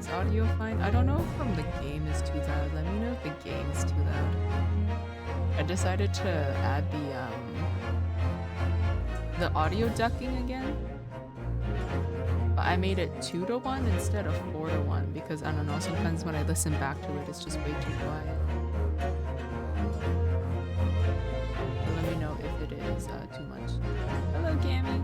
Is audio fine? I don't know if from the game is too loud. Let me know if the game is too loud. I decided to add the audio ducking again. But I made it 2-to-1 instead of 4-to-1 because I don't know, sometimes when I listen back to it, it's just way too quiet. So let me know if it is too much. Hello, Gammy.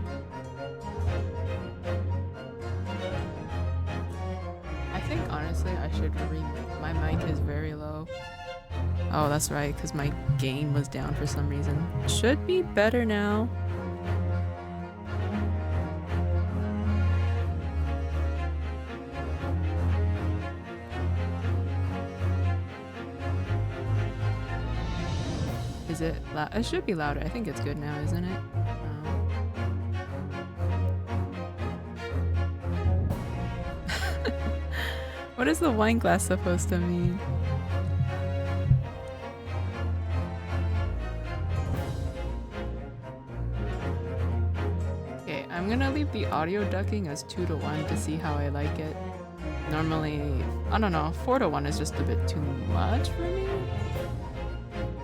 I think honestly I should remake. My mic is very low. Oh, that's right, because my gain was down for some reason. Should be better now. Is it loud? It should be louder. I think it's good now, isn't it? What is the wine glass supposed to mean? Okay, I'm gonna leave the audio ducking as 2-to-1 to see how I like it. Normally, I don't know, 4-to-1 is just a bit too much for me.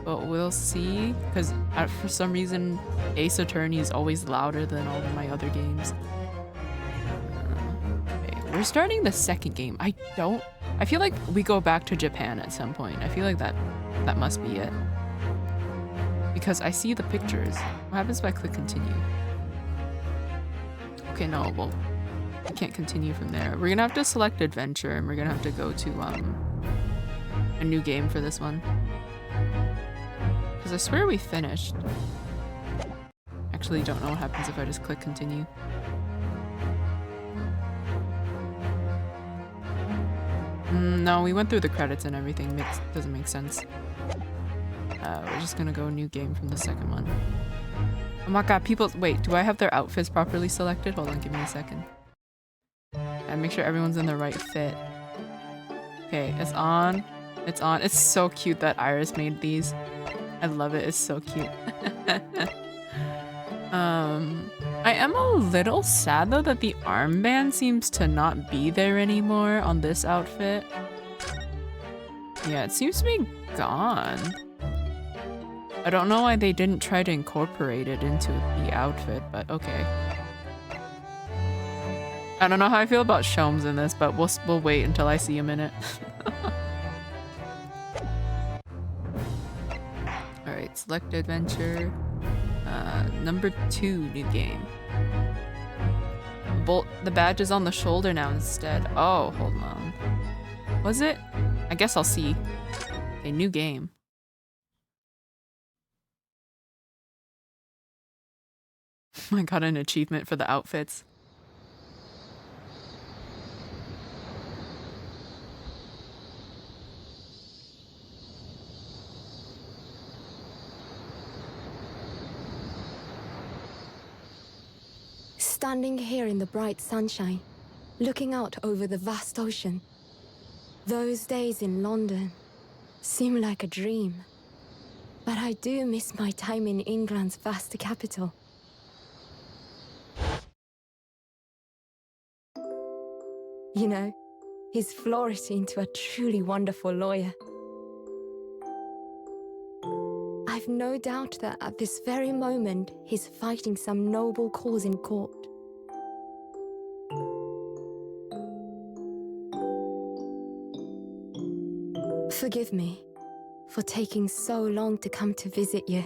But we'll see, because for some reason, Ace Attorney is always louder than all of my other games. Okay, we're starting the second game. I feel like we go back to Japan at some point. I feel like that must be it. Because I see the pictures. What happens if I click continue? Okay, no, well, I can't continue from there. We're gonna have to select adventure and we're gonna have to go to a new game for this one. Because I swear we finished. Actually, don't know what happens if I just click continue. No, we went through the credits and everything. Doesn't make sense. We're just gonna go new game from the second one. Oh my god, people- wait, do I have their outfits properly selected? Hold on, give me a second. And make sure everyone's in the right fit. Okay, it's on. It's on. It's so cute that Iris made these. I love it. It's so cute. I am a little sad though that the armband seems to not be there anymore on this outfit. Yeah, it seems to be gone. I don't know why they didn't try to incorporate it into the outfit, but okay. I don't know how I feel about Shomes in this, but we'll wait until I see him in it. Alright, select adventure. Number 2 new game. The badge is on the shoulder now instead. Oh, hold on. Was it? I guess I'll see. Okay, new game. I got an achievement for the outfits. Standing here in the bright sunshine, looking out over the vast ocean. Those days in London seem like a dream. But I do miss my time in England's vast capital. You know, he's flourished into a truly wonderful lawyer. I've no doubt that at this very moment, he's fighting some noble cause in court. Forgive me for taking so long to come to visit you.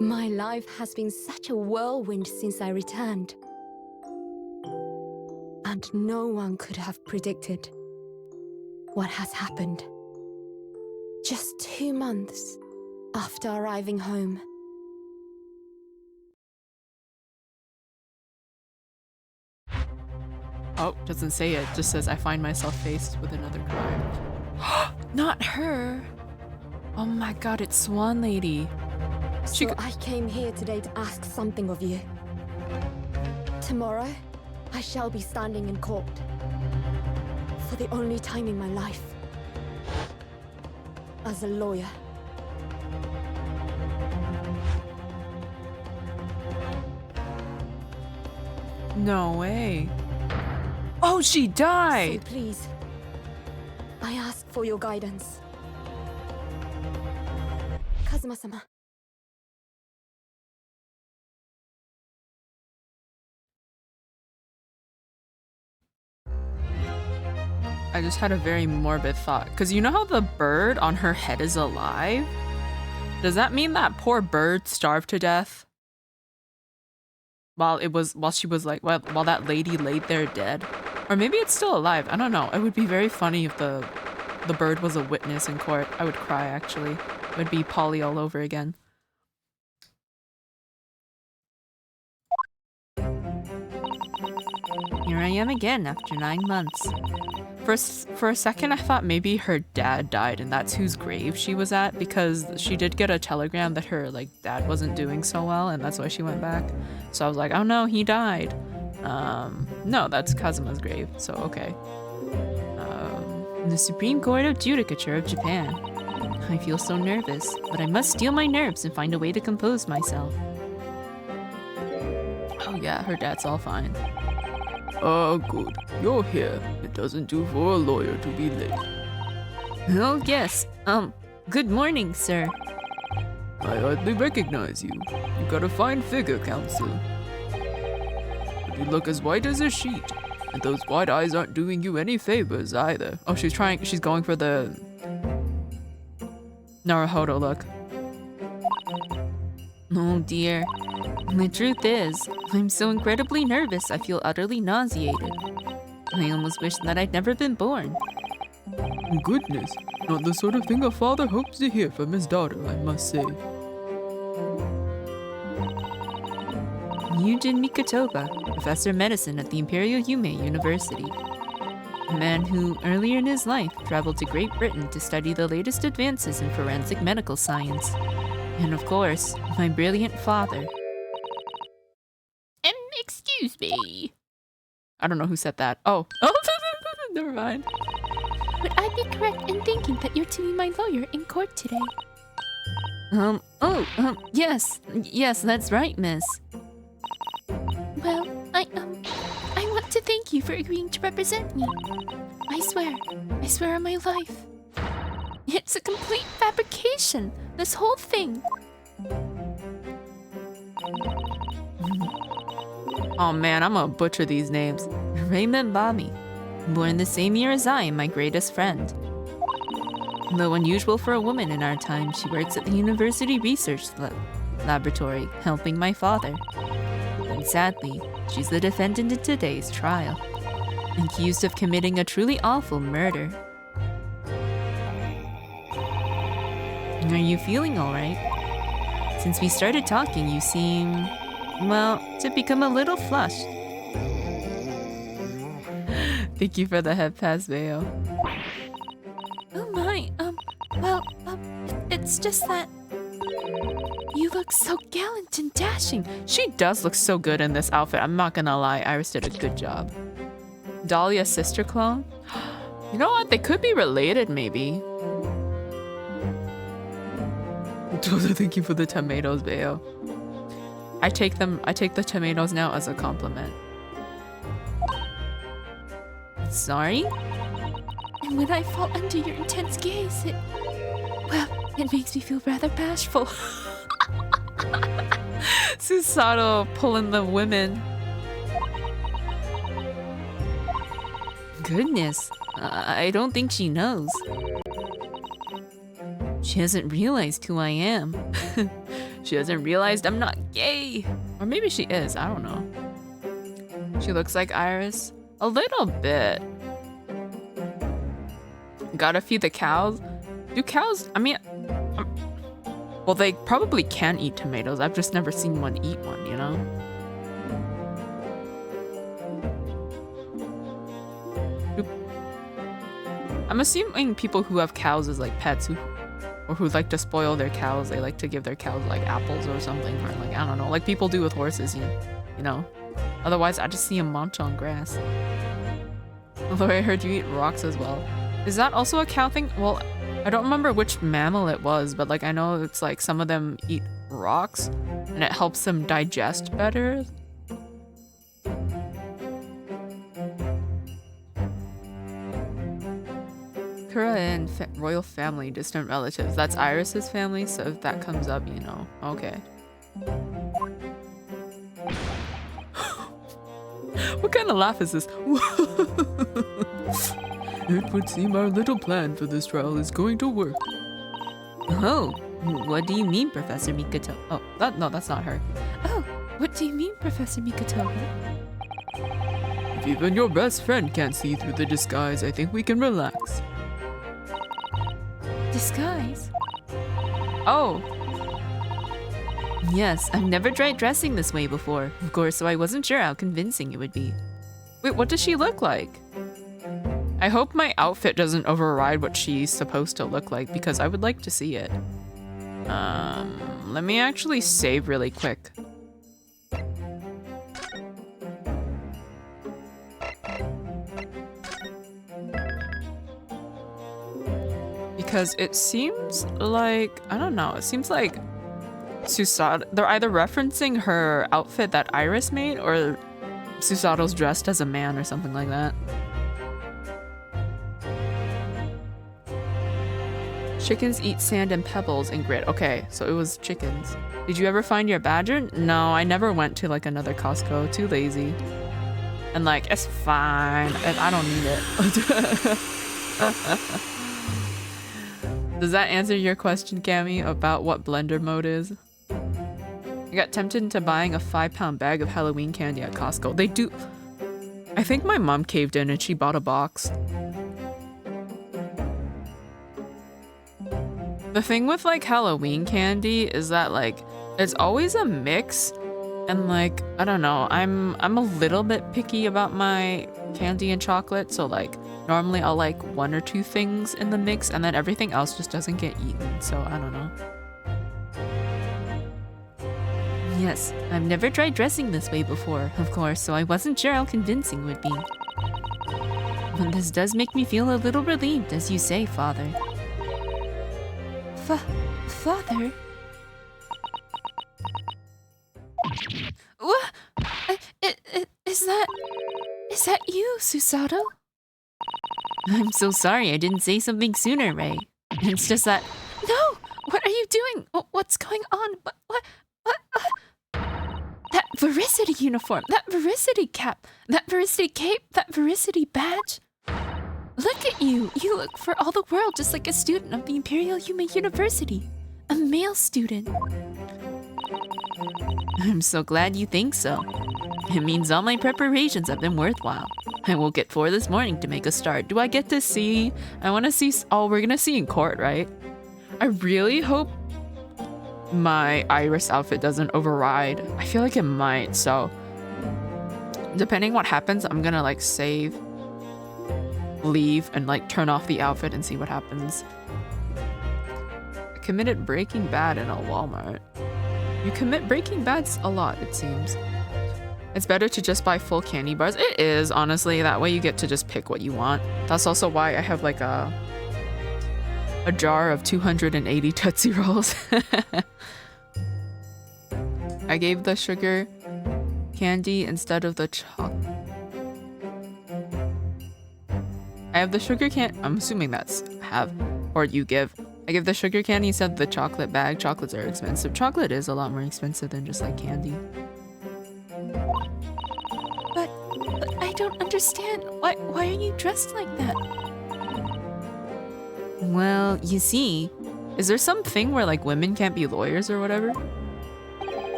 My life has been such a whirlwind since I returned. And no one could have predicted what has happened. Just 2 months after arriving home. Oh, doesn't say it. Just says I find myself faced with another crime. Not her! Oh my god, it's Swan Lady. So I came here today to ask something of you. Tomorrow, I shall be standing in court. For the only time in my life. As a lawyer. No way. Oh, she died! So please, I ask for your guidance. Kazuma-sama. I just had a very morbid thought. Because you know how the bird on her head is alive? Does that mean that poor bird starved to death? While she was like, while that lady laid there dead? Or maybe it's still alive. I don't know. It would be very funny if the bird was a witness in court. I would cry, actually. It would be Polly all over again. Here I am again after 9 months. For a second, I thought maybe her dad died and that's whose grave she was at, because she did get a telegram that her dad wasn't doing so well and that's why she went back. So I was like, oh no, he died. No, that's Kazuma's grave, so okay. The Supreme Court of Judicature of Japan. I feel so nervous, but I must steel my nerves and find a way to compose myself. Oh yeah, her dad's all fine. Oh, good. You're here. It doesn't do for a lawyer to be late. Oh, yes. Good morning, sir. I hardly recognize you. You got a fine figure, Counsel. But you look as white as a sheet. And those white eyes aren't doing you any favors, either. Oh, she's going for the Naruhodo look. Oh, dear. The truth is, I'm so incredibly nervous I feel utterly nauseated. I almost wish that I'd never been born. Goodness, not the sort of thing a father hopes to hear from his daughter, I must say. Yujin Mikotoba, professor of medicine at the Imperial Yume University. A man who, earlier in his life, traveled to Great Britain to study the latest advances in forensic medical science. And of course, my brilliant father. Excuse me. I don't know who said that. Oh. Never mind. Would I be correct in thinking that you're to be my lawyer in court today? Yes. Yes, that's right, miss. Well, I want to thank you for agreeing to represent me. I swear on my life. It's a complete fabrication, this whole thing. Oh man, I'm gonna butcher these names. Raymond Bami, born the same year as I am my greatest friend. Though unusual for a woman in our time, she works at the University Research Laboratory, helping my father. And sadly, she's the defendant in today's trial, accused of committing a truly awful murder. Are you feeling alright? Since we started talking, you seem, well, to become a little flushed. Thank you for the head pass, Veo. Oh my, it's just that you look so gallant and dashing. She does look so good in this outfit. I'm not gonna lie, Iris did a good job. Dahlia's sister clone? You know what? They could be related, maybe. Thank you for the tomatoes, Veo. I take the tomatoes now as a compliment. Sorry? And when I fall under your intense gaze, it makes me feel rather bashful. Susato pulling the women. Goodness, I don't think she knows. She hasn't realized who I am. She hasn't realized I'm not gay. Or maybe she is, I don't know. She looks like Iris. A little bit. Gotta feed the cows. Do cows, I mean, well, they probably can eat tomatoes. I've just never seen one eat one, you know? I'm assuming people who have cows as like pets or who like to spoil their cows, they like to give their cows like apples or something, or like, I don't know, like people do with horses, you know? Otherwise, I just see them munch on grass. Although I heard you eat rocks as well. Is that also a cow thing? Well, I don't remember which mammal it was, but like I know it's like some of them eat rocks and it helps them digest better. Sakura and royal family, distant relatives. That's Iris's family, so if that comes up, you know. Okay. What kind of laugh is this? It would seem our little plan for this trial is going to work. Oh, what do you mean, Professor Mikoto? Oh, no, that's not her. Oh, what do you mean, Professor Mikoto? If even your best friend can't see through the disguise, I think we can relax. Disguise? Oh, Yes, I've never tried dressing this way before, of course, so I wasn't sure how convincing it would be. wait, what does she look like? I hope my outfit doesn't override what she's supposed to look like because I would like to see it. Let me actually save really quick. Because it seems like, I don't know, it seems like Susato, they're either referencing her outfit that Iris made or Susato's dressed as a man or something like that. Chickens eat sand and pebbles and grit. Okay, so it was chickens. Did you ever find your badger? No, I never went to like another Costco. Too lazy. And like, it's fine. I don't need it. Does that answer your question, Cammy, about what blender mode is? I got tempted into buying a 5-pound bag of Halloween candy at Costco. They do... I think my mom caved in and she bought a box. The thing with like Halloween candy is that like it's always a mix and like I don't know, I'm a little bit picky about my candy and chocolate, so like normally I'll like 1 or 2 things in the mix and then everything else just doesn't get eaten, so I don't know. Yes, I've never tried dressing this way before, of course, so I wasn't sure how convincing it would be. But this does make me feel a little relieved, as you say, Father. Father? What? Is that you, Susato? I'm so sorry I didn't say something sooner, Ray. It's just that... No! What are you doing? What's going on? What? That Veracity uniform, that Veracity cap, that Veracity cape, that Veracity badge. Look at you! You look for all the world just like a student of the Imperial Yuma University. A male student. I'm so glad you think so. It means all my preparations have been worthwhile. I woke at 4 this morning to make a start. Do I get to see? I want to see... Oh, we're gonna see in court, right? I really hope my Iris outfit doesn't override. I feel like it might, so... Depending what happens, I'm gonna like save, leave, and like turn off the outfit and see what happens. I committed Breaking Bad in a Walmart. You commit Breaking Bads a lot, it seems. It's better to just buy full candy bars. It is, honestly. That way you get to just pick what you want. That's also why I have like a jar of 280 Tootsie Rolls. I gave the sugar candy instead of the chocolate. I have the sugar candy. I'm assuming that's have, or you give. I give the sugar candy instead of the chocolate bag. Chocolates are expensive. Chocolate is a lot more expensive than just like candy. But I don't understand. Why are you dressed like that? Well, you see, is there something where like women can't be lawyers or whatever?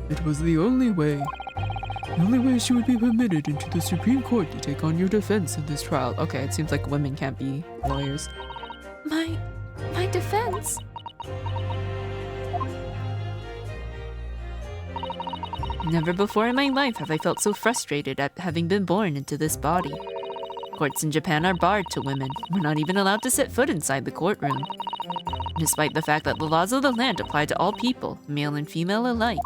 It was the only way. The only way she would be permitted into the Supreme Court to take on your defense in this trial. Okay, it seems like women can't be lawyers. My defense? Never before in my life have I felt so frustrated at having been born into this body. Courts in Japan are barred to women. We're not even allowed to set foot inside the courtroom. Despite the fact that the laws of the land apply to all people, male and female alike.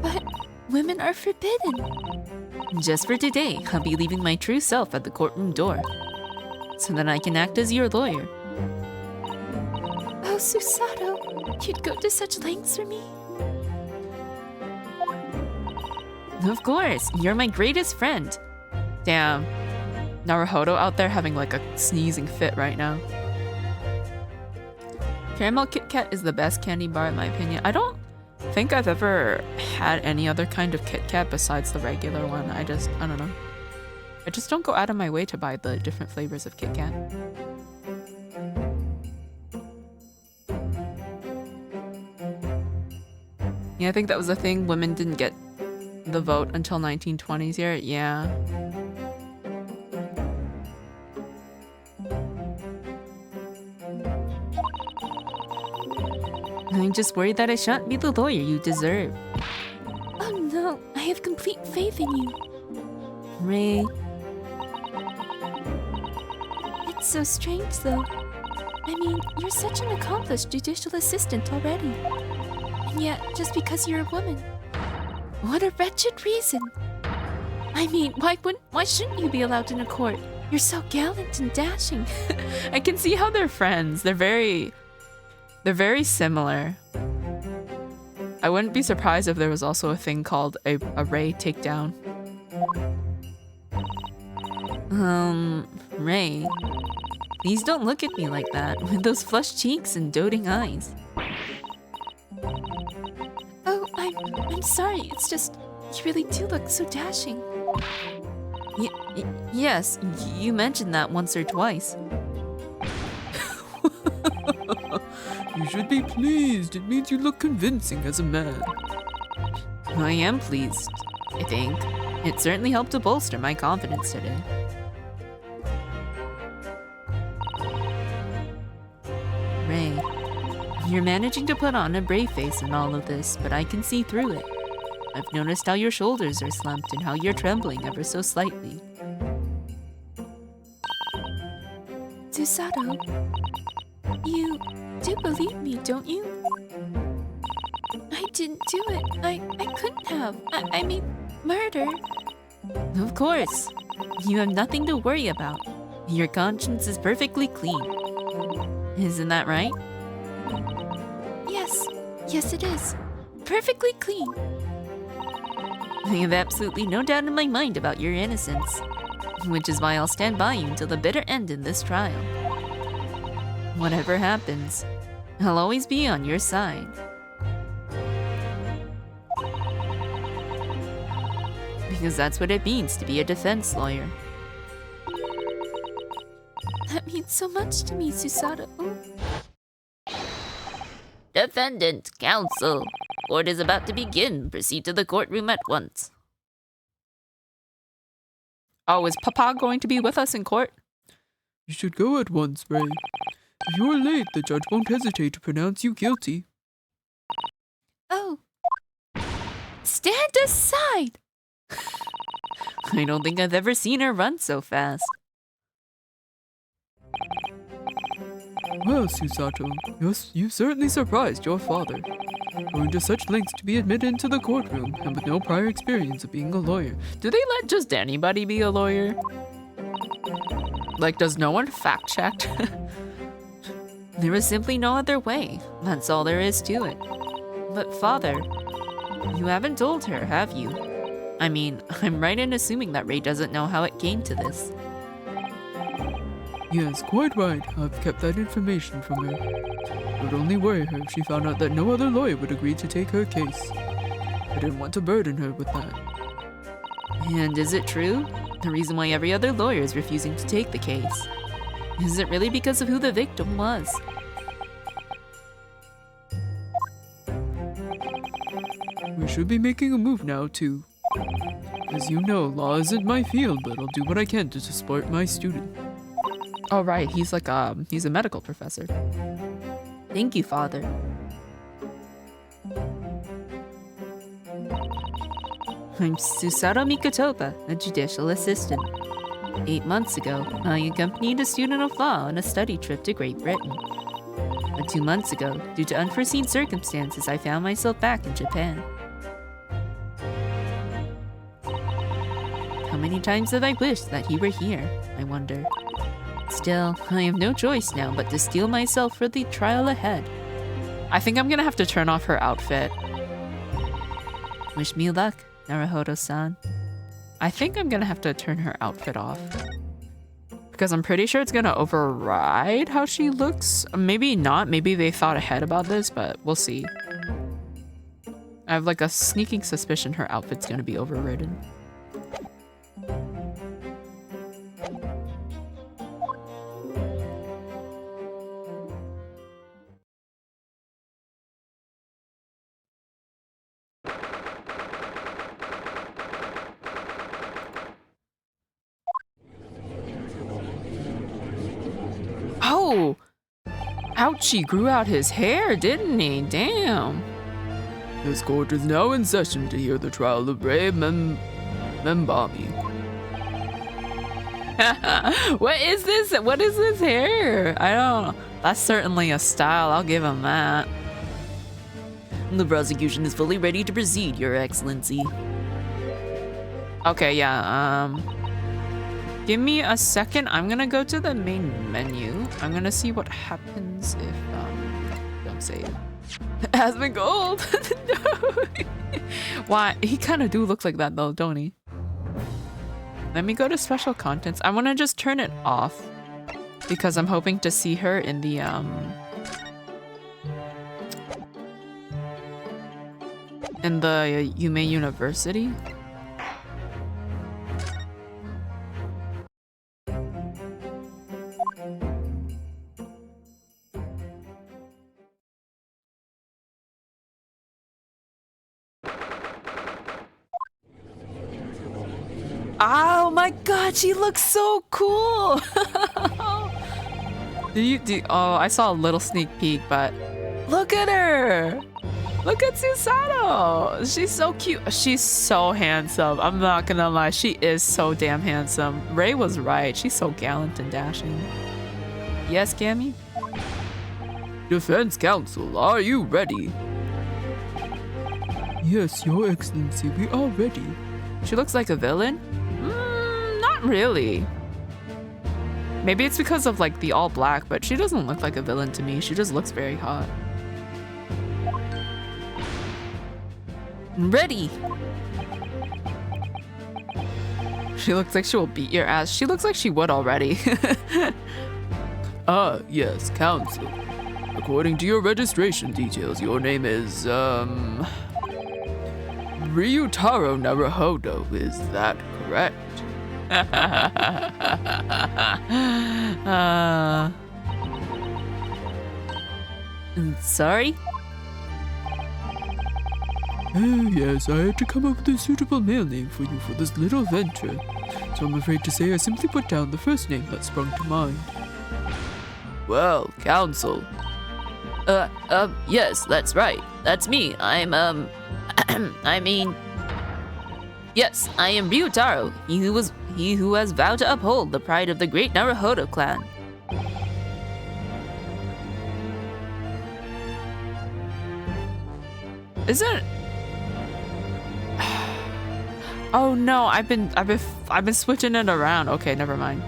But women are forbidden. Just for today, I'll be leaving my true self at the courtroom door, so that I can act as your lawyer. Oh, Susato, you'd go to such lengths for me? Of course, you're my greatest friend. Damn. Naruhodo out there having like a sneezing fit right now. Caramel Kit Kat is the best candy bar in my opinion. I don't think I've ever had any other kind of Kit Kat besides the regular one. I don't know. I just don't go out of my way to buy the different flavors of Kit Kat. Yeah, I think that was the thing. Women didn't get the vote until 1920s here. Yeah. I'm just worried that I shan't be the lawyer you deserve. Oh no, I have complete faith in you. Ray, It's so strange though. I mean, you're such an accomplished judicial assistant already. And yet, just because you're a woman. What a wretched reason. I mean, why shouldn't you be allowed in a court? You're so gallant and dashing. I can see how they're friends. They're very similar. I wouldn't be surprised if there was also a thing called a Ray takedown. Ray, please don't look at me like that with those flushed cheeks and doting eyes. Oh, I'm sorry. It's just, you really do look so dashing. Yes, you mentioned that once or twice. You should be pleased. It means you look convincing as a man. I am pleased, I think. It certainly helped to bolster my confidence today. Ray, you're managing to put on a brave face in all of this, but I can see through it. I've noticed how your shoulders are slumped and how you're trembling ever so slightly. Susato, you do believe me, don't you? I didn't do it. I couldn't have. I mean, murder. Of course. You have nothing to worry about. Your conscience is perfectly clean. Isn't that right? Yes it is. Perfectly clean. I have absolutely no doubt in my mind about your innocence, which is why I'll stand by you until the bitter end in this trial. Whatever happens, I'll always be on your side. Because that's what it means to be a defense lawyer. That means so much to me, Susato. Defendant, counsel. Court is about to begin. Proceed to the courtroom at once. Oh, is Papa going to be with us in court? You should go at once, Ray. If you are late, the judge won't hesitate to pronounce you guilty. Oh. Stand aside! I don't think I've ever seen her run so fast. Well, Susato, you've certainly surprised your father. Going to such lengths to be admitted into the courtroom, and with no prior experience of being a lawyer. Do they let just anybody be a lawyer? Like, does no one fact check? There was simply no other way. That's all there is to it. But father, you haven't told her, have you? I mean, I'm right in assuming that Ray doesn't know how it came to this. Yes, quite right. I've kept that information from her. It would only worry her if she found out that no other lawyer would agree to take her case. I didn't want to burden her with that. And is it true? The reason why every other lawyer is refusing to take the case? Is it really because of who the victim was? We should be making a move now, too. As you know, law isn't my field, but I'll do what I can to support my student. Oh, right. He's like, he's a medical professor. Thank you, father. I'm Susato Mikotopa, a judicial assistant. 8 months ago, I accompanied a student of law on a study trip to Great Britain. But 2 months ago, due to unforeseen circumstances, I found myself back in Japan. How many times have I wished that he were here, I wonder. Still, I have no choice now but to steel myself for the trial ahead. I think I'm gonna have to turn off her outfit. Wish me luck, Naruhodo-san. I think I'm gonna have to turn her outfit off. because I'm pretty sure it's gonna override how she looks. Maybe not. Maybe they thought ahead about this, but we'll see. I have like a sneaking suspicion her outfit's gonna be overridden. Oh! Ouch, he grew out his hair, didn't he? Damn. This court is now in session to hear the trial of Ray Membami. What is this? What is this hair? I don't. That's certainly a style. I'll give him that. The prosecution is fully ready to proceed, Your Excellency. Okay, yeah. Give me a second. I'm gonna go to the main menu. I'm gonna see what happens if don't say it. Has been gold. No. Why? He kind of do look like that though, don't he? Let me go to special contents. I want to just turn it off because I'm hoping to see her in the Yume University. Oh my god, she looks so cool! Oh, I saw a little sneak peek, but look at her! Look at Susato! She's so cute. She's so handsome. I'm not gonna lie, she is so damn handsome. Ray was right. She's so gallant and dashing. Yes, Gammy? Defense counsel, are you ready? Yes, Your Excellency, we are ready. She looks like a villain? Not really. Maybe it's because of like the all black, but she doesn't look like a villain to me. She just looks very hot. Ready! She looks like she will beat your ass. She looks like she would already. Ah, yes, counsel. According to your registration details, your name is, Ryutaro Naruhodo, is that correct? Sorry? Yes, I had to come up with a suitable male name for you for this little venture. So I'm afraid to say I simply put down the first name that sprung to mind. Well, counsel. Yes, that's right. That's me. I'm, I mean... Yes, I am Ryutaro, he who has vowed to uphold the pride of the great Naruhodo clan. Isn't? Oh no, I've been switching it around. Okay, never mind.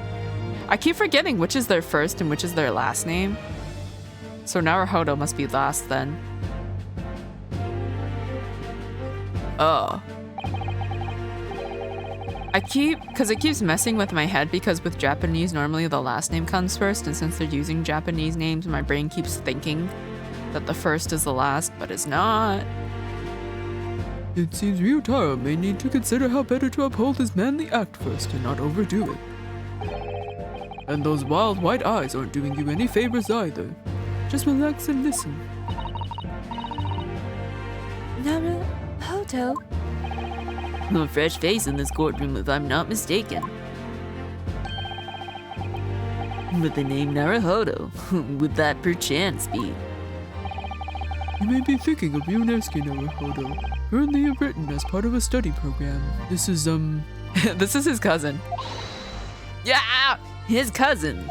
I keep forgetting which is their first and which is their last name. So Naruhodo must be last then. Because it keeps messing with my head because with Japanese, normally the last name comes first, and since they're using Japanese names, my brain keeps thinking that the first is the last, but it's not. It seems Ryutaro may need to consider how better to uphold his manly act first and not overdo it. And those wild white eyes aren't doing you any favors either. Just relax and listen. Naruhodo? A fresh face in this courtroom if I'm not mistaken. With the name Naruhodo, would that perchance be? You may be thinking of Ryunosuke Naruhodo, currently in Britain as part of a study program. This is, This is his cousin. Yeah! His cousin!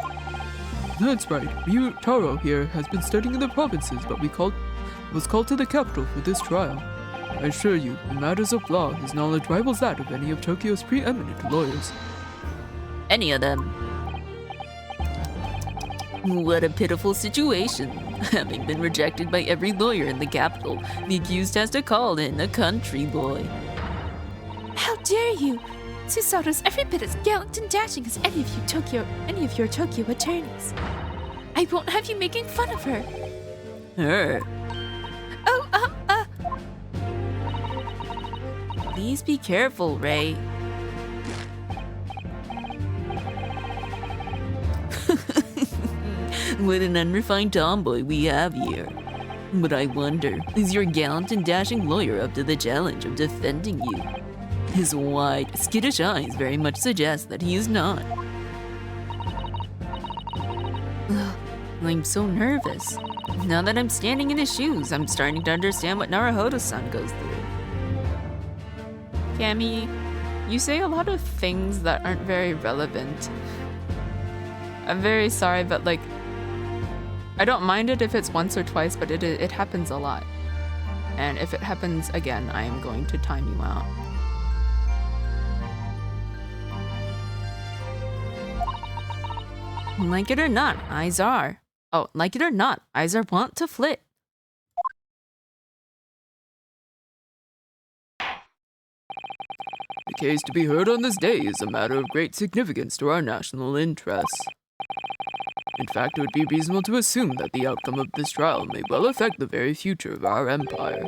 That's right. Ryutaro here has been studying in the provinces, but was called to the capital for this trial. I assure you, in matters of law, his knowledge rivals that of any of Tokyo's preeminent lawyers. Any of them. What a pitiful situation. Having been rejected by every lawyer in the capital, the accused has to call in a country boy. How dare you! Susato's every bit as gallant and dashing as any of your Tokyo attorneys. I won't have you making fun of her. Her? Oh, Please be careful, Ray. What an unrefined tomboy we have here. But I wonder, is your gallant and dashing lawyer up to the challenge of defending you? His wide, skittish eyes very much suggest that he is not. Ugh, I'm so nervous. Now that I'm standing in his shoes, I'm starting to understand what Naruhodo-san goes through. Cammy, you say a lot of things that aren't very relevant. I'm very sorry, but like, I don't mind it if it's once or twice, but it happens a lot. And if it happens again, I am going to time you out. Like it or not, eyes are. Oh, like it or not, eyes are wont to flit. The case to be heard on this day is a matter of great significance to our national interests. In fact, it would be reasonable to assume that the outcome of this trial may well affect the very future of our empire.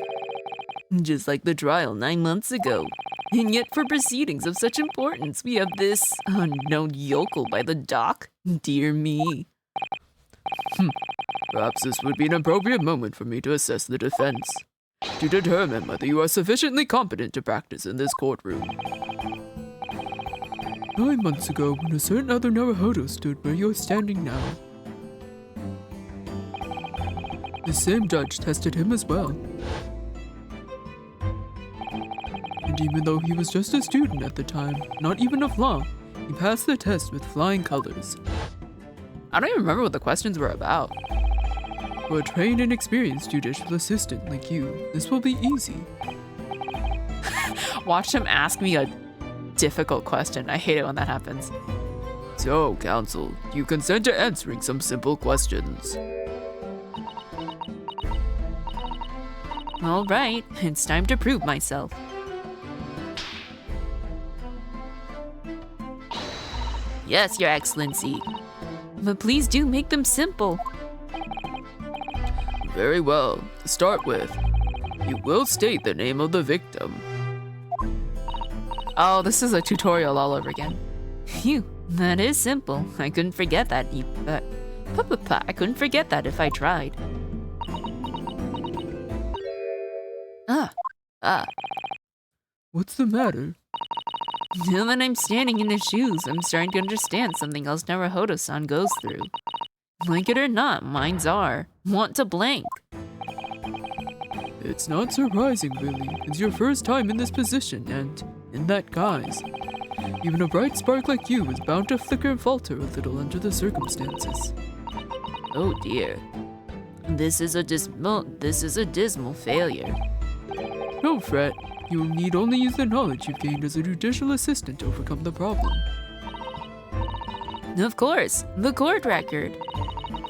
Just like the trial 9 months ago. And yet for proceedings of such importance, we have this unknown yokel by the dock? Dear me. Perhaps this would be an appropriate moment for me to assess the defense, to determine whether you are sufficiently competent to practice in this courtroom. 9 months ago, when a certain other Naruhodo stood where you're standing now, the same judge tested him as well. And even though he was just a student at the time, not even of law, he passed the test with flying colors. I don't even remember what the questions were about. For a trained and experienced judicial assistant like you, this will be easy. Watch him ask me a difficult question. I hate it when that happens. So, counsel, do you consent to answering some simple questions? All right, it's time to prove myself. Yes, Your Excellency. But please do make them simple. Very well. To start with, you will state the name of the victim. Oh, this is a tutorial all over again. Phew, that is simple. I couldn't forget that. I couldn't forget that if I tried. What's the matter? Now that I'm standing in his shoes, I'm starting to understand something else Naruhodo-san goes through. Like it or not, minds are. Want to blank. It's not surprising, really. It's your first time in this position, and in that guise. Even a bright spark like you is bound to flicker and falter a little under the circumstances. Oh dear. This is a dismal failure. Don't fret. You will need only use the knowledge you've gained as a judicial assistant to overcome the problem. Of course, the court record.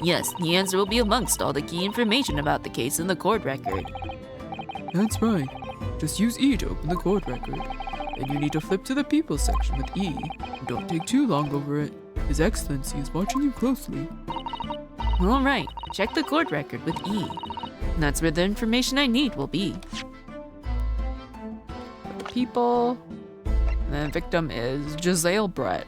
Yes, the answer will be amongst all the key information about the case in the court record. That's right. Just use E to open the court record. Then you need to flip to the People section with E. And don't take too long over it. His Excellency is watching you closely. All right, check the court record with E. That's where the information I need will be. The people. And the victim is Giselle Brett.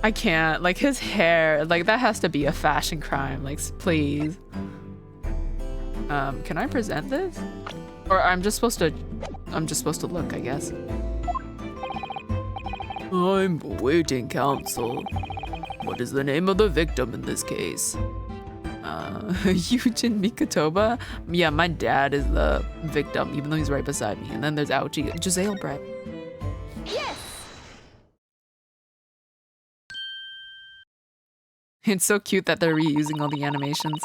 I can't. Like, his hair, like, that has to be a fashion crime. Like, please. Can I present this? Or I'm just supposed to look, I guess. I'm waiting, counsel. What is the name of the victim in this case? Yujin Mikotoba? Yeah, my dad is the victim, even though he's right beside me. And then there's Aochi, Giselle Brett. Yes! It's so cute that they're reusing all the animations.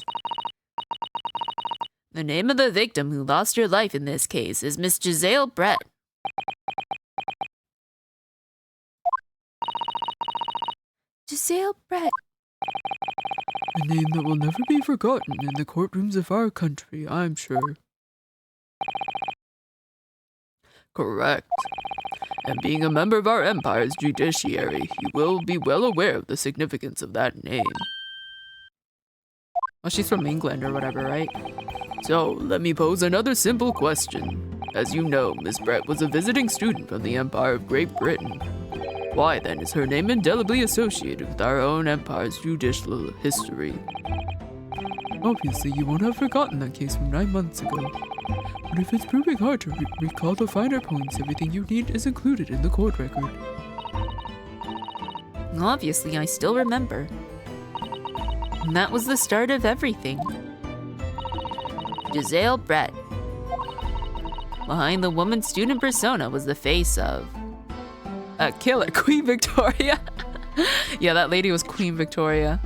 The name of the victim who lost her life in this case is Miss Giselle Brett. Giselle Brett. A name that will never be forgotten in the courtrooms of our country, I'm sure. Correct. And being a member of our empire's judiciary, you will be well aware of the significance of that name. Well, she's from England or whatever, right? So, let me pose another simple question. As you know, Miss Brett was a visiting student from the Empire of Great Britain. Why then is her name indelibly associated with our own empire's judicial history? Obviously, you won't have forgotten that case from 9 months ago. But if it's proving hard to recall the finer points, everything you need is included in the court record. Obviously, I still remember. And that was the start of everything. Giselle Brett. Behind the woman student persona was the face of A killer, Queen Victoria. Yeah, that lady was Queen Victoria.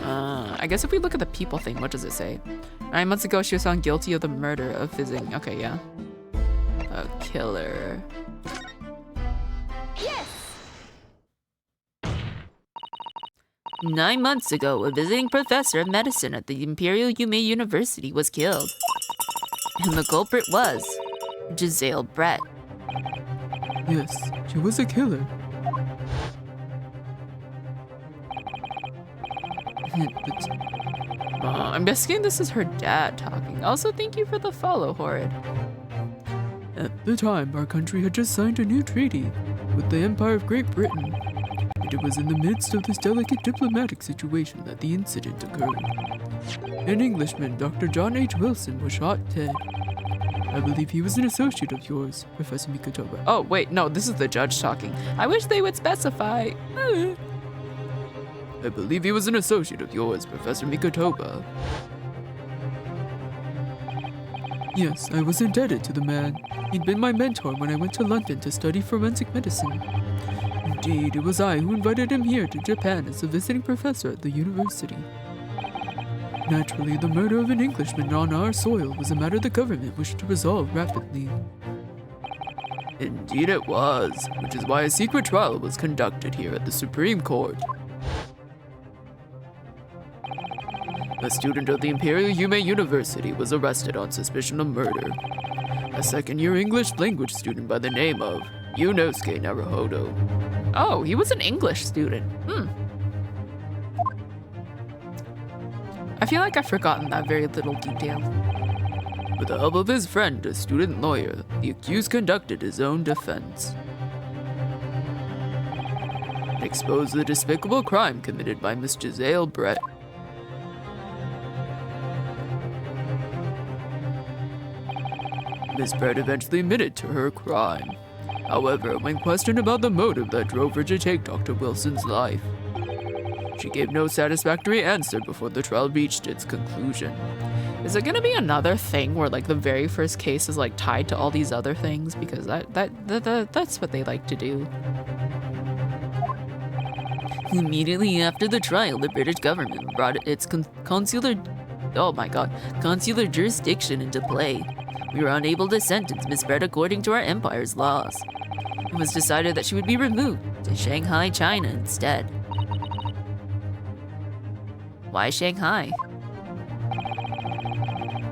I guess if we look at the people thing, what does it say? 9 months ago, she was found guilty of the murder of visiting. Okay, yeah. A killer. Yes! 9 months ago, a visiting professor of medicine at the Imperial Yume University was killed. And the culprit was Giselle Brett. Yes, she was a killer. I'm guessing this is her dad talking. Also, thank you for the follow, Horrid. At the time, our country had just signed a new treaty with the Empire of Great Britain. And it was in the midst of this delicate diplomatic situation that the incident occurred. An Englishman, Dr. John H. Wilson, was shot dead. I believe he was an associate of yours, Professor Mikotoba. Oh, wait, no, this is the judge talking. I wish they would specify. I believe he was an associate of yours, Professor Mikotoba. Yes, I was indebted to the man. He'd been my mentor when I went to London to study forensic medicine. Indeed, it was I who invited him here to Japan as a visiting professor at the university. Naturally, the murder of an Englishman on our soil was a matter the government wished to resolve rapidly. Indeed it was, which is why a secret trial was conducted here at the Supreme Court. A student of the Imperial Yume University was arrested on suspicion of murder. A second-year English language student by the name of Yunosuke Naruhodo. Oh, he was an English student. I feel like I've forgotten that very little detail. With the help of his friend, a student lawyer, the accused conducted his own defense. It exposed the despicable crime committed by Miss Giselle Brett. Miss Brett eventually admitted to her crime. However, when questioned about the motive that drove her to take Dr. Wilson's life, she gave no satisfactory answer before the trial reached its conclusion. Is it gonna be another thing where like the very first case is like tied to all these other things? Because that's what they like to do. Immediately after the trial, the British government brought its consular jurisdiction into play. We were unable to sentence Miss Brett according to our empire's laws. It was decided that she would be removed to Shanghai, China instead. Why Shanghai?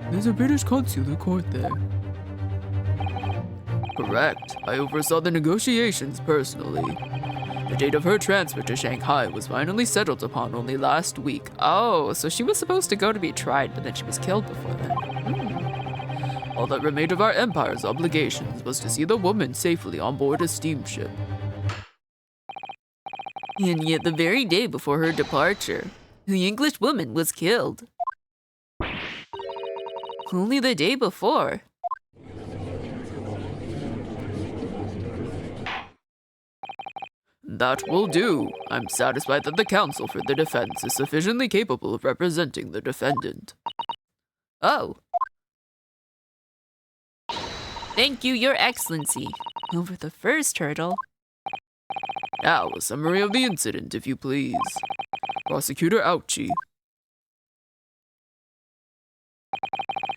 There's a British consular court there. Correct. I oversaw the negotiations personally. The date of her transfer to Shanghai was finally settled upon only last week. Oh, so she was supposed to go to be tried, but then she was killed before then. All that remained of our empire's obligations was to see the woman safely on board a steamship. And yet the very day before her departure, the English woman was killed. Only the day before. That will do. I'm satisfied that the counsel for the defense is sufficiently capable of representing the defendant. Oh. Thank you, Your Excellency. Over the first hurdle. Now, a summary of the incident, if you please. Prosecutor Ouchie.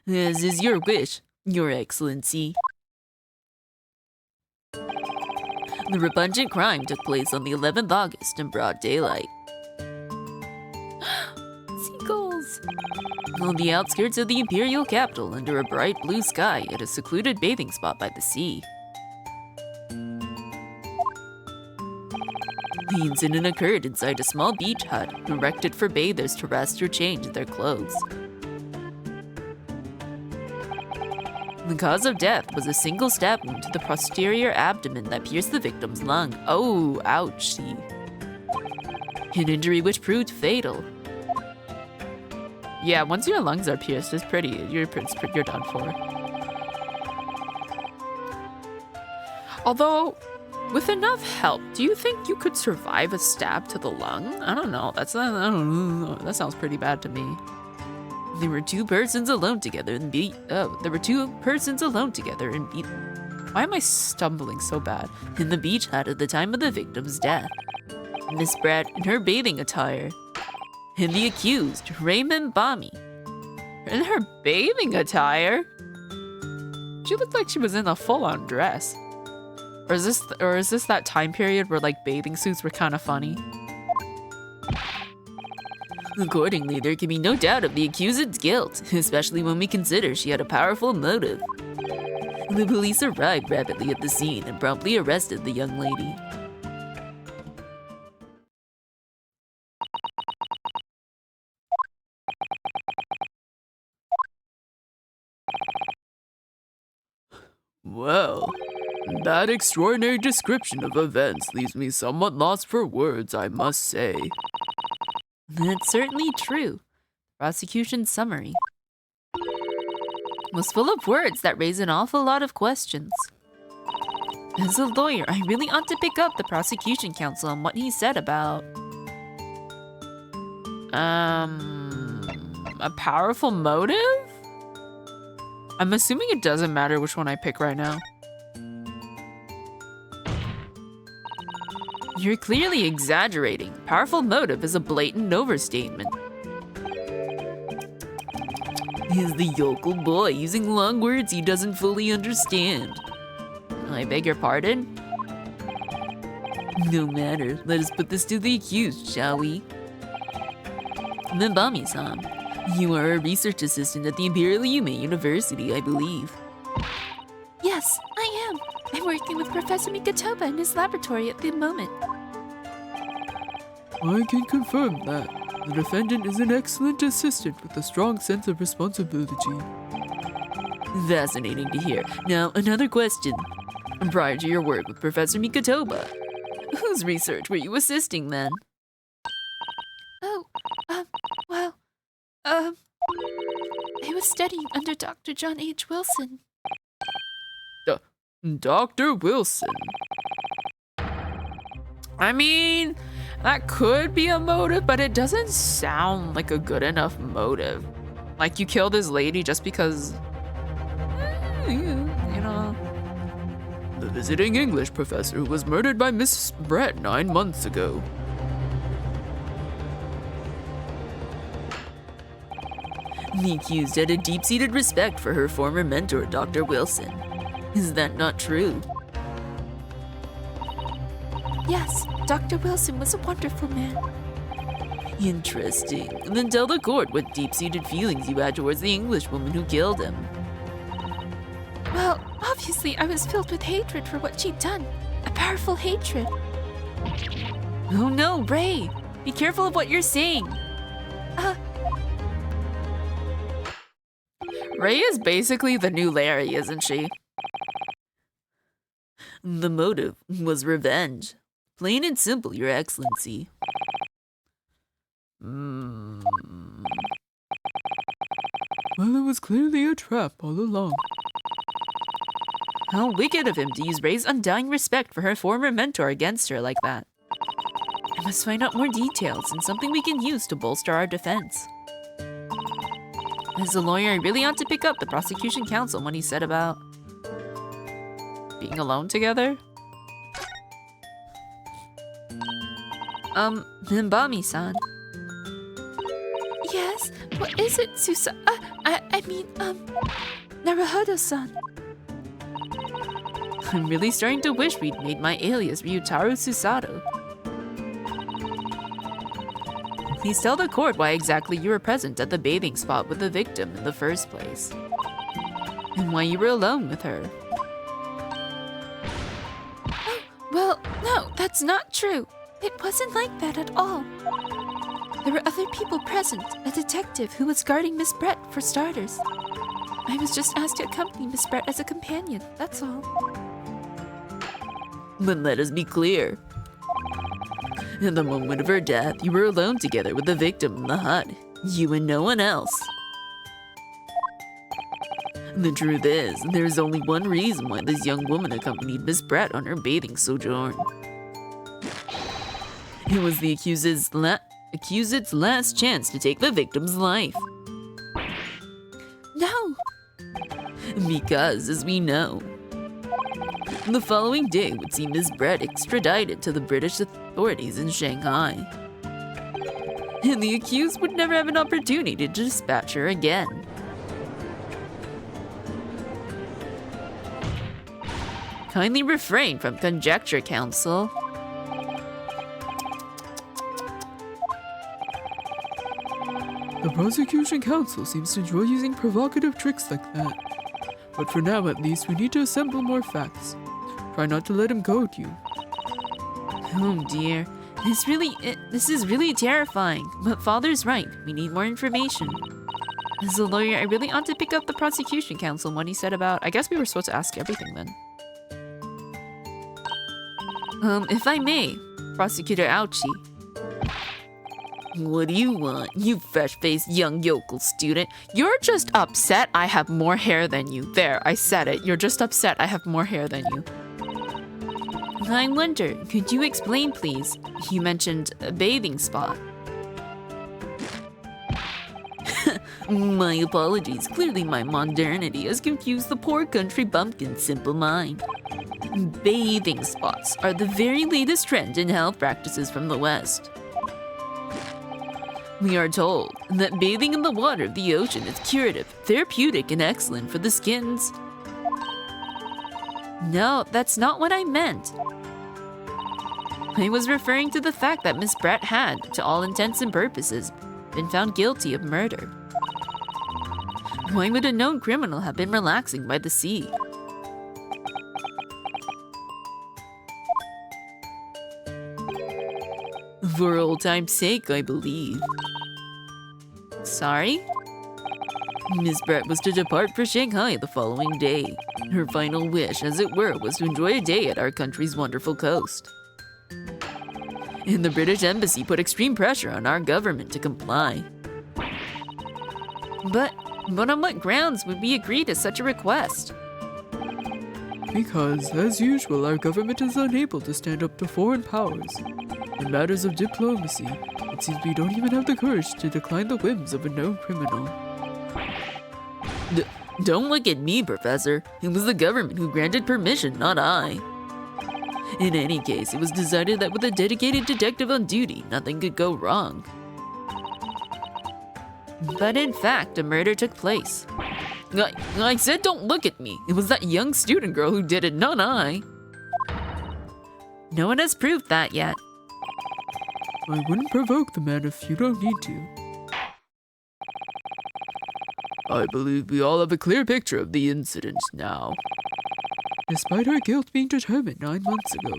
As is your wish, Your Excellency. The repugnant crime took place on the 11th August in broad daylight. Seagulls! On the outskirts of the imperial capital, under a bright blue sky, at a secluded bathing spot by the sea. The incident occurred inside a small beach hut, erected for bathers to rest or change their clothes. The cause of death was a single stab wound to the posterior abdomen that pierced the victim's lung. Oh, ouchie. An injury which proved fatal. Yeah, once your lungs are pierced, you're done for. Although, with enough help, do you think you could survive a stab to the lung? I don't know. I don't know. That sounds pretty bad to me. There were two persons alone together and Why am I stumbling so bad? in the beach hut at the time of the victim's death. Miss Brett in her bathing attire. And the accused, Raymond Bami. In her bathing attire? She looked like she was in a full-on dress. Or is this that time period where like bathing suits were kind of funny? Accordingly, there can be no doubt of the accused's guilt, especially when we consider she had a powerful motive. The police arrived rapidly at the scene and promptly arrested the young lady. Well, that extraordinary description of events leaves me somewhat lost for words, I must say. That's certainly true. Prosecution summary was full of words that raise an awful lot of questions. As a lawyer, I really ought to pick up the prosecution counsel on what he said about a powerful motive? I'm assuming it doesn't matter which one I pick right now. You're clearly exaggerating. Powerful motive is a blatant overstatement. Is the yokel boy using long words he doesn't fully understand? I beg your pardon? No matter, let us put this to the accused, shall we? Nabami-san, you are a research assistant at the Imperial Yume University, I believe. Yes, I am. I'm working with Professor Mikotoba in his laboratory at the moment. I can confirm that. The defendant is an excellent assistant with a strong sense of responsibility. Fascinating to hear. Now, another question. Prior to your work with Professor Mikotoba, whose research were you assisting then? Oh, I was studying under Dr. John H. Wilson. Dr. Wilson. I mean, that could be a motive, but it doesn't sound like a good enough motive. Like you killed this lady just because, you know. The visiting English professor who was murdered by Miss Brett 9 months ago. The accused had a deep-seated respect for her former mentor, Dr. Wilson. Is that not true? Yes, Dr. Wilson was a wonderful man. Interesting. Then tell the court what deep-seated feelings you had towards the Englishwoman who killed him. Well, obviously I was filled with hatred for what she'd done. A powerful hatred. Oh no, Ray! Be careful of what you're saying. Ray is basically the new Larry, isn't she? The motive was revenge. Plain and simple, Your Excellency. Well, it was clearly a trap all along. How wicked of him to use Ray's undying respect for her former mentor against her like that. I must find out more details and something we can use to bolster our defense. As a lawyer, I really ought to pick up the prosecution counsel when he said about being alone together? Nbami-san. Yes, what is it, Naruhodo-san. I'm really starting to wish we'd made my alias Ryutaro Susato. Please tell the court why exactly you were present at the bathing spot with the victim in the first place. And why you were alone with her. Oh, well, no, that's not true. It wasn't like that at all. There were other people present, a detective who was guarding Miss Brett, for starters. I was just asked to accompany Miss Brett as a companion, that's all. But let us be clear. At the moment of her death, you were alone together with the victim in the hut. You and no one else. The truth is, there is only one reason why this young woman accompanied Miss Brett on her bathing sojourn. It was the accused's last chance to take the victim's life. No! Because, as we know, the following day would see Miss Brett extradited to the British authorities in Shanghai. And the accused would never have an opportunity to dispatch her again. Kindly refrain from conjecture, counsel. The prosecution counsel seems to enjoy using provocative tricks like that. But for now, at least, we need to assemble more facts. Try not to let him goad you. Oh dear, this is really terrifying. But Father's right, we need more information. As a lawyer, I really ought to pick up the prosecution counsel and what he said about. I guess we were supposed to ask everything then. If I may, Prosecutor Ouchie. What do you want, you fresh-faced young yokel student? You're just upset I have more hair than you. There, I said it. You're just upset I have more hair than you. I wonder, could you explain, please? You mentioned a bathing spot. My apologies. Clearly my modernity has confused the poor country bumpkin's simple mind. Bathing spots are the very latest trend in health practices from the West. We are told that bathing in the water of the ocean is curative, therapeutic, and excellent for the skins. No, that's not what I meant. I was referring to the fact that Miss Brett had, to all intents and purposes, been found guilty of murder. Why would a known criminal have been relaxing by the sea? For old time's sake, I believe. Sorry? Miss Brett was to depart for Shanghai the following day. Her final wish, as it were, was to enjoy a day at our country's wonderful coast. And the British Embassy put extreme pressure on our government to comply. But on what grounds would we agree to such a request? Because, as usual, our government is unable to stand up to foreign powers. In matters of diplomacy, it seems we don't even have the courage to decline the whims of a known criminal. Don't look at me, Professor. It was the government who granted permission, not I. In any case, it was decided that with a dedicated detective on duty, nothing could go wrong. But in fact, a murder took place. I said don't look at me. It was that young student girl who did it, not I. No one has proved that yet. I wouldn't provoke the man if you don't need to. I believe we all have a clear picture of the incident now. Despite her guilt being determined 9 months ago,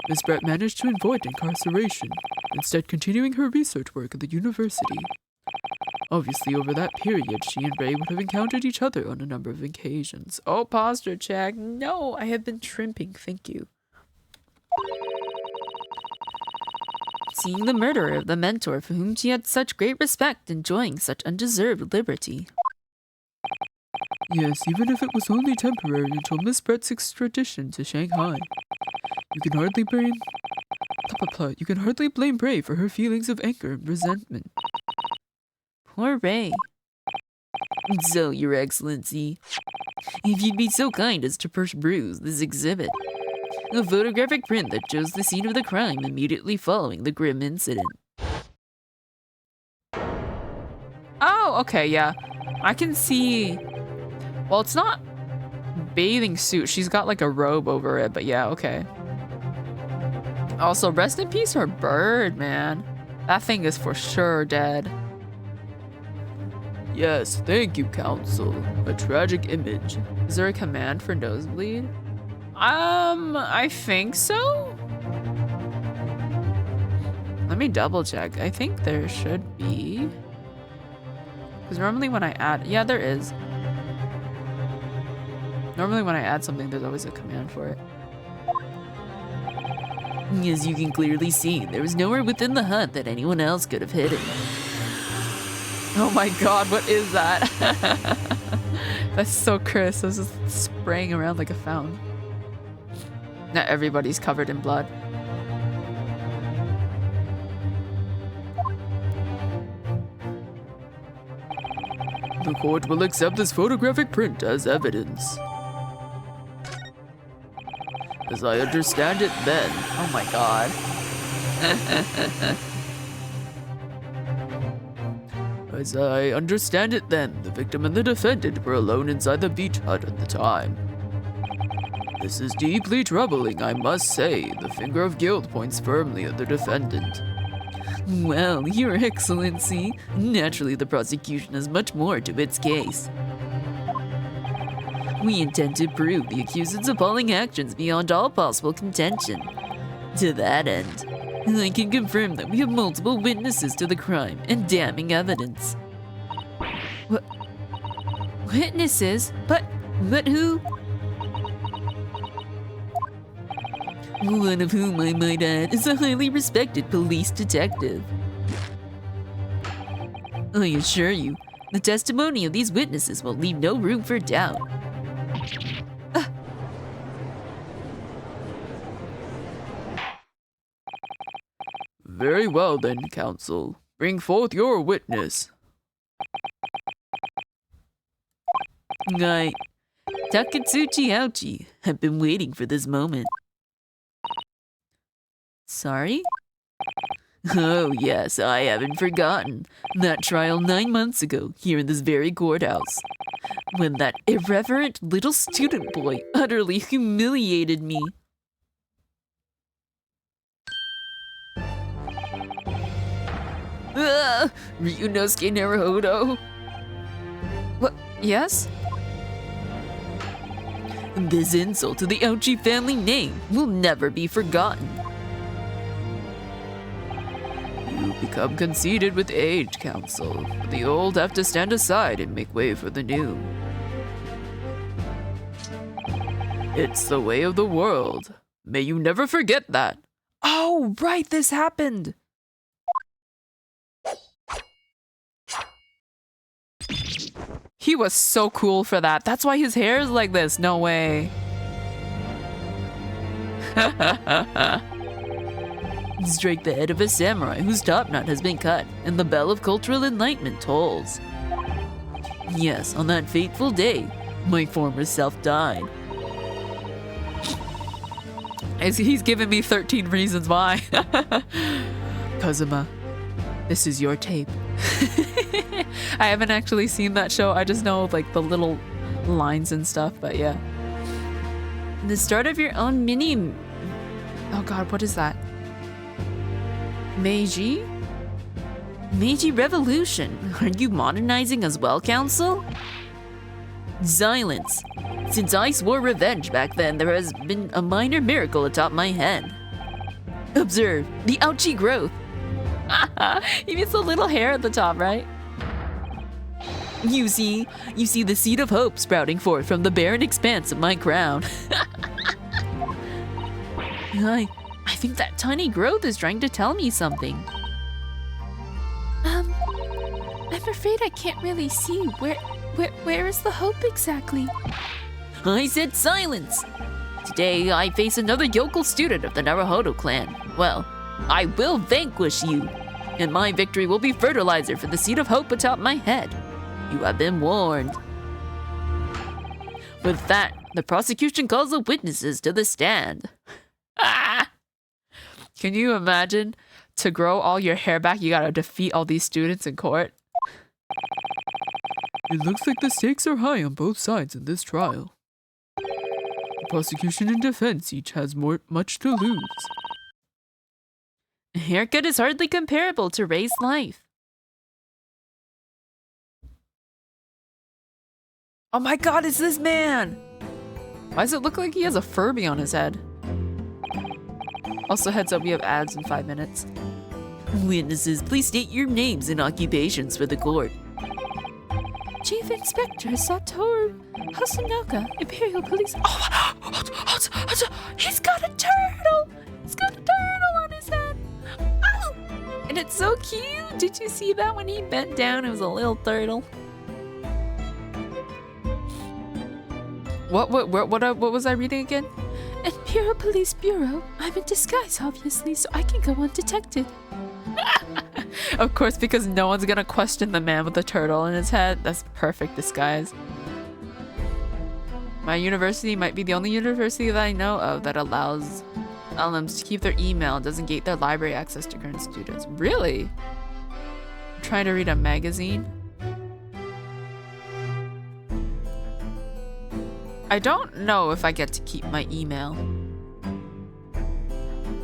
Miss Brett managed to avoid incarceration, instead continuing her research work at the university. Obviously, over that period, she and Ray would have encountered each other on a number of occasions. Oh, posture check. No, I have been shrimping. Thank you. Seeing the murderer of the mentor for whom she had such great respect enjoying such undeserved liberty. Yes, even if it was only temporary until Miss Brett's extradition to Shanghai. You can hardly blame Ray for her feelings of anger and resentment. Poor Ray. So, Your Excellency, if you'd be so kind as to peruse this exhibit. A photographic print that shows the scene of the crime immediately following the grim incident. Oh, okay, yeah. I can see... Well, it's not bathing suit. She's got like a robe over it, but yeah, okay. Also, rest in peace her bird, man. That thing is for sure dead. Yes, thank you, Counsel. A tragic image. Is there a command for nosebleed? I think so. Let me double check. I think there should be. Because normally when I add, yeah, there is. Normally when I add something, there's always a command for it. As you can clearly see, there was nowhere within the hut that anyone else could have hidden. Oh my god, what is that? That's so Chris. This is spraying around like a fountain. Not everybody's covered in blood. The court will accept this photographic print as evidence. As I understand it then. Oh my god. As I understand it then, the victim and the defendant were alone inside the beach hut at the time. This is deeply troubling, I must say. The finger of guilt points firmly at the defendant. Well, Your Excellency, naturally the prosecution has much more to its case. We intend to prove the accused's appalling actions beyond all possible contention. To that end, I can confirm that we have multiple witnesses to the crime and damning evidence. Witnesses? But who? One of whom, I might add, is a highly respected police detective. I assure you, the testimony of these witnesses will leave no room for doubt. Very well then, Counsel. Bring forth your witness. Takatsuchi Ouchi, have been waiting for this moment. Sorry? Oh yes, I haven't forgotten. That trial 9 months ago, here in this very courthouse. When that irreverent little student boy utterly humiliated me. Ryunosuke Naruhodo? What? Yes? This insult to the Ouchi family name will never be forgotten. You become conceited with age, Counsel. The old have to stand aside and make way for the new. It's the way of the world. May you never forget that. Oh, right, this happened. He was so cool for that. That's why his hair is like this. No way. Strike the head of a samurai whose top knot has been cut, and the bell of cultural enlightenment tolls. Yes, on that fateful day, my former self died. He's giving me 13 reasons why. Kazuma, this is your tape. I haven't actually seen that show. I just know like the little lines and stuff, but yeah. The start of your own mini... Oh god, what is that? Meiji? Meiji Revolution. Are you modernizing as well, Counsel? Silence. Since I swore revenge back then, there has been a minor miracle atop my head. Observe the ouchie growth. He means the little hair at the top, right? You see the seed of hope sprouting forth from the barren expanse of my crown. I think that tiny growth is trying to tell me something. I'm afraid I can't really see. Where is the hope exactly? I said silence! Today, I face another yokel student of the Naruhodo clan. Well, I will vanquish you, and my victory will be fertilizer for the seed of hope atop my head. You have been warned. With that, the prosecution calls the witnesses to the stand. Can you imagine? To grow all your hair back, you gotta defeat all these students in court. It looks like the stakes are high on both sides in this trial. The prosecution and defense each has much to lose. A haircut is hardly comparable to Ray's life. Oh my god, it's this man! Why does it look like he has a Furby on his head? Also, heads up, we have ads in 5 minutes. Witnesses, please state your names and occupations for the court. Chief Inspector Satoru Hasanaka, Imperial Police. Oh, he's got a turtle! He's got a turtle on his head! Oh! And it's so cute! Did you see that when he bent down? It was a little turtle. What was I reading again? Imperial Police Bureau. I'm in disguise, obviously, so I can go undetected. Of course, because no one's gonna question the man with the turtle in his head. That's perfect disguise. My university might be the only university that I know of that allows alums to keep their email and doesn't gate their library access to current students. Really? I'm trying to read a magazine. I don't know if I get to keep my email.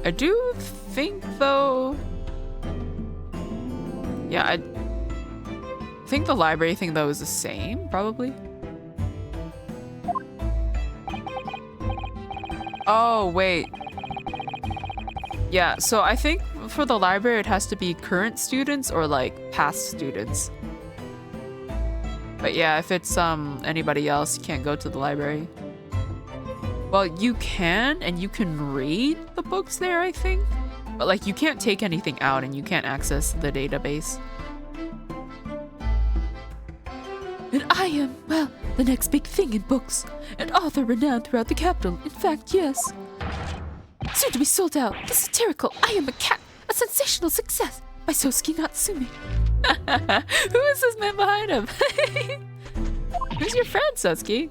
I do think though... Yeah, I think the library thing though is the same, probably. Oh, wait. Yeah, so I think for the library it has to be current students or like past students. But yeah, if it's anybody else, you can't go to the library. Well, you can, and you can read the books there, I think. But like, you can't take anything out and you can't access the database. And I am, well, the next big thing in books. An author renowned throughout the capital. In fact, yes. Soon to be sold out. The satirical I Am a Cat. A sensational success by Sosuke Natsume. Who is this man behind him? Who's your friend, Sosuke?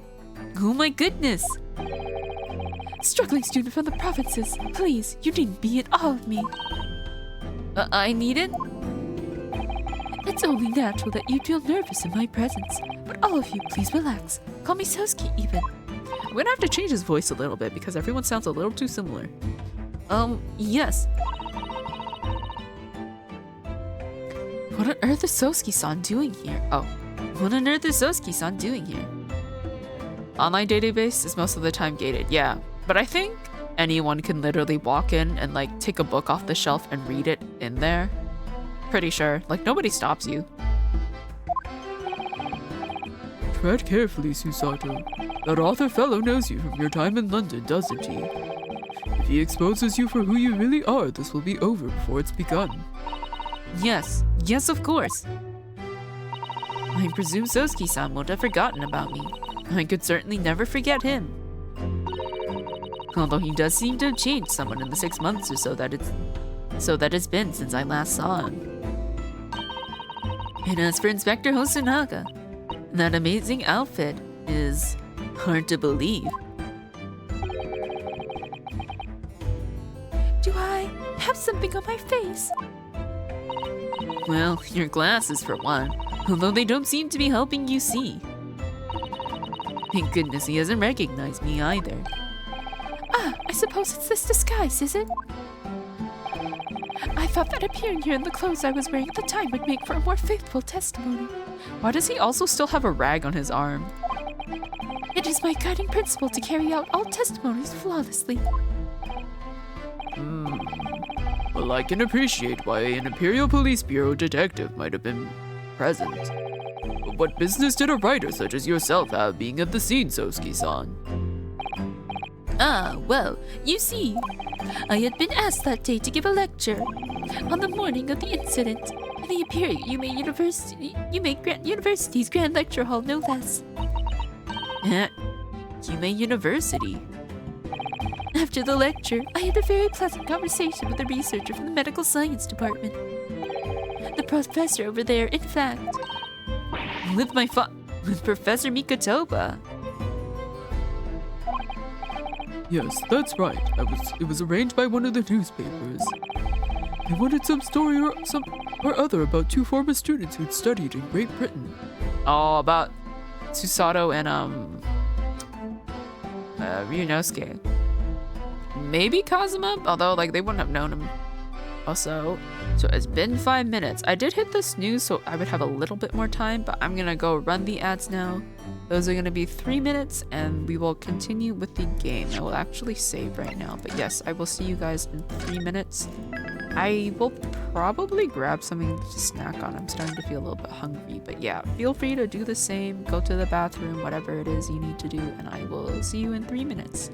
Oh my goodness. Struggling student from the provinces. Please, you needn't be in awe of me. I need it? It's only natural that you feel nervous in my presence. But all of you, please relax. Call me Sosuke even. I'm gonna have to change his voice a little bit because everyone sounds a little too similar. Yes. What on earth is Sosuke-san doing here? Oh. What on earth is Sosuke-san doing here? Online database is most of the time gated, yeah. But I think anyone can literally walk in and like take a book off the shelf and read it in there. Pretty sure. Like, nobody stops you. Tread carefully, Susato. That author fellow knows you from your time in London, doesn't he? If he exposes you for who you really are, this will be over before it's begun. Yes. Yes, of course. I presume Sosuke-san won't have forgotten about me. I could certainly never forget him. Although he does seem to have changed somewhat in the 6 months or so that it's been since I last saw him. And as for Inspector Hosonaga, that amazing outfit is hard to believe. Do I have something on my face? Well, your glasses for one, although they don't seem to be helping you see. Thank goodness he hasn't recognized me either. Ah, I suppose it's this disguise, is it? I thought that appearing here in the clothes I was wearing at the time would make for a more faithful testimony. Why does he also still have a rag on his arm? It is my guiding principle to carry out all testimonies flawlessly. Well, I can appreciate why an Imperial Police Bureau detective might have been present. But what business did a writer such as yourself have being at the scene, Sosuke-san? Ah, well, you see, I had been asked that day to give a lecture on the morning of the incident in the Imperial University's Grand Lecture Hall, no less. Yume University. After the lecture, I had a very pleasant conversation with a researcher from the medical science department. The professor over there, in fact. With Professor Mikotoba. Yes, that's right. It was arranged by one of the newspapers. They wanted some story or other about 2 former students who'd studied in Great Britain. Oh, about Susato and Ryunosuke. Maybe Kazuma, although like they wouldn't have known him. Also, so it's been 5 minutes. I did hit the snooze so I would have a little bit more time, but I'm gonna go run the ads now. Those are gonna be 3 minutes and we will continue with the game. I will actually save right now, but yes, I will see you guys in 3 minutes. I will probably grab something to snack on. I'm starting to feel a little bit hungry, but yeah, feel free to do the same. Go to the bathroom, whatever it is you need to do, and I will see you in 3 minutes.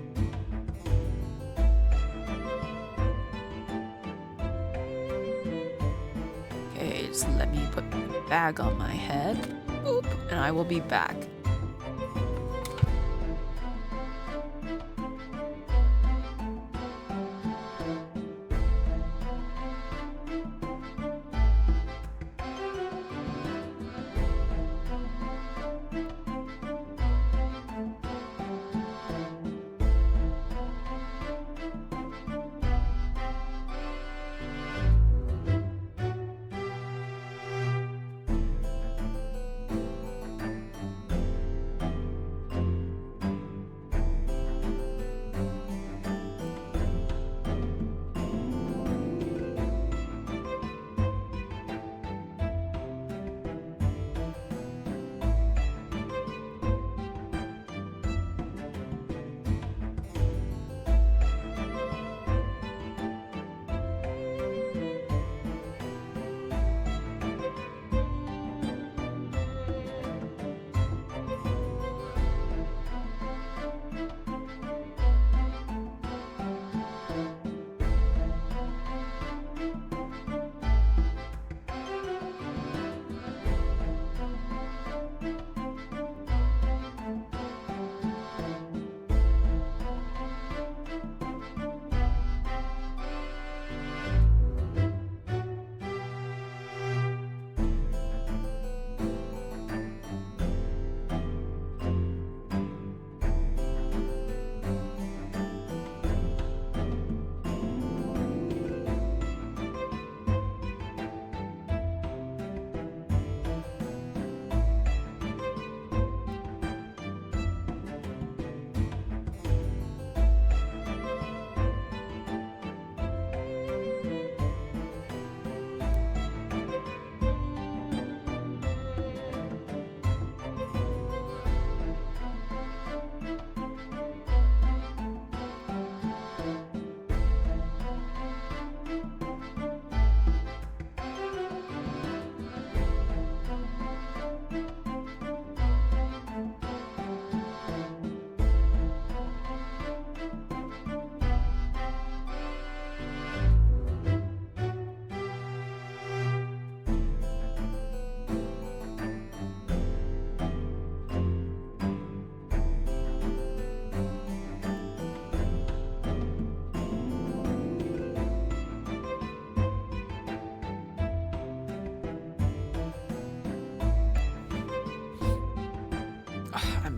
Okay, just let me put my bag on my head. Boop, and I will be back.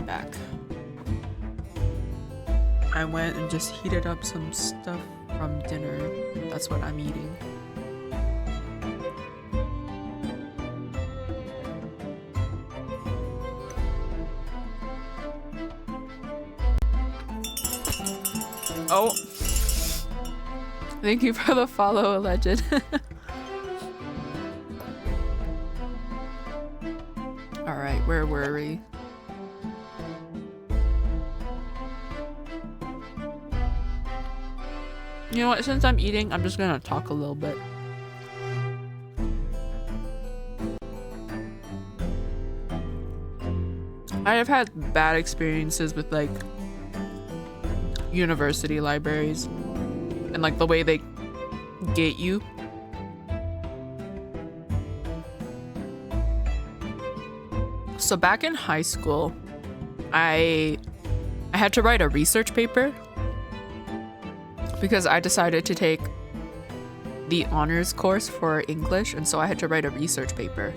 Back. I went and just heated up some stuff from dinner. That's what I'm eating. Oh, thank you for the follow, Alleged. All right, where were we? You know what, since I'm eating, I'm just gonna talk a little bit. I have had bad experiences with like university libraries and like the way they gate you. So back in high school, I had to write a research paper because I decided to take the honors course for English, and so I had to write a research paper.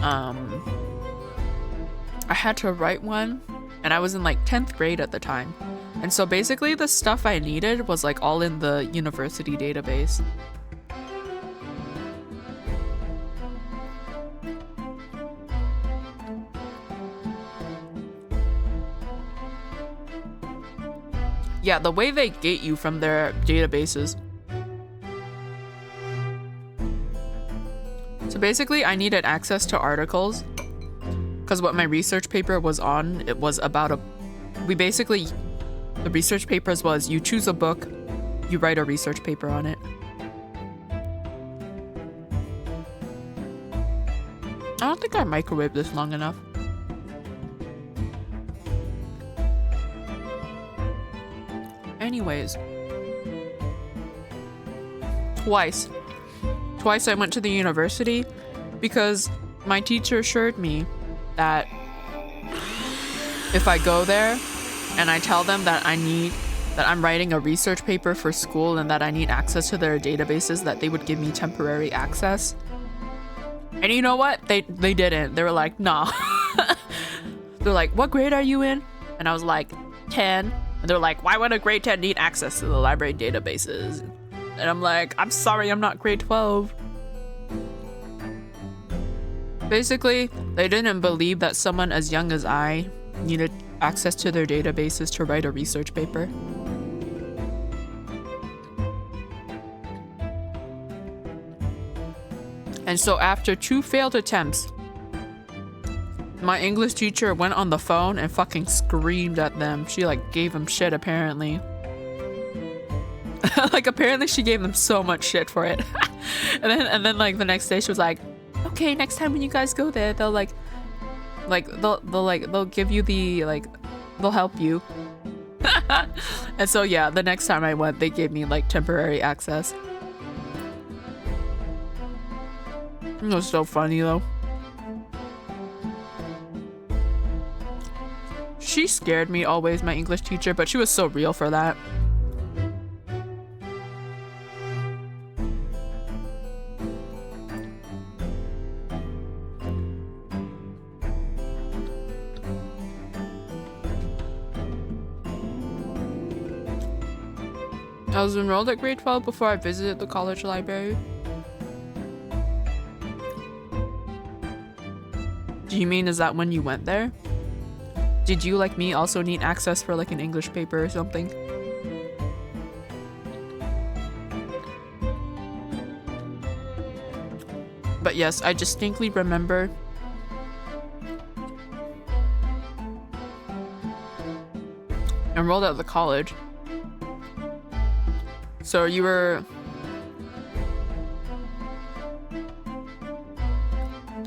I had to write one, and I was in like 10th grade at the time. And so basically the stuff I needed was like all in the university database. Yeah, the way they gate you from their databases So basically, I needed access to articles because what my research paper was on, it was about the research papers was you choose a book, you write a research paper on it. I don't think I microwaved this long enough. Anyways. Twice I went to the university because my teacher assured me that if I go there and I tell them that I'm writing a research paper for school and that I need access to their databases, that they would give me temporary access. And you know what? They didn't. They were like, nah. They're like, what grade are you in? And I was like, 10. And they're like, why would a grade 10 need access to the library databases? And I'm like, I'm sorry, I'm not grade 12. Basically, they didn't believe that someone as young as I needed access to their databases to write a research paper. And so after 2 failed attempts, my English teacher went on the phone and fucking screamed at them. She like gave them shit apparently. Like apparently she gave them so much shit for it. and then like the next day she was like, okay, next time when you guys go there, they'll they'll give you the they'll help you. And so yeah, the next time I went, they gave me like temporary access. It was so funny though. She scared me always, my English teacher, but she was so real for that. I was enrolled at grade 12 before I visited the college library. Do you mean, is that when you went there? Did you, like me, also need access for like an English paper or something? But yes, I distinctly remember enrolled at the college. So you were...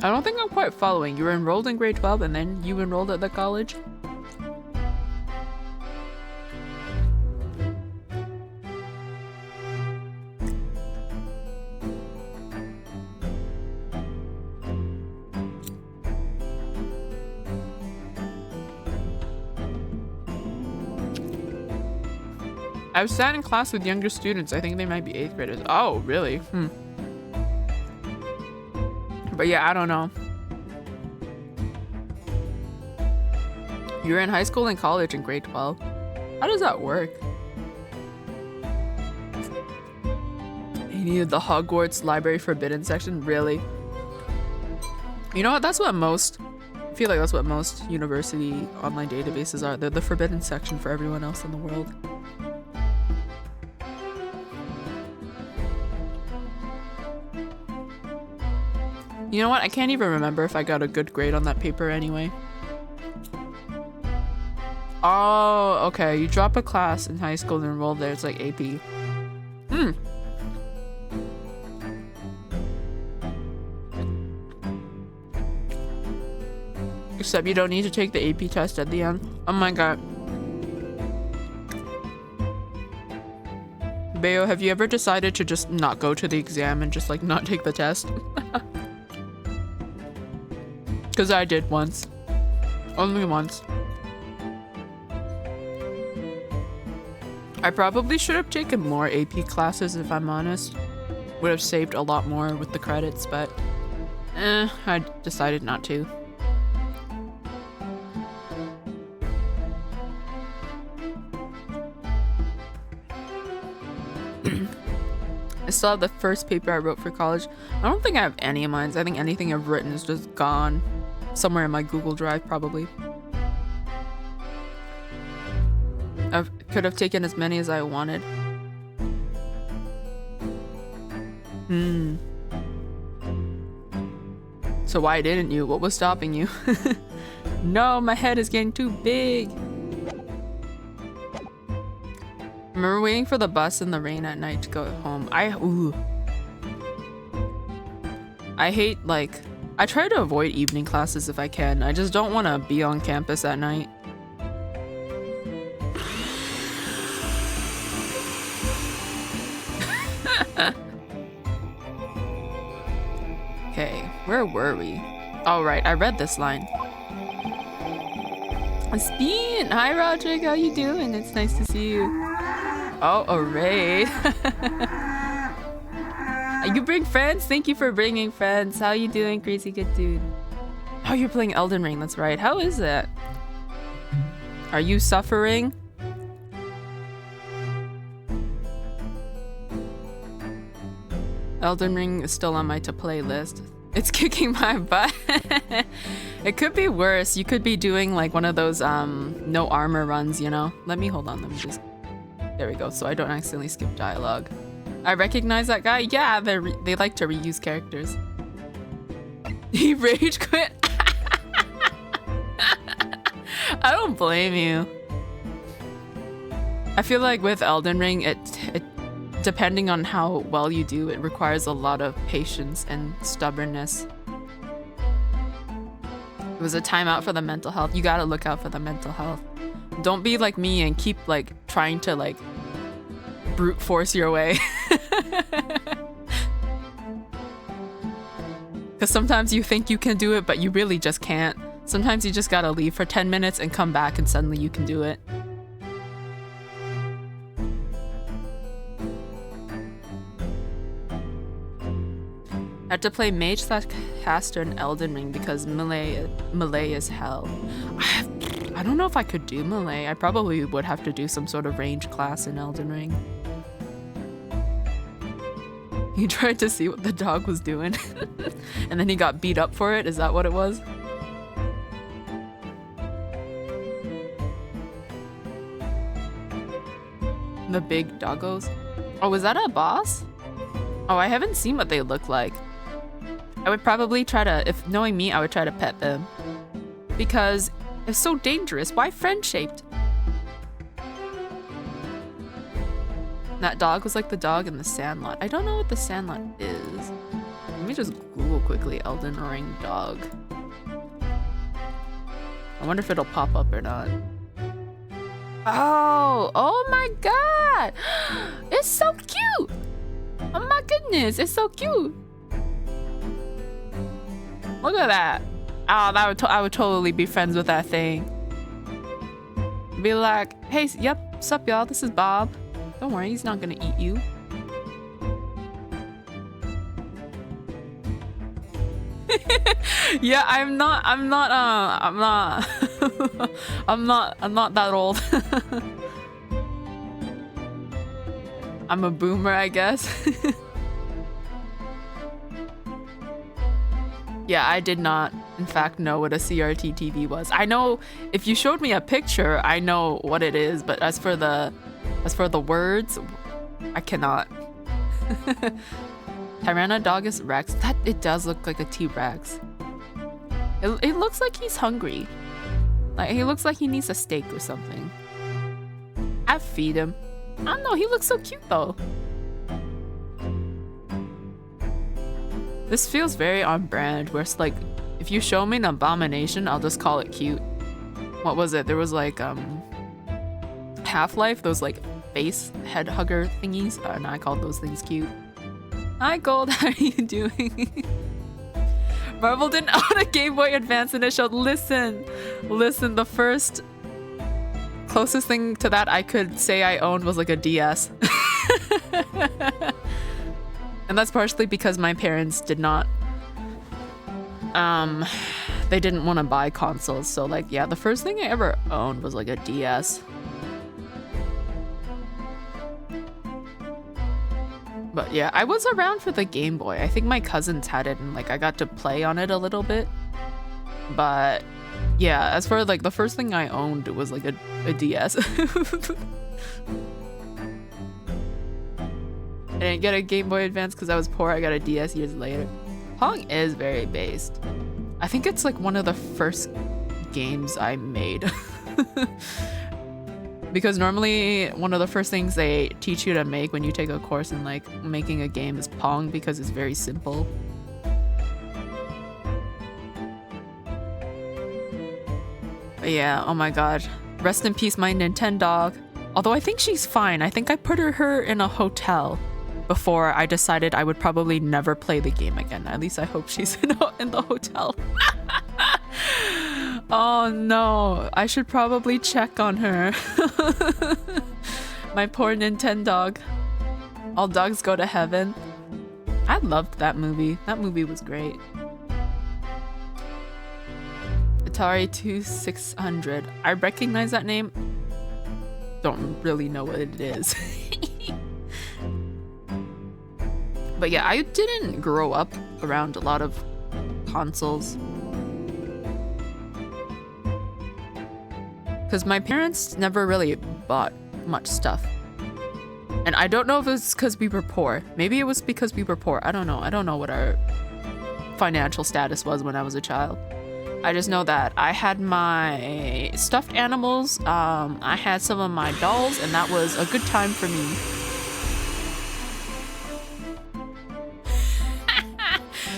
I don't think I'm quite following. You were enrolled in grade 12 and then you enrolled at the college? I've sat in class with younger students. I think they might be 8th graders. Oh, really? But yeah, I don't know. You're in high school and college in grade 12. How does that work? You needed the Hogwarts Library Forbidden section? Really? You know what? That's what most... I feel like that's what most university online databases are. They're the forbidden section for everyone else in the world. You know what? I can't even remember if I got a good grade on that paper anyway. Oh, okay. You drop a class in high school and enroll there. It's like AP. Except you don't need to take the AP test at the end. Oh my god. Bayo, have you ever decided to just not go to the exam and just like not take the test? Because I did once. Only once. I probably should have taken more AP classes if I'm honest. Would have saved a lot more with the credits, but I decided not to. I still have the first paper I wrote for college. I don't think I have any of mine. I think anything I've written is just gone. Somewhere in my Google Drive, probably. I could have taken as many as I wanted. So why didn't you? What was stopping you? No, my head is getting too big. Remember waiting for the bus in the rain at night to go home. I hate, like, I try to avoid evening classes if I can. I just don't want to be on campus at night. Okay, where were we? Oh, right, I read this line. Spin! Hi, Roderick, how you doing? It's nice to see you. Oh, a raid. You bring friends? Thank you for bringing friends. How you doing, crazy good dude? Oh, you're playing Elden Ring, that's right. How is it? Are you suffering? Elden Ring is still on my to-play list. It's kicking my butt. It could be worse. You could be doing like one of those no armor runs, you know? Let me hold on. Let me just... There we go. So I don't accidentally skip dialogue. I recognize that guy. Yeah, they like to reuse characters. He rage quit. I don't blame you. I feel like with Elden Ring, it depending on how well you do, it requires a lot of patience and stubbornness. It was a timeout for the mental health. You gotta look out for the mental health. Don't be like me and keep like trying to like brute force your way. Because sometimes you think you can do it, but you really just can't. Sometimes you just gotta leave for 10 minutes and come back and suddenly you can do it. I had to play Mage / Caster in Elden Ring because melee is hell. I don't know if I could do melee. I probably would have to do some sort of range class in Elden Ring. He tried to see what the dog was doing and then he got beat up for it. Is that what it was? The big doggos. Oh, was that a boss? Oh, I haven't seen what they look like. I would probably try to, if knowing me, I would try to pet them. Because it's so dangerous. Why friend-shaped? That dog was like the dog in the Sandlot. I don't know what the Sandlot is. Let me just Google quickly Elden Ring dog. I wonder if it'll pop up or not. Oh my god! It's so cute! Oh my goodness, it's so cute! Look at that! Oh, I would totally be friends with that thing. Be like, hey, yep, sup y'all, this is Bob. Don't worry, he's not gonna eat you. Yeah, I'm not that old. I'm a boomer, I guess. Yeah, I did not, in fact, know what a CRT TV was. I know if you showed me a picture, I know what it is, but as for the words, I cannot. Tyrannosaurus Rex. That it does look like a T-Rex. It looks like he's hungry. Like he looks like he needs a steak or something. I'd feed him. I don't know, he looks so cute though. This feels very on brand, where it's like, if you show me an abomination, I'll just call it cute. What was it? There was like, Half-Life, those like face head hugger thingies, and I called those things cute. Hi Gold, how are you doing? Marvel didn't own a Game Boy Advance and it showed, listen, the first closest thing to that I could say I owned was like a DS. And that's partially because my parents did not, they didn't want to buy consoles. So like, yeah, the first thing I ever owned was like a DS. But yeah, I was around for the Game Boy. I think my cousins had it and like I got to play on it a little bit. But yeah, as for like the first thing I owned was like a DS. I didn't get a Game Boy Advance because I was poor. I got a DS years later. Pong is very based. I think it's like one of the first games I made. Because normally one of the first things they teach you to make when you take a course in like making a game is Pong because it's very simple. But yeah, oh my god. Rest in peace, my Nintendo. Although I think she's fine. I think I put her in a hotel before I decided I would probably never play the game again. At least I hope she's in the hotel. Oh no, I should probably check on her. My poor Nintendo. All dogs go to heaven. I loved that movie. That movie was great. Atari 2600. I recognize that name. Don't really know what it is. But yeah, I didn't grow up around a lot of consoles. Because my parents never really bought much stuff. And I don't know if it's because we were poor. Maybe it was because we were poor. I don't know. I don't know what our financial status was when I was a child. I just know that I had my stuffed animals, I had some of my dolls, and that was a good time for me.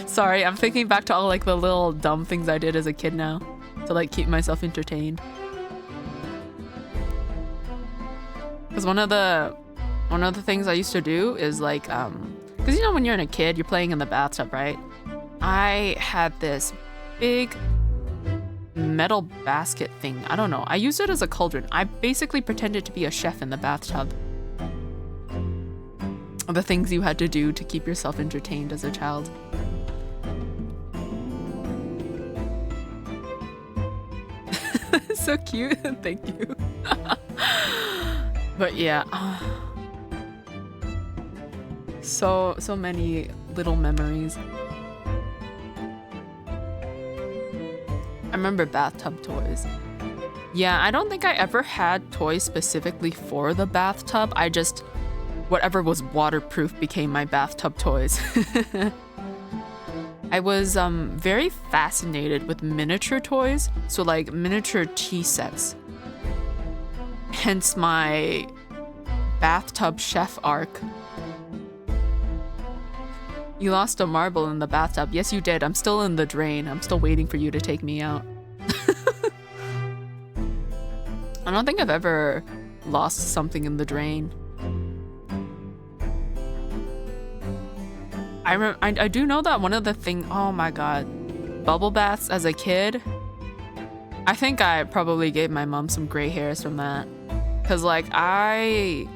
Sorry, I'm thinking back to all like the little dumb things I did as a kid now to like keep myself entertained. Because one of the things I used to do is like, because you know when you're in a kid, you're playing in the bathtub, right? I had this big metal basket thing. I don't know. I used it as a cauldron. I basically pretended to be a chef in the bathtub. The things you had to do to keep yourself entertained as a child. So cute. Thank you. But yeah. So many little memories. I remember bathtub toys. Yeah, I don't think I ever had toys specifically for the bathtub. I just, whatever was waterproof became my bathtub toys. I was very fascinated with miniature toys, so like miniature tea sets. Hence my bathtub chef arc. You lost a marble in the bathtub. Yes, you did. I'm still in the drain. I'm still waiting for you to take me out. I don't think I've ever lost something in the drain. I do know that one of the things, oh my god, bubble baths as a kid. I think I probably gave my mom some gray hairs from that. Cause like I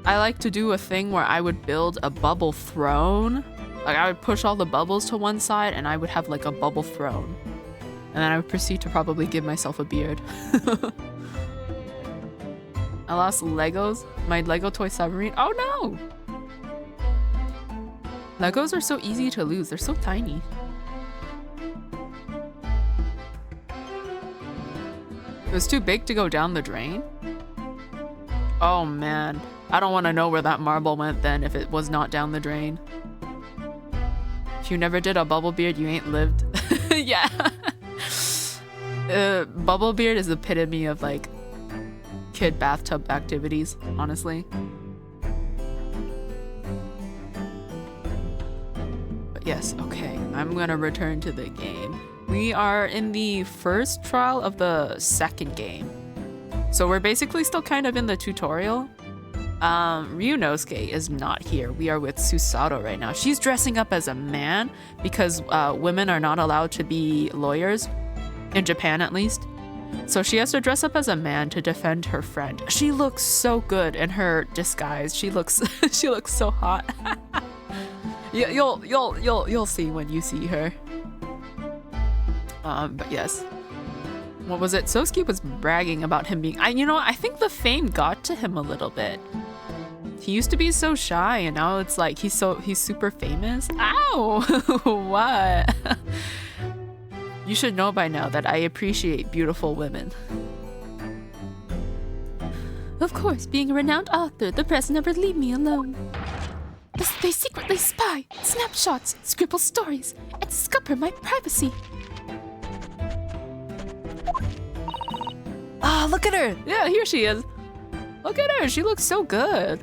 like to do a thing where I would build a bubble throne. Like I would push all the bubbles to one side and I would have like a bubble throne. And then I would proceed to probably give myself a beard. I lost Legos. My Lego toy submarine. Oh no! Legos are so easy to lose. They're so tiny. It was too big to go down the drain? Oh man. I don't want to know where that marble went then if it was not down the drain. If you never did a bubble beard, you ain't lived. Yeah. Bubble beard is the epitome of like kid bathtub activities, honestly. But yes, okay. I'm gonna return to the game. We are in the first trial of the second game. So we're basically still kind of in the tutorial. Ryunosuke is not here. We are with Susato right now. She's dressing up as a man because women are not allowed to be lawyers, in Japan at least. So she has to dress up as a man to defend her friend. She looks so good in her disguise. She looks she looks so hot. You'll see when you see her. But yes. What was it? Sosuke was bragging about him being... I think the fame got to him a little bit. He used to be so shy, and now it's like he's super famous. Ow! What? You should know by now that I appreciate beautiful women. Of course, being a renowned author, the press never leave me alone. They secretly spy, snapshots, scribble stories, and scupper my privacy. Ah, look at her. Yeah, here she is. Look at her. She looks so good.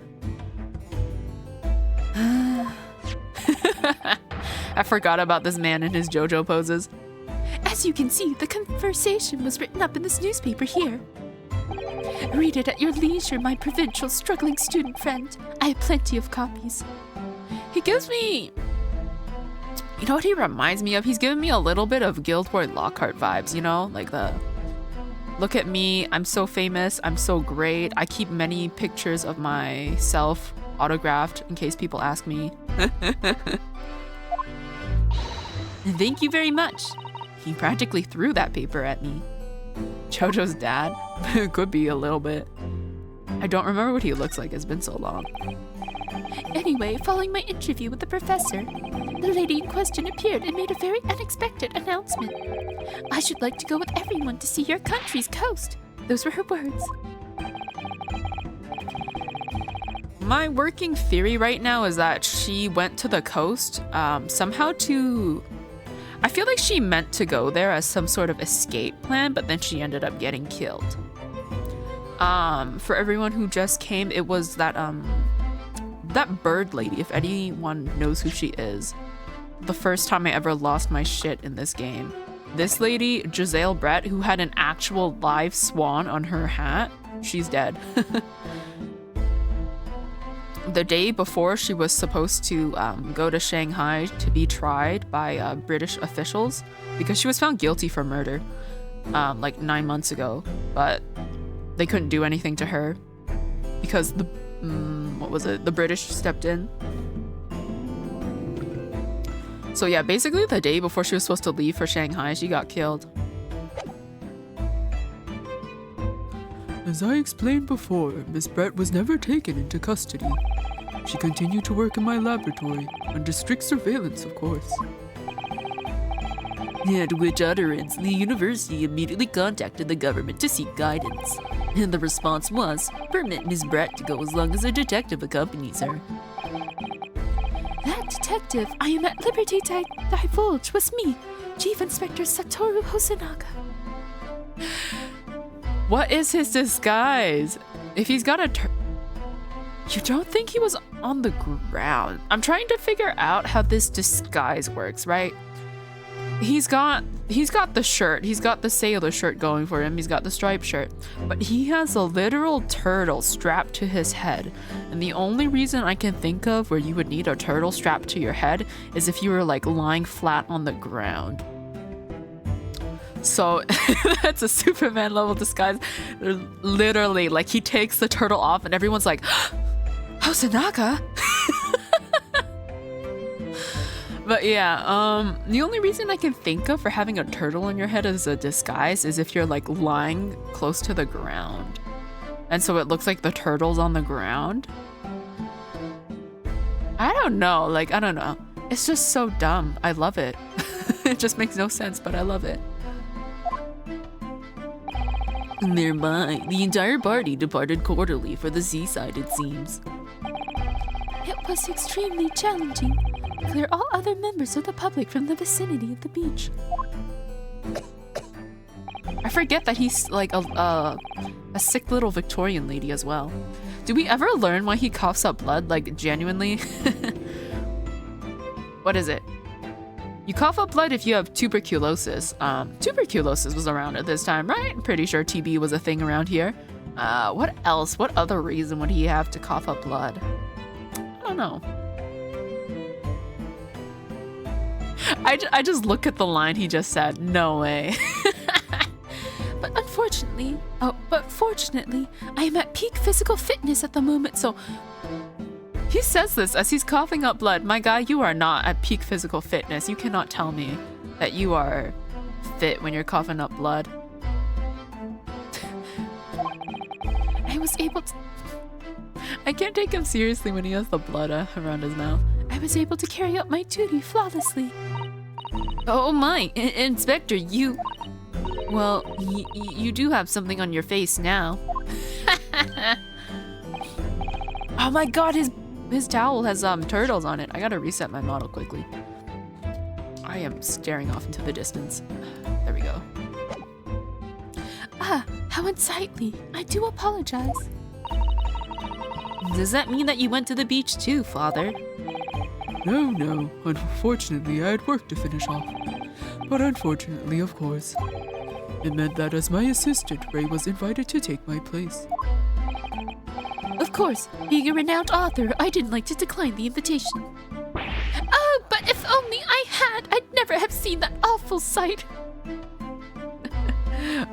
I forgot about this man and his JoJo poses. As you can see, the conversation was written up in this newspaper here. Read it at your leisure, my provincial struggling student friend. I have plenty of copies. He gives me... You know what he reminds me of? He's giving me a little bit of Guild Wars Lockhart vibes, you know? Like the... Look at me, I'm so famous, I'm so great. I keep many pictures of myself autographed in case people ask me. Thank you very much. He practically threw that paper at me. JoJo's dad? Could be a little bit. I don't remember what he looks like, it's been so long. Anyway, following my interview with the professor, the lady in question appeared and made a very unexpected announcement. I should like to go with everyone to see your country's coast. Those were her words. My working theory right now is that she went to the coast somehow to... I feel like she meant to go there as some sort of escape plan, but then she ended up getting killed. For everyone who just came, it was that that bird lady, if anyone knows who she is. The first time I ever lost my shit in this game. This lady, Giselle Brett, who had an actual live swan on her hat, she's dead. The day before she was supposed to go to Shanghai to be tried by British officials because she was found guilty for murder like 9 months ago, but they couldn't do anything to her because the the British stepped in. So yeah, basically the day before she was supposed to leave for Shanghai, she got killed. As I explained before, Miss Brett was never taken into custody. She continued to work in my laboratory, under strict surveillance, of course. At which utterance, the university immediately contacted the government to seek guidance. And the response was, permit Miss Brett to go as long as a detective accompanies her. That detective I am at liberty to divulge was me, Chief Inspector Satoru Hosonaga. What is his disguise? If he's got a you don't think he was on the ground? I'm trying to figure out how this disguise works, right? He's got the shirt, he's got the sailor shirt going for him, he's got the striped shirt, but he has a literal turtle strapped to his head. And the only reason I can think of where you would need a turtle strapped to your head is if you were like lying flat on the ground. So that's a Superman level disguise. Literally, like he takes the turtle off and everyone's like, Hosonaga? But yeah, the only reason I can think of for having a turtle on your head as a disguise is if you're like lying close to the ground. And so it looks like the turtle's on the ground. I don't know, like, I don't know. It's just so dumb. I love it. It just makes no sense, but I love it. Thereby, the entire party departed quarterly for the seaside, it seems. It was extremely challenging. Clear all other members of the public from the vicinity of the beach. I forget that he's like a sick little Victorian lady as well. Do we ever learn why he coughs up blood, like genuinely? What is it? You cough up blood if you have tuberculosis. Tuberculosis was around at this time, right? I'm pretty sure TB was a thing around here. What else? What other reason would he have to cough up blood? I don't know. I just look at the line he just said. No way. But fortunately, I am at peak physical fitness at the moment, so... He says this as he's coughing up blood. My guy, you are not at peak physical fitness. You cannot tell me that you are fit when you're coughing up blood. I was able to... I can't take him seriously when he has the blood around his mouth. I was able to carry out my duty flawlessly. Oh my, Inspector, you... Well, you do have something on your face now. Oh my god, his His towel has turtles on it. I gotta reset my model quickly. I am staring off into the distance. There we go. Ah, how unsightly. I do apologize. Does that mean that you went to the beach too, Father? No, no. Unfortunately, I had work to finish off. But unfortunately, of course, it meant that as my assistant, Ray was invited to take my place. Of course, being a renowned author, I didn't like to decline the invitation. Oh, but if only I had, I'd never have seen that awful sight.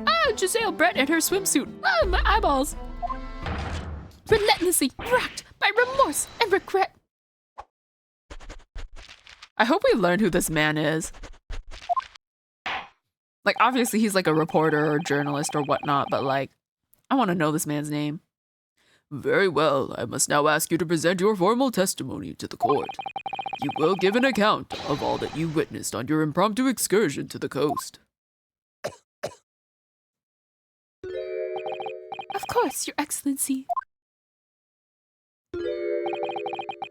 Ah, Giselle Brett in her swimsuit. Ah, my eyeballs. Relentlessly racked by remorse and regret. I hope we learned who this man is. Like, obviously he's like a reporter or journalist or whatnot, but like, I want to know this man's name. Very well, I must now ask you to present your formal testimony to the court. You will give an account of all that you witnessed on your impromptu excursion to the coast. Of course, Your Excellency.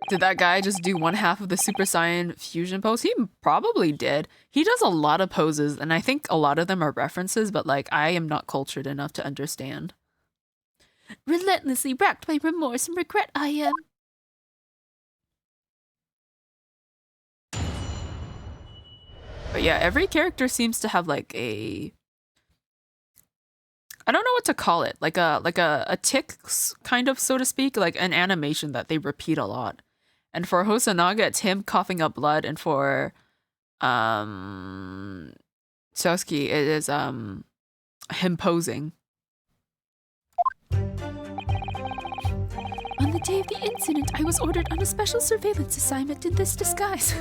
Did that guy just do one half of the Super Saiyan fusion pose? He probably did. He does a lot of poses, and I think a lot of them are references, but like, I am not cultured enough to understand. Relentlessly racked by remorse and regret, I am. But yeah, every character seems to have like a... I don't know what to call it. Like a tick, kind of, so to speak. Like an animation that they repeat a lot. And for Hosonaga, it's him coughing up blood. And for Sasuke, it is him posing. On the day of the incident, I was ordered on a special surveillance assignment in this disguise.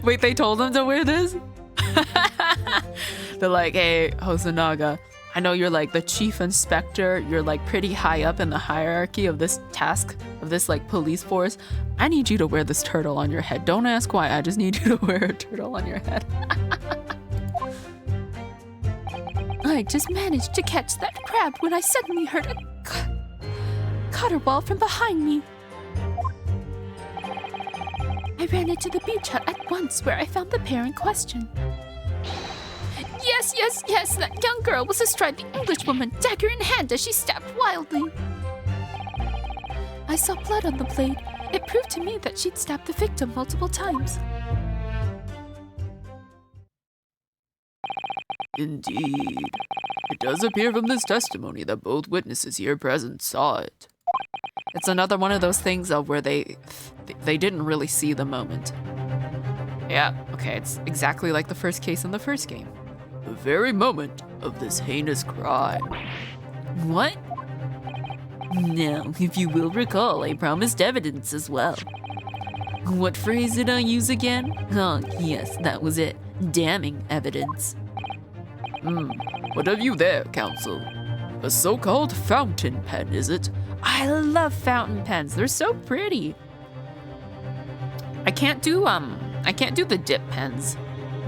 Wait, they told him to wear this? They're like, hey, Hosonaga, I know you're like the chief inspector. You're like pretty high up in the hierarchy of this task, of this like police force. I need you to wear this turtle on your head. Don't ask why, I just need you to wear a turtle on your head. I just managed to catch that crab when I suddenly heard a caterwaul from behind me. I ran into the beach hut at once, where I found the pair in question. Yes, that young girl was astride the Englishwoman, dagger in hand, as she stabbed wildly. I saw blood on the blade. It proved to me that she'd stabbed the victim multiple times. Indeed. It does appear from this testimony that both witnesses here present saw it. It's another one of those things of where they didn't really see the moment. Yeah, okay, it's exactly like the first case in the first game. The very moment of this heinous crime. What? Now, if you will recall, I promised evidence as well. What phrase did I use again? Oh, yes, that was it. Damning evidence. What have you there, Counsel? A so-called fountain pen, is it? I love fountain pens. They're so pretty. I can't do the dip pens.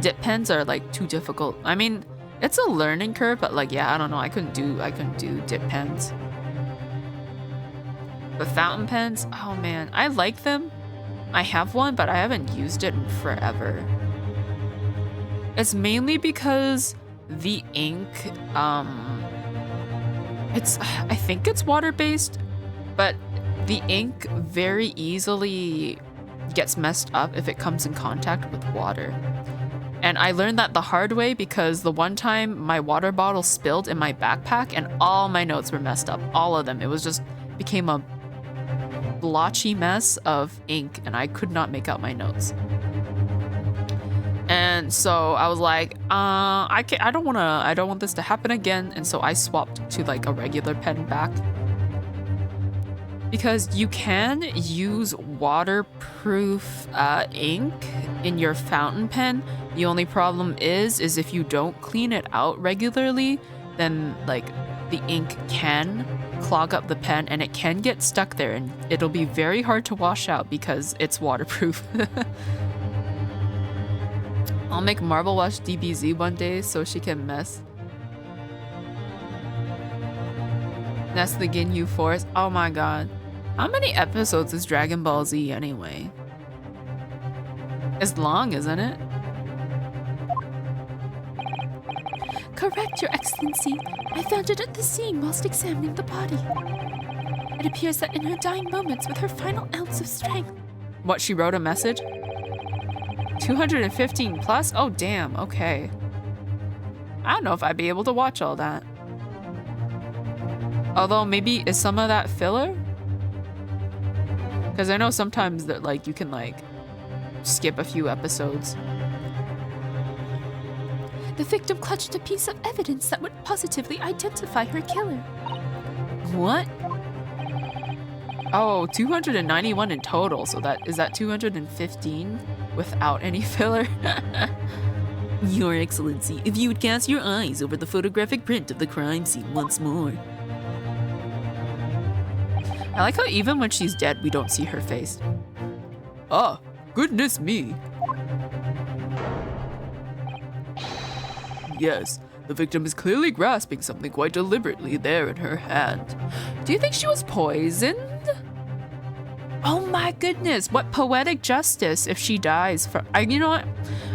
Dip pens are like too difficult. I mean, it's a learning curve, but like, yeah, I don't know. I couldn't do dip pens. The fountain pens, oh man, I like them. I have one, but I haven't used it in forever. It's mainly because the ink, I think it's water-based, but the ink very easily gets messed up if it comes in contact with water. And I learned that the hard way because the one time my water bottle spilled in my backpack and all my notes were messed up. All of them. It was just became a blotchy mess of ink and I could not make out my notes. And so I was like, I don't want this to happen again. And so I swapped to like a regular pen back. Because you can use waterproof ink in your fountain pen. The only problem is if you don't clean it out regularly, then like the ink can clog up the pen and it can get stuck there and it'll be very hard to wash out because it's waterproof. I'll make Marble watch DBZ one day so she can mess. Nest the Ginyu Forest. Oh my god. How many episodes is Dragon Ball Z anyway? It's long, isn't it? Correct, Your Excellency. I found it at the scene whilst examining the body. It appears that in her dying moments, with her final ounce of strength. What, she wrote a message? 215 plus? Oh, damn, okay. I don't know if I'd be able to watch all that. Although, maybe, is some of that filler? Because I know sometimes that, like, you can, like, skip a few episodes. The victim clutched a piece of evidence that would positively identify her killer. What? Oh, 291 in total, so is that 215 without any filler? Your Excellency, if you would cast your eyes over the photographic print of the crime scene once more. I like how even when she's dead, we don't see her face. Ah, goodness me. Yes, the victim is clearly grasping something quite deliberately there in her hand. Do you think she was poisoned? Oh my goodness, what poetic justice if she dies from... you know what?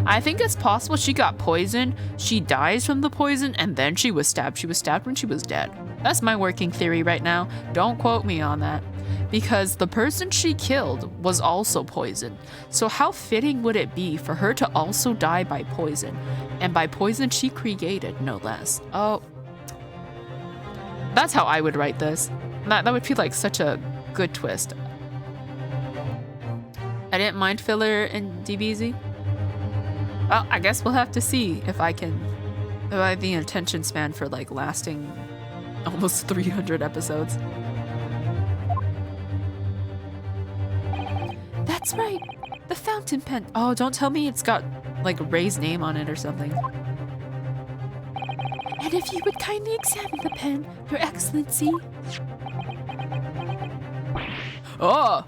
I think it's possible she got poisoned, she dies from the poison, and then she was stabbed. She was stabbed when she was dead. That's my working theory right now. Don't quote me on that. Because the person she killed was also poisoned. So how fitting would it be for her to also die by poison? And by poison she created, no less. Oh. That's how I would write this. That would feel like such a good twist. I didn't mind filler in DBZ. Well, I guess we'll have to see if I have the attention span for like lasting almost 300 episodes. That's right. The fountain pen. Oh, don't tell me it's got like Ray's name on it or something. And if you would kindly examine the pen, Your Excellency. Ah!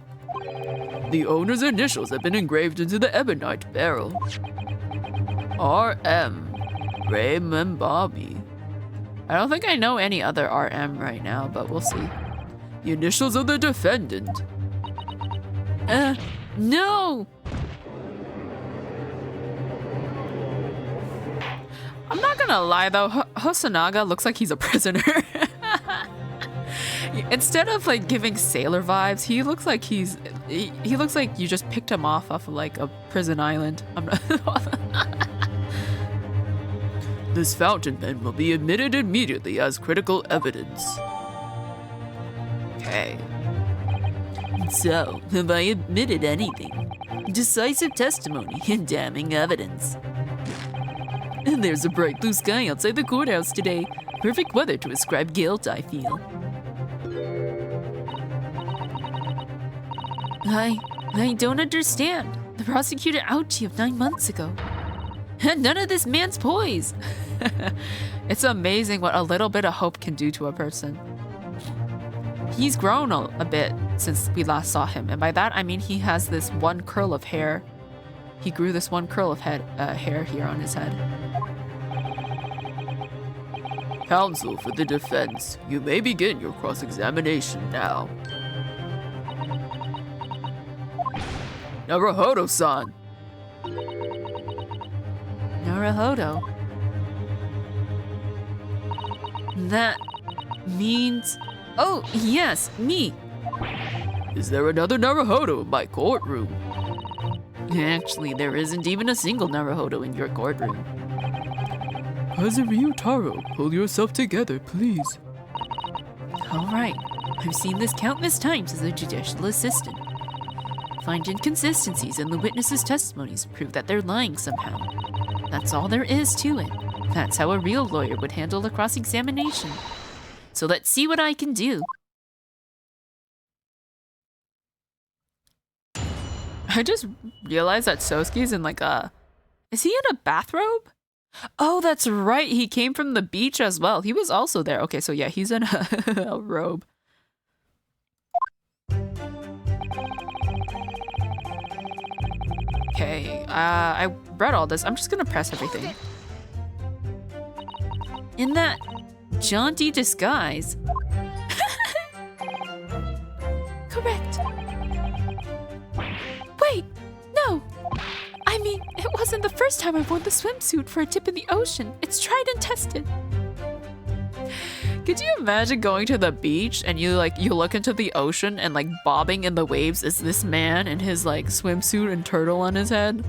The owner's initials have been engraved into the ebonite barrel. R.M. Ray Bobby. I don't think I know any other RM right now, but we'll see. The initials of the defendant. No! I'm not gonna lie though, Hosonaga looks like he's a prisoner. Instead of like giving sailor vibes, he looks like he looks like you just picked him off of like a prison island. I'm not This fountain pen will be admitted immediately as critical evidence. Okay. So, have I admitted anything? Decisive testimony and damning evidence. And there's a bright blue sky outside the courthouse today. Perfect weather to ascribe guilt, I feel. I don't understand. The prosecutor outed you 9 months ago. And none of this man's poise. It's amazing what a little bit of hope can do to a person. He's grown a bit since we last saw him, and by that I mean he has this one curl of hair. He grew this one curl of hair here on his head. Counsel for the defense, you may begin your cross-examination now. Naruhodo-san! Naruhodo. That means... Oh, yes, me. Is there another Naruhodo in my courtroom? Actually, there isn't even a single Naruhodo in your courtroom. Cousin Ryutaro, pull yourself together, please. All right, I've seen this countless times as a judicial assistant. Find inconsistencies in the witnesses' testimonies prove that they're lying somehow. That's all there is to it. That's how a real lawyer would handle a cross-examination. So let's see what I can do. I just realized that Sosuke's in like a... Is he in a bathrobe? Oh, that's right. He came from the beach as well. He was also there. Okay, so yeah, he's in a robe. Okay, I read all this. I'm just gonna press everything. In that jaunty disguise. Correct. wasn't the first time I've worn the swimsuit for a dip in the ocean. It's tried and tested. Could you imagine going to the beach and you look into the ocean and like bobbing in the waves is this man in his like swimsuit and turtle on his head?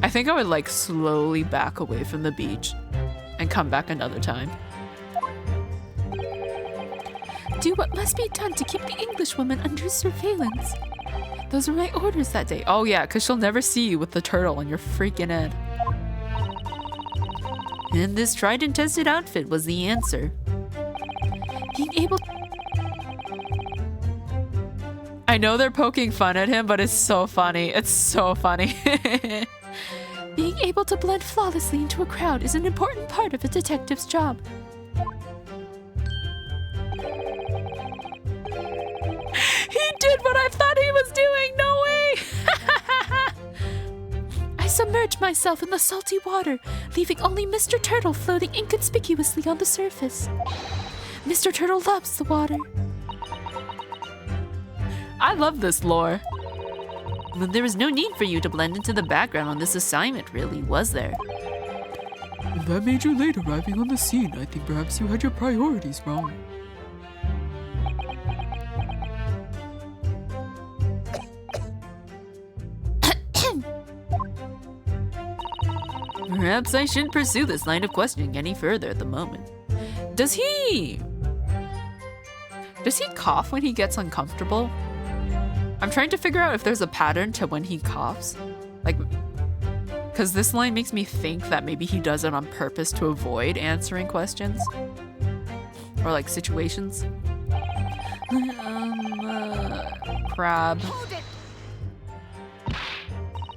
I think I would like slowly back away from the beach and come back another time. Do what must be done to keep the Englishwoman under surveillance. Those were my orders that day. Oh yeah, because she'll never see you with the turtle on your freaking head. And this tried and tested outfit was the answer. Being able I know they're poking fun at him, but it's so funny. It's so funny. Being able to blend flawlessly into a crowd is an important part of a detective's job. He did what I thought he was doing! No way! I submerged myself in the salty water, leaving only Mr. Turtle floating inconspicuously on the surface. Mr. Turtle loves the water. I love this lore. But there was no need for you to blend into the background on this assignment, really, was there? If that made you late arriving on the scene, I think perhaps you had your priorities wrong. Perhaps I shouldn't pursue this line of questioning any further at the moment. Does he cough when he gets uncomfortable? I'm trying to figure out if there's a pattern to when he coughs. Like, because this line makes me think that maybe he does it on purpose to avoid answering questions. Or like situations. Crab.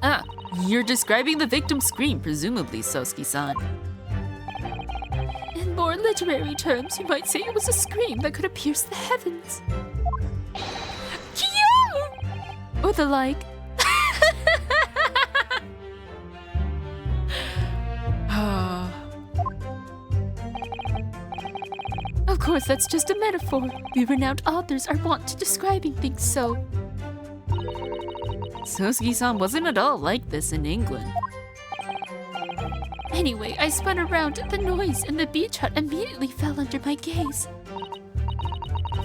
Ah, you're describing the victim's scream, presumably, Sosuke-san. In more literary terms, you might say it was a scream that could have pierced the heavens. Kiyo! Or the like. Of course, that's just a metaphor. We renowned authors are wont to describing things so. Sosuke-san wasn't at all like this in England. Anyway, I spun around at the noise and the beach hut immediately fell under my gaze.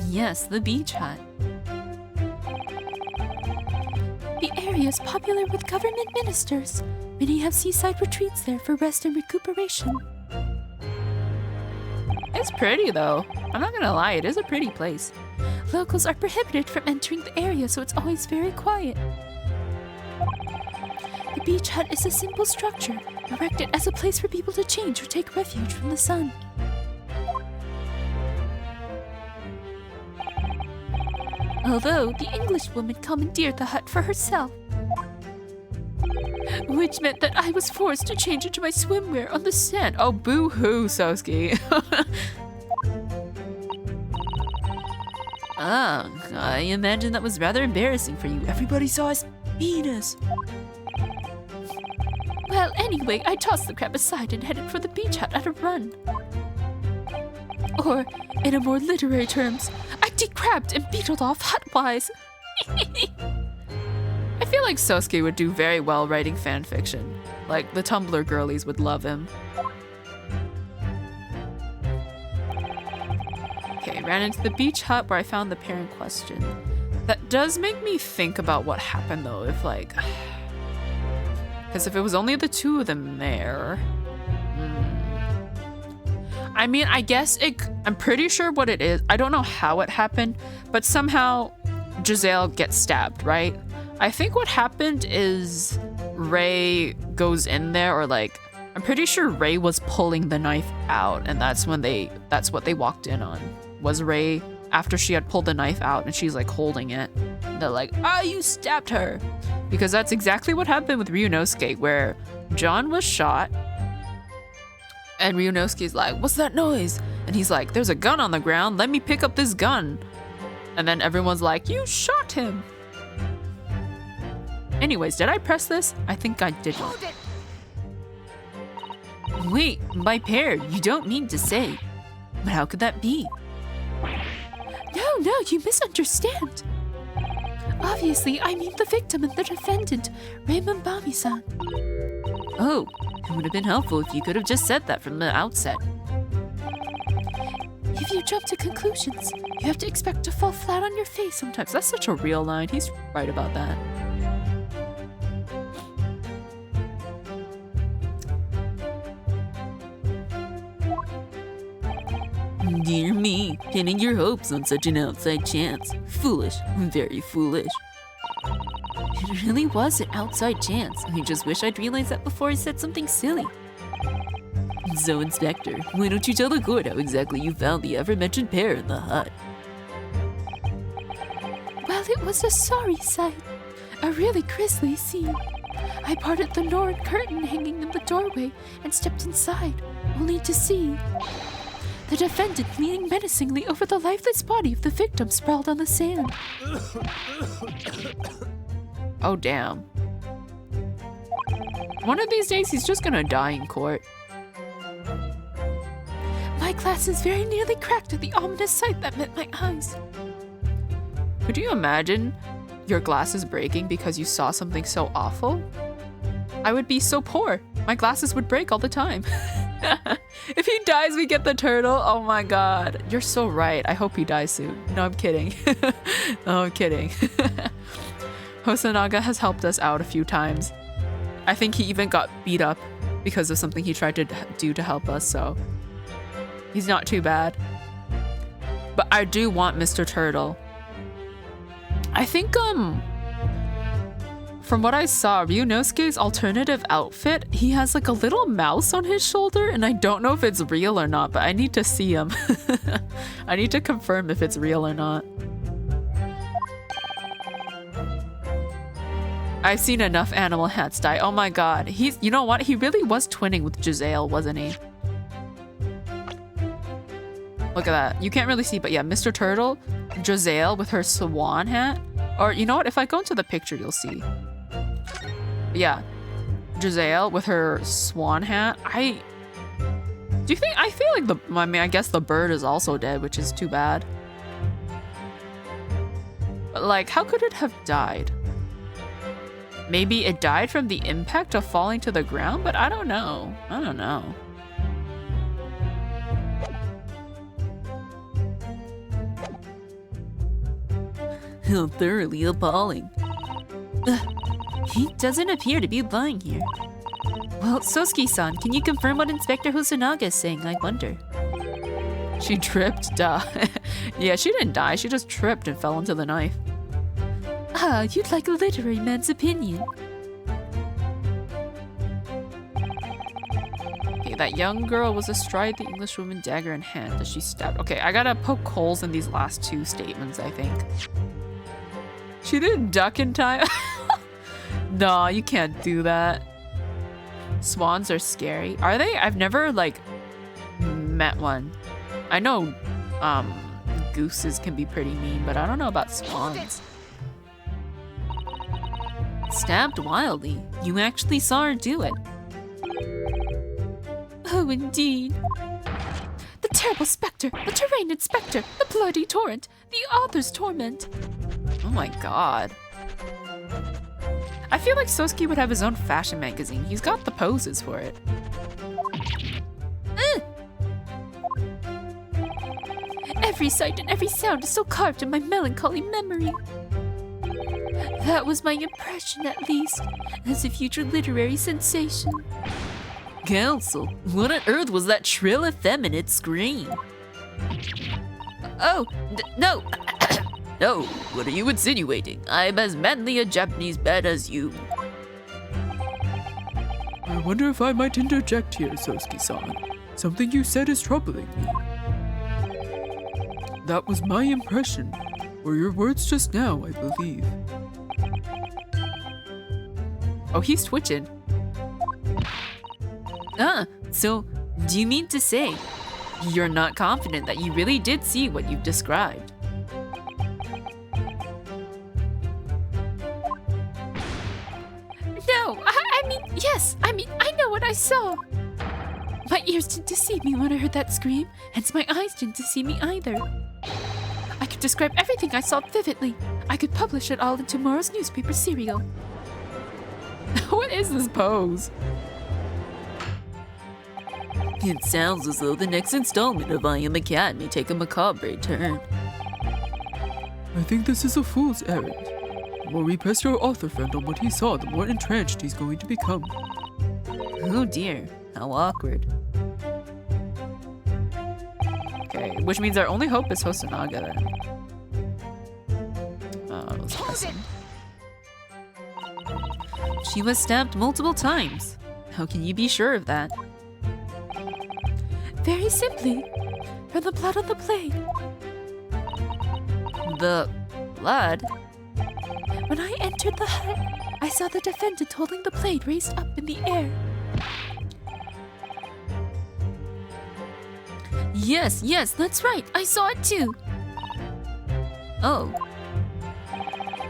Yes, the beach hut. The area is popular with government ministers. Many have seaside retreats there for rest and recuperation. It's pretty though. I'm not gonna lie, it is a pretty place. Locals are prohibited from entering the area, so it's always very quiet. The beach hut is a simple structure, erected as a place for people to change or take refuge from the sun. Although the Englishwoman commandeered the hut for herself, which meant that I was forced to change into my swimwear on the sand. Oh, boo-hoo, Sosuke. Ah, I imagine that was rather embarrassing for you. Everybody saw his penis. Well, anyway, I tossed the crab aside and headed for the beach hut at a run. Or, in a more literary terms, I decrabbed and beetled off hut-wise. I feel like Sosuke would do very well writing fan fiction. Like, the Tumblr girlies would love him. Okay, ran into the beach hut where I found the pair in question. That does make me think about what happened though, if like... Because if it was only the two of them there... I mean, I guess I'm pretty sure what it is. I don't know how it happened, but somehow Giselle gets stabbed, right? I think what happened is Ray goes in there, or like, I'm pretty sure Ray was pulling the knife out, and that's what they walked in on. Was Ray, after she had pulled the knife out and she's like holding it, they're like, "Ah, you stabbed her!" Because that's exactly what happened with Ryunosuke, where John was shot, and Ryunosuke's like, "What's that noise?" And he's like, "There's a gun on the ground, let me pick up this gun." And then everyone's like, "You shot him!" Anyways, did I press this? I think I did not. Wait, by pair, you don't mean to say. But how could that be? No, you misunderstand. Obviously, I mean the victim and the defendant, Raymond Bami-san. Oh, it would have been helpful if you could have just said that from the outset. If you jump to conclusions, you have to expect to fall flat on your face sometimes. That's such a real line. He's right about that. Dear me, pinning your hopes on such an outside chance. Foolish, very foolish. It really was an outside chance. I just wish I'd realized that before I said something silly. So, Inspector, why don't you tell the court how exactly you found the aforementioned pair in the hut? Well, it was a sorry sight. A really grisly scene. I parted the Nord curtain hanging in the doorway and stepped inside, only to see the defendant leaning menacingly over the lifeless body of the victim sprawled on the sand. Oh, damn. One of these days, he's just gonna die in court. My glasses very nearly cracked at the ominous sight that met my eyes. Could you imagine your glasses breaking because you saw something so awful? I would be so poor. My glasses would break all the time. If he dies, we get the turtle. Oh my god. You're so right. I hope he dies soon. No, I'm kidding. No, I'm kidding. Hosonaga has helped us out a few times. I think he even got beat up because of something he tried to do to help us, so he's not too bad. But I do want Mr. Turtle. I think, from what I saw, Ryunosuke's alternative outfit, he has like a little mouse on his shoulder, and I don't know if it's real or not, but I need to see him. I need to confirm if it's real or not. I've seen enough animal hats die. Oh my god. You know what? He really was twinning with Giselle, wasn't he? Look at that. You can't really see, but yeah, Mr. Turtle, Giselle with her swan hat. Or you know what? If I go into the picture, you'll see. Yeah, Giselle with her swan hat. I feel like I guess the bird is also dead, which is too bad. But like, how could it have died? Maybe it died from the impact of falling to the ground, but I don't know. I don't know. How thoroughly appalling. He doesn't appear to be lying here. Well, Sosuke-san, can you confirm what Inspector Hosonaga is saying, I wonder? She tripped, duh. Yeah, she didn't die, she just tripped and fell into the knife. Ah, you'd like a literary man's opinion. Okay, that young girl was astride the Englishwoman, dagger in hand as she stabbed. Okay, I gotta poke holes in these last two statements, I think. She didn't duck in time. No, you can't do that. Swans are scary. Are they? I've never, like, met one. I know, gooses can be pretty mean, but I don't know about swans. Stabbed wildly. You actually saw her do it. Oh, indeed. The terrible spectre, the terrain inspector, the bloody torrent, the author's torment. Oh my god. I feel like Sosuke would have his own fashion magazine. He's got the poses for it. Every sight and every sound is so carved in my melancholy memory. That was my impression, at least, as a future literary sensation. Counsel, what on earth was that shrill, effeminate scream? Oh, no! No, what are you insinuating? I'm as manly a Japanese bed as you. I wonder if I might interject here, Sosuke-san. Something you said is troubling me. That was my impression, or your words just now, I believe. Oh, he's twitching. So, do you mean to say you're not confident that you really did see what you've described? No, I mean, yes, I know what I saw. My ears didn't deceive me when I heard that scream, hence my eyes didn't deceive me either. I could describe everything I saw vividly. I could publish it all in tomorrow's newspaper serial. What is this pose? It sounds as though the next installment of I Am a Cat may take a macabre turn. I think this is a fool's errand. The more we press our author friend on what he saw, the more entrenched he's going to become. Oh dear, how awkward. Okay, which means our only hope is Hosonaga then. Let's press him. She was stabbed multiple times. How can you be sure of that? Very simply, from the blood on the blade. The blood? When I entered the hut, I saw the defendant holding the blade raised up in the air. Yes, that's right. I saw it too. Oh,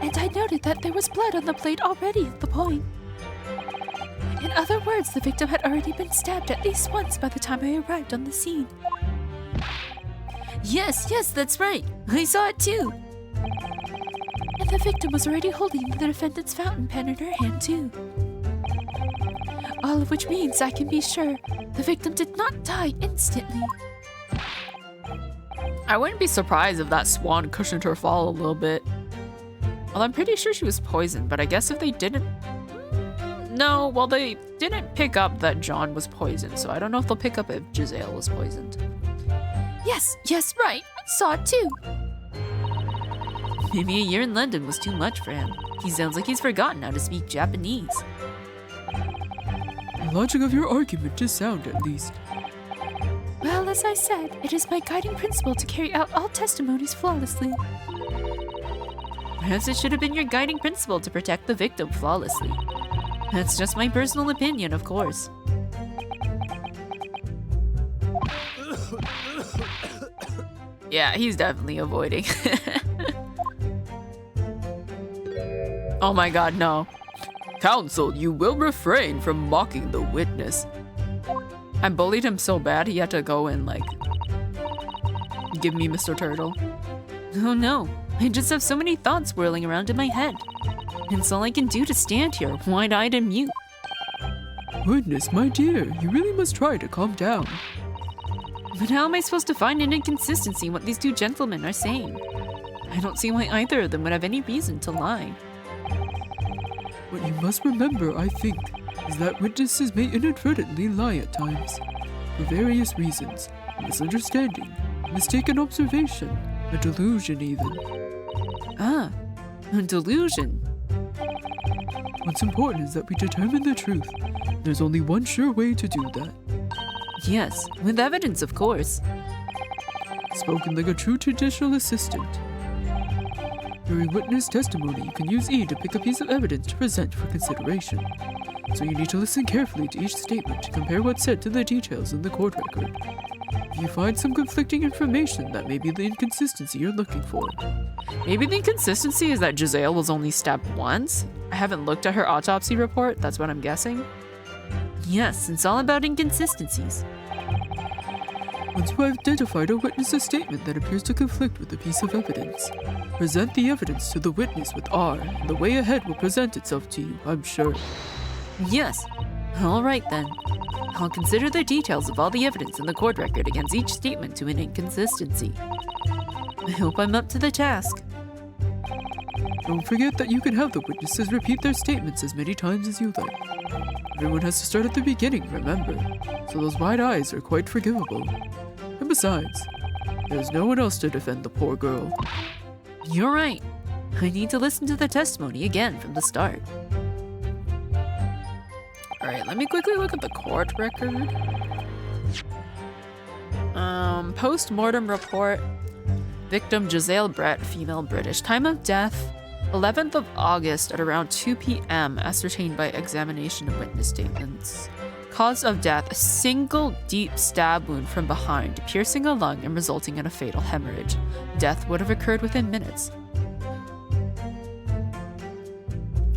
And I noted that there was blood on the blade already at the point. In other words, the victim had already been stabbed at least once by the time I arrived on the scene. yes, that's right. I saw it too. And the victim was already holding the defendant's fountain pen in her hand too. All of which means I can be sure the victim did not die instantly. I wouldn't be surprised if that swan cushioned her fall a little bit. Well, I'm pretty sure she was poisoned, but I guess if they didn't... No, well, they didn't pick up that John was poisoned, so I don't know if they'll pick up if Giselle was poisoned. Yes, right. I saw it too. Maybe a year in London was too much for him. He sounds like he's forgotten how to speak Japanese. The logic of your argument is sound, at least. Well, as I said, it is my guiding principle to carry out all testimonies flawlessly. Perhaps it should have been your guiding principle to protect the victim flawlessly. That's just my personal opinion, of course. Yeah, he's definitely avoiding. Oh my god, no. Counsel, you will refrain from mocking the witness. I bullied him so bad he had to go and, like, give me Mr. Turtle. Oh no, I just have so many thoughts swirling around in my head. It's all I can do to stand here, wide-eyed and mute. Goodness, my dear, you really must try to calm down. But how am I supposed to find an inconsistency in what these two gentlemen are saying? I don't see why either of them would have any reason to lie. What you must remember, I think, is that witnesses may inadvertently lie at times. For various reasons. A misunderstanding, a mistaken observation, a delusion even. Ah, a delusion. What's important is that we determine the truth. There's only one sure way to do that. Yes, with evidence, of course. Spoken like a true traditional assistant. During witness testimony, you can use E to pick a piece of evidence to present for consideration. So you need to listen carefully to each statement to compare what's said to the details in the court record. If you find some conflicting information, that may be the inconsistency you're looking for. Maybe the inconsistency is that Giselle was only stabbed once? I haven't looked at her autopsy report, that's what I'm guessing. Yes, it's all about inconsistencies. Once you have identified a witness's statement that appears to conflict with a piece of evidence, present the evidence to the witness with R, and the way ahead will present itself to you, I'm sure. Yes. All right then. I'll consider the details of all the evidence in the court record against each statement to an inconsistency. I hope I'm up to the task. Don't forget that you can have the witnesses repeat their statements as many times as you like. Everyone has to start at the beginning, remember, so those wide eyes are quite forgivable. And besides, there's no one else to defend the poor girl. You're right. I need to listen to the testimony again from the start. Alright, let me quickly look at the court record. Post-mortem report. Victim Giselle Brett, female British. Time of death, 11th of August at around 2 p.m. ascertained by examination of witness statements. Cause of death, a single deep stab wound from behind, piercing a lung and resulting in a fatal hemorrhage. Death would have occurred within minutes.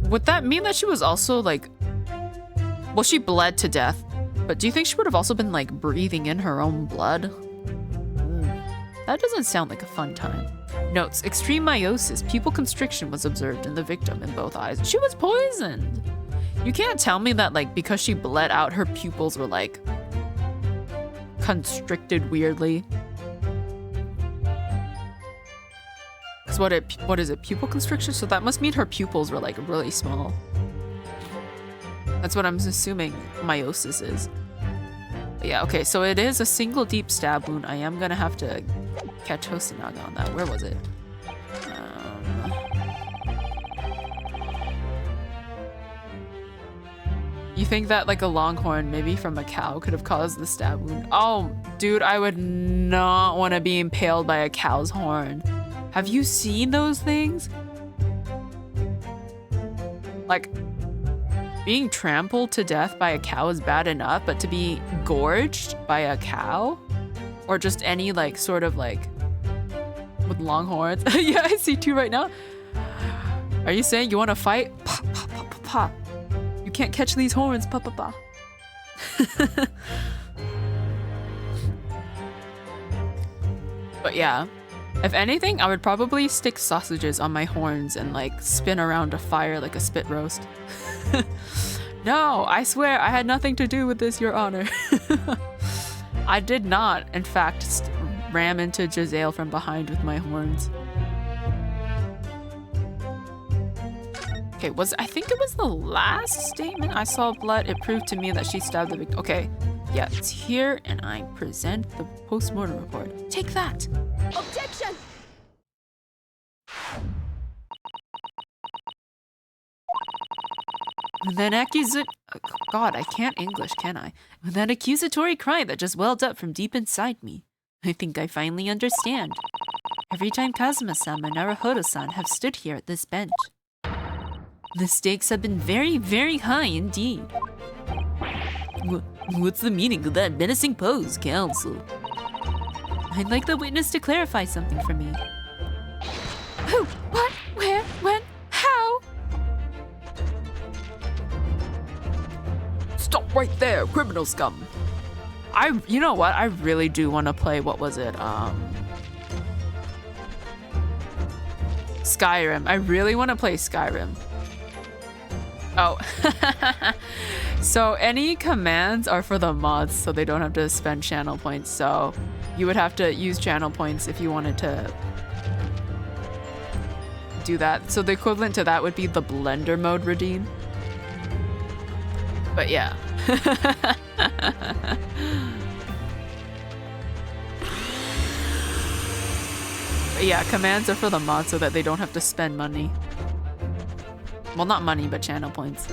Would that mean that she was also, like... Well, she bled to death, but do you think she would have also been, like, breathing in her own blood? That doesn't sound like a fun time. Notes, extreme meiosis, pupil constriction was observed in the victim in both eyes. She was poisoned. You can't tell me that, like, because she bled out, her pupils were, like, constricted weirdly. Because what is it? Pupil constriction? So that must mean her pupils were, like, really small. That's what I'm assuming meiosis is. But yeah, okay, so it is a single deep stab wound. I am gonna have to catch Hosonaga on that. Where was it? You think that like a longhorn, maybe from a cow, could have caused the stab wound? Oh, dude, I would not want to be impaled by a cow's horn. Have you seen those things? Like, being trampled to death by a cow is bad enough, but to be gorged by a cow? Or just any like sort of like with long horns? Yeah, I see two right now. Are you saying you want to fight? Pop, pop, pop, pop, pop. You can't catch these horns, pa pa pa. But yeah, if anything, I would probably stick sausages on my horns and like spin around a fire like a spit roast. No, I swear I had nothing to do with this, Your Honor. I did not, in fact, ram into Giselle from behind with my horns. Okay, I think it was the last statement I saw blood. It proved to me that she stabbed the victim. Okay, yeah, it's here, and I present the post-mortem report. Take that! Objection! With that God, I can't English, can I? With that accusatory cry that just welled up from deep inside me. I think I finally understand. Every time Kazuma-san and Naruhodo-san have stood here at this bench, the stakes have been very, very high indeed. What's the meaning of that menacing pose, counsel? I'd like the witness to clarify something for me. Who? What? Where? When? How? Stop right there, criminal scum. You know what? I really do want to play, what was it? Skyrim. I really want to play Skyrim. Oh. So any commands are for the mods, so they don't have to spend channel points. So you would have to use channel points if you wanted to do that. So the equivalent to that would be the Blender mode redeem. But yeah. But yeah, commands are for the mods so that they don't have to spend money. Well, not money, but channel points.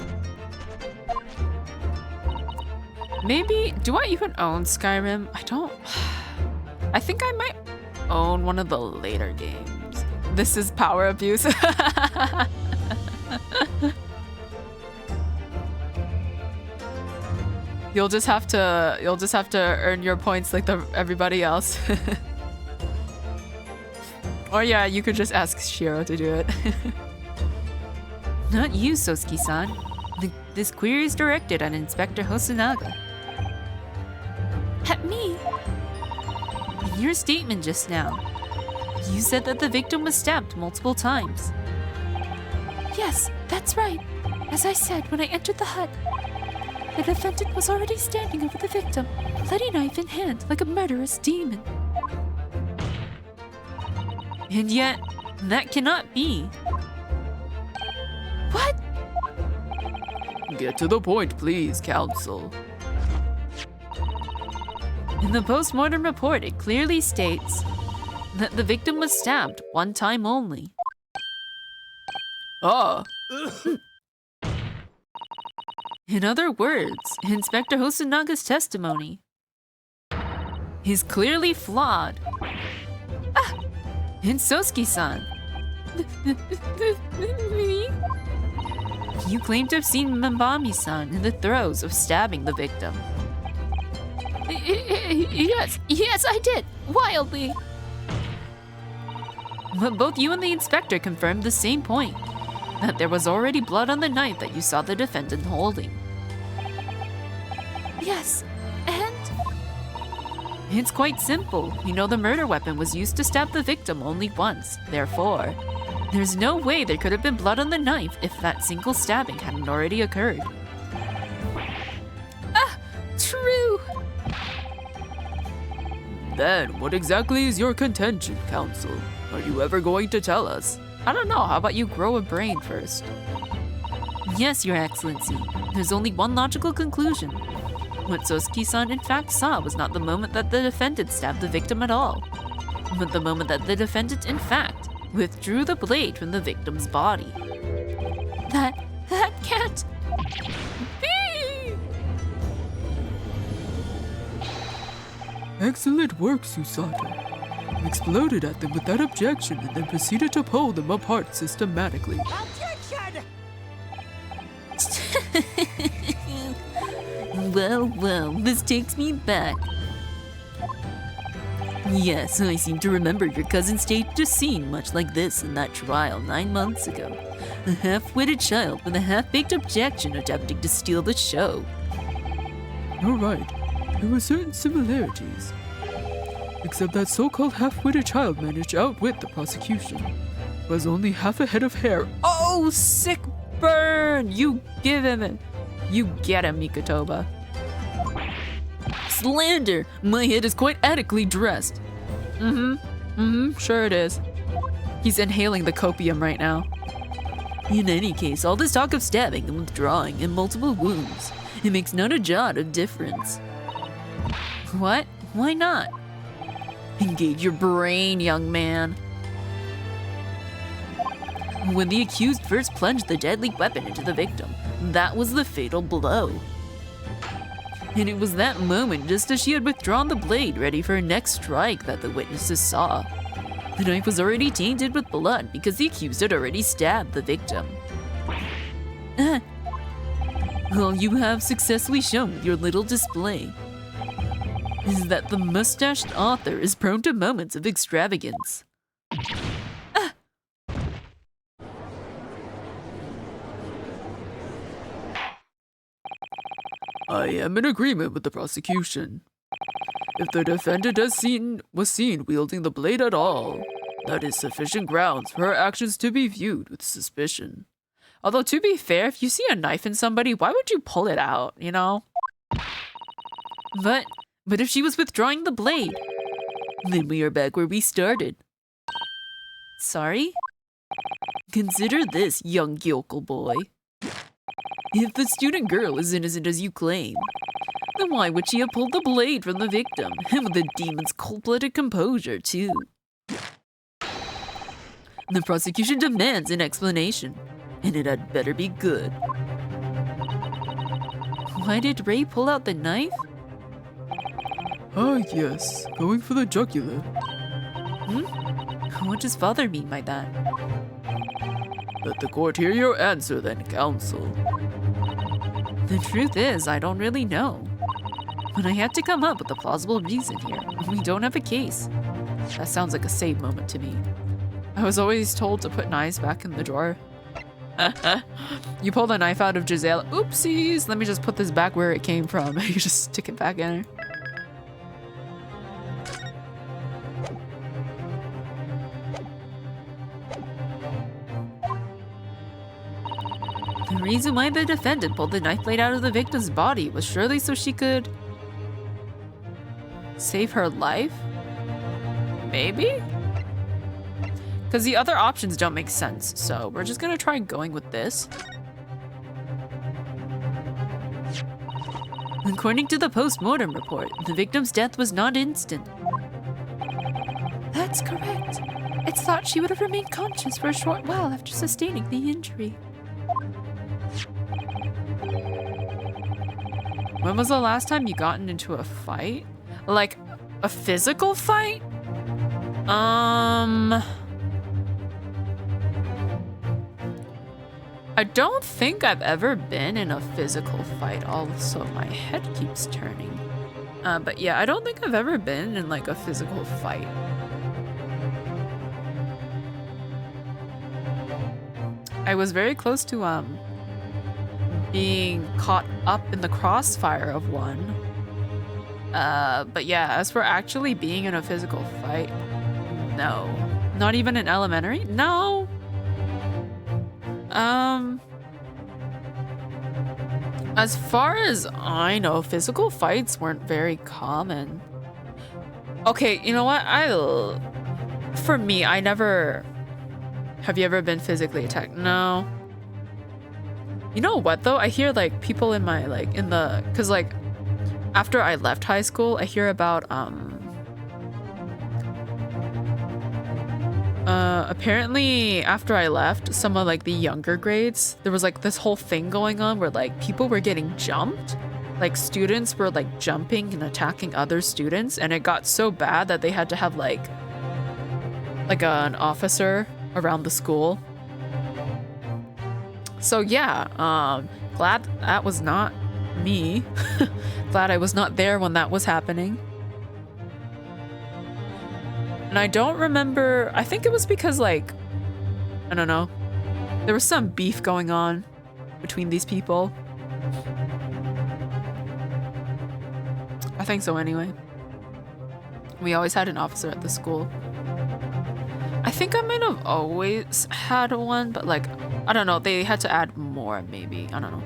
Maybe, do I even own Skyrim? I don't. I think I might own one of the later games. This is power abuse. You'll just have to earn your points like everybody else. Or yeah, you could just ask Shiro to do it. Not you, Sosuke-san. This query is directed at Inspector Hosonaga. At me? In your statement just now, you said that the victim was stabbed multiple times. Yes, that's right. As I said when I entered the hut, the defendant was already standing over the victim, bloody knife in hand like a murderous demon. And yet, that cannot be. What? Get to the point, please, counsel. In the post-mortem report, it clearly states that the victim was stabbed one time only. Ah. In other words, Inspector Hosunaga's testimony is clearly flawed. Ah! And Sosuke-san, Me? you claim to have seen Mbami-san in the throes of stabbing the victim. Yes, I did. Wildly. But both you and the inspector confirmed the same point, that there was already blood on the knife that you saw the defendant holding. Yes, and? It's quite simple. You know, the murder weapon was used to stab the victim only once. Therefore, there's no way there could have been blood on the knife if that single stabbing hadn't already occurred. True. Then, what exactly is your contention, Council? Are you ever going to tell us? I don't know. How about you grow a brain first? Yes, Your Excellency. There's only one logical conclusion. What Sosuke-san in fact saw was not the moment that the defendant stabbed the victim at all, but the moment that the defendant in fact withdrew the blade from the victim's body. That can't be. Excellent work, Susato. You exploded at them without objection and then proceeded to pull them apart systematically. Well, this takes me back. Yes, I seem to remember your cousin staged a scene much like this in that trial 9 months ago. A half-witted child with a half-baked objection attempting to steal the show. You're right. There were certain similarities. Except that so-called half-witted child managed to outwit the prosecution. Was only half a head of hair. Oh, sick burn! You give him it. You get him, Mikotoba. Slander! My head is quite adequately dressed. Sure it is. He's inhaling the copium right now. In any case, all this talk of stabbing and withdrawing and multiple wounds, it makes not a jot of difference. What? Why not? Engage your brain, young man. When the accused first plunged the deadly weapon into the victim, that was the fatal blow. And it was that moment, just as she had withdrawn the blade ready for her next strike, that the witnesses saw. The knife was already tainted with blood because the accused had already stabbed the victim. All you have successfully shown with your little display is that the mustached author is prone to moments of extravagance. I am in agreement with the prosecution. If the defendant was seen wielding the blade at all, that is sufficient grounds for her actions to be viewed with suspicion. Although, to be fair, if you see a knife in somebody, why would you pull it out, you know? But if she was withdrawing the blade, then we are back where we started. Sorry? Consider this, young yokel boy. If the student girl is innocent as you claim, then why would she have pulled the blade from the victim, and with the demon's cold-blooded composure, too? The prosecution demands an explanation, and it had better be good. Why did Ray pull out the knife? Ah, yes, going for the jugular. What does father mean by that? Let the court hear your answer then, counsel. The truth is, I don't really know. But I had to come up with a plausible reason here. We don't have a case. That sounds like a save moment to me. I was always told to put knives back in the drawer. You pull the knife out of Giselle. Oopsies! Let me just put this back where it came from. You just stick it back in her. The reason why the defendant pulled the knife blade out of the victim's body was surely so she could save her life? Maybe? Because the other options don't make sense, so we're just gonna try going with this. According to the post-mortem report, the victim's death was not instant. That's correct. It's thought she would have remained conscious for a short while after sustaining the injury. When was the last time you gotten into a fight? Like, a physical fight? I don't think I've ever been in a physical fight, also my head keeps turning. But yeah, I don't think I've ever been in like a physical fight. I was very close to being caught up in the crossfire of one. But yeah, as for actually being in a physical fight, no. Not even in elementary? No. As far as I know, physical fights weren't very common. Okay, you know what? For me, I never... Have you ever been physically attacked? No. You know what though? I hear like people in my cause like after I left high school, I hear about apparently after I left, some of like the younger grades, there was like this whole thing going on where like people were getting jumped. Like students were like jumping and attacking other students, and it got so bad that they had to have like an officer around the school. So yeah, glad that was not me. Glad I was not there when that was happening. And I don't remember, I think it was because like, I don't know, there was some beef going on between these people. I think so anyway. We always had an officer at the school. I think I might have always had one, but like, I don't know, they had to add more maybe, I don't know.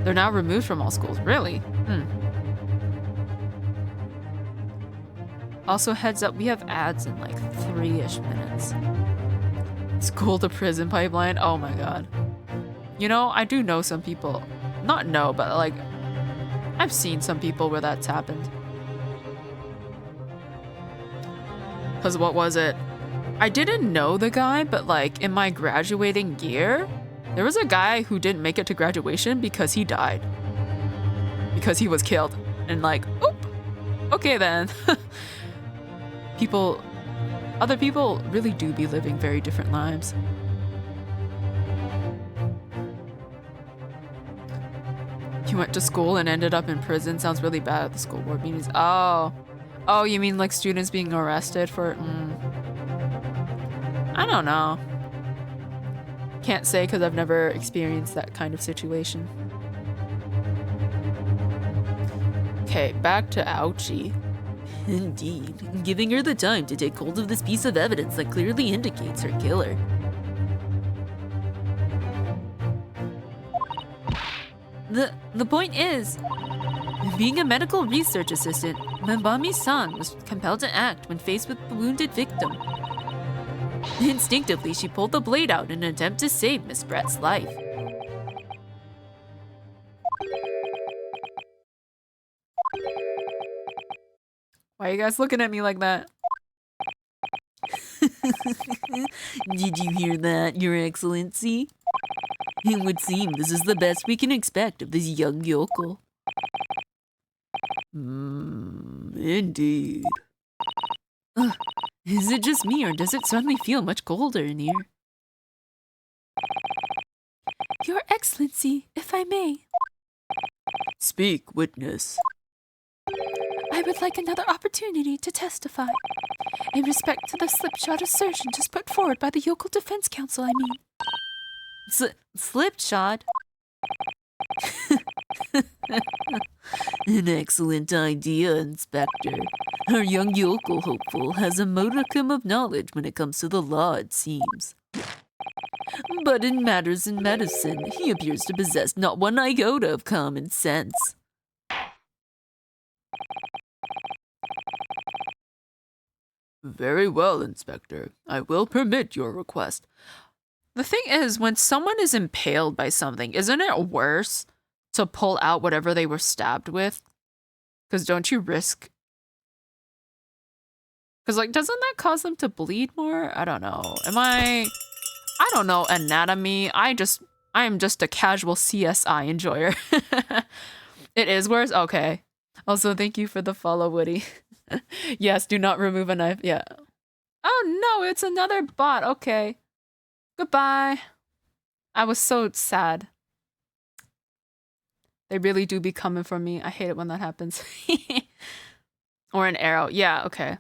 They're now removed from all schools, really? Also, heads up, we have ads in like 3-ish minutes. School to prison pipeline, oh my god. You know, I do know some people, not know, but like, I've seen some people where that's happened. Cause what was it? I didn't know the guy, but like in my graduating year, there was a guy who didn't make it to graduation because he died. Because he was killed. And like, oop, okay then. Other people really do be living very different lives. You went to school and ended up in prison. Sounds really bad at the school board meetings. Oh, you mean like students being arrested for... I don't know. Can't say because I've never experienced that kind of situation. Okay, back to Ouchie. Indeed, giving her the time to take hold of this piece of evidence that clearly indicates her killer. The point is, being a medical research assistant, Mabami-san was compelled to act when faced with the wounded victim. Instinctively, she pulled the blade out in an attempt to save Miss Brett's life. Why are you guys looking at me like that? Did you hear that, Your Excellency? It would seem this is the best we can expect of this young yokel. Indeed. Is it just me, or does it suddenly feel much colder in here? Your Excellency, if I may. Speak, witness. I would like another opportunity to testify. In respect to the slipshod assertion just put forward by the Yokel Defense Council, I mean. Slipshod? An excellent idea, Inspector. Our young yokel hopeful has a modicum of knowledge when it comes to the law, it seems. But in matters in medicine, he appears to possess not one iota of common sense. Very well, Inspector. I will permit your request. The thing is, when someone is impaled by something, isn't it worse to pull out whatever they were stabbed with? Because don't you risk... Because, like, doesn't that cause them to bleed more? I don't know. I don't know anatomy. I am just a casual CSI enjoyer. It is worse? Okay. Also, thank you for the follow, Woody. Yes, do not remove a knife. Yeah. Oh no, it's another bot. Okay. Goodbye. I was so sad. They really do be coming for me. I hate it when that happens. Or an arrow. Yeah, okay.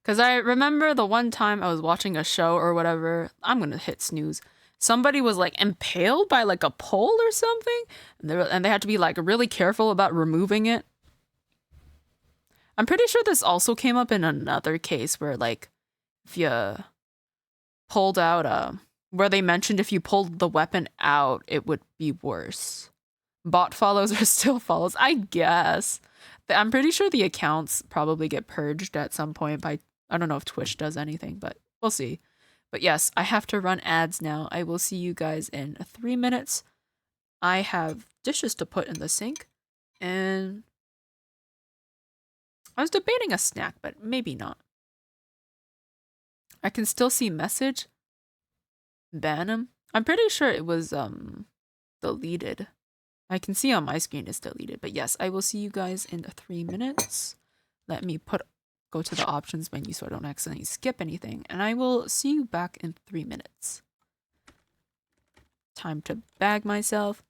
Because I remember the one time I was watching a show or whatever. I'm going to hit snooze. Somebody was like impaled by like a pole or something. And they had to be like really careful about removing it. I'm pretty sure this also came up in another case where, like, if you pulled out, where they mentioned if you pulled the weapon out, it would be worse. Bot follows or still follows, I guess. I'm pretty sure the accounts probably get purged at some point by, I don't know if Twitch does anything, but we'll see. But yes, I have to run ads now. I will see you guys in 3 minutes. I have dishes to put in the sink, and I was debating a snack, but maybe not. I can still see message. Ban him. I'm pretty sure it was deleted. I can see on my screen it's deleted, but yes, I will see you guys in 3 minutes. Let me go to the options menu so I don't accidentally skip anything, and I will see you back in 3 minutes. Time to bag myself.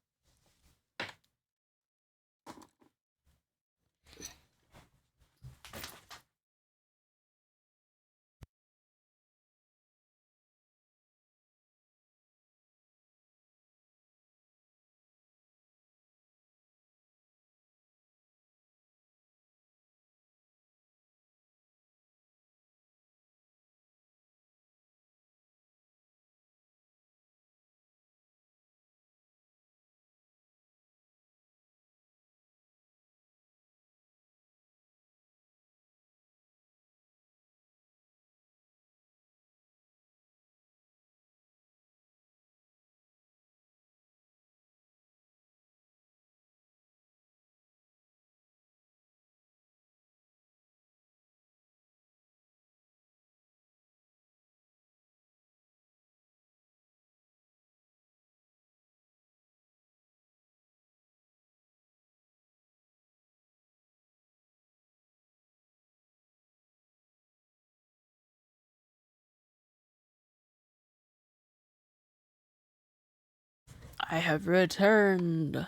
I have returned.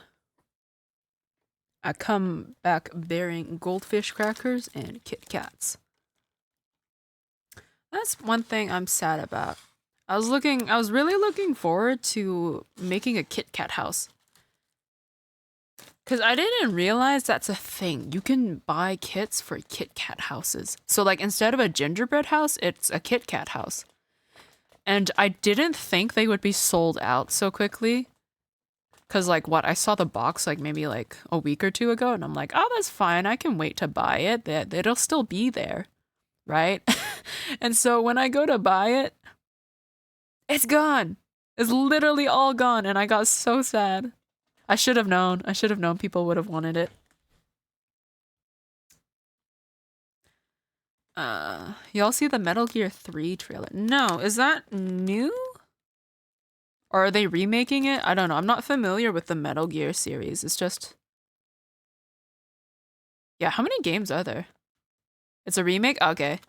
I come back bearing goldfish crackers and Kit Kats. That's one thing I'm sad about. I was really looking forward to making a Kit Kat house. Cause I didn't realize that's a thing. You can buy kits for Kit Kat houses. So like instead of a gingerbread house, it's a Kit Kat house. And I didn't think they would be sold out so quickly. Cause like I saw the box like maybe like a week or two ago, and I'm like, oh, that's fine. I can wait to buy it. It'll still be there, right? And so when I go to buy it, it's gone. It's literally all gone, and I got so sad. I should have known. I should have known people would have wanted it. Y'all see the Metal Gear 3 trailer? No, is that new? Or are they remaking it? I don't know. I'm not familiar with the Metal Gear series. It's just... Yeah, how many games are there? It's a remake? Okay.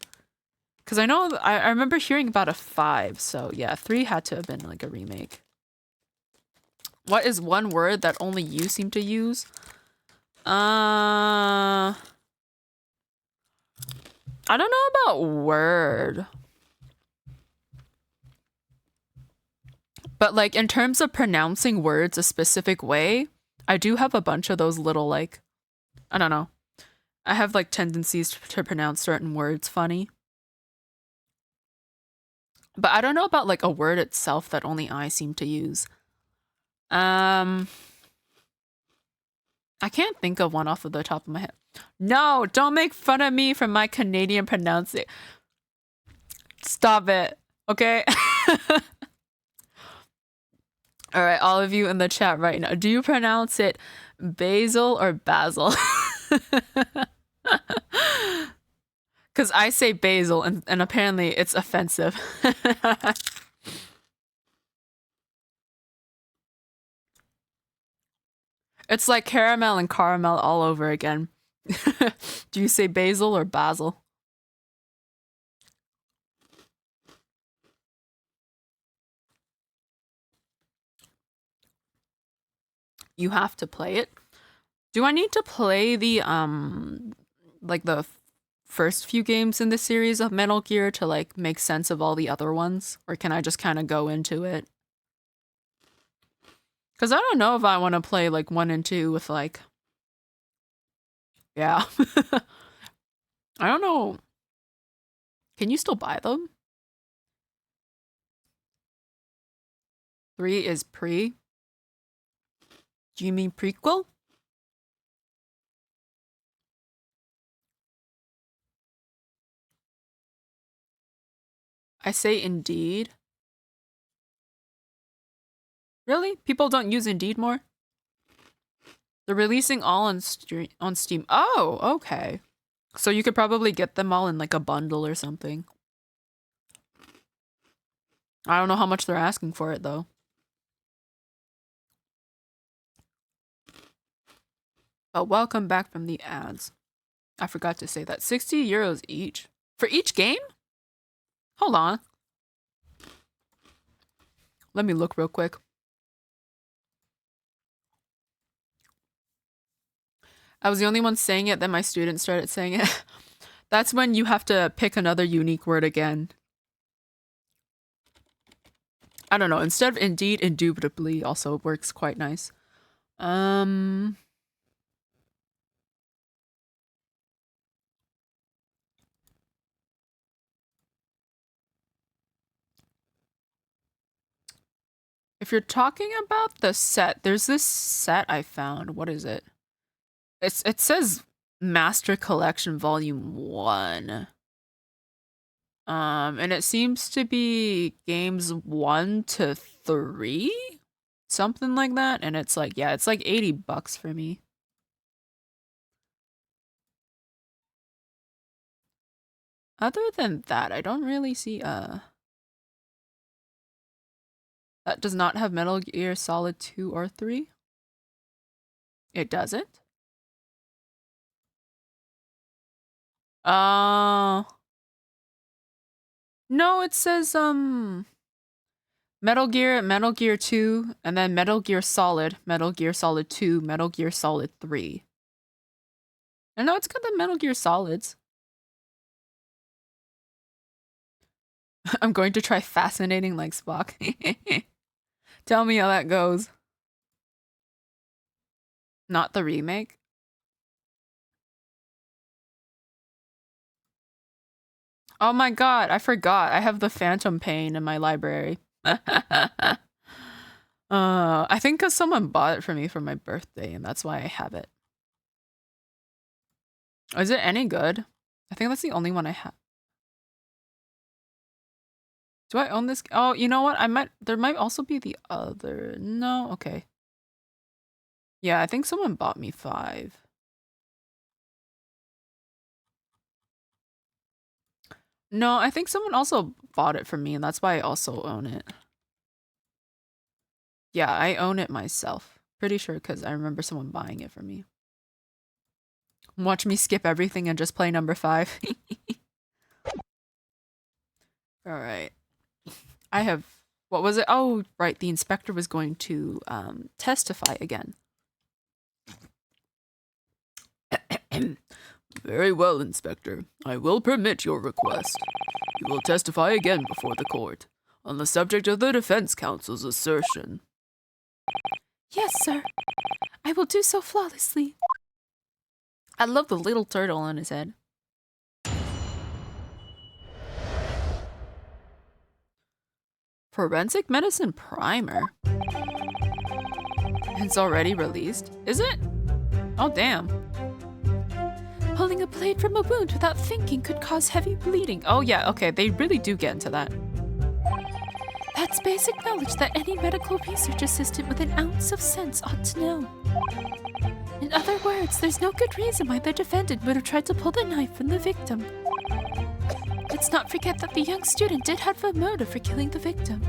Because I know... I remember hearing about a 5, so yeah, 3 had to have been like a remake. What is one word that only you seem to use? I don't know about word. But like in terms of pronouncing words a specific way, I do have a bunch of those little like, I don't know. I have like tendencies to pronounce certain words funny. But I don't know about like a word itself that only I seem to use. I can't think of one off of the top of my head. No, don't make fun of me for my Canadian pronouncing. Stop it, okay? All right, all of you in the chat right now, do you pronounce it basil or basil? Because I say basil, and apparently it's offensive. It's like caramel and caramel all over again. Do you say basil or basil? You have to play it. Do I need to play the like the first few games in the series of Metal Gear to like make sense of all the other ones, or can I just kind of go into it? Because I don't know if I want to play like 1 and 2 with like, yeah. I don't know. Can you still buy them? 3 is pre. Do you mean prequel? I say Indeed. Really? People don't use Indeed more? They're releasing all on Steam. Oh, okay. So you could probably get them all in like a bundle or something. I don't know how much they're asking for it though. But welcome back from the ads. I forgot to say that. 60 euros each. For each game? Hold on. Let me look real quick. I was the only one saying it, then my students started saying it. That's when you have to pick another unique word again. I don't know. Instead of indeed, indubitably also works quite nice. If you're talking about the set, there's this set I found. What is it? It says Master Collection Volume 1. And it seems to be games 1 to 3? Something like that. And it's like, yeah, it's like $80 for me. Other than that, I don't really see that does not have Metal Gear Solid 2 or 3. It doesn't. No, it says Metal Gear 2, and then Metal Gear Solid 2, Metal Gear Solid 3. I know it's got the Metal Gear Solids. I'm going to try fascinating like Spock. Tell me how that goes. Not the remake. Oh my god, I forgot. I have the Phantom Pain in my library. I think because someone bought it for me for my birthday, and that's why I have it. Is it any good? I think that's the only one I have. Do I own this? Oh, you know what? There might also be the other. No, okay. Yeah, I think someone bought me 5. No, I think someone also bought it for me, and that's why I also own it. Yeah, I own it myself. Pretty sure because I remember someone buying it for me. Watch me skip everything and just play number 5. Alright. I have... What was it? Oh, right. The inspector was going to testify again. Very well, Inspector. I will permit your request. You will testify again before the court on the subject of the defense counsel's assertion. Yes, sir. I will do so flawlessly. I love the little turtle on his head. Forensic Medicine Primer. It's already released. Is it? Oh, damn. Pulling a blade from a wound without thinking could cause heavy bleeding. Oh, yeah, okay. They really do get into that. That's basic knowledge that any medical research assistant with an ounce of sense ought to know. In other words, there's no good reason why the defendant would have tried to pull the knife from the victim. Let's not forget that the young student did have a motive for killing the victim.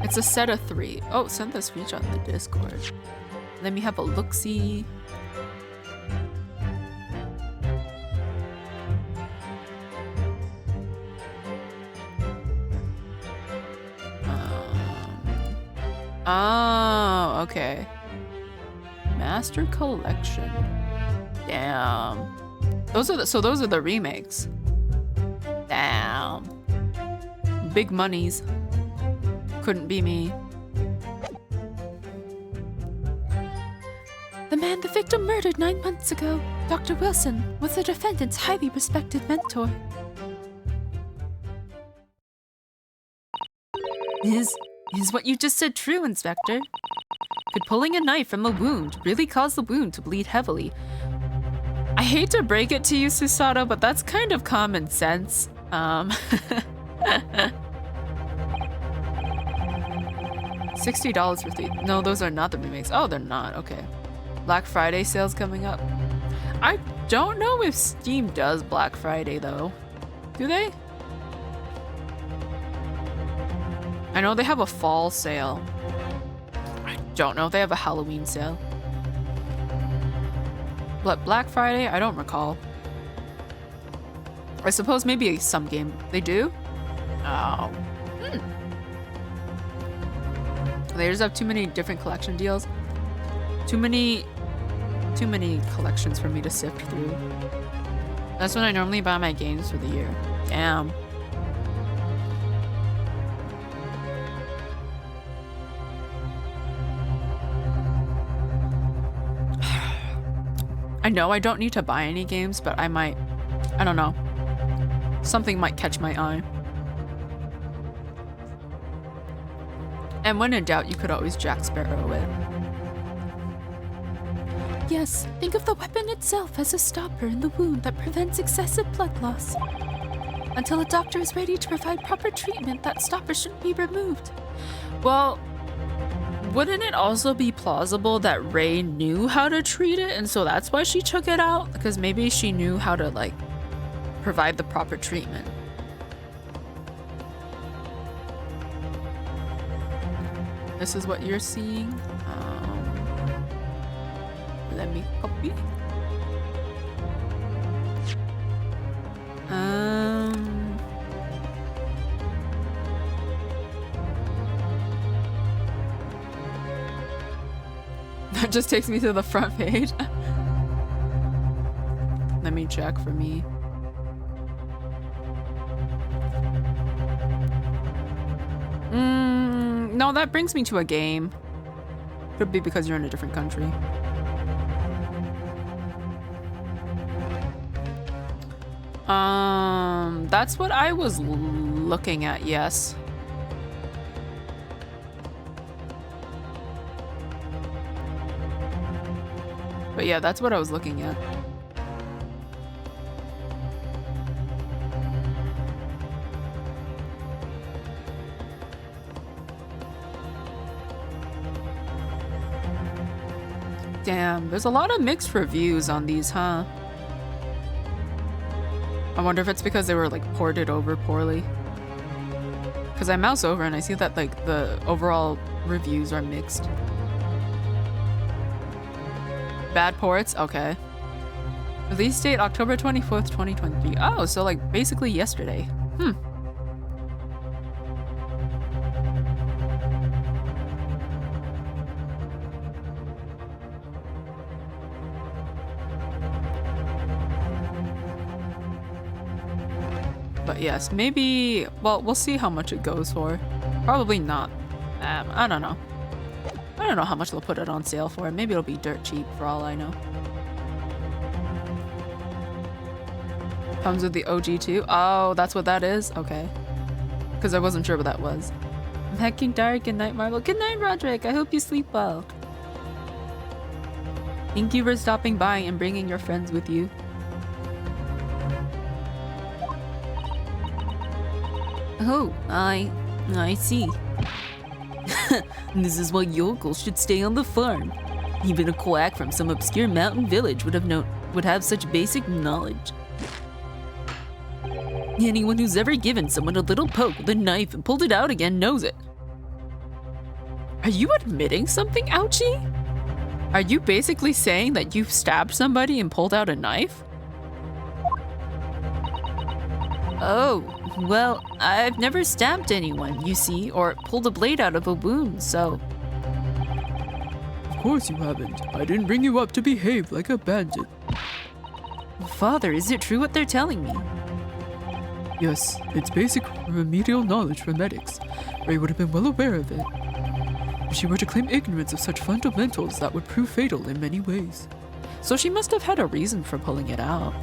It's a set of 3. Oh, send the screenshot in the Discord. Let me have a look-see. Oh, okay. Master Collection. Damn. Those are the remakes. Damn. Big monies. Couldn't be me. The man the victim murdered 9 months ago, Dr. Wilson, was the defendant's highly respected mentor. Is what you just said true, Inspector? Could pulling a knife from a wound really cause the wound to bleed heavily? I hate to break it to you, Susato, but that's kind of common sense. $60 for 3. No, those are not the remakes. Oh, they're not. Okay. Black Friday sales coming up. I don't know if Steam does Black Friday though. Do they? I know they have a fall sale. I don't know if they have a Halloween sale. But Black Friday, I don't recall. I suppose maybe some game. They do? Oh. They just have too many different collection deals. Too many collections for me to sift through. That's when I normally buy my games for the year. Damn. I know I don't need to buy any games, but I might. I don't know. Something might catch my eye. And when in doubt, you could always Jack Sparrow it. Yes, think of the weapon itself as a stopper in the wound that prevents excessive blood loss. Until a doctor is ready to provide proper treatment, that stopper shouldn't be removed. Well, wouldn't it also be plausible that Ray knew how to treat it and so that's why she took it out? Because maybe she knew how to, like, provide the proper treatment. This is what you're seeing. Let me copy. That just takes me to the front page. Let me check for me. No, that brings me to a game. Could be because you're in a different country. That's what I was looking at, yes. But yeah, that's what I was looking at. Damn, there's a lot of mixed reviews on these, huh? I wonder if it's because they were like ported over poorly. Because I mouse over and I see that like the overall reviews are mixed. Bad ports? Okay. Release date October 24th, 2023. Oh, so like basically yesterday. But yes, maybe, well, we'll see how much it goes for. Probably not. I don't know. I don't know how much they'll put it on sale for. Maybe it'll be dirt cheap for all I know. Comes with the OG too? Oh, that's what that is? Okay. Because I wasn't sure what that was. I'm hacking dark. Good night, Marvel. Good night, Roderick. I hope you sleep well. Thank you for stopping by and bringing your friends with you. Oh, I see. This is why yokels should stay on the farm. Even a quack from some obscure mountain village would have such basic knowledge. Anyone who's ever given someone a little poke with a knife and pulled it out again knows it. Are you admitting something, Ouchie? Are you basically saying that you've stabbed somebody and pulled out a knife? Oh, well, I've never stabbed anyone, you see, or pulled a blade out of a wound, so... Of course you haven't. I didn't bring you up to behave like a bandit. Father, is it true what they're telling me? Yes, it's basic remedial knowledge for medics. Ray would have been well aware of it. If she were to claim ignorance of such fundamentals, that would prove fatal in many ways. So she must have had a reason for pulling it out.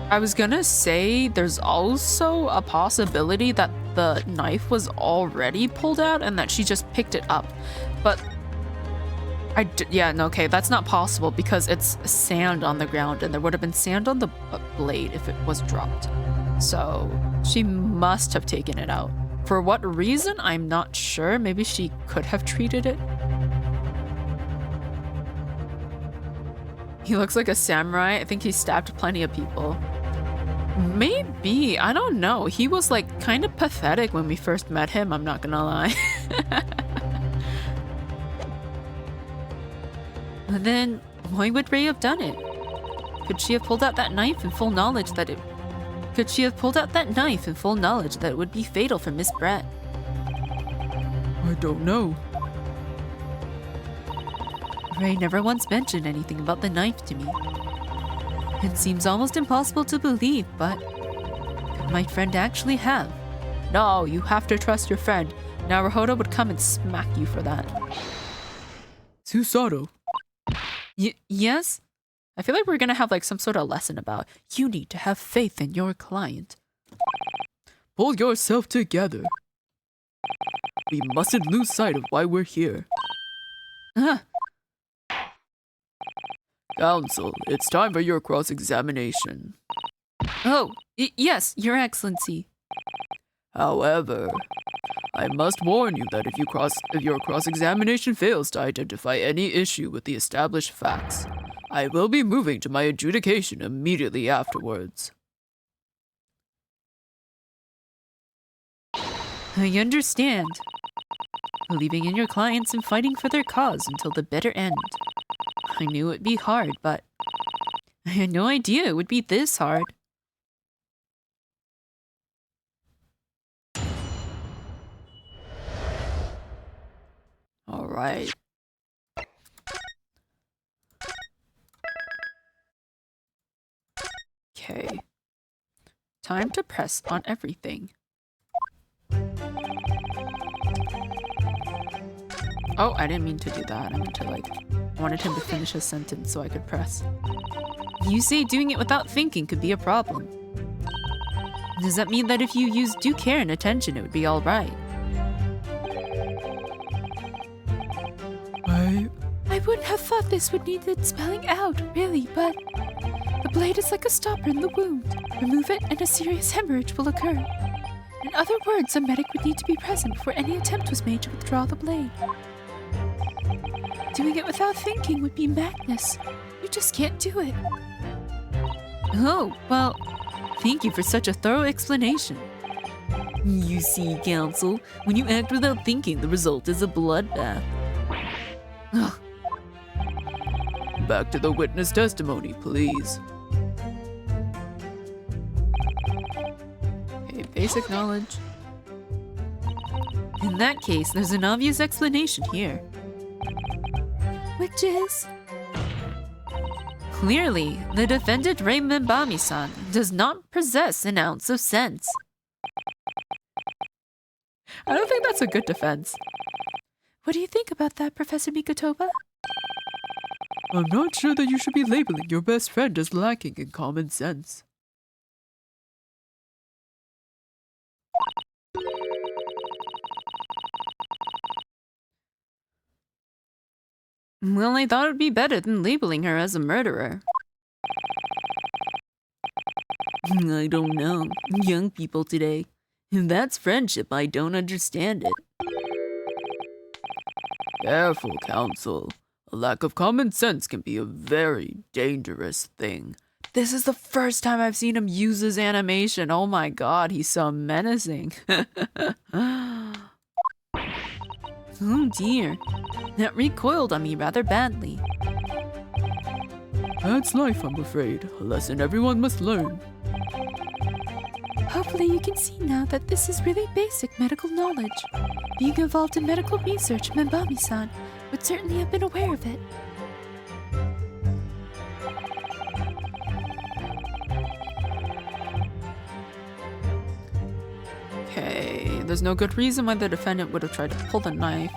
I was gonna say there's also a possibility that the knife was already pulled out and that she just picked it up. But yeah, no, okay, that's not possible because it's sand on the ground and there would have been sand on the blade if it was dropped. So she must have taken it out. For what reason, I'm not sure. Maybe she could have treated it. He looks like a samurai. I think he stabbed plenty of people. Maybe, I don't know. He was like kind of pathetic when we first met him, I'm not gonna lie. And then, why would Ray have done it? Could she have pulled out that knife in full knowledge that it... Could she have pulled out that knife in full knowledge that it would be fatal for Miss Brett? I don't know. Ray never once mentioned anything about the knife to me. It seems almost impossible to believe, but could my friend actually have? No, you have to trust your friend. Now Naruhodo would come and smack you for that. Susato. Yes? I feel like we're gonna have like some sort of lesson about you need to have faith in your client. Pull yourself together. We mustn't lose sight of why we're here. Counsel, it's time for your cross-examination. Oh, yes, Your Excellency. However, I must warn you that if your cross-examination fails to identify any issue with the established facts, I will be moving to my adjudication immediately afterwards. I understand. Believing in your clients and fighting for their cause until the bitter end. I knew it'd be hard, but I had no idea it would be this hard. All right. Okay. Time to press on everything. Oh, I didn't mean to do that. I meant to I wanted him to finish his sentence so I could press. You say doing it without thinking could be a problem. Does that mean that if you use due care and attention, it would be all right? I wouldn't have thought this would need it spelling out, really, but the blade is like a stopper in the wound. Remove it and a serious hemorrhage will occur. In other words, a medic would need to be present before any attempt was made to withdraw the blade. Doing it without thinking would be madness. You just can't do it. Oh, well, thank you for such a thorough explanation. You see, Counsel, when you act without thinking, the result is a bloodbath. Ugh. Back to the witness testimony, please. Okay, basic knowledge. In that case, there's an obvious explanation here. Which is? Clearly, the defendant Rei Membami-san does not possess an ounce of sense. I don't think that's a good defense. What do you think about that, Professor Mikotoba? I'm not sure that you should be labeling your best friend as lacking in common sense. Well, I thought it would be better than labeling her as a murderer. I don't know. Young people today. If that's friendship, I don't understand it. Careful, Counsel. A lack of common sense can be a very dangerous thing. This is the first time I've seen him use his animation. Oh my god, he's so menacing. Oh dear. That recoiled on me rather badly. That's life, I'm afraid. A lesson everyone must learn. Hopefully you can see now that this is really basic medical knowledge. Being involved in medical research, Membami-san would certainly have been aware of it. Okay, there's no good reason why the defendant would have tried to pull the knife.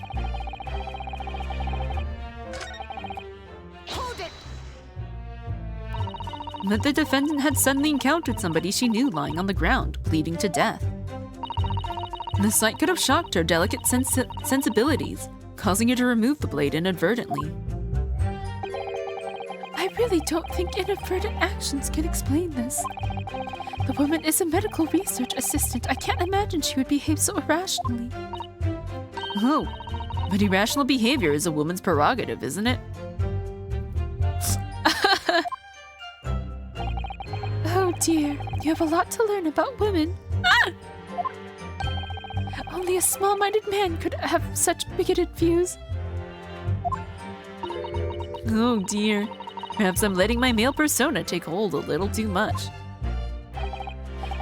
But the defendant had suddenly encountered somebody she knew lying on the ground, bleeding to death. The sight could have shocked her delicate sensibilities, causing her to remove the blade inadvertently. I really don't think inadvertent actions can explain this. The woman is a medical research assistant. I can't imagine she would behave so irrationally. Oh, but irrational behavior is a woman's prerogative, isn't it? Oh dear, you have a lot to learn about women. Ah! Only a small-minded man could have such bigoted views. Oh dear. Perhaps I'm letting my male persona take hold a little too much.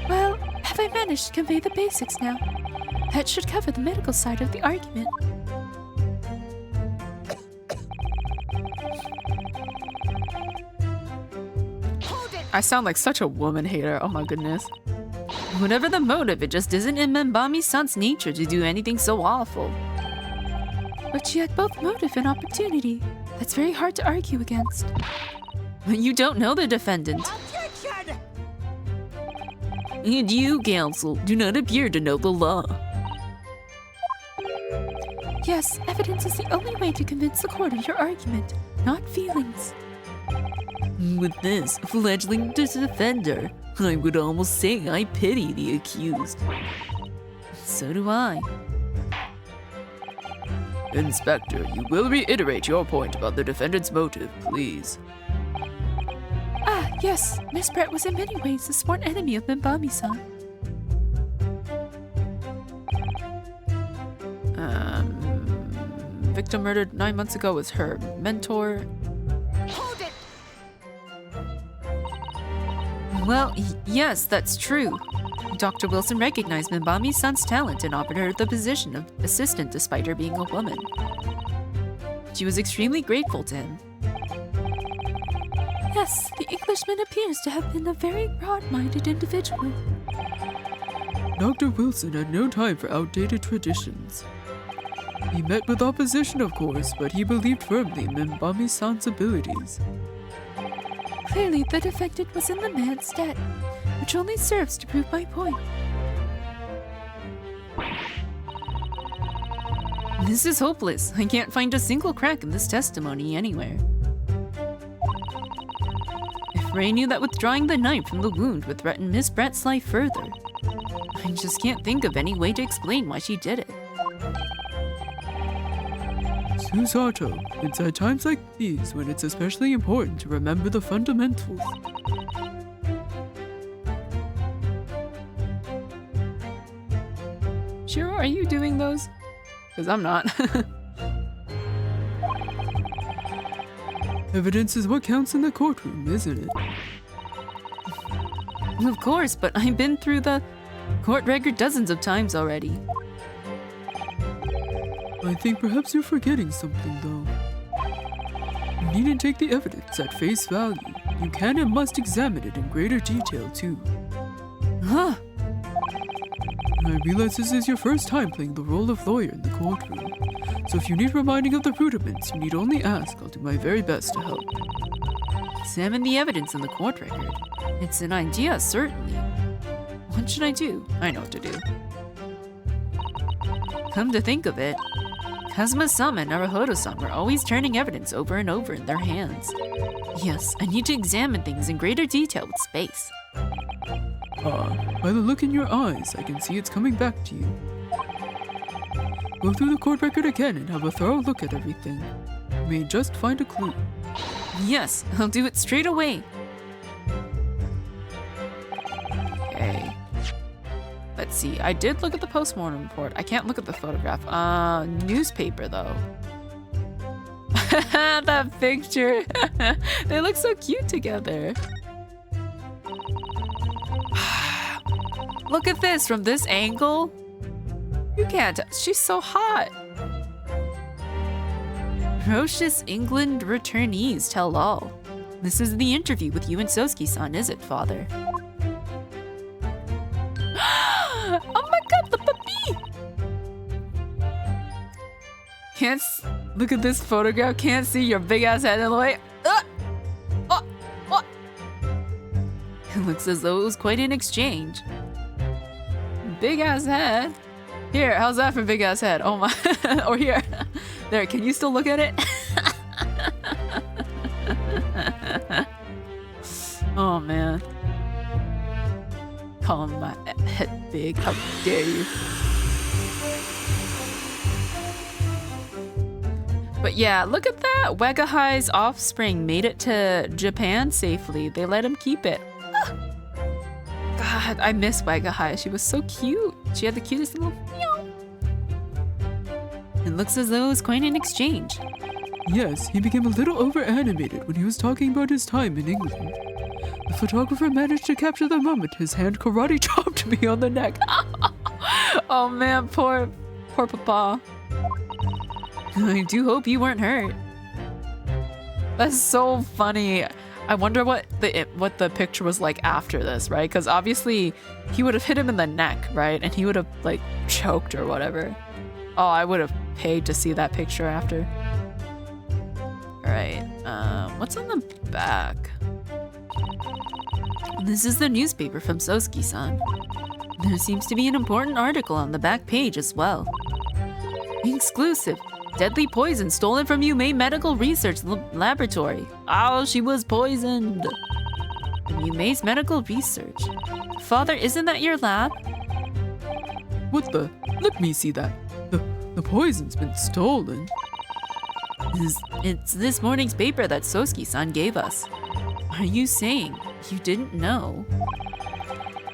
Well, have I managed to convey the basics now? That should cover the medical side of the argument. I sound like such a woman hater. Oh my goodness. Whatever the motive, it just isn't in Membami-san's nature to do anything so awful. But she had both motive and opportunity. That's very hard to argue against. But you don't know the defendant. And you, counsel, do not appear to know the law. Yes, evidence is the only way to convince the court of your argument, not feelings. With this, fledgling defender, I would almost say I pity the accused. So do I. Inspector, you will reiterate your point about the defendant's motive, please. Ah, yes, Miss Brett was in many ways a sworn enemy of Membami-san. Victim murdered 9 months ago was her mentor. Well, yes, that's true. Dr. Wilson recognized Membami-san's talent and offered her the position of assistant despite her being a woman. She was extremely grateful to him. Yes, the Englishman appears to have been a very broad-minded individual. Dr. Wilson had no time for outdated traditions. He met with opposition, of course, but he believed firmly in Membami-san's abilities. Clearly, the defendant was in the man's debt, which only serves to prove my point. This is hopeless. I can't find a single crack in this testimony anywhere. If Ray knew that withdrawing the knife from the wound would threaten Miss Brett's life further, I just can't think of any way to explain why she did it. Susato, it's at times like these when it's especially important to remember the fundamentals. Shiro, are you doing those? Because I'm not. Evidence is what counts in the courtroom, isn't it? Of course, but I've been through the court record dozens of times already. I think perhaps you're forgetting something, though. You needn't take the evidence at face value. You can and must examine it in greater detail, too. Huh? I realize this is your first time playing the role of lawyer in the courtroom. So if you need reminding of the rudiments, you need only ask. I'll do my very best to help. Examine the evidence in the court record. It's an idea, certainly. What should I do? I know what to do. Come to think of it, Kazuma-sama and Naruhodo-sama are always turning evidence over and over in their hands. Yes, I need to examine things in greater detail with space. By the look in your eyes, I can see it's coming back to you. Go through the court record again and have a thorough look at everything. You may just find a clue. Yes, I'll do it straight away. Okay. Let's see. I did look at the postmortem report. I can't look at the photograph. Newspaper though. That picture. They look so cute together. Look at this from this angle. You can't. She's so hot. Ferocious England returnees tell all. This is the interview with you and Sosuke-san, is it, father? Oh my god, Look at this photograph. Can't see your big ass head in the way. It looks as though it was quite an exchange. Big ass head. Here, how's that for big ass head? Oh my. Or here. There, can you still look at it? Oh man. Calling my head big. How dare you? But yeah, look at that. Wegahai's offspring made it to Japan safely. They let him keep it. God, I miss Wegahai. She was so cute. She had the cutest little meow. It looks as though it was quite an exchange. Yes, he became a little over-animated when he was talking about his time in England. The photographer managed to capture the moment his hand karate chopped me on the neck. Oh man, poor Papa. I do hope you weren't hurt. That's so funny. I wonder what the picture was like after this, right? Because obviously he would have hit him in the neck, right? And he would have like choked or whatever. Oh, I would have paid to see that picture after. All right, what's on the back? This is the newspaper from Sosuke-san. There seems to be an important article on the back page as well. Exclusive. Deadly poison stolen from Yume Medical Research Laboratory. Oh, she was poisoned. Yume's Medical Research. Father, isn't that your lab? What the? Let me see that. The poison's been stolen. It's this morning's paper that Sosuke-san gave us. Are you saying you didn't know?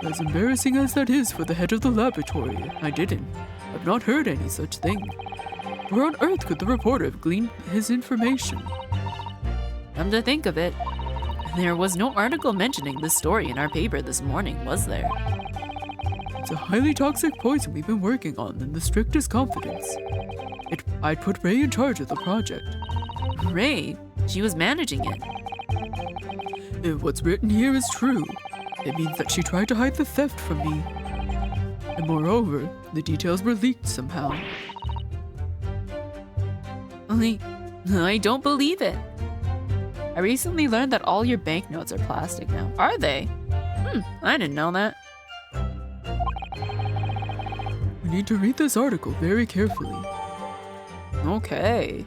As embarrassing as that is for the head of the laboratory, I didn't. I've not heard any such thing. Where on earth could the reporter have gleaned his information? Come to think of it, there was no article mentioning this story in our paper this morning, was there? It's a highly toxic poison we've been working on in the strictest confidence. I'd put Ray in charge of the project. Ray? She was managing it. If what's written here is true, it means that she tried to hide the theft from me. And moreover, the details were leaked somehow. I don't believe it. I recently learned that all your banknotes are plastic now. Are they? I didn't know that. We need to read this article very carefully. Okay.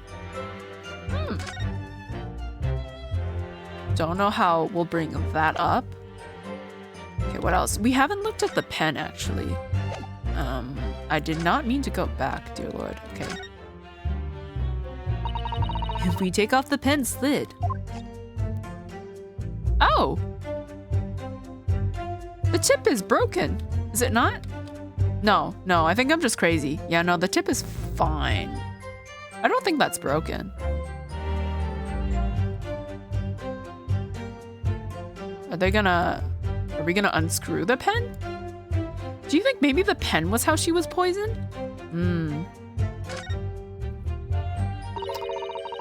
Don't know how we'll bring that up. Okay, what else? We haven't looked at the pen, actually. I did not mean to go back, dear lord. Okay. If we take off the pen slid. Oh! The tip is broken. Is it not? No, I think I'm just crazy. Yeah, no, the tip is fine. I don't think that's broken. Are we gonna unscrew the pen? Do you think maybe the pen was how she was poisoned?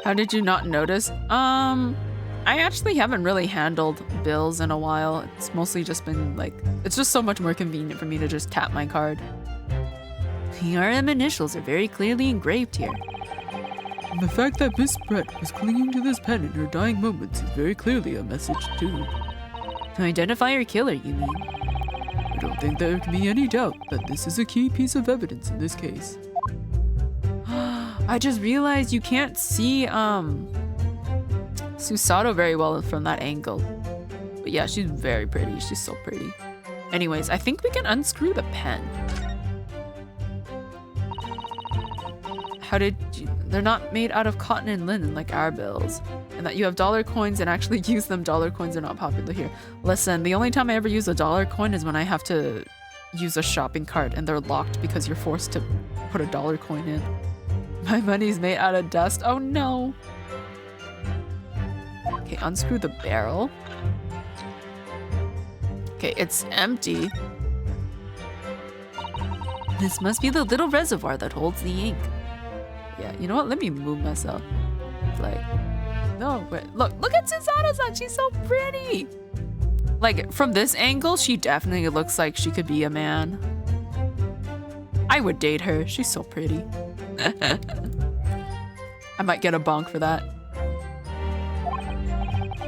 How did you not notice? I actually haven't really handled bills in a while. It's mostly just been like, it's just so much more convenient for me to just tap my card. The RM initials are very clearly engraved here. And the fact that Miss Brett was clinging to this pen in her dying moments is very clearly a message too. To identify her killer, you mean? I don't think there can be any doubt that this is a key piece of evidence in this case. I just realized you can't see Susato very well from that angle. But yeah, she's very pretty. She's so pretty. Anyways, I think we can unscrew the pen. How did you... They're not made out of cotton and linen like our bills. And that you have dollar coins and actually use them. Dollar coins are not popular here. Listen, the only time I ever use a dollar coin is when I have to use a shopping cart and they're locked because you're forced to put a dollar coin in. My money's made out of dust. Oh no. Okay, unscrew the barrel. Okay, it's empty. This must be the little reservoir that holds the ink. Yeah, you know what? Let me move myself. Like, no, wait, look at Susato-san. She's so pretty. Like, from this angle, she definitely looks like she could be a man. I would date her. She's so pretty. I might get a bonk for that.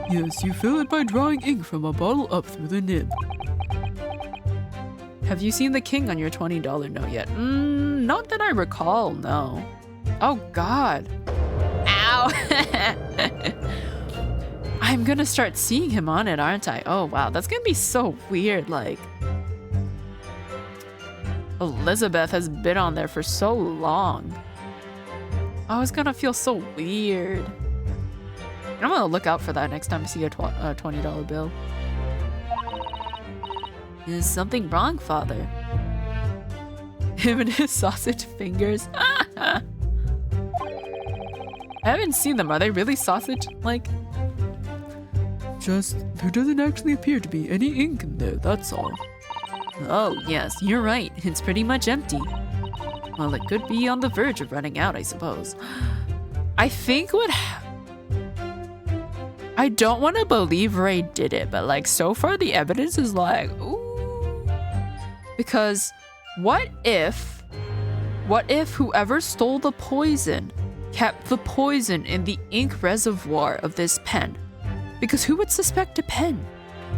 Yes, you fill it by drawing ink from a bottle up through the nib. Have you seen the king on your $20 note yet? Not that I recall, no. Oh god. Ow! I'm gonna start seeing him on it, aren't I? Oh wow, that's gonna be so weird, like... Elizabeth has been on there for so long. Oh, it's gonna feel so weird. I'm gonna look out for that next time I see a $20 bill. Is something wrong, father? Him and his sausage fingers. I haven't seen them. Are they really sausage? Like... Just, there doesn't actually appear to be any ink in there, that's all. Oh, yes, you're right. It's pretty much empty. Well, it could be on the verge of running out, I suppose. I think what... I don't want to believe Ray did it, but like so far the evidence is like, ooh. Because what if whoever stole the poison kept the poison in the ink reservoir of this pen? Because who would suspect a pen?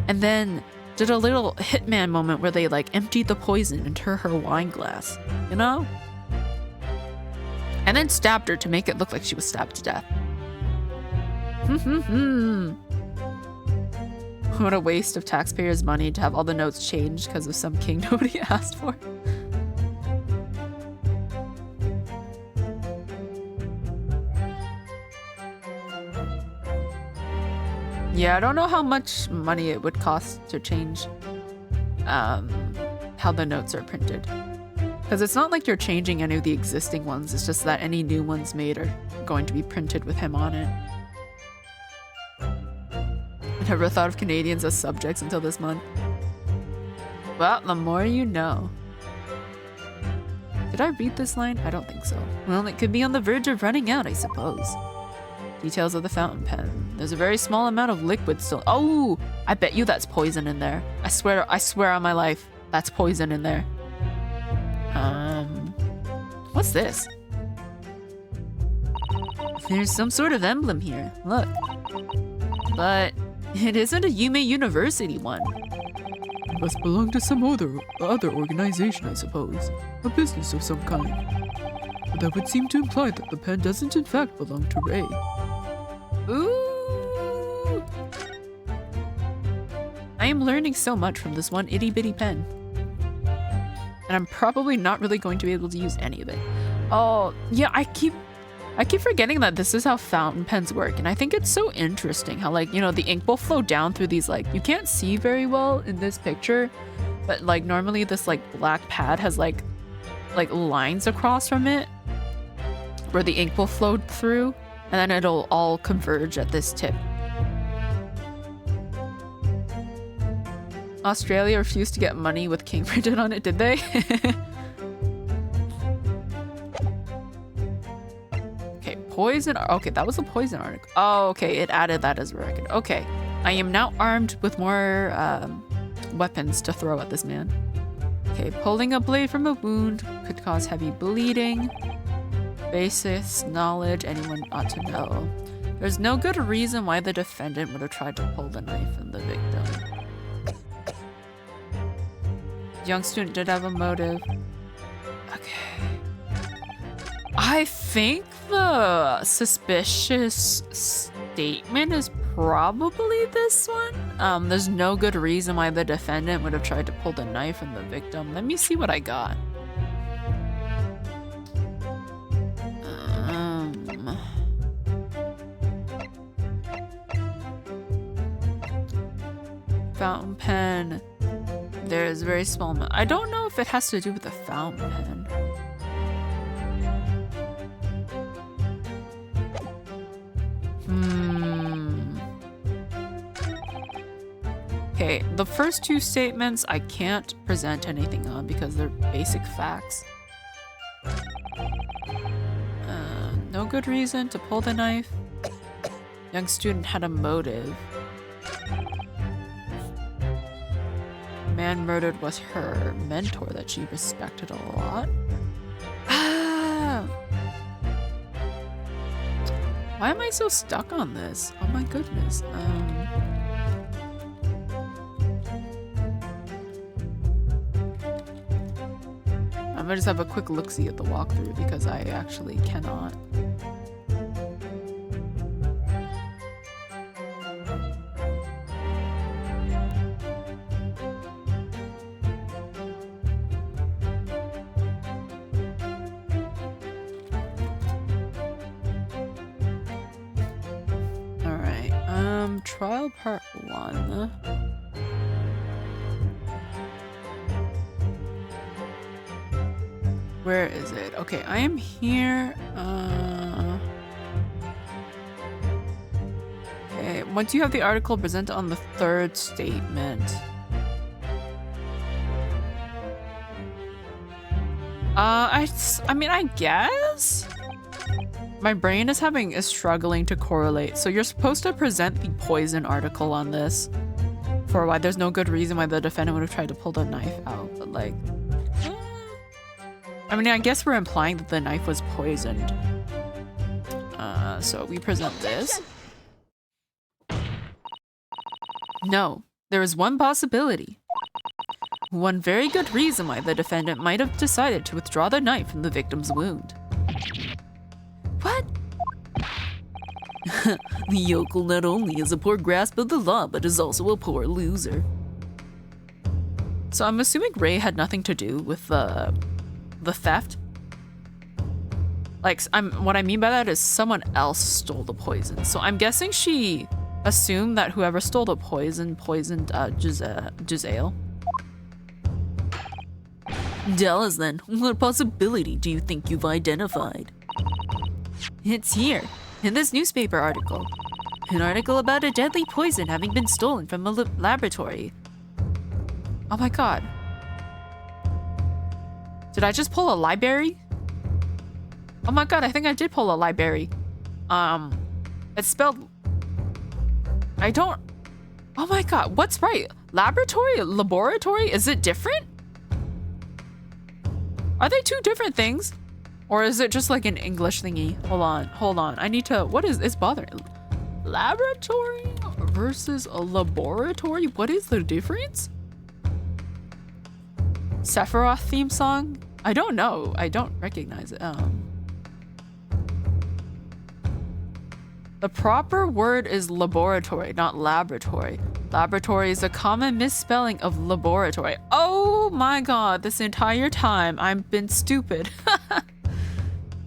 And then did a little hitman moment where they like emptied the poison into her wine glass, you know? And then stabbed her to make it look like she was stabbed to death. What a waste of taxpayers' money to have all the notes changed because of some king nobody asked for. Yeah, I don't know how much money it would cost to change how the notes are printed. Because it's not like you're changing any of the existing ones, it's just that any new ones made are going to be printed with him on it. I never thought of Canadians as subjects until this month. Well, the more you know. Did I read this line? I don't think so. Well, it could be on the verge of running out, I suppose. Details of the fountain pen. There's a very small amount of liquid still. Oh, I bet you that's poison in there. I swear on my life, that's poison in there. What's this? There's some sort of emblem here. Look. But it isn't a Yume University one. It must belong to some other organization, I suppose. A business of some kind. But that would seem to imply that the pen doesn't in fact belong to Ray. Ooh! I am learning so much from this one itty bitty pen. And I'm probably not really going to be able to use any of it. Oh, yeah, I keep forgetting that this is how fountain pens work. And I think it's so interesting how, like, you know, the ink will flow down through these, like, you can't see very well in this picture, but, like, normally this, like, black pad has, like lines across from it where the ink will flow through, and then it'll all converge at this tip. Australia refused to get money with king printed on it, did they? Okay, poison. Okay, that was a poison article. Oh, okay, it added that as a record. Okay, I am now armed with more weapons to throw at this man. Okay, pulling a blade from a wound could cause heavy bleeding. Basic knowledge anyone ought to know. There's no good reason why the defendant would have tried to pull the knife from the victim. Young student did have a motive. Okay. I think the suspicious statement is probably this one. There's no good reason why the defendant would have tried to pull the knife from the victim. Let me see what I got. Fountain pen. There's a very small amount. I don't know if it has to do with the fountain pen. Okay, the first two statements I can't present anything on because they're basic facts. No good reason to pull the knife. Young student had a motive. Man murdered was her mentor that she respected a lot. Ah! Why am I so stuck on this? Oh my goodness. I'm gonna just have a quick look-see at the walkthrough because I actually cannot. Trial part 1. Where is it? Okay, I am here. Okay, once you have the article, present on the 3rd statement. I mean, I guess? My brain is struggling to correlate. So you're supposed to present the poison article on this for why there's no good reason why the defendant would have tried to pull the knife out, but like, I mean, I guess we're implying that the knife was poisoned. So we present this. No, there is one possibility. One very good reason why the defendant might have decided to withdraw the knife from the victim's wound. What? The yokel not only has a poor grasp of the law, but is also a poor loser. So I'm assuming Ray had nothing to do with the theft. Like, what I mean by that is someone else stole the poison. So I'm guessing she assumed that whoever stole the poison poisoned Giselle. Dallas, then, what possibility do you think you've identified? It's here, in this newspaper article. An article about a deadly poison having been stolen from a laboratory. Oh my god. Did I just pull a library? Oh my god, I think I did pull a library. It's spelled... I don't... Oh my god, what's right? Laboratory? Laboratory? Is it different? Are they two different things? Or is it just like an English thingy? Hold on. I need to, it's bothering. Laboratory versus a laboratory? What is the difference? Sephiroth theme song? I don't know. I don't recognize it. The proper word is laboratory, not laboratory. Laboratory is a common misspelling of laboratory. Oh my god, this entire time I've been stupid.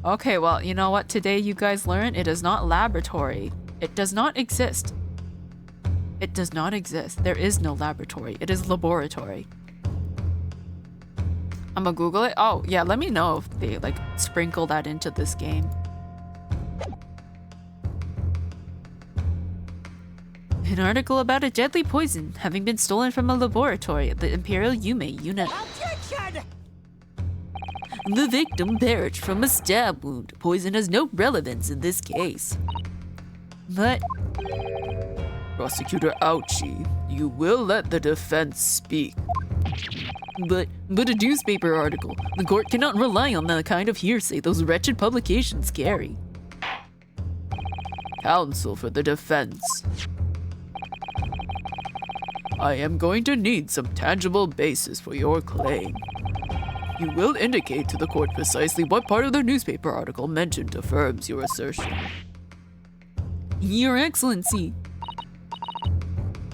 Okay, well, you know what? Today you guys learn it is not laboratory. It does not exist. It does not exist. There is no laboratory. It is laboratory. I'm gonna Google it. Oh, yeah, let me know if they, like, sprinkle that into this game. An article about a deadly poison having been stolen from a laboratory at the Imperial Yume unit. The victim perished from a stab wound. Poison has no relevance in this case. But... Prosecutor Ouchie, you will let the defense speak. But a newspaper article. The court cannot rely on the kind of hearsay those wretched publications carry. Counsel for the defense. I am going to need some tangible basis for your claim. You will indicate to the court precisely what part of the newspaper article mentioned affirms your assertion. Your Excellency.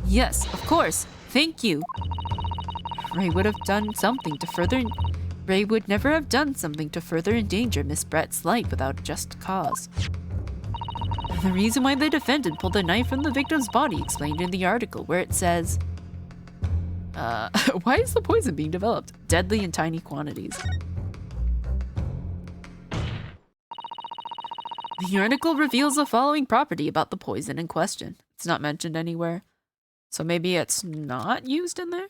Yes, of course. Thank you. Ray would never have done something to further endanger Miss Brett's life without just cause. The reason why the defendant pulled a knife from the victim's body explained in the article, where it says, why is the poison being developed? Deadly in tiny quantities. The article reveals the following property about the poison in question. It's not mentioned anywhere. So maybe it's not used in there?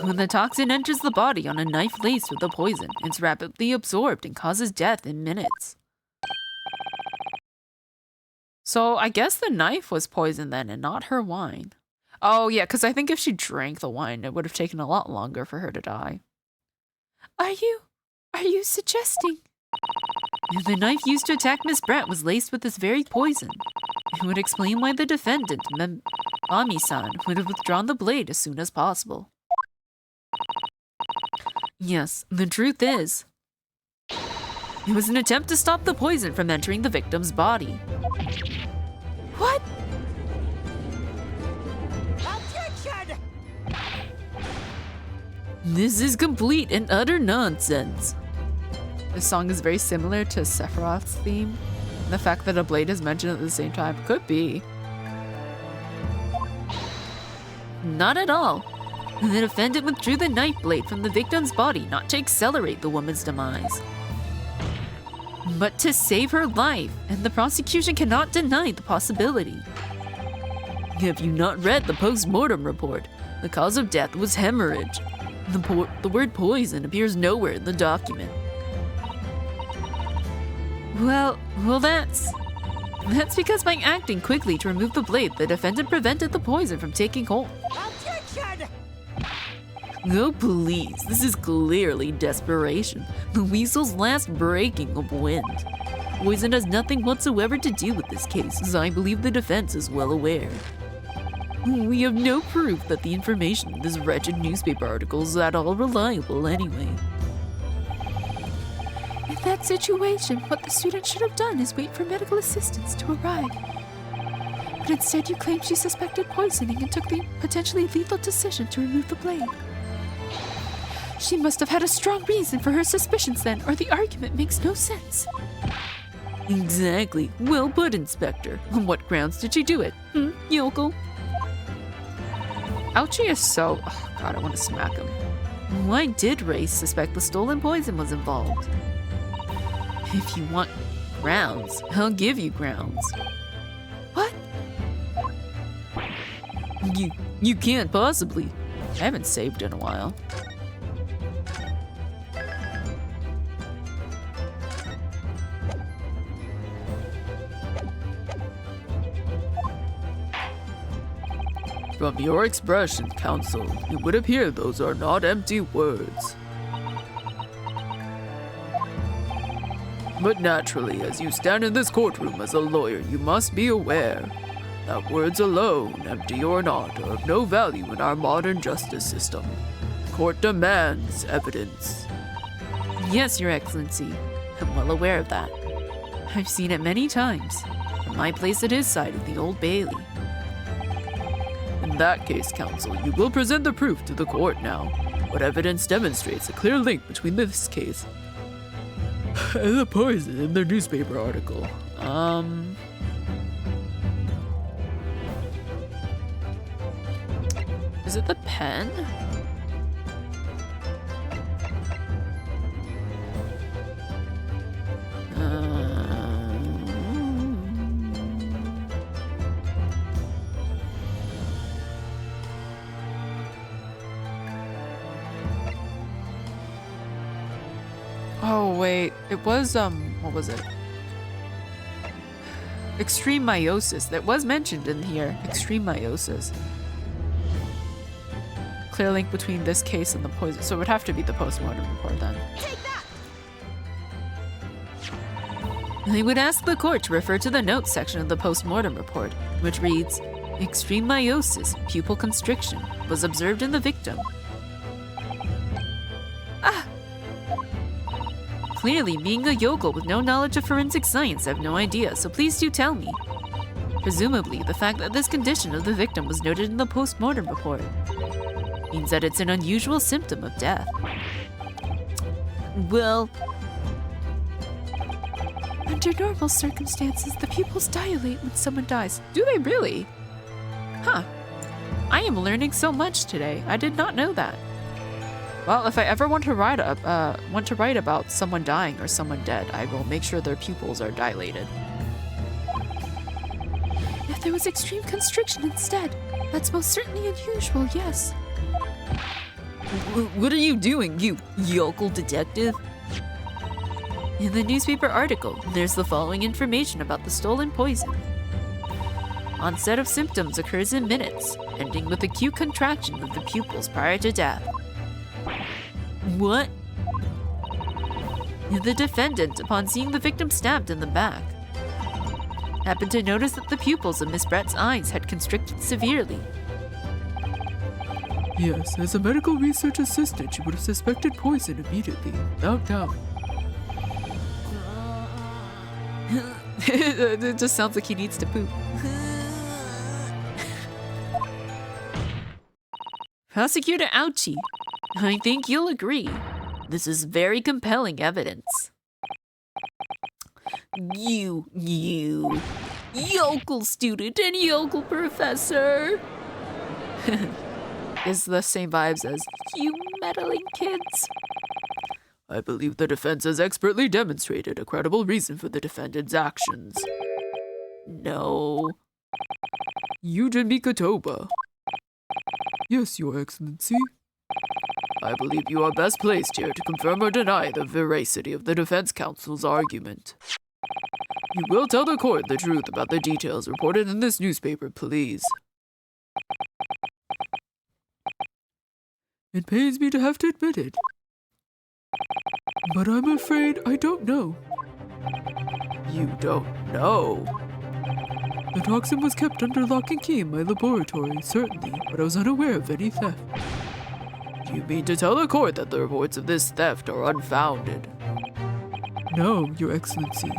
When the toxin enters the body on a knife laced with the poison, it's rapidly absorbed and causes death in minutes. So I guess the knife was poisoned then and not her wine. Oh yeah, because I think if she drank the wine, it would have taken a lot longer for her to die. Are you suggesting If the knife used to attack Miss Brett was laced with this very poison, it would explain why the defendant, Ami-san, would have withdrawn the blade as soon as possible. Yes, the truth is, it was an attempt to stop the poison from entering the victim's body. What? This is complete and utter nonsense. This song is very similar to Sephiroth's theme. The fact that a blade is mentioned at the same time could be. Not at all. The defendant withdrew the knife blade from the victim's body not to accelerate the woman's demise, but to save her life, and the prosecution cannot deny the possibility. Have you not read the post-mortem report? The cause of death was hemorrhage. The word poison appears nowhere in the document. Well, that's because by acting quickly to remove the blade, the defendant prevented the poison from taking hold. Oh, please, this is clearly desperation. The weasel's last breaking of wind. Poison has nothing whatsoever to do with this case, as I believe the defense is well aware. We have no proof that the information in this wretched newspaper article is at all reliable anyway. In that situation, what the student should have done is wait for medical assistance to arrive. But instead you claim she suspected poisoning and took the potentially lethal decision to remove the blade. She must have had a strong reason for her suspicions then, or the argument makes no sense. Exactly. Well put, Inspector. On what grounds did she do it? Yokel? Ouchie is so... Oh god, I want to smack him. Why did Ray suspect the stolen poison was involved? If you want grounds, I'll give you grounds. What? You can't possibly. I haven't saved in a while. From your expression, counsel, it would appear those are not empty words. But naturally, as you stand in this courtroom as a lawyer, you must be aware that words alone, empty or not, are of no value in our modern justice system. Court demands evidence. Yes, Your Excellency. I'm well aware of that. I've seen it many times, from my place at his side of the Old Bailey. In that case, counsel, you will present the proof to the court now. What evidence demonstrates a clear link between this case and the poison in the newspaper article? Is it the pen? Oh wait, it was what was it? Extreme meiosis. That was mentioned in here. Extreme meiosis. Clear link between this case and the poison. So it would have to be the postmortem report then. I would ask the court to refer to the notes section of the postmortem report, which reads, "Extreme meiosis, pupil constriction, was observed in the victim." Clearly, being a yokel with no knowledge of forensic science, I have no idea, so please do tell me. Presumably, the fact that this condition of the victim was noted in the post-mortem report means that it's an unusual symptom of death. Well, Under normal circumstances, the pupils dilate when someone dies. Do they really? Huh. I am learning so much today. I did not know that. Well, if I ever want to write about someone dying or someone dead, I will make sure their pupils are dilated. If there was extreme constriction instead, that's most certainly unusual, yes. what are you doing, you yokel detective? In the newspaper article, there's the following information about the stolen poison. Onset of symptoms occurs in minutes, ending with acute contraction of the pupils prior to death. What? The defendant, upon seeing the victim stabbed in the back, happened to notice that the pupils of Miss Brett's eyes had constricted severely. Yes, as a medical research assistant, you would have suspected poison immediately, without doubt. It just sounds like he needs to poop. Prosecutor Ouchie, I think you'll agree. This is very compelling evidence. You, yokel student and yokel professor. Is the same vibes as you meddling kids. I believe the defense has expertly demonstrated a credible reason for the defendant's actions. No. Eugen Mikotoba. Yes, Your Excellency. I believe you are best placed here to confirm or deny the veracity of the defense counsel's argument. You will tell the court the truth about the details reported in this newspaper, please. It pains me to have to admit it, but I'm afraid I don't know. You don't know? The toxin was kept under lock and key in my laboratory, certainly, but I was unaware of any theft. Do you mean to tell the court that the reports of this theft are unfounded? No, Your Excellency.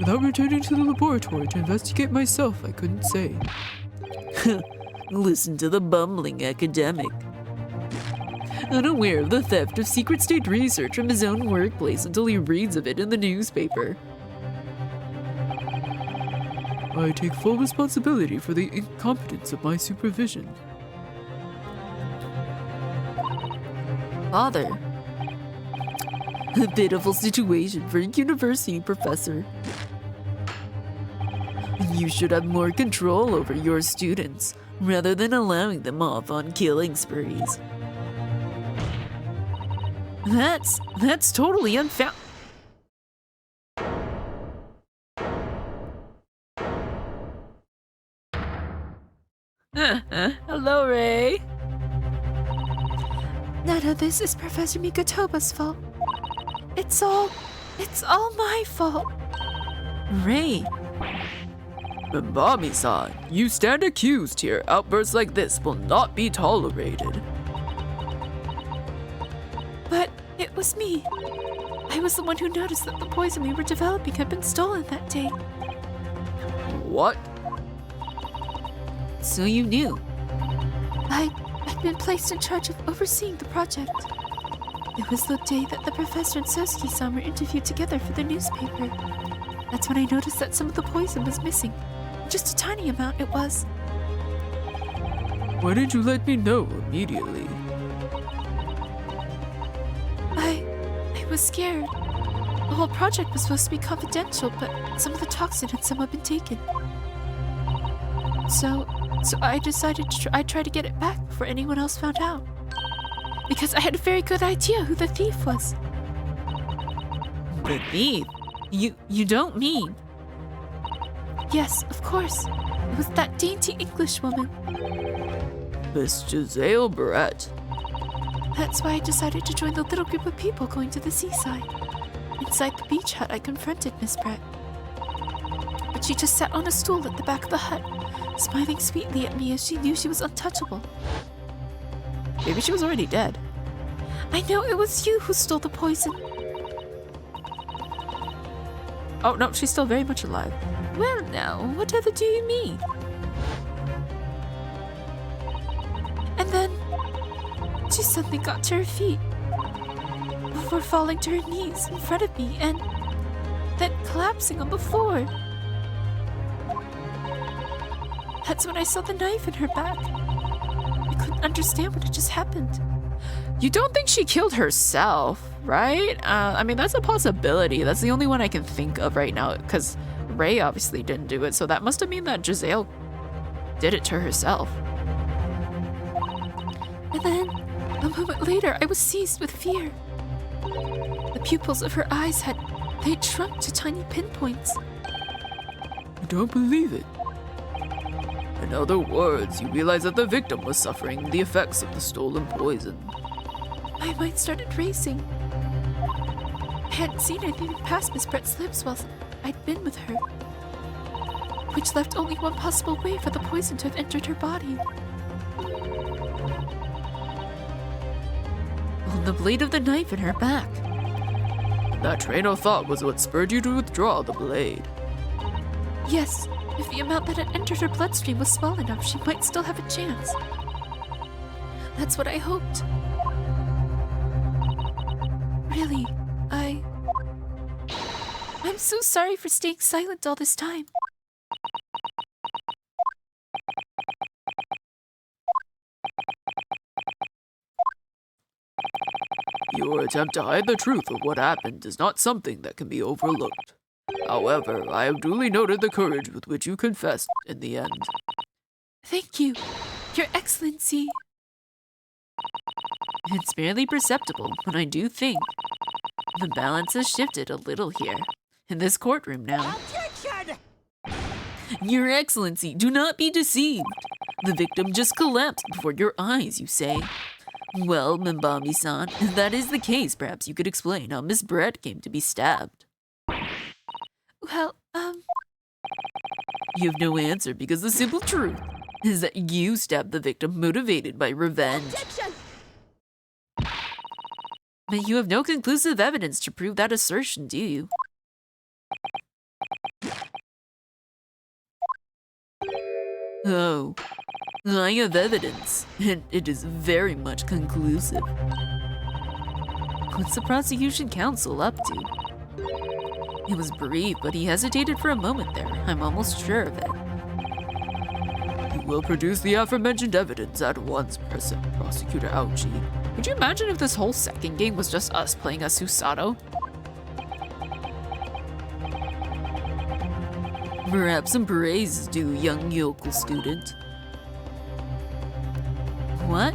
Without returning to the laboratory to investigate myself, I couldn't say. Listen to the bumbling academic. Unaware of the theft of secret state research from his own workplace until he reads of it in the newspaper. I take full responsibility for the incompetence of my supervision. Father. A pitiful situation for a university professor. You should have more control over your students, rather than allowing them off on killing sprees. That's totally unfound. Hello, Ray. None of this is Professor Mikotoba's fault. It's all my fault. Ray. Mbami-san, you stand accused here. Outbursts like this will not be tolerated. But it was me. I was the one who noticed that the poison we were developing had been stolen that day. What? So you knew? I'd been placed in charge of overseeing the project. It was the day that the professor and Sosuke-san were interviewed together for the newspaper. That's when I noticed that some of the poison was missing. Just a tiny amount it was. Why didn't you let me know immediately? I was scared. The whole project was supposed to be confidential, but some of the toxin had somehow been taken. So I decided I'd try to get it back before anyone else found out. Because I had a very good idea who the thief was. The thief? You don't mean? Yes, of course. It was that dainty English woman. Miss Giselle Barrett. That's why I decided to join the little group of people going to the seaside. Inside the beach hut, I confronted Miss Brett. But she just sat on a stool at the back of the hut, smiling sweetly at me as she knew she was untouchable. Maybe she was already dead. I know it was you who stole the poison. Oh no, she's still very much alive. Well now, whatever do you mean? And then she suddenly got to her feet before falling to her knees in front of me and then collapsing on the floor. That's when I saw the knife in her back. I couldn't understand what had just happened. You don't think she killed herself, right? I mean, that's a possibility. That's the only one I can think of right now, because Ray obviously didn't do it, so that must have mean that Giselle did it to herself. And then, a moment later, I was seized with fear. The pupils of her eyes they'd shrunk to tiny pinpoints. I don't believe it. In other words, you realize that the victim was suffering the effects of the stolen poison. My mind started racing. I hadn't seen anything past Miss Brett's lips while I'd been with her, which left only one possible way for the poison to have entered her body. On the blade of the knife in her back. That train of thought was what spurred you to withdraw the blade. Yes, if the amount that had entered her bloodstream was small enough, she might still have a chance. That's what I hoped. Really, I'm so sorry for staying silent all this time. Your attempt to hide the truth of what happened is not something that can be overlooked. However, I have duly noted the courage with which you confessed in the end. Thank you, Your Excellency. It's barely perceptible, but I do think the balance has shifted a little here, in this courtroom now. Your Excellency, do not be deceived. The victim just collapsed before your eyes, you say. Well, Mbambi-san, if that is the case, perhaps you could explain how Miss Brett came to be stabbed. Well, You have no answer because the simple truth is that you stabbed the victim motivated by revenge. But you have no conclusive evidence to prove that assertion, do you? Oh, I have evidence, and it is very much conclusive. What's the prosecution counsel up to? It was brief, but he hesitated for a moment there. I'm almost sure of it. You will produce the aforementioned evidence at once, Prosecutor Aochi. Could you imagine if this whole second game was just us playing as Susato? Perhaps some praise is due, young yokel student. What?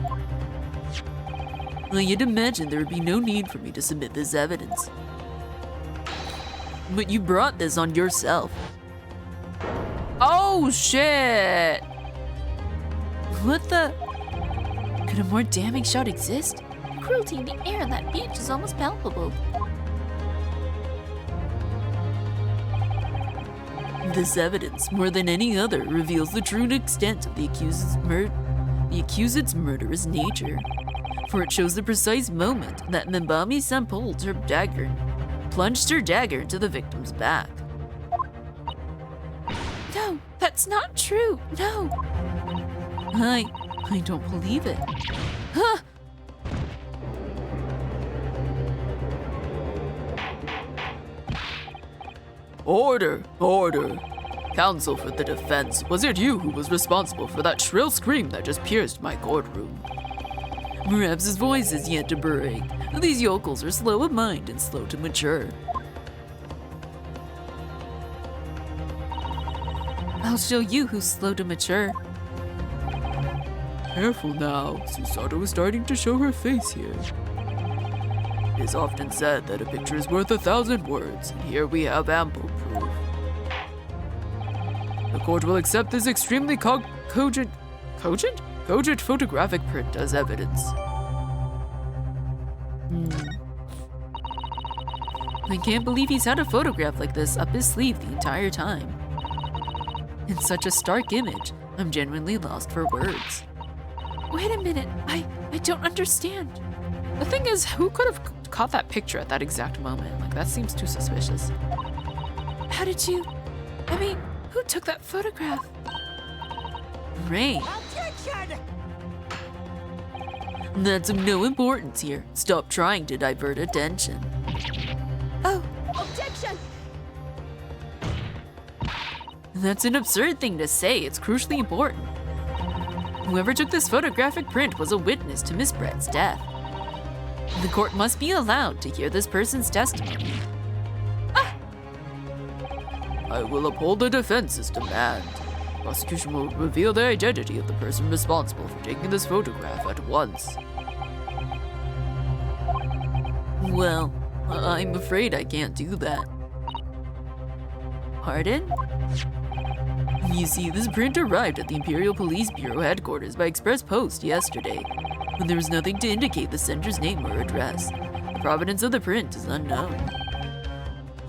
Well, you'd imagine there would be no need for me to submit this evidence. But you brought this on yourself. Oh shit! What the? Could a more damning shot exist? the cruelty in the air on that beach is almost palpable. This evidence, more than any other, reveals the true extent of the accused's murderous nature. For it shows the precise moment that Mbambi-san plunged her dagger into the victim's back. No, that's not true. No. I don't believe it. Huh? Order! Order! Counsel for the defense, was it you who was responsible for that shrill scream that just pierced my courtroom? Perhaps his voice is yet to break. These yokels are slow of mind and slow to mature. I'll show you who's slow to mature. Careful now, Susato is starting to show her face here. It is often said that a picture is worth 1,000 words, and here we have ample proof. The court will accept this extremely cogent photographic print as evidence. I can't believe he's had a photograph like this up his sleeve the entire time. In such a stark image, I'm genuinely lost for words. Wait a minute. I don't understand. The thing is, who could have caught that picture at that exact moment? Like, that seems too suspicious. How did you... I mean, who took that photograph? Rain. That's of no importance here. Stop trying to divert attention. Oh. Objection! That's an absurd thing to say. It's crucially important. Whoever took this photographic print was a witness to Miss Brett's death. The court must be allowed to hear this person's testimony. I will uphold the defense's demand. Prosecution will reveal the identity of the person responsible for taking this photograph at once. Well, I'm afraid I can't do that. Pardon? You see, this print arrived at the Imperial Police Bureau headquarters by express post yesterday, when there was nothing to indicate the sender's name or address. The provenance of the print is unknown.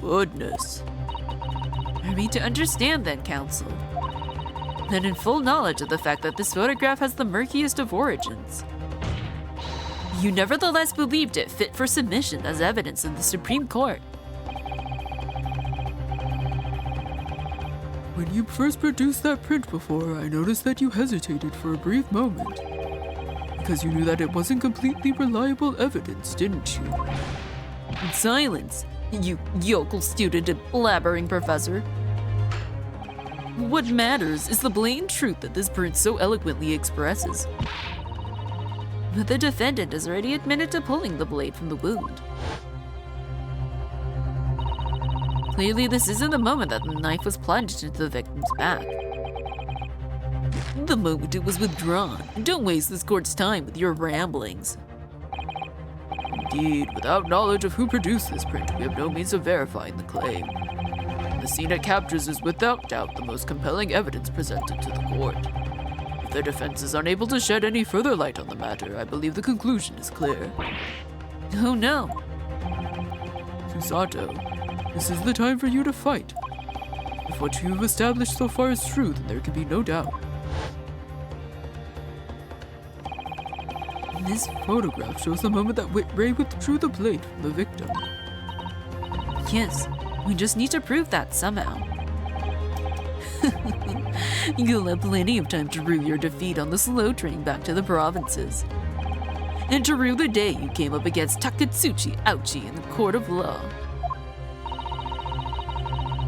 Goodness. Are we to understand then, Council, that in full knowledge of the fact that this photograph has the murkiest of origins, you nevertheless believed it fit for submission as evidence in the Supreme Court? When you first produced that print before, I noticed that you hesitated for a brief moment. Because you knew that it wasn't completely reliable evidence, didn't you? Silence, you yokel student and blabbering professor. What matters is the blatant truth that this print so eloquently expresses. But the defendant has already admitted to pulling the blade from the wound. Clearly, this isn't the moment that the knife was plunged into the victim's back. The moment it was withdrawn. Don't waste this court's time with your ramblings. Indeed, without knowledge of who produced this print, we have no means of verifying the claim. The scene it captures is without doubt the most compelling evidence presented to the court. If the defense is unable to shed any further light on the matter, I believe the conclusion is clear. Oh no. Susato, this is the time for you to fight. If what you've established so far is true, then there can be no doubt. This photograph shows the moment that Ray withdrew the blade from the victim. Yes, we just need to prove that somehow. You'll have plenty of time to rue your defeat on the slow train back to the provinces. And to rue the day you came up against Takatsuchi Ouchi in the court of law.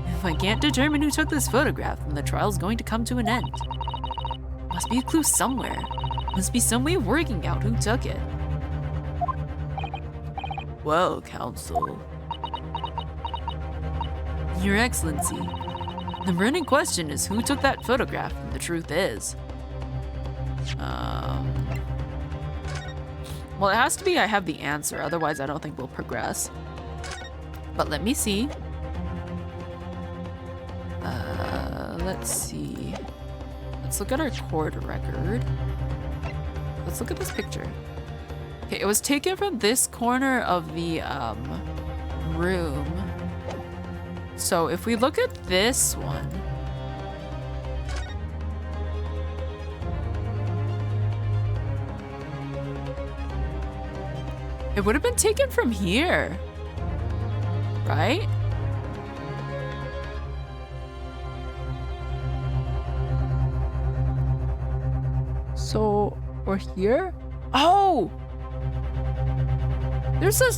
If I can't determine who took this photograph, then the trial's going to come to an end. Must be a clue somewhere. Must be some way of working out who took it. Well, Counsel. Your Excellency, the burning question is who took that photograph, and the truth is... Well, it has to be I have the answer, otherwise I don't think we'll progress. But let me see. Let's see. Let's look at our court record. Let's look at this picture. Okay, it was taken from this corner of the room. So if we look at this one, it would have been taken from here, right? So we're here? Oh! There's a...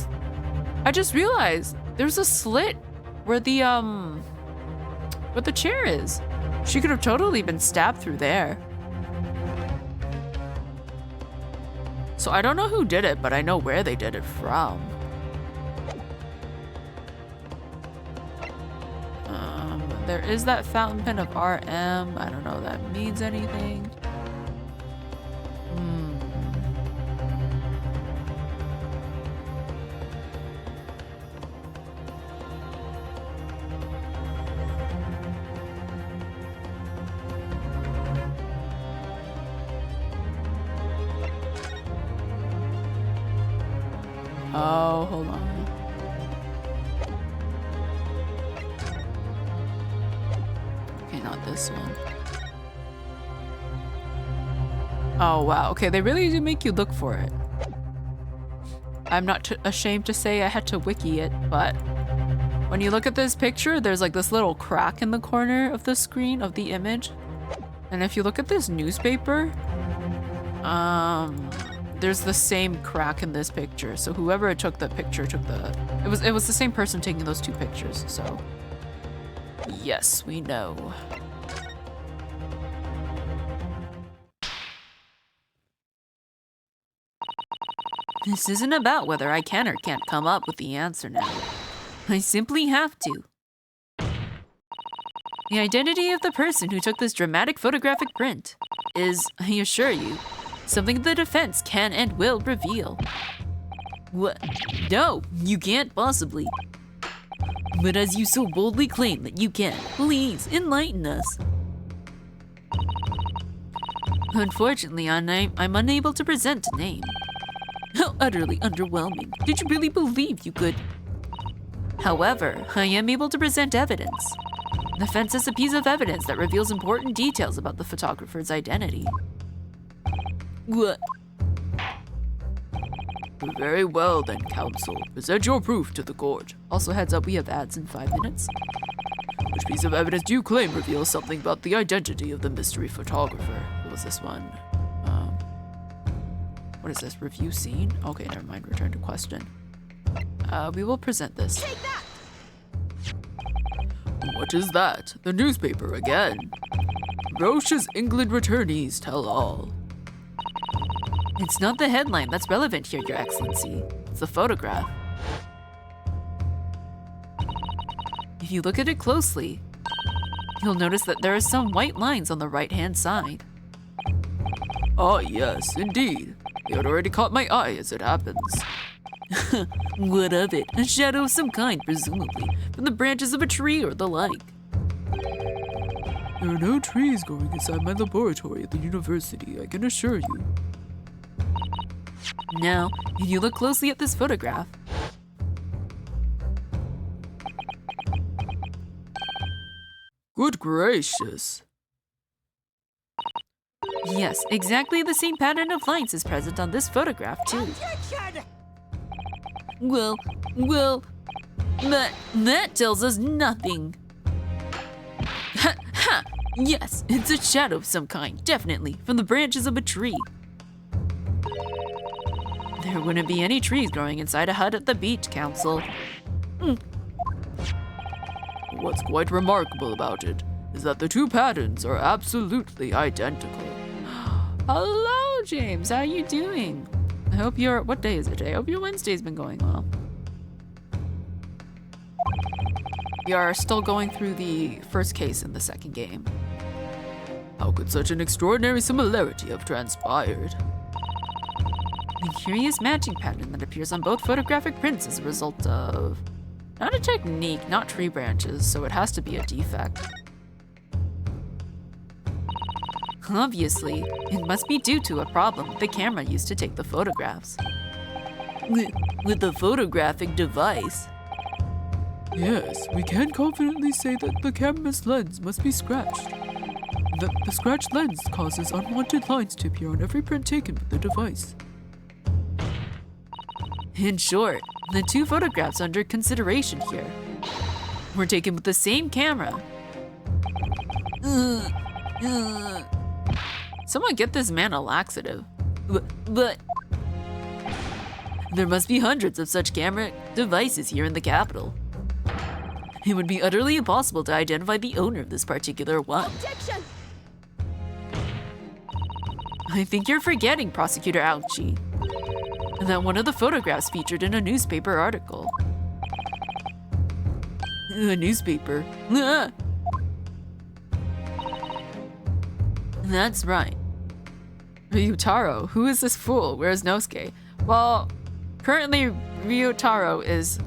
I just realized there's a slit where the chair is. She could have totally been stabbed through there. So I don't know who did it, but I know where they did it from. There is that fountain pen of RM. I don't know if that means anything. Oh, hold on. Okay, not this one. Oh, wow. Okay, they really do make you look for it. I'm not ashamed to say I had to wiki it, but when you look at this picture, there's like this little crack in the corner of the screen of the image. And if you look at this newspaper, there's the same crack in this picture. So whoever took the picture took the... It was the same person taking those two pictures, so... Yes, we know. This isn't about whether I can or can't come up with the answer now. I simply have to. The identity of the person who took this dramatic photographic print is, I assure you, something the defense can and will reveal. What? No, you can't possibly. But as you so boldly claim that you can, please enlighten us. Unfortunately, I'm unable to present a name. How utterly underwhelming. Did you really believe you could? However, I am able to present evidence. The fence is a piece of evidence that reveals important details about the photographer's identity. What? Very well then, counsel. Present your proof to the court. Also, heads up, we have ads in 5 minutes. Which piece of evidence do you claim reveals something about the identity of the mystery photographer? What was this one? What is this? Review scene? Okay, never mind. Return to question. We will present this. What is that? The newspaper again. Roche's England returnees tell all. It's not the headline that's relevant here, Your Excellency. It's the photograph. If you look at it closely, you'll notice that there are some white lines on the right-hand side. Ah, yes, indeed. They had already caught my eye as it happens. What of it? A shadow of some kind, presumably, from the branches of a tree or the like. There are no trees growing inside my laboratory at the university, I can assure you. Now, if you look closely at this photograph, good gracious. Yes, exactly the same pattern of lines is present on this photograph, too. Well, that tells us nothing. Ha, ha! Yes, it's a shadow of some kind, definitely, from the branches of a tree. There wouldn't be any trees growing inside a hut at the beach, Council. What's quite remarkable about it is that the two patterns are absolutely identical. Hello, James. How you doing? I hope your what day is it today? I hope your Wednesday's been going well. We are still going through the first case in the second game. How could such an extraordinary similarity have transpired? A curious matching pattern that appears on both photographic prints is a result of not a technique, not tree branches, so it has to be a defect. Obviously, it must be due to a problem with the camera used to take the photographs. With the photographic device? Yes, we can confidently say that the camera's lens must be scratched. That the scratched lens causes unwanted lines to appear on every print taken with the device. In short, the two photographs under consideration here were taken with the same camera. Someone get this man a laxative. But there must be hundreds of such camera devices here in the capital. It would be utterly impossible to identify the owner of this particular one. Objection! I think you're forgetting, Prosecutor Ouchie, that one of the photographs featured in a newspaper article. A newspaper? That's right. Ryutaro, who is this fool? Where's Nosuke? Well, currently Ryutaro is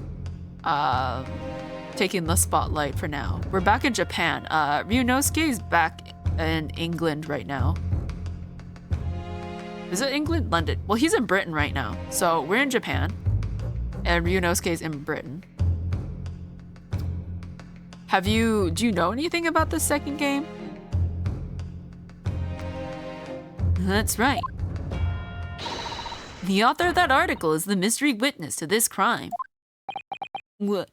taking the spotlight for now. We're back in Japan. Ryunosuke is back in England right now. Is it England? London? Well, he's in Britain right now. So we're in Japan. And Ryunosuke is in Britain. Do you know anything about the second game? That's right. The author of that article is the mystery witness to this crime. What?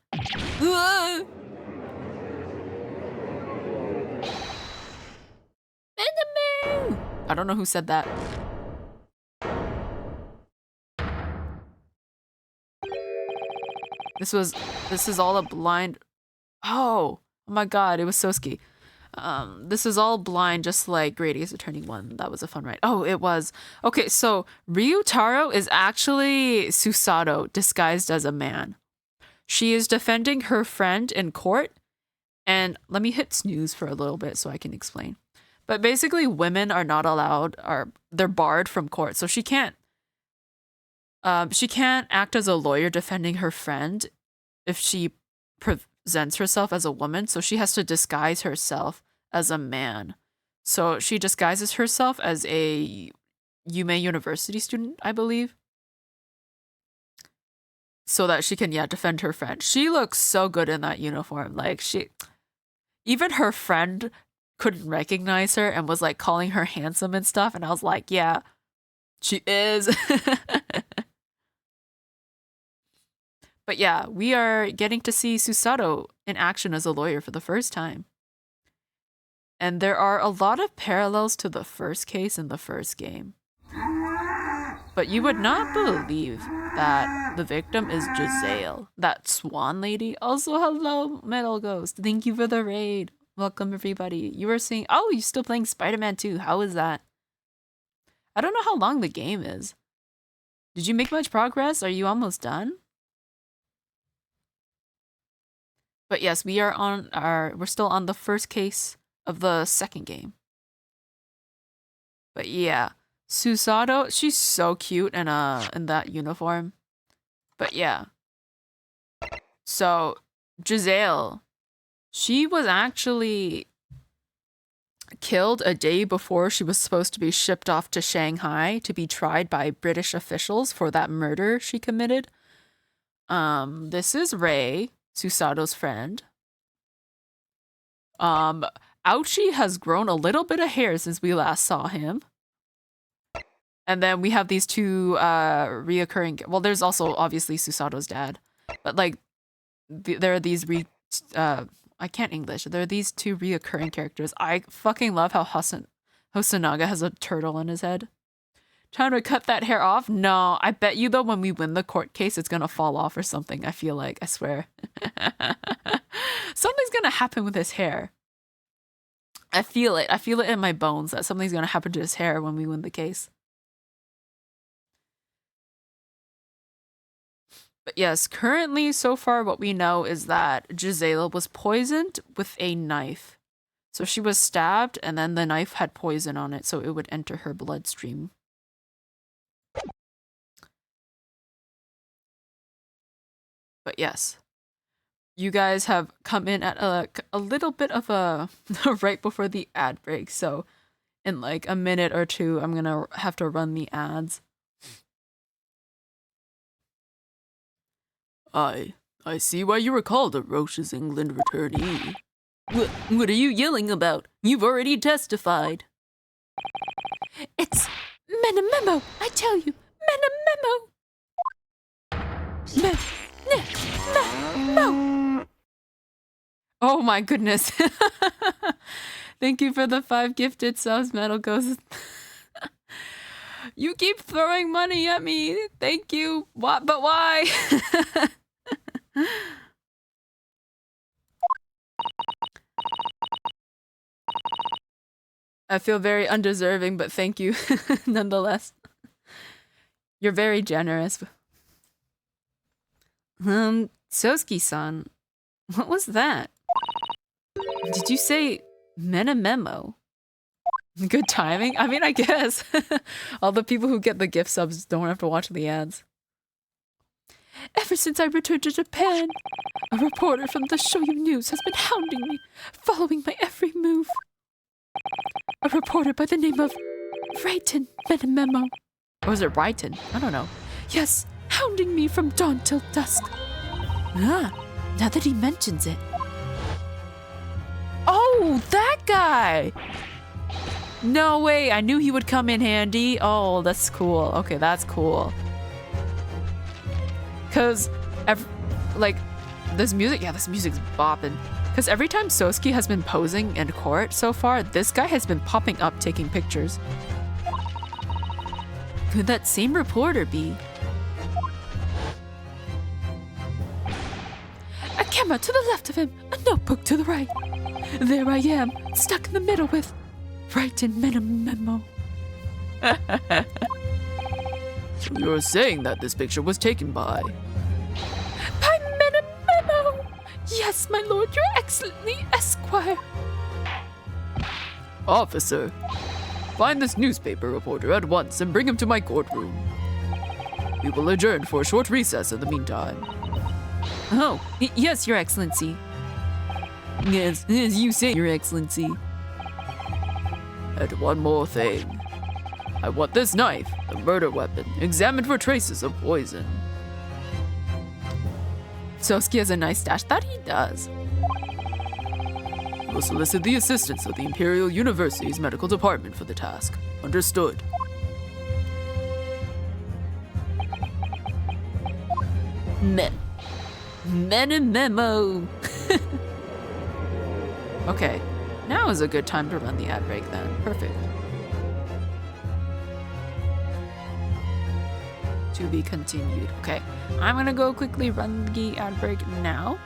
I don't know who said that. This is all a blind. Oh my god, it was Sosuke. This is all blind, just like Grady is Attorney 1. That was a fun ride. Oh, it was. Okay, so Ryutaro is actually Susato disguised as a man. She is defending her friend in court. And let me hit snooze for a little bit so I can explain. But basically, women are not allowed, they're barred from court. So she can't act as a lawyer defending her friend if she presents herself as a woman. So she has to disguise herself as a man. So she disguises herself as a Yume University student, I believe. so that she can, yeah, defend her friend. She looks so good in that uniform. Like, even her friend couldn't recognize her and was like calling her handsome and stuff. And I was like, yeah, she is. But yeah, we are getting to see Susato in action as a lawyer for the first time. And there are a lot of parallels to the first case in the first game. But you would not believe that the victim is Giselle, that swan lady. Also, hello, Metal Ghost. Thank you for the raid. Welcome, everybody. You were saying, oh, you're still playing Spider-Man 2. How is that? I don't know how long the game is. Did you make much progress? Are you almost done? But yes, we're still on the first case of the second game. But yeah, Susato, she's so cute in that uniform. But yeah. So, Giselle, she was actually killed a day before she was supposed to be shipped off to Shanghai to be tried by British officials for that murder she committed. This is Ray, Susato's friend. Ouchie has grown a little bit of hair since we last saw him. And then we have these two reoccurring... Well, there's also obviously Susato's dad. But like, there are these... I can't English. There are these two reoccurring characters. I fucking love how Hosonaga has a turtle on his head. Trying to cut that hair off? No, I bet you though when we win the court case, it's gonna fall off or something. I feel like, I swear. Something's gonna happen with his hair. I feel it. I feel it in my bones that something's gonna happen to his hair when we win the case. But yes, currently, so far, what we know is that Gisela was poisoned with a knife. So she was stabbed, and then the knife had poison on it, so it would enter her bloodstream. But yes, you guys have come in at a little bit of a right before the ad break. So in like a minute or two, I'm gonna have to run the ads. I see why you were called a Roche's England returnee. What are you yelling about? You've already testified. It's Menamemo, I tell you, Menamemo. Mo. Oh my goodness. Thank you for the 5 gifted subs, Metal Ghost. You keep throwing money at me. Thank you. What? But why? I feel very undeserving, but thank you nonetheless. You're very generous. Sosuke-san, what was that? Did you say Menamemo? Good timing? I mean, I guess. All the people who get the gift subs don't have to watch the ads. Ever since I returned to Japan, a reporter from the Shoyu News has been hounding me, following my every move. A reporter by the name of Raiten Menamemo. Or is it Raiten? I don't know. Yes, hounding me from dawn till dusk. Ah, now that he mentions it. Oh, that guy! No way, I knew he would come in handy. Oh, that's cool. Okay, that's cool. Cause, like, this music's bopping. Cause every time Sosuke has been posing in court so far, this guy has been popping up taking pictures. Could that same reporter be? A camera to the left of him, a notebook to the right. There I am, stuck in the middle with Raiten Menamemo. So you're saying that this picture was taken by Menamemo! Yes, my lord, your excellency, Esquire. Officer, find this newspaper reporter at once and bring him to my courtroom. We will adjourn for a short recess in the meantime. Oh, yes, Your Excellency. Yes, as you say, Your Excellency. And one more thing. I want this knife, the murder weapon, examined for traces of poison. Sosuke has a nice stash. That he does. You will solicit the assistance of the Imperial University's medical department for the task. Understood. Memo. Okay, now is a good time to run the ad break then. Perfect. To be continued. Okay, I'm gonna go quickly run the ad break now.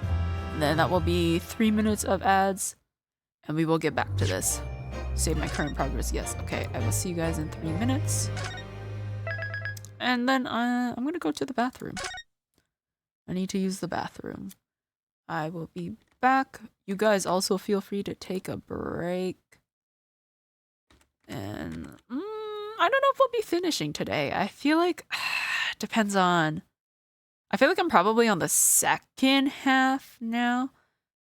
Then that will be 3 minutes of ads, and we will get back to this. Save my current progress. Yes. Okay, I will see you guys in 3 minutes. And then I'm gonna go to the bathroom. I need to use the bathroom. I will be back. You guys also feel free to take a break. And I don't know if we'll be finishing today. I feel like depends on. I feel like I'm probably on the second half now,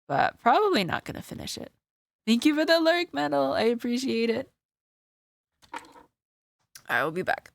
but probably not gonna finish it. Thank you for the lurk medal. I appreciate it. I will be back.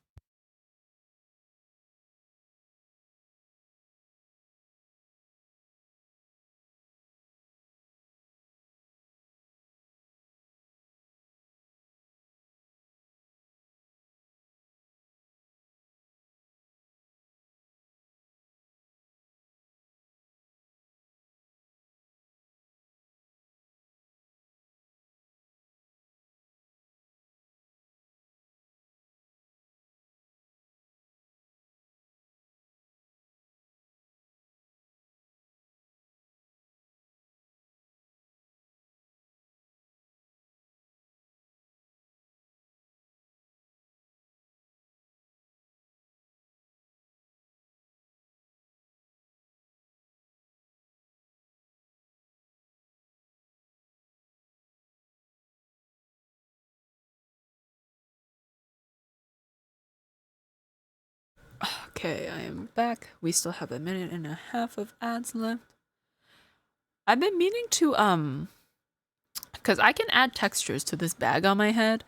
Okay, I am back. We still have 1.5 minutes of ads left. I've been meaning to because I can add textures to this bag on my head.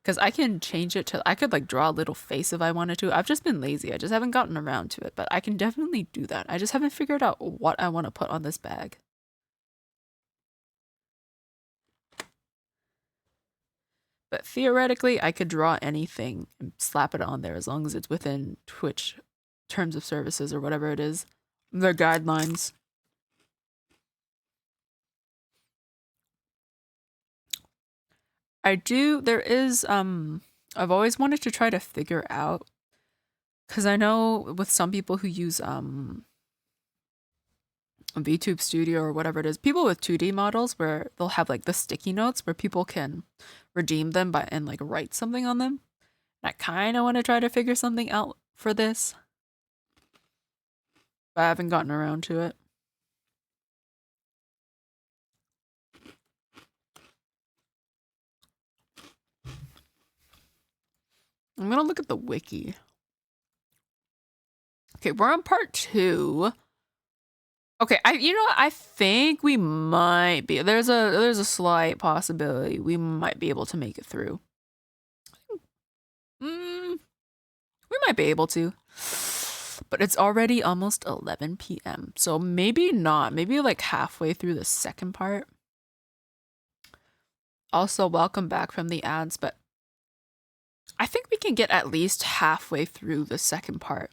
Because I can change it to, I could like draw a little face if I wanted to. I've just been lazy. I just haven't gotten around to it, but I can definitely do that. I just haven't figured out what I want to put on this bag. But theoretically, I could draw anything and slap it on there as long as it's within Twitch terms of services or whatever it is. Their guidelines. I've always wanted to try to figure out, because I know with some people who use VTube Studio or whatever it is, people with 2D models where they'll have like the sticky notes where people can redeem them and like write something on them. And I kind of want to try to figure something out for this, but I haven't gotten around to it. I'm gonna look at the wiki. Okay, we're on part 2. Okay, I think we might be. There's a slight possibility we might be able to make it through. We might be able to. But it's already almost 11 p.m. So maybe not. Maybe like halfway through the second part. Also, welcome back from the ads, but I think we can get at least halfway through the second part.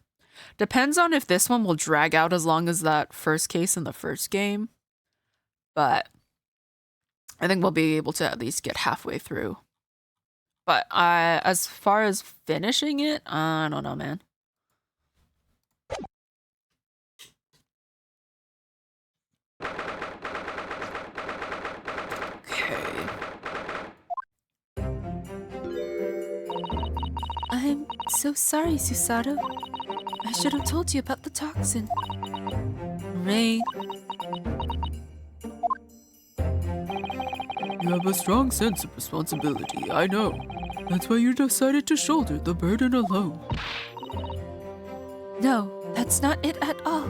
Depends on if this one will drag out as long as that first case in the first game. But I think we'll be able to at least get halfway through. But as far as finishing it, I don't know, man. Okay. I'm so sorry, Susato. I should have told you about the toxin. Ray, You have a strong sense of responsibility, I know. That's why you decided to shoulder the burden alone. No, that's not it at all.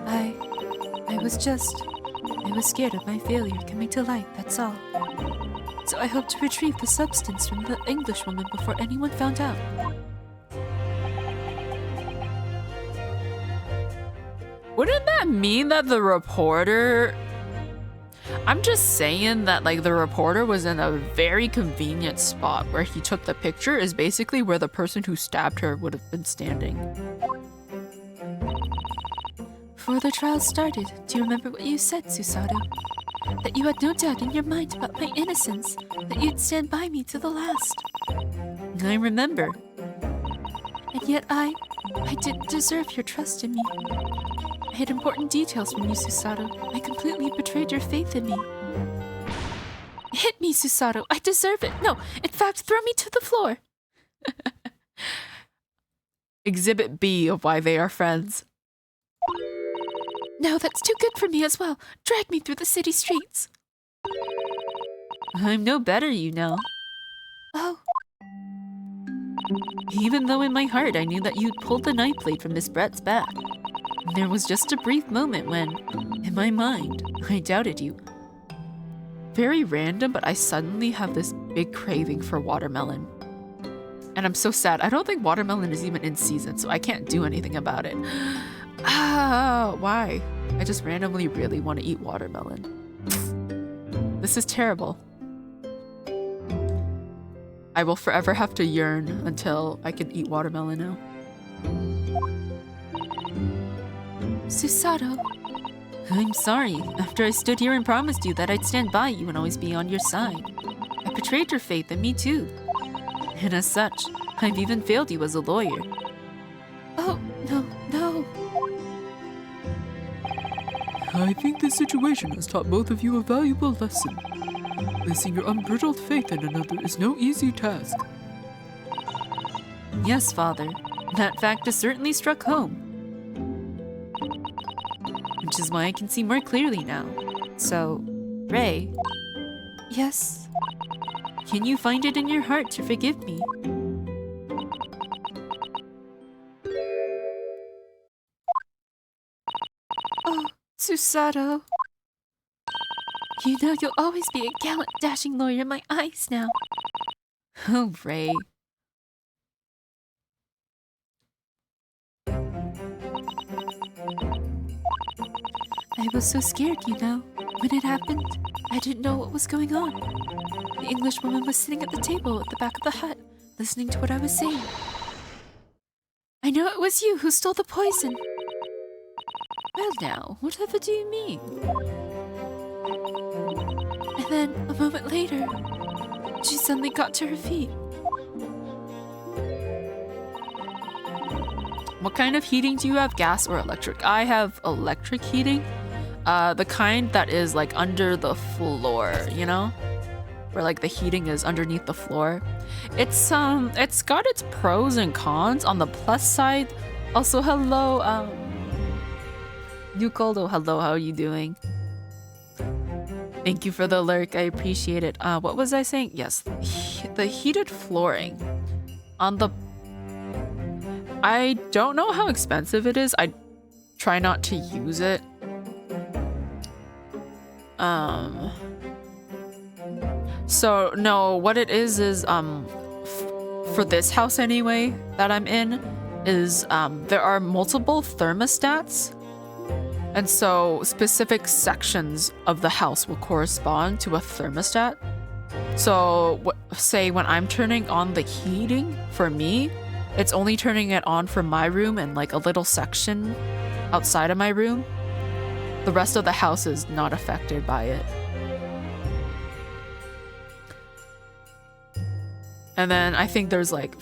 I was scared of my failure coming to light, that's all. So I hoped to retrieve the substance from the Englishwoman before anyone found out. Wouldn't that mean that the reporter... I'm just saying that, like, the reporter was in a very convenient spot where he took the picture is basically where the person who stabbed her would have been standing. Before the trial started, do you remember what you said, Susato? That you had no doubt in your mind about my innocence, that you'd stand by me to the last. I remember. And yet I didn't deserve your trust in me. I hid important details from you, Susato. I completely betrayed your faith in me. Hit me, Susato. I deserve it. No, in fact, throw me to the floor. Exhibit B of why they are friends. No, that's too good for me as well. Drag me through the city streets. I'm no better, you know. Oh. Even though in my heart I knew that you'd pulled the knife blade from Miss Brett's back. There was just a brief moment when, in my mind, I doubted you. Very random, but I suddenly have this big craving for watermelon. And I'm so sad. I don't think watermelon is even in season, so I can't do anything about it. Why? I just randomly really want to eat watermelon. This is terrible. I will forever have to yearn until I can eat watermelon now. Susato. I'm sorry. After I stood here and promised you that I'd stand by you and always be on your side, I betrayed your faith in me too. And as such, I've even failed you as a lawyer. Oh, no. I think this situation has taught both of you a valuable lesson. Placing your unbridled faith in another is no easy task. Yes, Father. That fact has certainly struck home. Which is why I can see more clearly now. So, Ray, Yes? can you find it in your heart to forgive me? Oh, Susato. You know you'll always be a gallant, dashing lawyer in my eyes now. Oh, Ray. I was so scared, you know. When it happened, I didn't know what was going on. The Englishwoman was sitting at the table at the back of the hut, listening to what I was saying. I know it was you who stole the poison. Well now, whatever do you mean? And then, a moment later, she suddenly got to her feet. What kind of heating do you have? Gas or electric? I have electric heating. The kind that is like under the floor, you know? Where like the heating is underneath the floor. It's got its pros and cons. On the plus side, also hello, Yukoldo, hello, how are you doing? Thank you for the lurk, I appreciate it. What was I saying? Yes, the heated flooring. I don't know how expensive it is. I try not to use it. So no, what it is for this house anyway that I'm in is there are multiple thermostats, and so specific sections of the house will correspond to a thermostat. So say when I'm turning on the heating for me, it's only turning it on for my room and like a little section outside of my room. The rest of the house is not affected by it. And then I think there's like,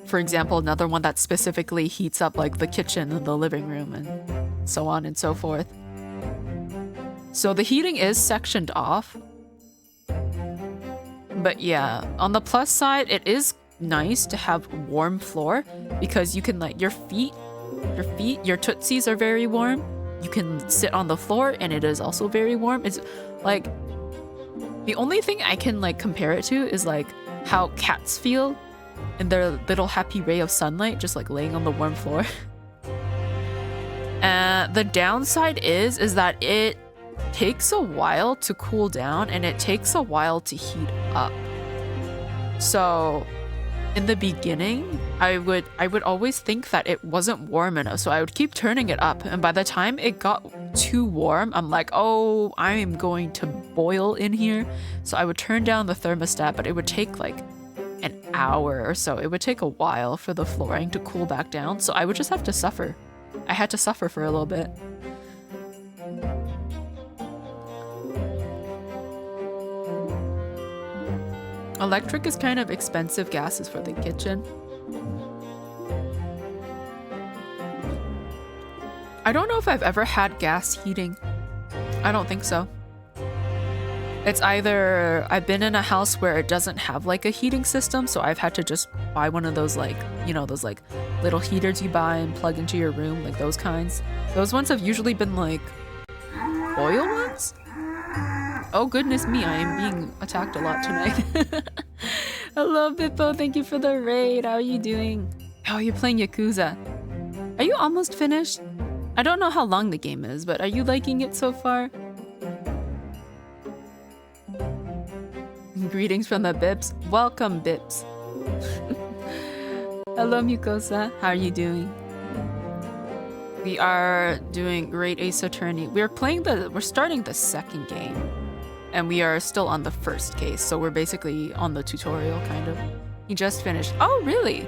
for example, another one that specifically heats up like the kitchen and the living room and so on and so forth. So the heating is sectioned off. But yeah, on the plus side, it is nice to have warm floor because you can like your tootsies are very warm. You can sit on the floor and it is also very warm. It's like the only thing I can like compare it to is like how cats feel in their little happy ray of sunlight, just like laying on the warm floor. The downside is that it takes a while to cool down and it takes a while to heat up. So in the beginning, I would always think that it wasn't warm enough, so I would keep turning it up, and by the time it got too warm, I'm like, oh, I am going to boil in here. So I would turn down the thermostat, but it would take like an hour or so. It would take a while for the flooring to cool back down, so I would just have to suffer. I had to suffer for a little bit. Electric is kind of expensive gases for the kitchen. I don't know if I've ever had gas heating. I don't think so. It's either I've been in a house where it doesn't have like a heating system, so I've had to just buy one of those like, you know, those like little heaters you buy and plug into your room, like those kinds. Those ones have usually been like oil ones? Oh goodness me, I am being attacked a lot tonight. Hello Bippo, thank you for the raid. How are you doing? How are you playing Yakuza? Are you almost finished? I don't know how long the game is, but are you liking it so far? Greetings from the Bips. Welcome, Bips. Hello, Mukosa. How are you doing? We are doing great Ace Attorney. We're starting the second game, and we are still on the first case, so we're basically on the tutorial, kind of. He just finished. Oh, really?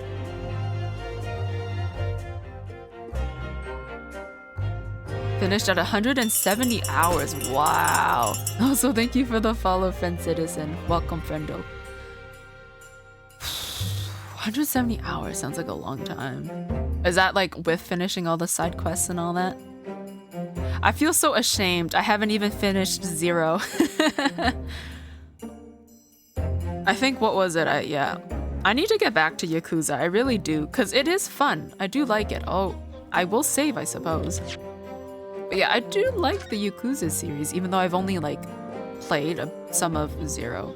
Finished at 170 hours. Wow. Also, thank you for the follow, friend citizen. Welcome, friendo. 170 hours sounds like a long time. Is that like with finishing all the side quests and all that? I feel so ashamed. I haven't even finished 0. I think, what was it? Yeah. I need to get back to Yakuza. I really do. Because it is fun. I do like it. Oh, I will save, I suppose. But yeah, I do like the Yakuza series, even though I've only like played some of 0.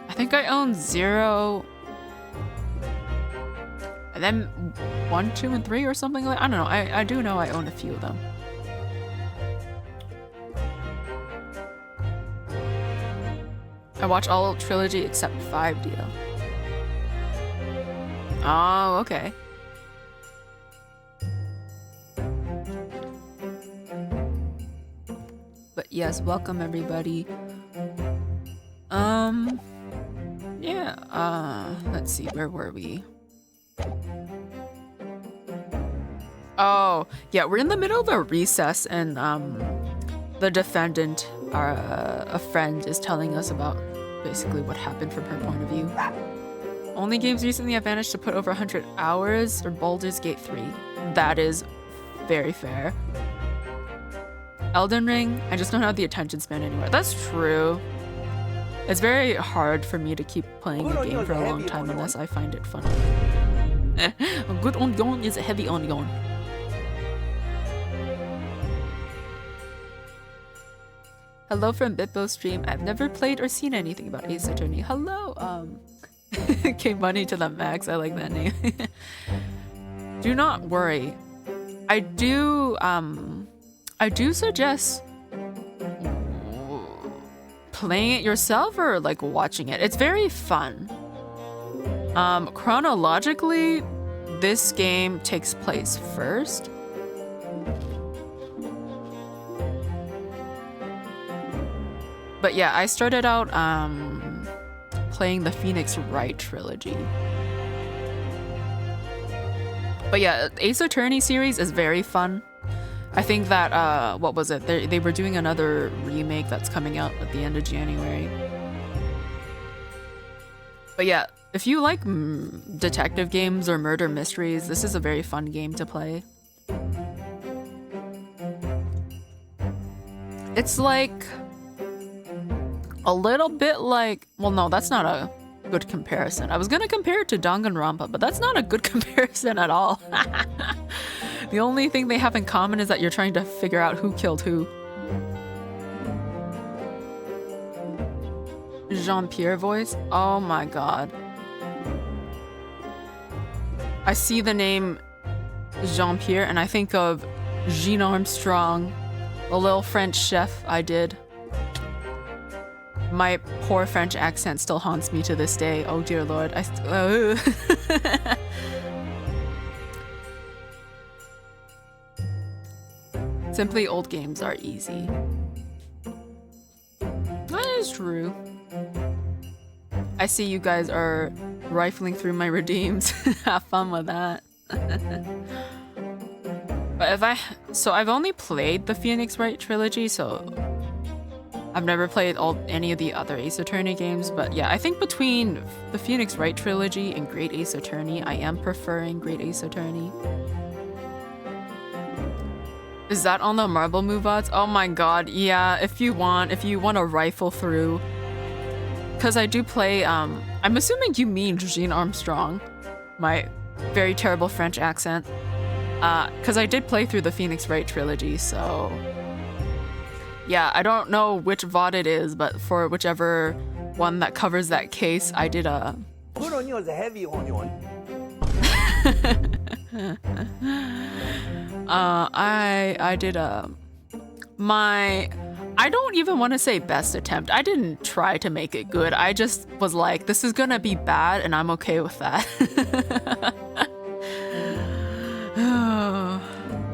I think I own 0, and then 1, 2, and 3 or something like. I don't know. I do know I own a few of them. I watch all trilogy except 5 deal. Oh, okay. But yes, welcome everybody. Yeah, let's see, where were we? Oh, yeah, we're in the middle of a recess, and the defendant, a friend, is telling us about basically what happened from her point of view. Only games recently I've managed to put over 100 hours are Baldur's Gate 3. That is very fair. Elden Ring, I just don't have the attention span anymore. That's true. It's very hard for me to keep playing a game for a long time unless I find it fun. A good ongoing is a heavy ongoing. Hello from Bippo stream. I've never played or seen anything about Ace Attorney. Hello, K Money to the max. I like that name. Do not worry. I do suggest playing it yourself or like watching it. It's very fun. Chronologically, this game takes place first. But yeah, I started out playing the Phoenix Wright trilogy. But yeah, Ace Attorney series is very fun. I think that, what was it? They were doing another remake that's coming out at the end of January. But yeah, if you like detective games or murder mysteries, this is a very fun game to play. It's like a little bit like, well, no, that's not a good comparison. I was gonna compare it to Danganronpa, but that's not a good comparison at all. The only thing they have in common is that you're trying to figure out who killed who. Jean-Pierre voice? Oh my god. I see the name Jean-Pierre and I think of Jean Armstrong, the little French chef I did. My poor French accent still haunts me to this day. Oh dear lord. Simply old games are easy. That is true. I see you guys are rifling through my redeems. Have fun with that. But I've only played the Phoenix Wright trilogy, so I've never played any of the other Ace Attorney games. But yeah, I think between the Phoenix Wright trilogy and Great Ace Attorney, I am preferring Great Ace Attorney. Is that on the Marble Move odds? Oh my god, yeah, if you want to rifle through. Because I do play, I'm assuming you mean Jean Armstrong. My very terrible French accent. Because I did play through the Phoenix Wright trilogy, so... Yeah, I don't know which VOD it is, but for whichever one that covers that case, I did a... Put on yours a heavy onion. I did I don't even want to say best attempt. I didn't try to make it good. I just was like, this is gonna be bad and I'm okay with that.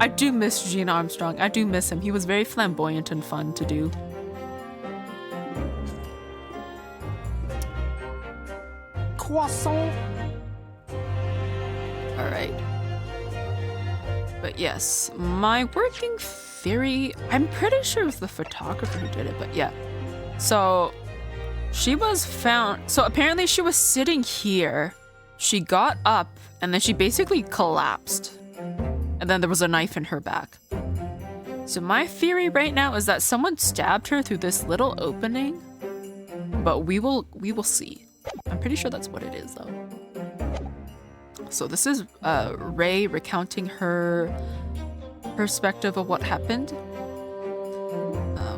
I do miss Jean Armstrong. I do miss him. He was very flamboyant and fun to do. Croissant. Alright. But yes, my working theory, I'm pretty sure it was the photographer who did it, but yeah. So, she was found, so apparently she was sitting here, she got up, and then she basically collapsed. And then there was a knife in her back. So my theory right now is that someone stabbed her through this little opening, but we will see. I'm pretty sure that's what it is though. So this is Ray recounting her perspective of what happened.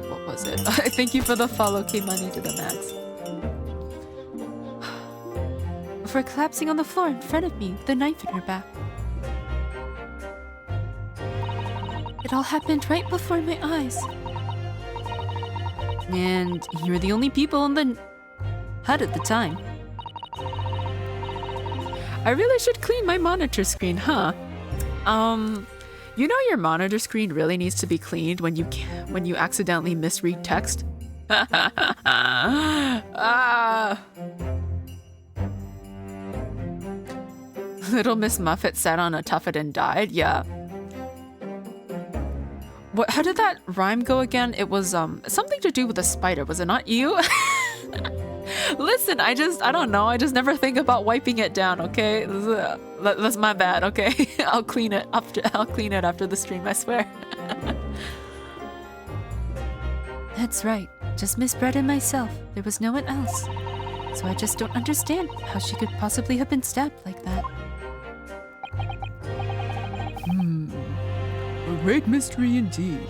What was it? Thank you for the follow, K-Money to the max. Before collapsing on the floor in front of me with a knife in her back. It all happened right before my eyes. And you were the only people in the hut at the time. I really should clean my monitor screen, huh? You know your monitor screen really needs to be cleaned when you accidentally misread text. Little Miss Muffet sat on a tuffet and died. Yeah. What? How did that rhyme go again? It was something to do with a spider. Was it not you? Listen, I don't know. I just never think about wiping it down. Okay, that's my bad. Okay, I'll clean it after the stream. I swear. That's right. Just Miss Brett and myself. There was no one else. So I just don't understand how she could possibly have been stabbed like that. A great mystery indeed.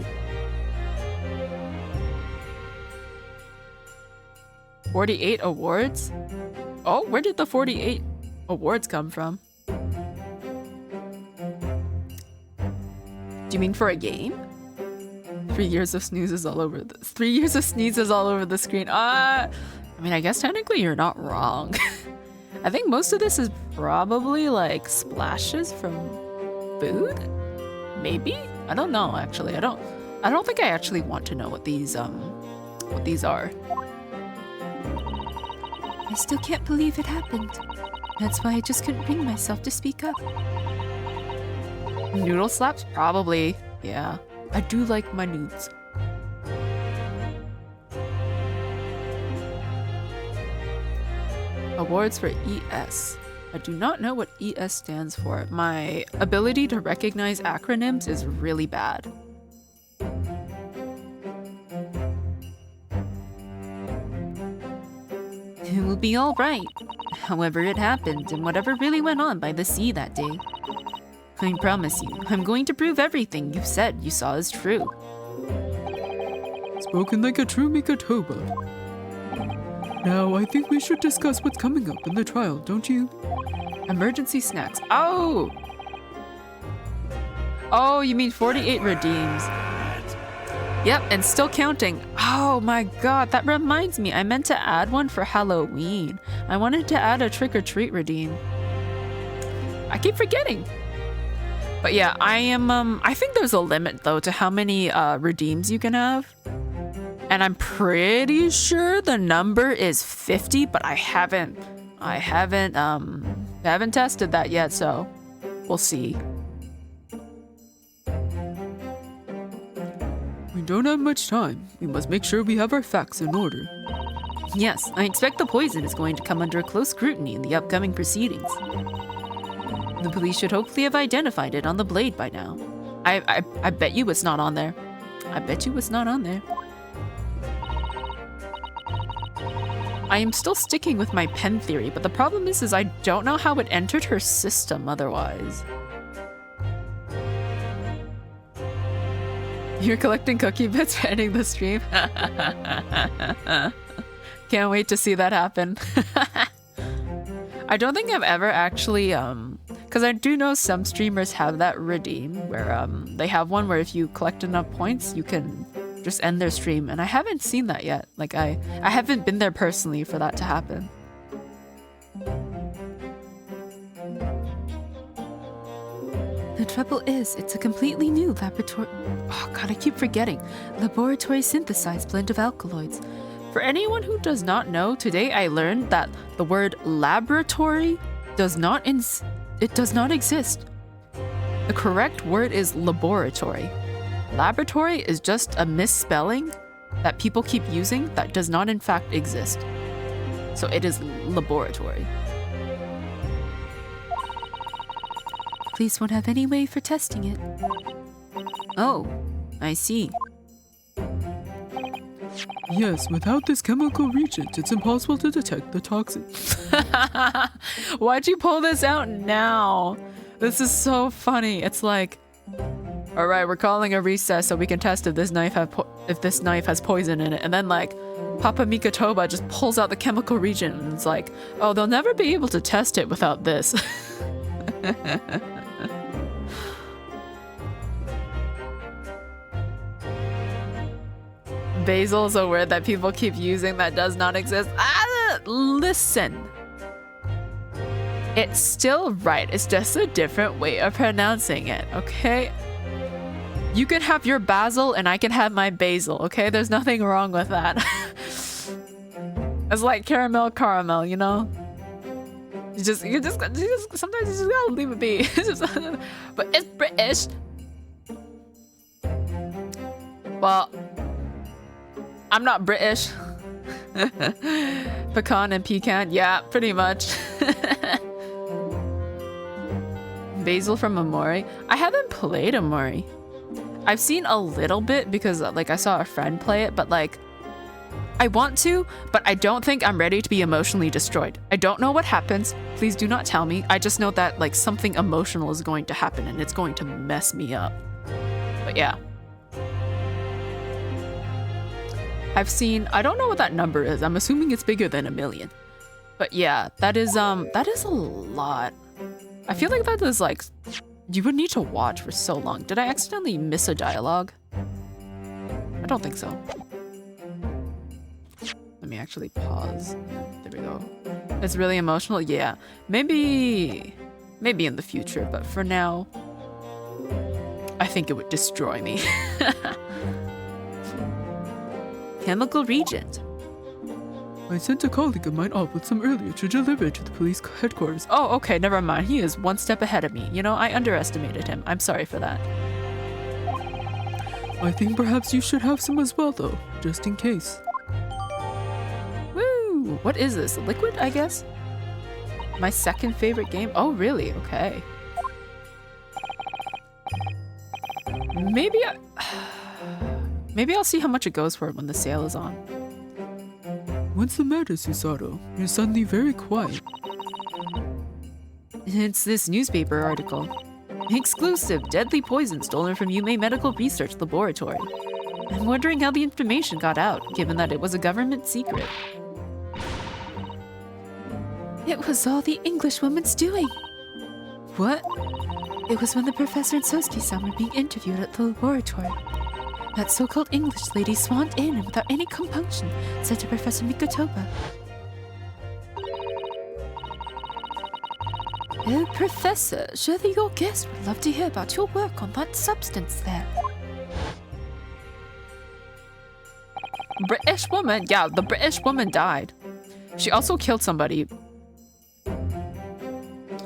48 awards? Oh, where did the 48 awards come from? Do you mean for a game? 3 years of sneezes all over the 3 years of sneezes all over the screen. I mean, I guess technically you're not wrong. I think most of this is probably like splashes from food? Maybe? I don't know actually. I don't think I actually want to know what these are. I still can't believe it happened. That's why I just couldn't bring myself to speak up. Noodle slaps? Probably. Yeah. I do like my nudes. Awards for ES. I do not know what ES stands for. My ability to recognize acronyms is really bad. It will be all right. However it happened and whatever really went on by the sea that day. I promise you, I'm going to prove everything you've said you saw is true. Spoken like a true Mikotoba. Now, I think we should discuss what's coming up in the trial, don't you? Emergency snacks. Oh! Oh, you mean 48 redeems. Yep, and still counting. Oh my god, that reminds me. I meant to add one for Halloween. I wanted to add a trick-or-treat redeem. I keep forgetting. But yeah, I think there's a limit though to how many redeems you can have. And I'm pretty sure the number is 50, but I haven't tested that yet, so we'll see. We don't have much time. We must make sure we have our facts in order. Yes, I expect the poison is going to come under close scrutiny in the upcoming proceedings. The police should hopefully have identified it on the blade by now. I bet you it's not on there. I bet you it's not on there. I am still sticking with my pen theory, but the problem is I don't know how it entered her system otherwise. You're collecting cookie bits for ending the stream? Can't wait to see that happen. I don't think I've ever actually, because I do know some streamers have that redeem where they have one where if you collect enough points, you can just end their stream, and I haven't seen that yet. Like I haven't been there personally for that to happen. The trouble is, it's a completely new laboratory. Oh god, I keep forgetting. Laboratory synthesized blend of alkaloids. For anyone who does not know, today I learned that the word laboratory does not exist. The correct word is laboratory. Laboratory is just a misspelling that people keep using that does not in fact exist. So it is laboratory. Police won't have any way for testing it. Oh, I see. Yes, without this chemical reagent, it's impossible to detect the toxin. Why'd you pull this out now? This is so funny. It's like, all right, we're calling a recess so we can test if this knife has poison in it. And then like Papa Mikatoba just pulls out the chemical reagent and it's like, oh, they'll never be able to test it without this. Basil is a word that people keep using that does not exist. Listen. It's still right. It's just a different way of pronouncing it, okay? You can have your basil and I can have my basil, okay? There's nothing wrong with that. It's like caramel, you know? You just sometimes you just gotta leave it be. But it's British. Well, I'm not British. Pecan and pecan, yeah, pretty much. Basil from Amori. I haven't played Amori. I've seen a little bit because like I saw a friend play it, but like I want to, but I don't think I'm ready to be emotionally destroyed. I don't know what happens. Please do not tell me. I just know that like something emotional is going to happen and it's going to mess me up. But yeah. I've seen, I don't know what that number is. I'm assuming it's bigger than 1 million. But yeah, that is a lot. I feel like that is like, you would need to watch for so long. Did I accidentally miss a dialogue? I don't think so. Let me actually pause. There we go. It's really emotional? Yeah. Maybe in the future, but for now, I think it would destroy me. Chemical reagent. I sent a colleague of mine off with some earlier to deliver it to the police headquarters. Oh, okay, never mind. He is one step ahead of me. You know, I underestimated him. I'm sorry for that. I think perhaps you should have some as well, though, just in case. Woo! What is this? Liquid, I guess? My second favorite game? Oh, really? Okay. Maybe I'll see how much it goes for when the sale is on. What's the matter, Susato? You're suddenly very quiet. It's this newspaper article. Exclusive deadly poison stolen from Yume Medical Research Laboratory. I'm wondering how the information got out, given that it was a government secret. It was all the Englishwoman's doing. What? It was when the professor and Sosuke-san were being interviewed at the laboratory. That so-called English lady swaned in and without any compunction said to Professor Mikotoba, "Oh, Professor, surely your guest would love to hear about your work on that substance there." British woman. Yeah, the British woman died. She also killed somebody.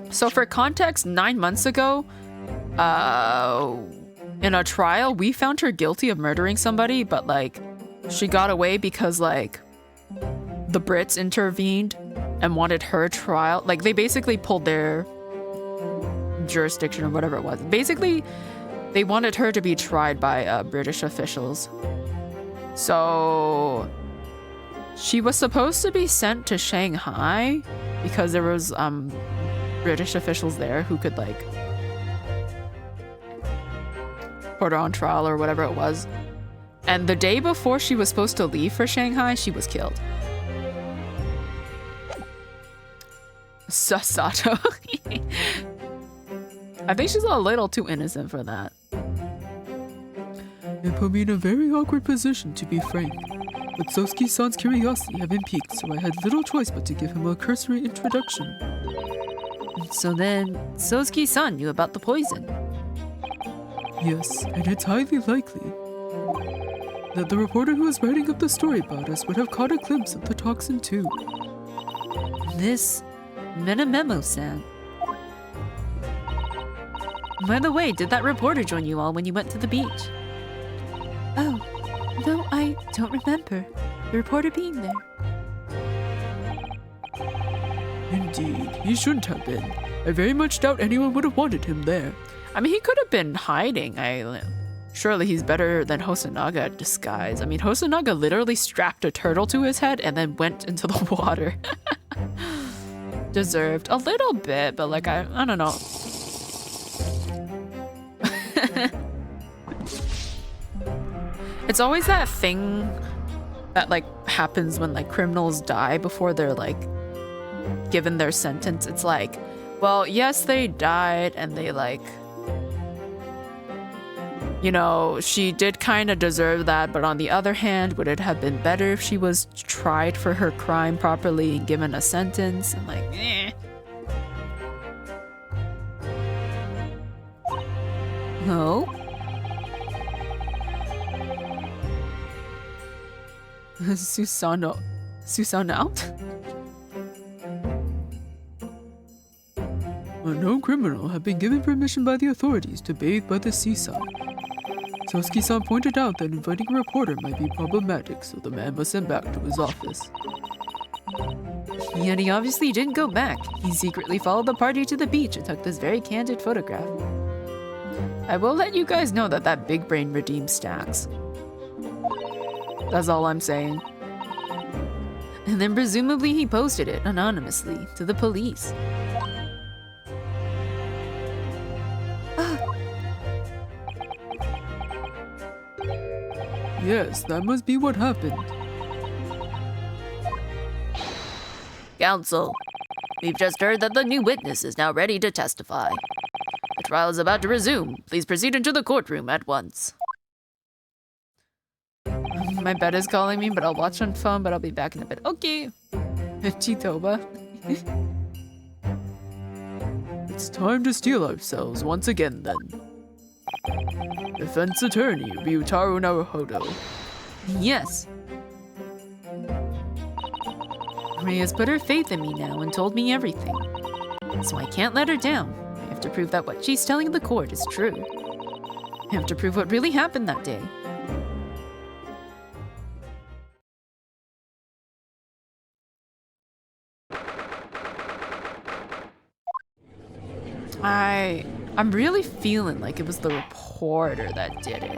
So for context, 9 months ago, in a trial, we found her guilty of murdering somebody, but like, she got away because like, the Brits intervened and wanted her trial. Like, they basically pulled their jurisdiction or whatever it was. Basically, they wanted her to be tried by British officials. So she was supposed to be sent to Shanghai because there was British officials there who could like put her on trial or whatever it was. And the day before she was supposed to leave for Shanghai, she was killed. Susato. I think she's a little too innocent for that. It put me in a very awkward position, to be frank. But Sosuke-san's curiosity had been piqued, so I had little choice but to give him a cursory introduction. So then, Sosuke-san knew about the poison. Yes, and it's highly likely that the reporter who was writing up the story about us would have caught a glimpse of the toxin too. This Menamemo-san. By the way, did that reporter join you all when you went to the beach? Oh, no, I don't remember the reporter being there. Indeed, he shouldn't have been. I very much doubt anyone would have wanted him there. I mean, he could have been hiding. Surely he's better than Hosonaga at disguise. I mean, Hosonaga literally strapped a turtle to his head and then went into the water. Deserved. A little bit, but like, I don't know. It's always that thing that like happens when like criminals die before they're like given their sentence. It's like, well, yes, they died and they like, you know, she did kind of deserve that, but on the other hand, would it have been better if she was tried for her crime properly and given a sentence? And like, eh. No? Susanoo out? A known criminal had been given permission by the authorities to bathe by the seaside. Sosuke-san pointed out that inviting a reporter might be problematic, so the man was sent back to his office. Yet he obviously didn't go back. He secretly followed the party to the beach and took this very candid photograph. I will let you guys know that that big brain redeems stacks. That's all I'm saying. And then presumably he posted it anonymously to the police. Yes, that must be what happened. Counsel, we've just heard that the new witness is now ready to testify. The trial is about to resume. Please proceed into the courtroom at once. My bed is calling me, but I'll watch on phone, but I'll be back in a bit. Okay. Chitoba. It's time to steel ourselves once again then. Defense attorney Ryutaro Naruhodo. Yes. Ray has put her faith in me now and told me everything. So I can't let her down. I have to prove that what she's telling the court is true. I have to prove what really happened that day. I'm really feeling like it was the reporter that did it.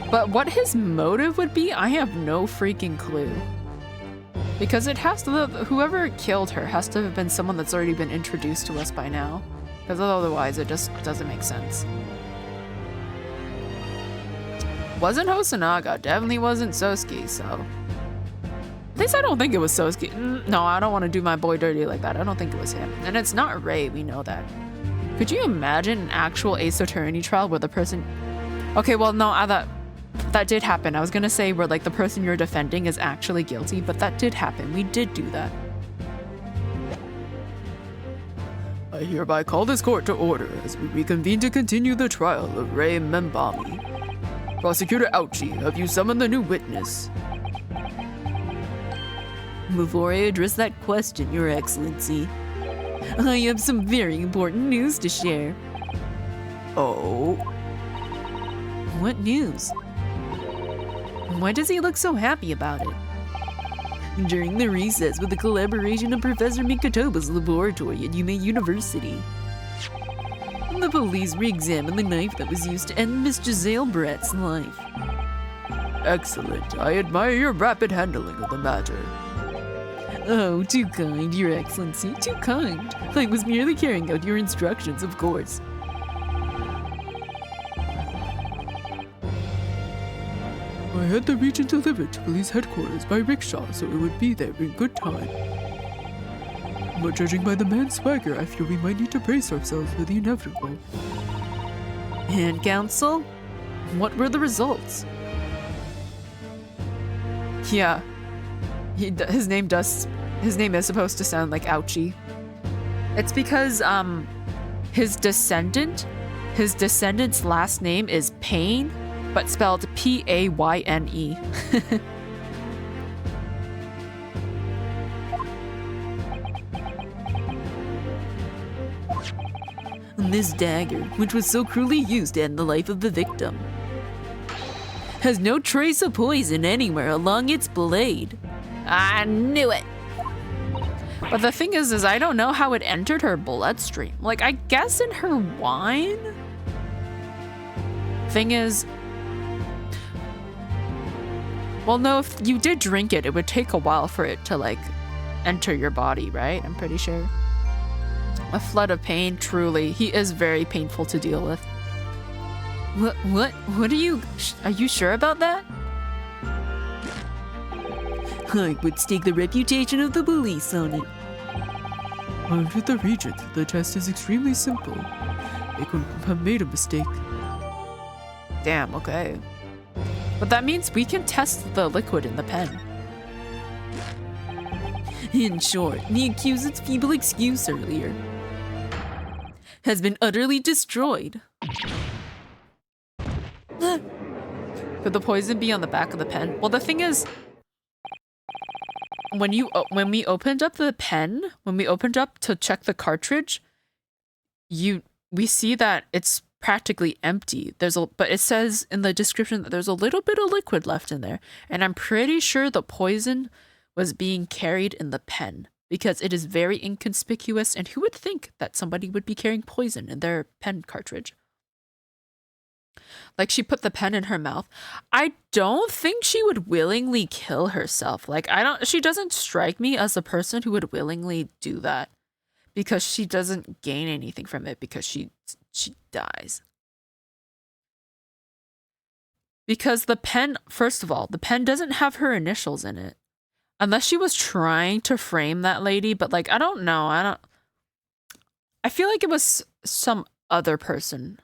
But what his motive would be, I have no freaking clue. Because it has to, whoever killed her has to have been someone that's already been introduced to us by now. Because otherwise it just doesn't make sense. Wasn't Hosonaga, definitely wasn't Sosuke, so. At least I don't think it was Sosuke. No, I don't want to do my boy dirty like that. I don't think it was him. And it's not Ray, we know that. Could you imagine an actual Ace Attorney trial where the person Okay, well, no, that did happen. I was gonna say where like the person you're defending is actually guilty, but that did happen. We did do that. I hereby call this court to order as we reconvene to continue the trial of Ray Membami. Prosecutor Ouchie, have you summoned the new witness? Before I address that question, Your Excellency, I have some very important news to share. Oh? What news? Why does he look so happy about it? During the recess with the collaboration of Professor Mikotoba's laboratory at Yume University, the police re-examined the knife that was used to end Miss Giselle Brett's life. Excellent. I admire your rapid handling of the matter. Oh, too kind, Your Excellency, too kind. I was merely carrying out your instructions, of course. I had the regent delivered to police headquarters by rickshaw so it would be there in good time. But judging by the man's swagger, I feel we might need to brace ourselves for the inevitable. And counsel, what were the results? Yeah. His name is supposed to sound like Ouchie. It's because his descendant's last name is Payne, but spelled P-A-Y-N-E. This dagger, which was so cruelly used to end the life of the victim, has no trace of poison anywhere along its blade. I knew it. But the thing is I don't know how it entered her bloodstream. Like, I guess in her wine? Thing is, well, no, if you did drink it, it would take a while for it to, like, enter your body, right? I'm pretty sure. A flood of pain, truly. He is very painful to deal with. What are you sure about that? I would stake the reputation of the police on it. With the regent, the test is extremely simple. They couldn't have made a mistake. Damn, okay. But that means we can test the liquid in the pen. In short, the accused's feeble excuse earlier has been utterly destroyed. Could the poison be on the back of the pen? Well, the thing is, when we opened up the pen, when we opened up to check the cartridge, we see that it's practically empty. But it says in the description that there's a little bit of liquid left in there, and I'm pretty sure the poison was being carried in the pen because it is very inconspicuous. And who would think that somebody would be carrying poison in their pen cartridge? Like, she put the pen in her mouth. I don't think she would willingly kill herself. Like, she doesn't strike me as a person who would willingly do that because she doesn't gain anything from it because she dies. Because the pen, first of all, the pen doesn't have her initials in it. Unless she was trying to frame that lady, but like, I don't know. I feel like it was some other person.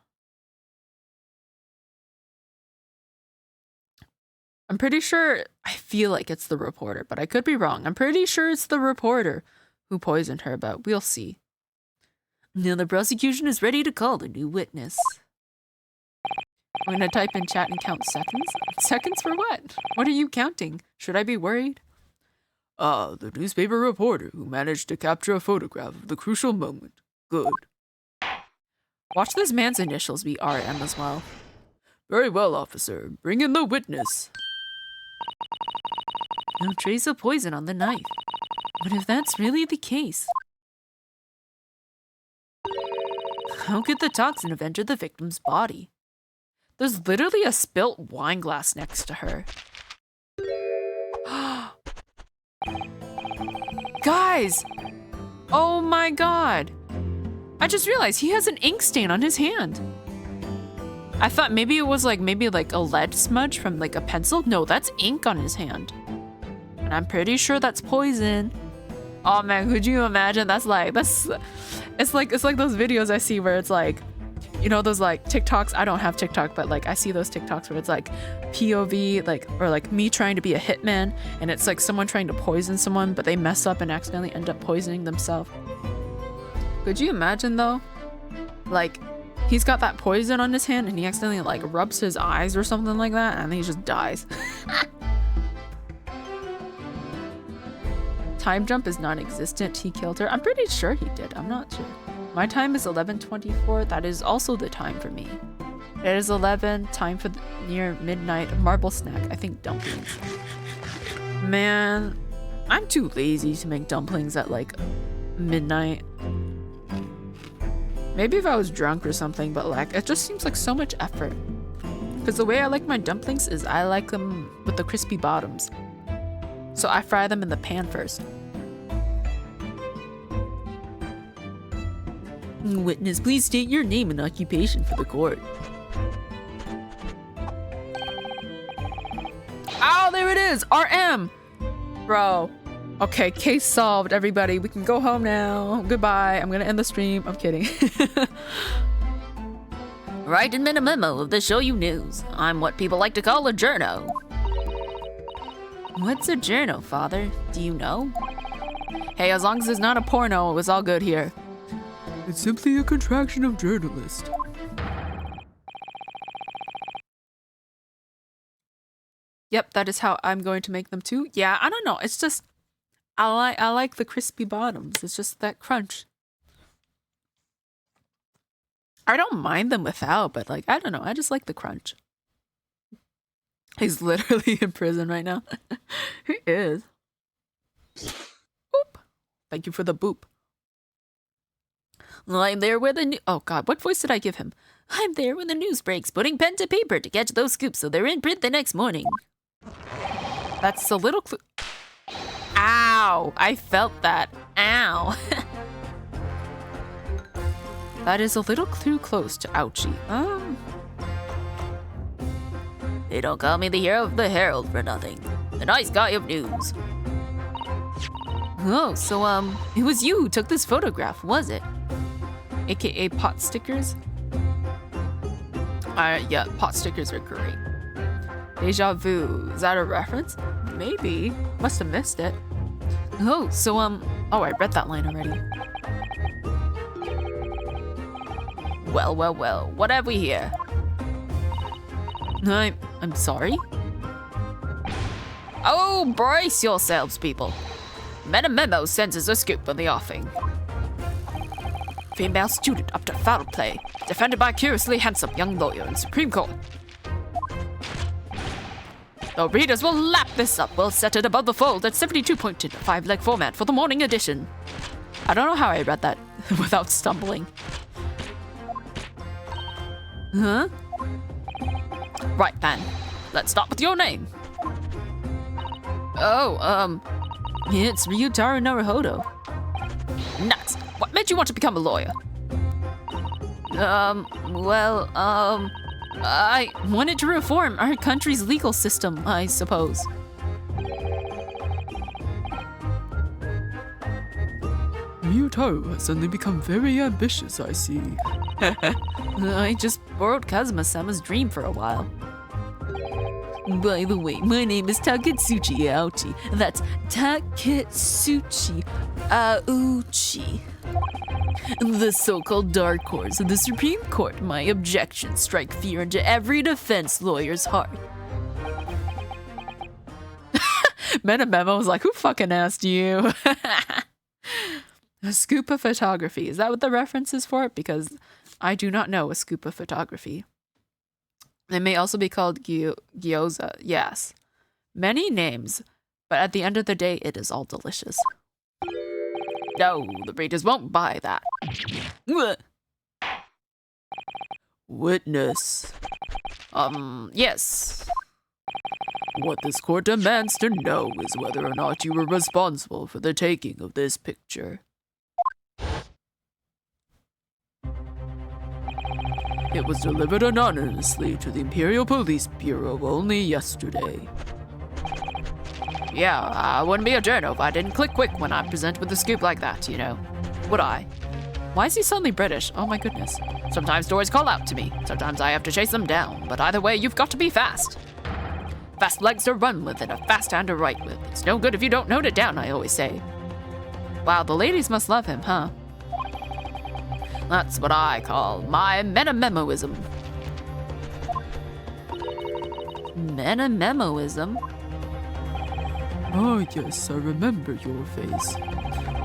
I'm pretty sure, I feel like it's the reporter, but I could be wrong. I'm pretty sure it's the reporter who poisoned her, but we'll see. Now the prosecution is ready to call the new witness. I'm gonna type in chat and count seconds. Seconds for what? What are you counting? Should I be worried? The newspaper reporter who managed to capture a photograph of the crucial moment. Good. Watch this man's initials be RM as well. Very well, officer. Bring in the witness. No trace of poison on the knife. But if that's really the case, how could the toxin have entered the victim's body? There's literally a spilt wine glass next to her. Guys! Oh my god! I just realized he has an ink stain on his hand. I thought maybe it was like a lead smudge from like a pencil. No, that's ink on his hand. And I'm pretty sure that's poison. Oh man, could you imagine? It's like those videos I see where it's like, You know those like TikToks? I don't have TikTok, but like I see those TikToks where it's like POV, like, or like me trying to be a hitman, and it's like someone trying to poison someone, but they mess up and accidentally end up poisoning themselves. Could you imagine though? Like, he's got that poison on his hand and he accidentally like rubs his eyes or something like that, and he just dies. Time jump is non-existent. He killed her. I'm pretty sure he did. I'm not sure. My time is 11:24. That is also the time for me. It is 11. Time for near midnight. Marble snack. I think dumplings. Man, I'm too lazy to make dumplings at like midnight. Maybe if I was drunk or something, but like it just seems like so much effort. Because the way I like my dumplings is I like them with the crispy bottoms. So I fry them in the pan first. Witness, please state your name and occupation for the court. Oh, there it is! RM! Bro. Okay, case solved, everybody. We can go home now. Goodbye. I'm gonna end the stream. I'm kidding. Right in a memo of the Show You News. I'm what people like to call a journo. What's a journo, Father? Do you know? Hey, as long as it's not a porno, it was all good here. It's simply a contraction of journalist. Yep, that is how I'm going to make them too. Yeah, I don't know. It's just I like the crispy bottoms. It's just that crunch. I don't mind them without, but like I don't know. I just like the crunch. He's literally in prison right now. He is. Boop. Thank you for the boop. I'm there where the oh god, what voice did I give him? I'm there when the news breaks, putting pen to paper to catch those scoops so they're in print the next morning. That's a little clue. Ow! I felt that. Ow. That is a little too close to ouchie. They don't call me the hero of the Herald for nothing. The nice guy of news. Oh, so it was you who took this photograph, was it? AKA pot stickers? Yeah, pot stickers are great. Deja vu. Is that a reference? Maybe. Must have missed it. Oh, so oh, I read that line already. Well, well, well. What have we here? I'm sorry? Oh, brace yourselves, people. Meta Memo sends us a scoop on the offing. Female student up to foul play, defended by curiously handsome young lawyer in Supreme Court. The readers will lap this up. We'll set it above the fold at 72 pointed, 5-leg format for the morning edition. I don't know how I read that without stumbling. Huh? Right then, let's start with your name. Oh, it's Ryutaro Naruhodo. Nuts! What made you want to become a lawyer? I wanted to reform our country's legal system, I suppose. Ryutaro has suddenly become very ambitious, I see. I just borrowed Kazuma-sama's dream for a while. By the way, my name is Taketsuchi Aochi. That's Taketsuchi Aochi. The so-called dark horse of the Supreme Court. My objections strike fear into every defense lawyer's heart. Meta Memo was like, who fucking asked you? A scoop of photography. Is that what the reference is for? Because I do not know a scoop of photography. It may also be called gyoza. Yes. Many names, but at the end of the day, it is all delicious. No, the readers won't buy that. Witness. Yes. What this court demands to know is whether or not you were responsible for the taking of this picture. It was delivered anonymously to the Imperial Police Bureau only yesterday. Yeah, I wouldn't be a journo if I didn't click quick when I present with a scoop like that, you know. Would I? Why is he suddenly British? Oh my goodness. Sometimes stories call out to me. Sometimes I have to chase them down. But either way, you've got to be fast. Fast legs to run with and a fast hand to write with. It's no good if you don't note it down, I always say. Wow, the ladies must love him, huh? That's what I call my meta-memoism. Meta-memoism? Ah, yes, I remember your face.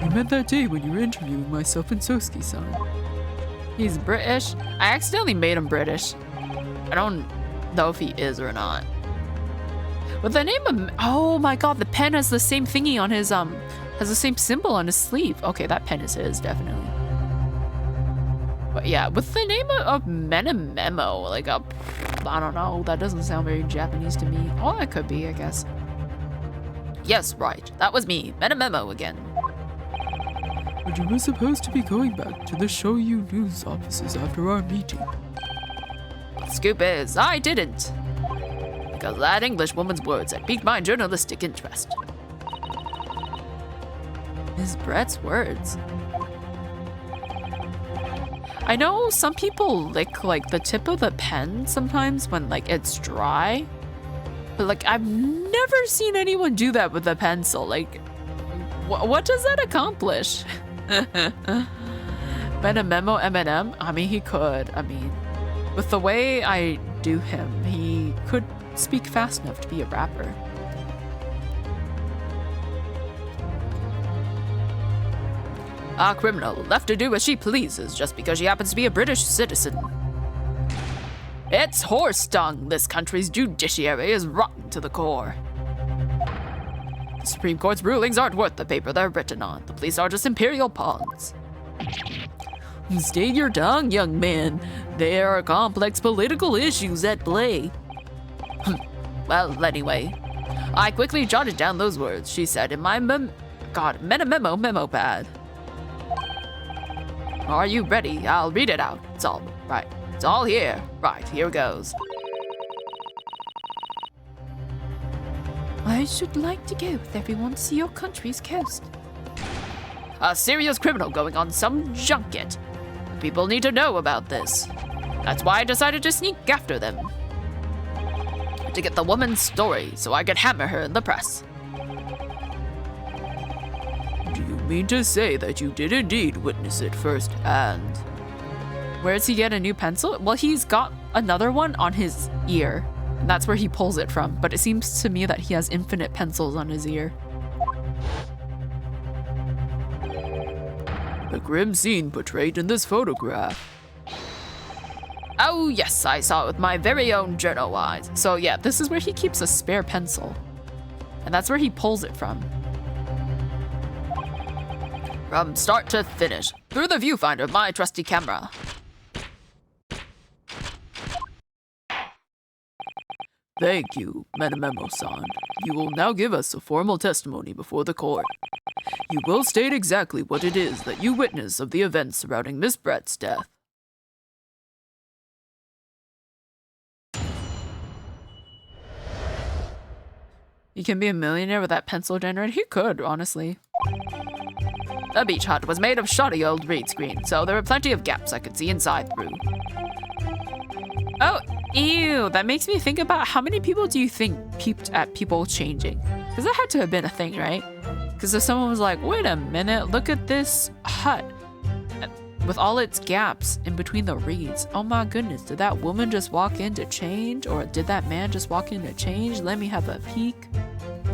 We met that day when you were interviewing myself and Sosuke-san. He's British? I accidentally made him British. I don't know if he is or not. With the name of... Oh my god, the pen has the same thingy on his, has the same symbol on his sleeve. Okay, that pen is his, definitely. But yeah, with the name of Memo, like a... I don't know, that doesn't sound very Japanese to me. Oh, it could be, I guess. Yes, right. That was me, Memo again. But you were supposed to be going back to the Shoyu news offices after our meeting. The scoop is, I didn't. Because that English woman's words had piqued my journalistic interest. Miss Brett's words. I know some people lick like the tip of the pen sometimes when like it's dry. But like I've never seen anyone do that with a pencil. Like what does that accomplish? Meta Memo Eminem? I mean, he could. I mean, with the way I do him, he could speak fast enough to be a rapper. A criminal left to do as she pleases just because she happens to be a British citizen. It's horse dung. This country's judiciary is rotten to the core. The Supreme Court's rulings aren't worth the paper they're written on. The police are just imperial pawns. Stay your tongue, young man. There are complex political issues at play. Well, anyway, I quickly jotted down those words she said in my memo pad. Are you ready? I'll read it out. It's all right. It's all here. Right, here goes. I should like to go with everyone to see your country's coast. A serious criminal going on some junket. People need to know about this. That's why I decided to sneak after them. To get the woman's story so I could hammer her in the press. Do you mean to say that you did indeed witness it firsthand? Where does he get a new pencil? Well, he's got another one on his ear. And that's where he pulls it from. But it seems to me that he has infinite pencils on his ear. The grim scene portrayed in this photograph. Oh yes, I saw it with my very own journal eyes. So yeah, this is where he keeps a spare pencil. And that's where he pulls it from. From start to finish, through the viewfinder of my trusty camera. Thank you, Metamemo-san. You will now give us a formal testimony before the court. You will state exactly what it is that you witnessed of the events surrounding Miss Brett's death. You can be a millionaire with that pencil generator? He could, honestly. The beach hut was made of shoddy old reed screen, so there were plenty of gaps I could see inside through. Oh, ew, that makes me think about how many people do you think peeped at people changing? Because that had to have been a thing, right? Because if someone was like, wait a minute, look at this hut with all its gaps in between the reeds. Oh my goodness, did that woman just walk in to change? Or did that man just walk in to change? Let me have a peek.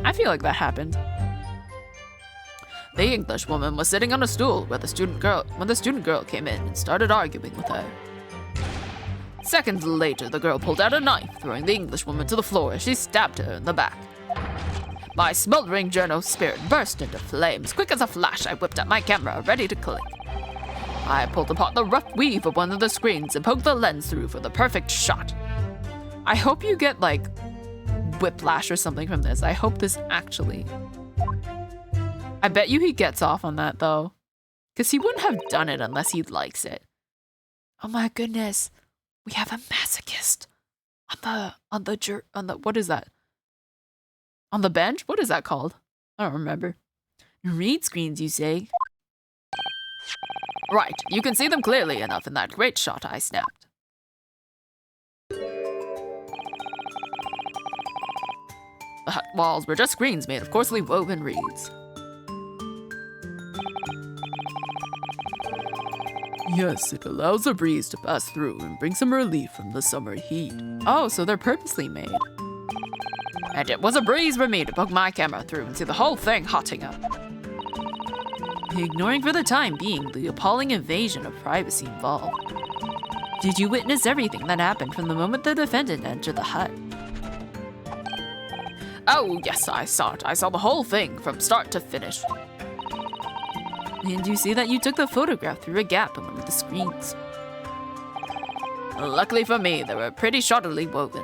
I feel like that happened. The English woman was sitting on a stool when the student girl came in and started arguing with her. Seconds later, the girl pulled out a knife, throwing the English woman to the floor as she stabbed her in the back. My smoldering journal spirit burst into flames. Quick as a flash, I whipped out my camera, ready to click. I pulled apart the rough weave of one of the screens and poked the lens through for the perfect shot. I hope you get, like, whiplash or something from this. I hope this actually... I bet you he gets off on that, though. Because he wouldn't have done it unless he likes it. Oh my goodness. We have a masochist on the what is that? On the bench? What is that called? I don't remember. Read screens, you say? Right, you can see them clearly enough in that great shot I snapped. The hut walls were just screens made of coarsely woven reeds. Yes, it allows a breeze to pass through and bring some relief from the summer heat. Oh, so they're purposely made. And it was a breeze for me to poke my camera through and see the whole thing hotting up. Ignoring for the time being the appalling invasion of privacy involved. Did you witness everything that happened from the moment the defendant entered the hut? Oh, yes, I saw it. I saw the whole thing from start to finish. And you see that you took the photograph through a gap in one of the screens. Luckily for me, they were pretty shoddily woven.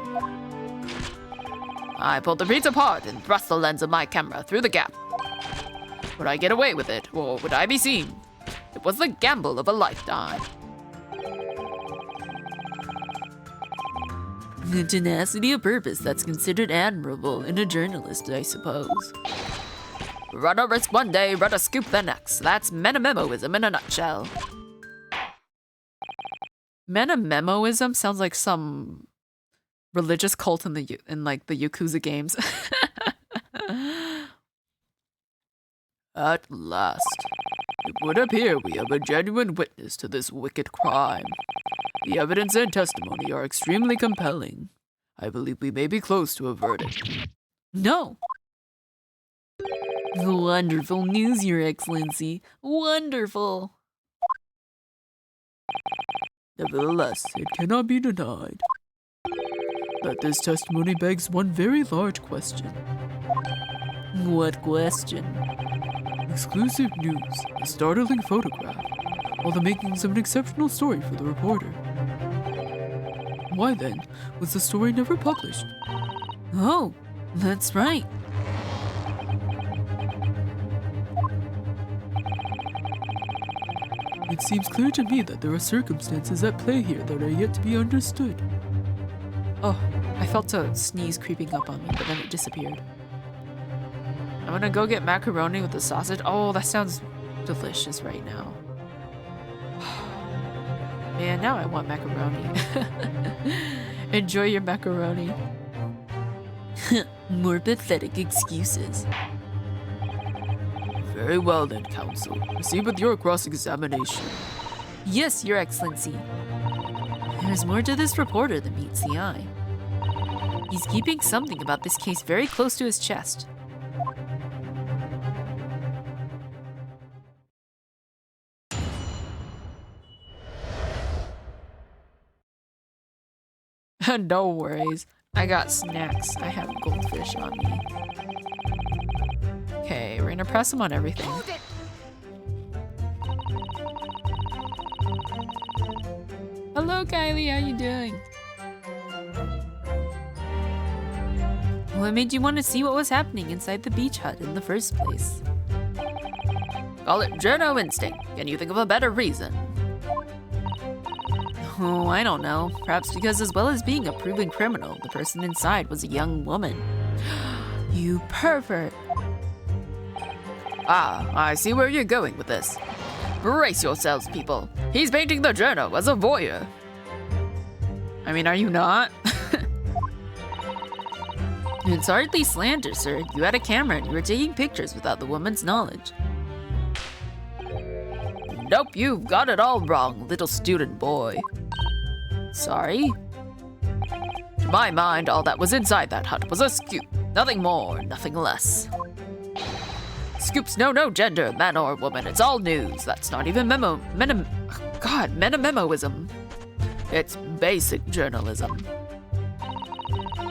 I pulled the reeds apart and thrust the lens of my camera through the gap. Would I get away with it, or would I be seen? It was the gamble of a lifetime. A tenacity of purpose that's considered admirable in a journalist, I suppose. Run a risk one day, run a scoop the next. That's metamemoism in a nutshell. Metamemoism sounds like some religious cult in the Yakuza games. At last, it would appear we have a genuine witness to this wicked crime. The evidence and testimony are extremely compelling. I believe we may be close to a verdict. No! Wonderful news, Your Excellency. Wonderful! Nevertheless, it cannot be denied that this testimony begs one very large question. What question? Exclusive news, a startling photograph, all the makings of an exceptional story for the reporter. Why then was the story never published? Oh, that's right. It seems clear to me that there are circumstances at play here that are yet to be understood. Oh, I felt a sneeze creeping up on me, but then it disappeared. I'm gonna go get macaroni with the sausage. Oh, that sounds delicious right now. Man, now I want macaroni. Enjoy your macaroni. More pathetic excuses. Very well then, counsel. Proceed with your cross-examination. Yes, Your Excellency. There's more to this reporter than meets the eye. He's keeping something about this case very close to his chest. No worries. I got snacks. I have goldfish on me. Okay, we're gonna press them on everything. Hello, Kylie. How you doing? What made you want to see what was happening inside the beach hut in the first place? Call it journo instinct. Can you think of a better reason? Oh, I don't know. Perhaps because as well as being a proven criminal, the person inside was a young woman. You pervert. Ah, I see where you're going with this. Brace yourselves, people. He's painting the journo as a voyeur. I mean, are you not? It's hardly slander, sir. You had a camera and you were taking pictures without the woman's knowledge. Nope, you've got it all wrong, little student boy. Sorry? To my mind, all that was inside that hut was a scoop. Nothing more, nothing less. Scoops know no gender, man or woman. It's all news. That's not even metamemoism. It's basic journalism.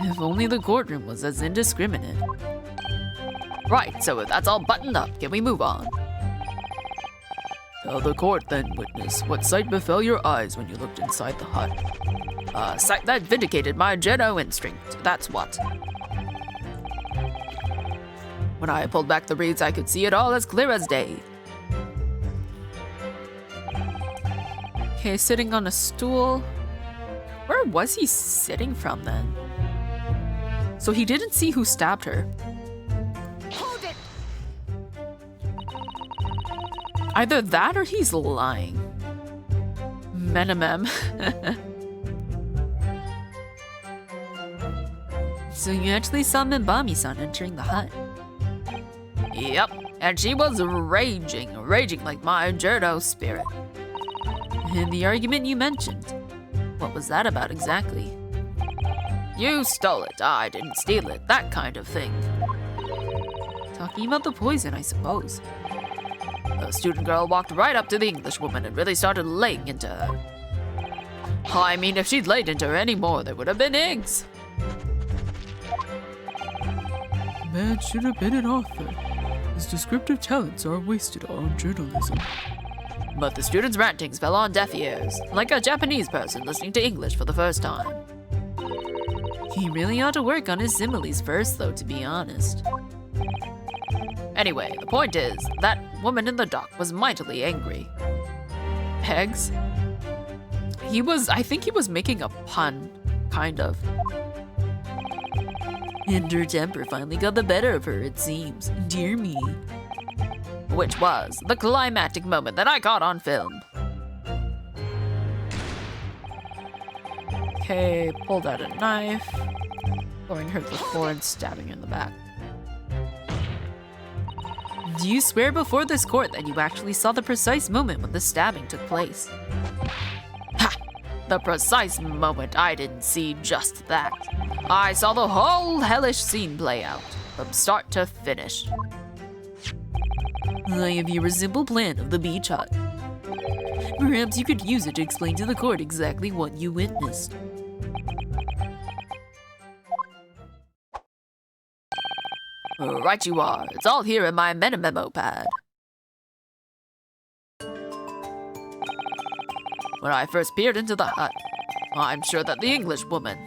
If only the courtroom was as indiscriminate. Right, so if that's all buttoned up, can we move on? Tell the court then, witness, what sight befell your eyes when you looked inside the hut? A sight that vindicated my journo instinct, that's what. When I pulled back the reeds, I could see it all as clear as day. Okay, sitting on a stool. Where was he sitting from then? So he didn't see who stabbed her. Either that or he's lying. Menemem. So you actually saw Minbami-san entering the hut? Yep, and she was raging like my journal spirit. And the argument you mentioned, what was that about exactly? You stole it, I didn't steal it, that kind of thing. Talking about the poison, I suppose. The student girl walked right up to the English woman and really started laying into her. I mean, if she'd laid into her any more, there would have been eggs. Man should have been an author. His descriptive talents are wasted on journalism. But the student's rantings fell on deaf ears, like a Japanese person listening to English for the first time. He really ought to work on his similes first, though, to be honest. Anyway, the point is, that woman in the dock was mightily angry. Eggs? I think he was making a pun, kind of. And her temper finally got the better of her, it seems. Dear me. Which was the climactic moment that I caught on film. Okay, pulled out a knife, throwing her to the floor and stabbing her in the back. Do you swear before this court that you actually saw the precise moment when the stabbing took place? Ha! The precise moment, I didn't see just that. I saw the whole hellish scene play out, from start to finish. I have here a simple plan of the beach hut. Perhaps you could use it to explain to the court exactly what you witnessed. Right you are. It's all here in my memo pad. When I first peered into the hut, I'm sure that the English woman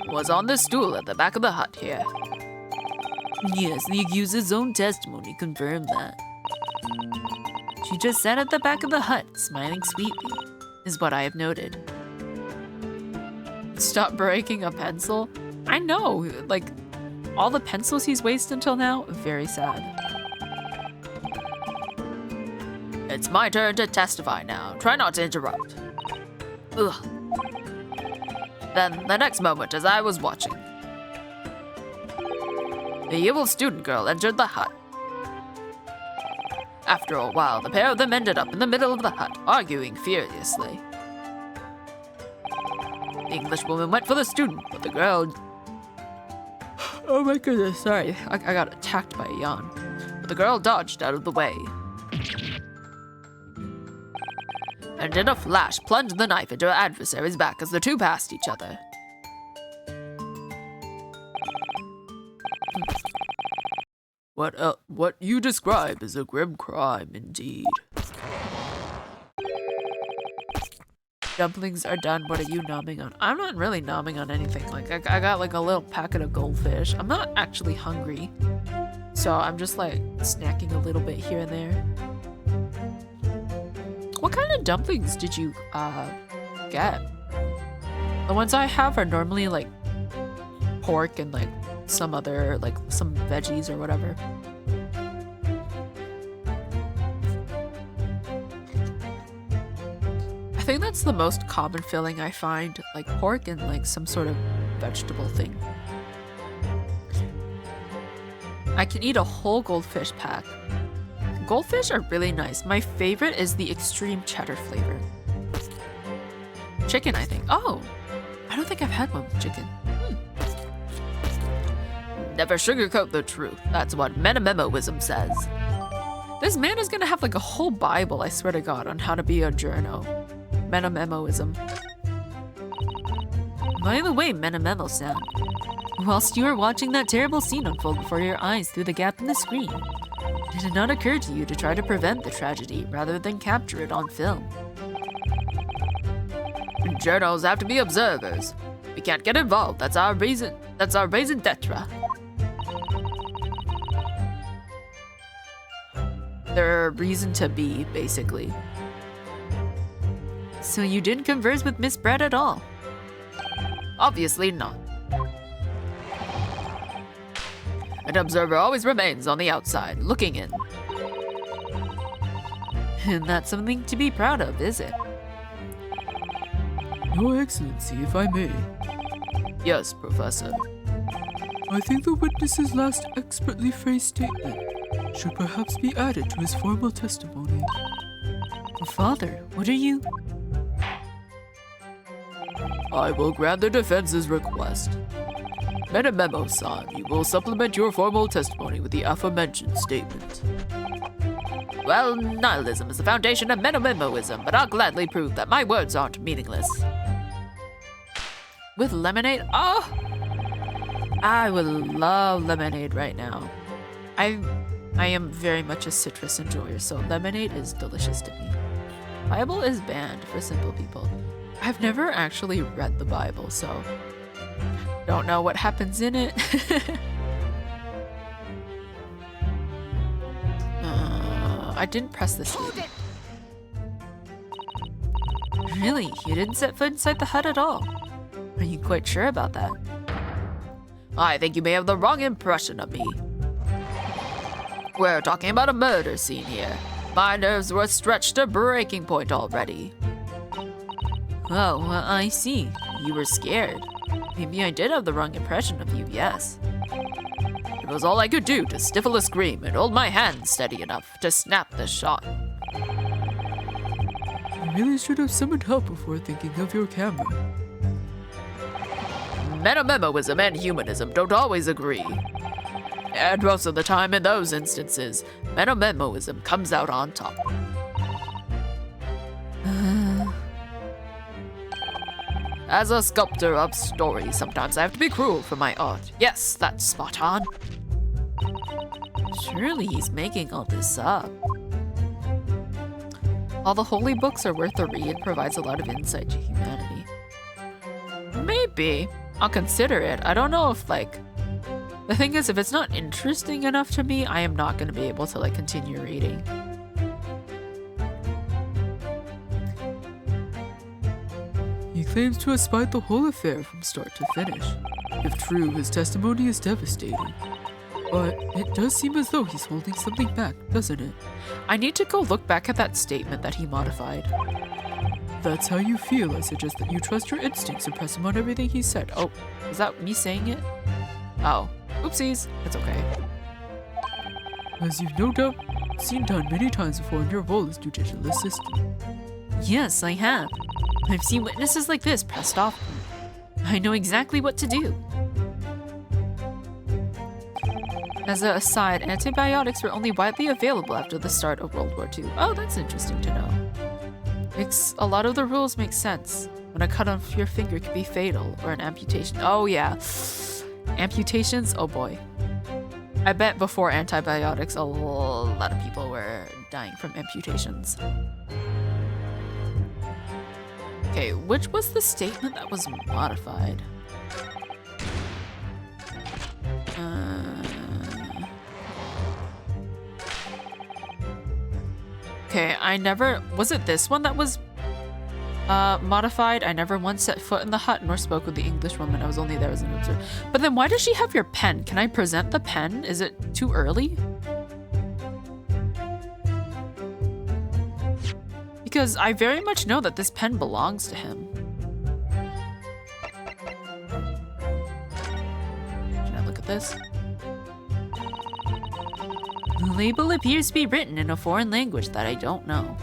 was on the stool at the back of the hut here. Yes, the accuser's own testimony confirmed that. She just sat at the back of the hut, smiling sweetly, is what I have noted. Stop breaking a pencil? I know, like, all the pencils he's wasted until now, very sad. It's my turn to testify now. Try not to interrupt. Ugh. Then, the next moment, as I was watching, the evil student girl entered the hut. After a while, the pair of them ended up in the middle of the hut, arguing furiously. The English woman went for the student, but the girl... Oh my goodness, sorry. I got attacked by a yawn. But the girl dodged out of the way. And in a flash, plunged the knife into her adversary's back as the two passed each other. What you describe is a grim crime indeed. Dumplings are done. What are you nomming on? I'm not really nomming on anything. Like, I got like a little packet of goldfish. I'm not actually hungry. So I'm just like snacking a little bit here and there. What kind of dumplings did you get? The ones I have are normally like pork and like some other, like some veggies or whatever. I think that's the most common filling I find, like pork and like some sort of vegetable thing. I can eat a whole goldfish pack. Goldfish are really nice. My favorite is the extreme cheddar flavor. Chicken, I think. Oh, I don't think I've had one with chicken. Never sugarcoat the truth. That's what metamemoism says. This man is gonna have like a whole Bible, I swear to God, on how to be a journo. Metamemoism. By the way, Metamemo-san, whilst you were watching that terrible scene unfold before your eyes through the gap in the screen, did it not occur to you to try to prevent the tragedy rather than capture it on film? Journals have to be observers. We can't get involved. That's our reason d'etre. Their reason to be, basically. So you didn't converse with Miss Brett at all? Obviously not. An observer always remains on the outside, looking in. And that's something to be proud of, is it? Your Excellency, if I may, Yes, Professor. I think the witness's last expertly phrased statement should perhaps be added to his formal testimony. Father, what are you? I will grant the defense's request. Metamemo-san, you will supplement your formal testimony with the aforementioned statement. Well, nihilism is the foundation of metamemoism, but I'll gladly prove that my words aren't meaningless. With lemonade? Oh! I would love lemonade right now. I am very much a citrus enjoyer, so lemonade is delicious to me. Bible is banned for simple people. I've never actually read the Bible, so don't know what happens in it. I didn't press this button. Really? You didn't set foot inside the hut at all? Are you quite sure about that? I think you may have the wrong impression of me. We're talking about a murder scene here. My nerves were stretched to breaking point already. Oh, well, I see. You were scared. Maybe I did have the wrong impression of you, yes. It was all I could do to stifle a scream and hold my hand steady enough to snap the shot. You really should have summoned help before thinking of your camera. Metamemoism and humanism don't always agree. And most of the time in those instances, metamemoism comes out on top. As a sculptor of stories, sometimes I have to be cruel for my art. Yes, that's spot on. Surely he's making all this up. All the holy books are worth a read, provides a lot of insight to humanity. Maybe. I'll consider it. I don't know if, like... The thing is, if it's not interesting enough to me, I am not going to be able to, like, continue reading. He claims to have spied the whole affair from start to finish. If true, his testimony is devastating. But it does seem as though he's holding something back, doesn't it? I need to go look back at that statement that he modified. If that's how you feel, I suggest that you trust your instincts and press him on everything he said. Oh, is that me saying it? Oh, oopsies. It's okay. As you've no doubt seen done many times before in your role as judicial assistant. Yes, I have. I've seen witnesses like this pressed off. I know exactly what to do. As an aside, antibiotics were only widely available after the start of World War II. Oh, that's interesting to know. A lot of the rules make sense. When a cut off your finger could be fatal, or an amputation. Oh yeah, amputations, oh boy. I bet before antibiotics, a lot of people were dying from amputations. Okay, which was the statement that was modified? Okay, was it this one that was modified? I never once set foot in the hut nor spoke with the English woman. I was only there as an observer. But then why does she have your pen? Can I present the pen? Is it too early? Because I very much know that this pen belongs to him. Can I look at this? The label appears to be written in a foreign language that I don't know.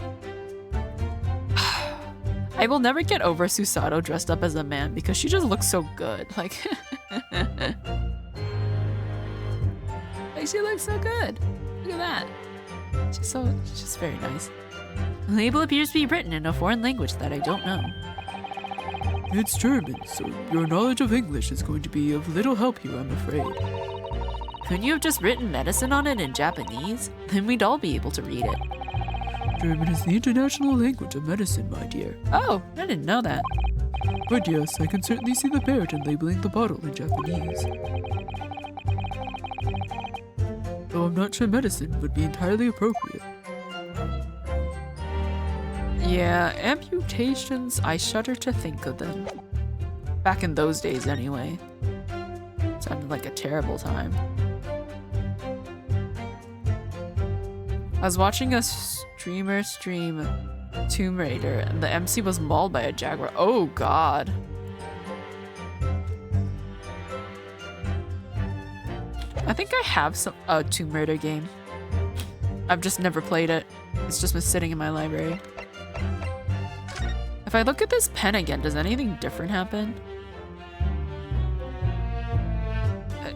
I will never get over Susato dressed up as a man because she just looks so good. Like, she looks so good. Look at that. She's just very nice. The label appears to be written in a foreign language that I don't know. It's German, so your knowledge of English is going to be of little help here, I'm afraid. Couldn't you have just written medicine on it in Japanese? Then we'd all be able to read it. German is the international language of medicine, my dear. Oh, I didn't know that. But yes, I can certainly see the merit in labeling the bottle in Japanese. Though I'm not sure medicine would be entirely appropriate. Yeah, amputations, I shudder to think of them. Back in those days, anyway. Sounded like a terrible time. was watching a streamer stream Tomb Raider and the MC was mauled by a jaguar. Oh god. I think I have a Tomb Raider game. I've just never played it. It's just been sitting in my library. If I look at this pen again, does anything different happen?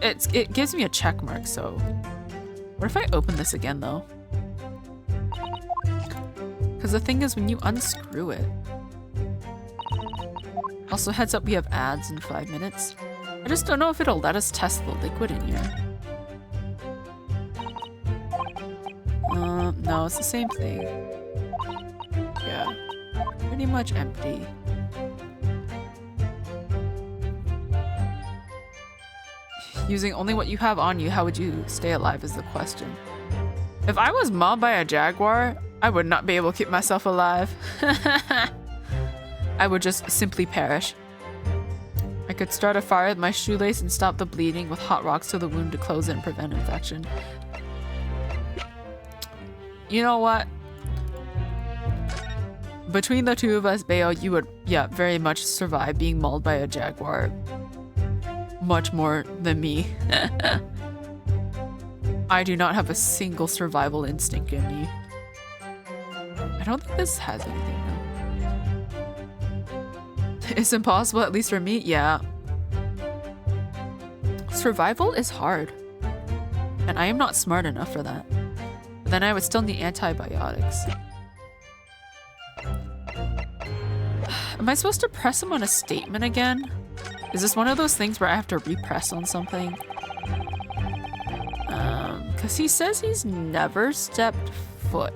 It gives me a check mark, so... What if I open this again, though? Because the thing is, when you unscrew it... Also, heads up, we have ads in 5 minutes. I just don't know if it'll let us test the liquid in here. No, it's the same thing. Yeah. Pretty much empty. Using only what you have on you, how would you stay alive is the question. If I was mauled by a jaguar, I would not be able to keep myself alive. I would just simply perish. I could start a fire with my shoelace and stop the bleeding with hot rocks to the wound to close it and prevent infection. You know what? Between the two of us, Bayo, you would, yeah, very much survive being mauled by a jaguar. Much more than me. I do not have a single survival instinct in me. I don't think this has anything, though. It's impossible, at least for me, yeah. Survival is hard. And I am not smart enough for that. But then I would still need antibiotics. Am I supposed to press him on a statement again? Is this one of those things where I have to repress on something? Because he says he's never stepped foot.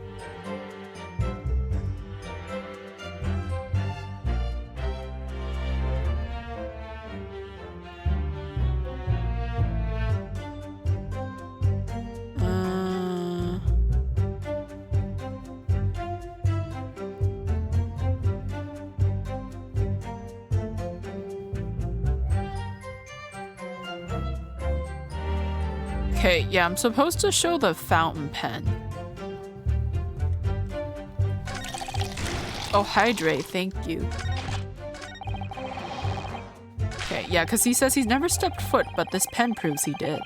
Okay, yeah, I'm supposed to show the fountain pen. Oh, hydrate, thank you. Okay, yeah, because he says he's never stepped foot, but this pen proves he did.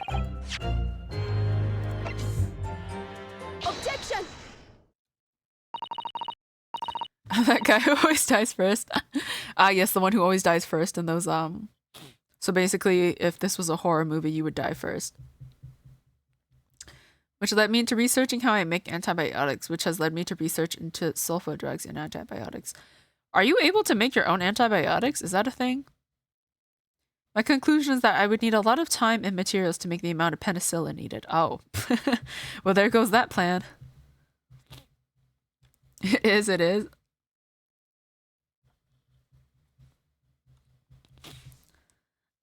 Objection! That guy who always dies first. Yes, the one who always dies first in those, So basically, if this was a horror movie, you would die first. Which led me into researching how I make antibiotics, which has led me to research into sulfa drugs and antibiotics. Are you able to make your own antibiotics? Is that a thing? My conclusion is that I would need a lot of time and materials to make the amount of penicillin needed. Oh. Well, there goes that plan. It is.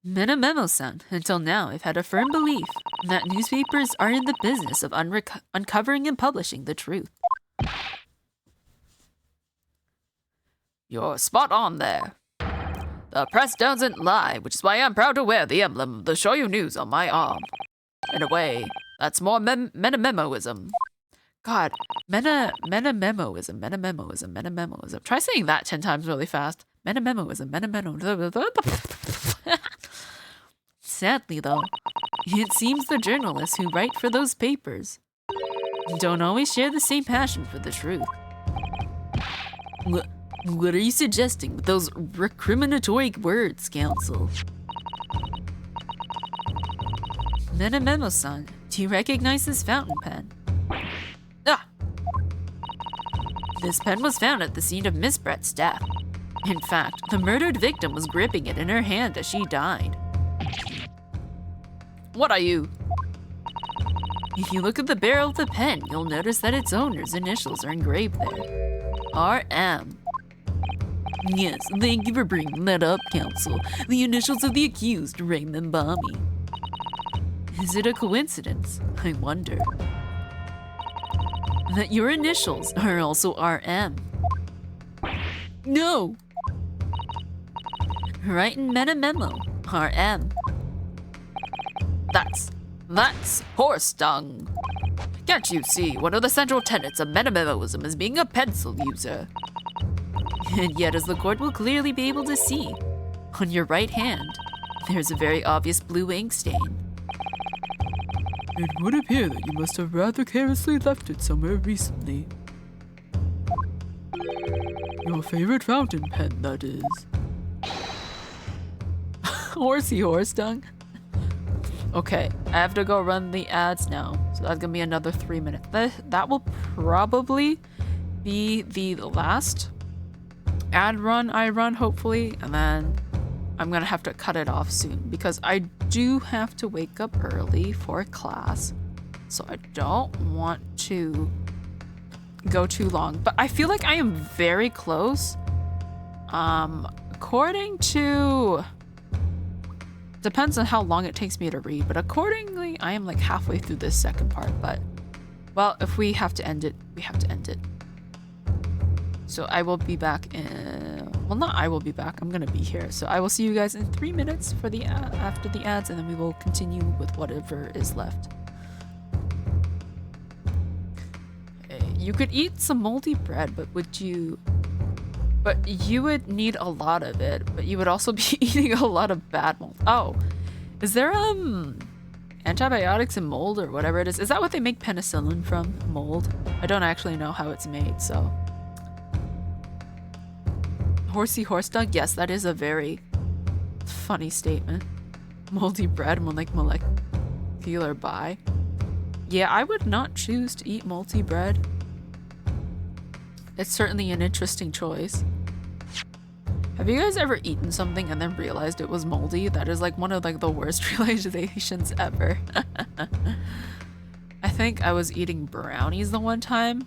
Memo-san, until now I've had a firm belief that newspapers are in the business of uncovering and publishing the truth. You're spot on there. The press doesn't lie, which is why I'm proud to wear the emblem of the Shoyu News on my arm. In a way, that's more meta-memoism. God, meta-memoism. Try saying that 10 times really fast. Meta-memoism. Sadly, though, it seems the journalists who write for those papers don't always share the same passion for the truth. What are you suggesting with those recriminatory words, Counsel? Memo-san, do you recognize this fountain pen? Ah! This pen was found at the scene of Miss Brett's death. In fact, the murdered victim was gripping it in her hand as she died. What are you? If you look at the barrel of the pen, you'll notice that its owner's initials are engraved there. RM. Yes, thank you for bringing that up, Counsel. The initials of the accused, Raymond Bobby. Is it a coincidence? I wonder. That your initials are also RM. No! Right in memo, RM. That's horse dung. Can't you see? One of the central tenets of minimalism is being a pencil user. And yet, as the court will clearly be able to see, on your right hand, there's a very obvious blue ink stain. It would appear that you must have rather carelessly left it somewhere recently. Your favorite fountain pen, that is. Horsey horse dung. Okay, I have to go run the ads now. So that's gonna be another 3 minutes. That will probably be the last ad run I run, hopefully. And then I'm gonna have to cut it off soon because I do have to wake up early for class. So I don't want to go too long. But I feel like I am very close. According to... Depends on how long it takes me to read, but accordingly, I am like halfway through this second part, but well, if we have to end it, we have to end it. So I will be back in, well, not I will be back, I'm gonna be here. So I will see you guys in 3 minutes for the after the ads, and then we will continue with whatever is left. You could eat some moldy bread, but you would need a lot of it, but you would also be eating a lot of bad mold. Oh, is there antibiotics in mold or whatever it is? Is that what they make penicillin from? Mold? I don't actually know how it's made, so. Horsey horse dog? Yes, that is a very funny statement. Moldy bread, more like molecular by. Yeah, I would not choose to eat moldy bread. It's certainly an interesting choice. Have you guys ever eaten something and then realized it was moldy? That is like one of like the worst realizations ever. I think I was eating brownies the one time,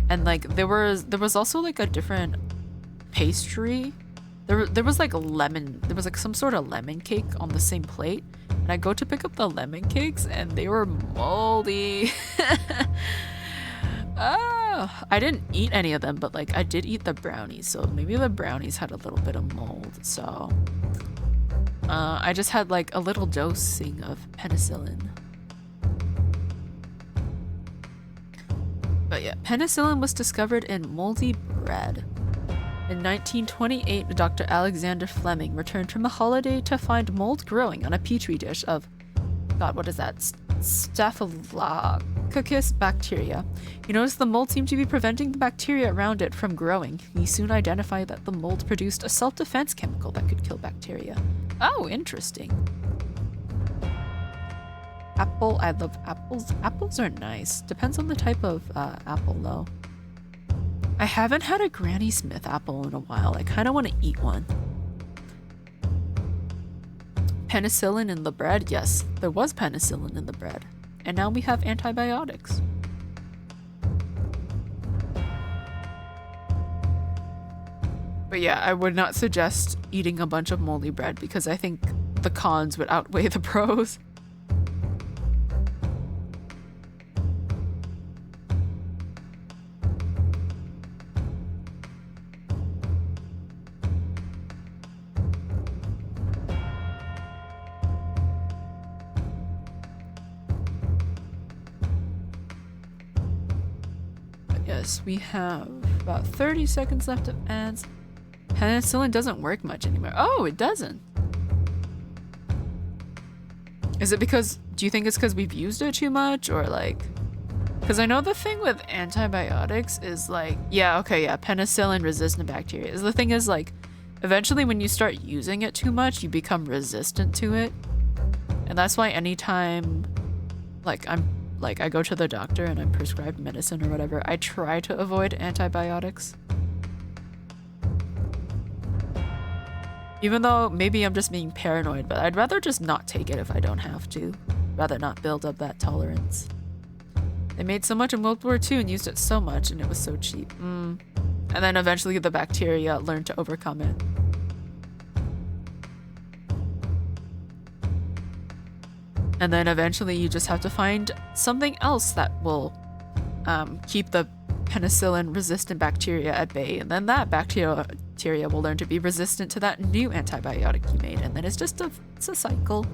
and like there was also like a different pastry. There was like lemon. There was like some sort of lemon cake on the same plate, and I go to pick up the lemon cakes and they were moldy. Oh, I didn't eat any of them, but like I did eat the brownies, so maybe the brownies had a little bit of mold. So I just had like a little dosing of penicillin. But yeah, penicillin was discovered in moldy bread. In 1928, Dr. Alexander Fleming returned from a holiday to find mold growing on a petri dish of, God, what is that? Staphylococcus bacteria. He noticed the mold seemed to be preventing the bacteria around it from growing. He soon identified that the mold produced a self-defense chemical that could kill bacteria. Oh, interesting. Apple. I love apples. Apples are nice. Depends on the type of apple, though. I haven't had a Granny Smith apple in a while. I kind of want to eat one. Penicillin in the bread? Yes, there was penicillin in the bread. And now we have antibiotics. But yeah, I would not suggest eating a bunch of moldy bread because I think the cons would outweigh the pros. Yes, we have about 30 seconds left of ads. Penicillin doesn't work much anymore. Oh, it doesn't. Is it because, do you think it's because we've used it too much, or like, because I know the thing with antibiotics is like, yeah, okay, yeah, penicillin resistant bacteria. The thing is like, eventually when you start using it too much, you become resistant to it. And that's why anytime like I go to the doctor and I'm prescribed medicine or whatever, I try to avoid antibiotics. Even though maybe I'm just being paranoid, but I'd rather just not take it if I don't have to. Rather not build up that tolerance. They made so much in World War II and used it so much and it was so cheap. And then eventually the bacteria learned to overcome it. And then eventually you just have to find something else that will keep the penicillin resistant bacteria at bay. And then that bacteria will learn to be resistant to that new antibiotic you made. And then it's just it's a cycle.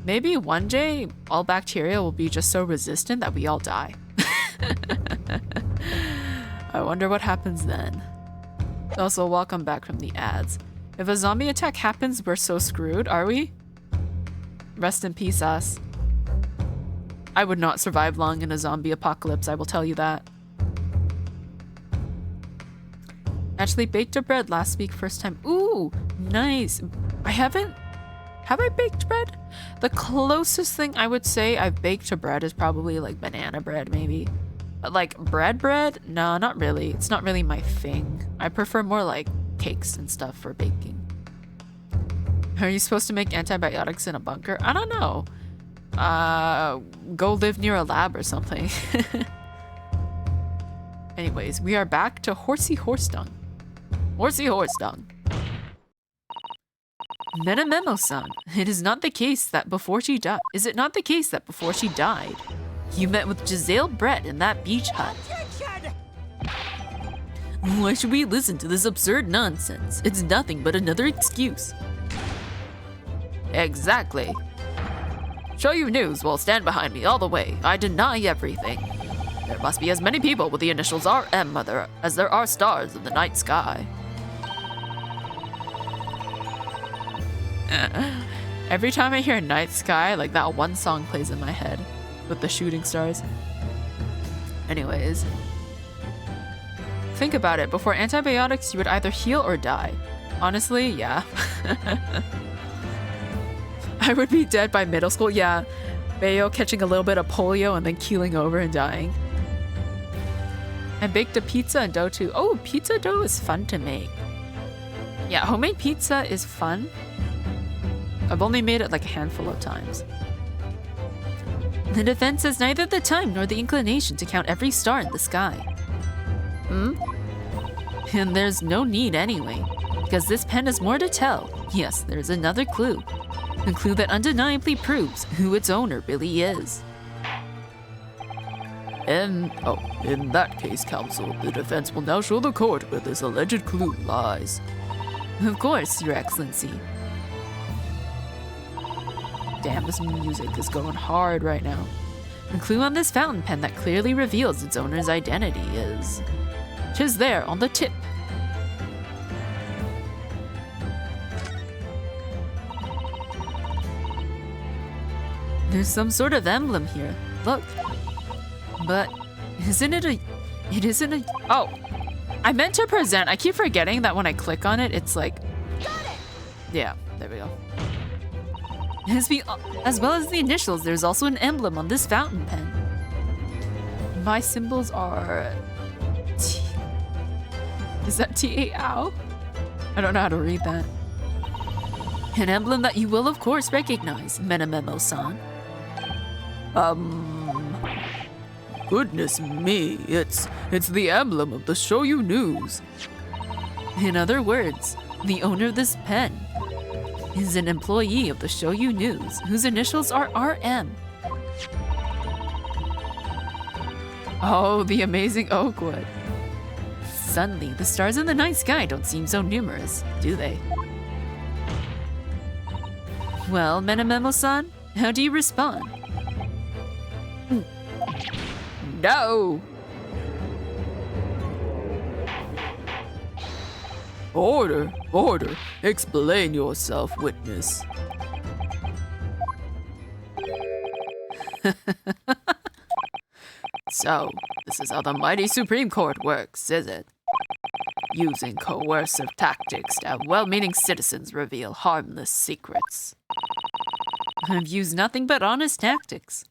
Maybe one day all bacteria will be just so resistant that we all die. I wonder what happens then. Also, welcome back from the ads. If a zombie attack happens, we're so screwed, are we? Rest in peace, us. I would not survive long in a zombie apocalypse, I will tell you that. Actually baked a bread last week, first time. Ooh, nice. Have I baked bread? The closest thing I would say I've baked to bread is probably like banana bread, maybe. But like bread? No, not really. It's not really my thing. I prefer more like cakes and stuff for baking. Are you supposed to make antibiotics in a bunker? I don't know. Go live near a lab or something. Anyways, we are back to Horsey Horse Dung. Horsey Horse Dung. Metamemo-san, it is not the case that before she died. Is it not the case that before she died, you met with Giselle Brett in that beach hut? Why should we listen to this absurd nonsense? It's nothing but another excuse. Exactly. Show you news will stand behind me all the way. I deny everything. There must be as many people with the initials RM as there are stars in the night sky. Every time I hear Night Sky, like that one song plays in my head with the shooting stars. Anyways, think about it. Before antibiotics, you would either heal or die. Honestly, yeah. I would be dead by middle school, yeah. Bayo catching a little bit of polio and then keeling over and dying. I baked a pizza and dough too. Oh, pizza dough is fun to make. Yeah, homemade pizza is fun. I've only made it like a handful of times. The defense has neither the time nor the inclination to count every star in the sky. And there's no need anyway, because this pen has more to tell. Yes, there's another clue. A clue that undeniably proves who its owner really is. In that case, counsel, the defense will now show the court where this alleged clue lies. Of course, Your Excellency. Damn, this music is going hard right now. The clue on this fountain pen that clearly reveals its owner's identity is... 'tis there on the tip. There's some sort of emblem here. Look. But isn't it a... It isn't a... Oh, I meant to present. I keep forgetting that when I click on it, it's like... Got it! Yeah, there we go. As well as the initials, there's also an emblem on this fountain pen. My symbols are... T... Is that TGAAC? I don't know how to read that. An emblem that you will of course recognize, Metamemo-san. Goodness me, it's the emblem of the Shoyu News. In other words, the owner of this pen is an employee of the Shoyu News, whose initials are RM. Oh, the amazing Oakwood. Suddenly, the stars in the night sky don't seem so numerous, do they? Well, Metamemo-san, how do you respond? No! Order, explain yourself, witness. So, this is how the mighty Supreme Court works, is it? Using coercive tactics to have well-meaning citizens reveal harmless secrets. I've used nothing but honest tactics.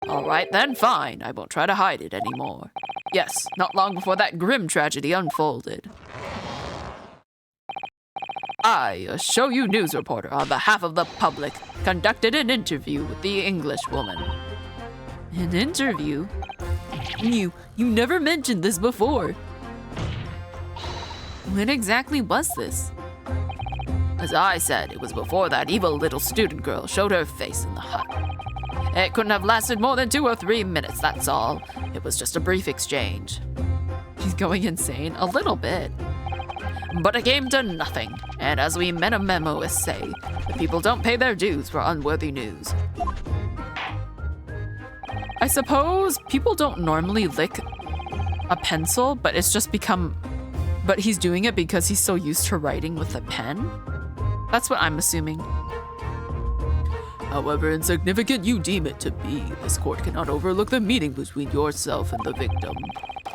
All right then, fine. I won't try to hide it anymore. Yes, not long before that grim tragedy unfolded, I, a Shoyu News reporter on behalf of the public, conducted an interview with the English woman. An interview? You never mentioned this before. When exactly was this? As I said, it was before that evil little student girl showed her face in the hut. It couldn't have lasted more than 2 or 3 minutes, that's all. It was just a brief exchange. She's going insane. A little bit. But it came to nothing, and as we metamemoists say, the people don't pay their dues for unworthy news. I suppose people don't normally lick a pencil, but it's just become... But he's doing it because he's so used to writing with a pen? That's what I'm assuming. However insignificant you deem it to be, this court cannot overlook the meeting between yourself and the victim.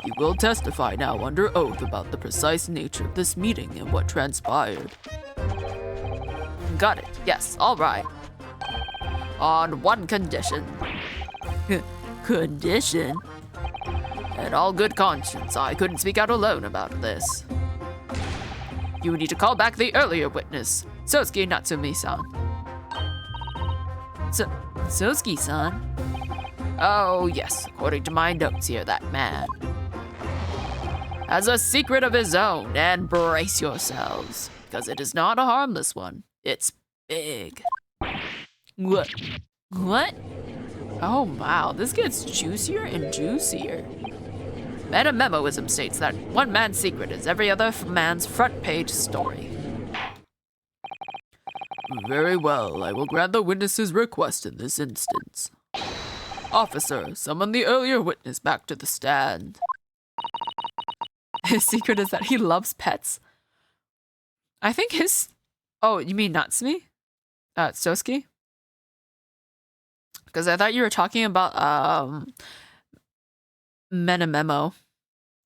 You will testify now under oath about the precise nature of this meeting and what transpired. Got it. Yes, all right. On one condition. Condition? In all good conscience, I couldn't speak out alone about this. You need to call back the earlier witness, Sosuke Natsumi-san. Sosuke-san? Oh, yes, according to my notes here, that man has a secret of his own, and brace yourselves, because it is not a harmless one. It's big. What? What? Oh wow, this gets juicier and juicier. Metamemoism states that one man's secret is every other man's front page story. Very well, I will grant the witness's request in this instance. Officer, summon the earlier witness back to the stand. His secret is that he loves pets. I think his... Oh, you mean Natsumi? Sosuke? Because I thought you were talking about Metamemo.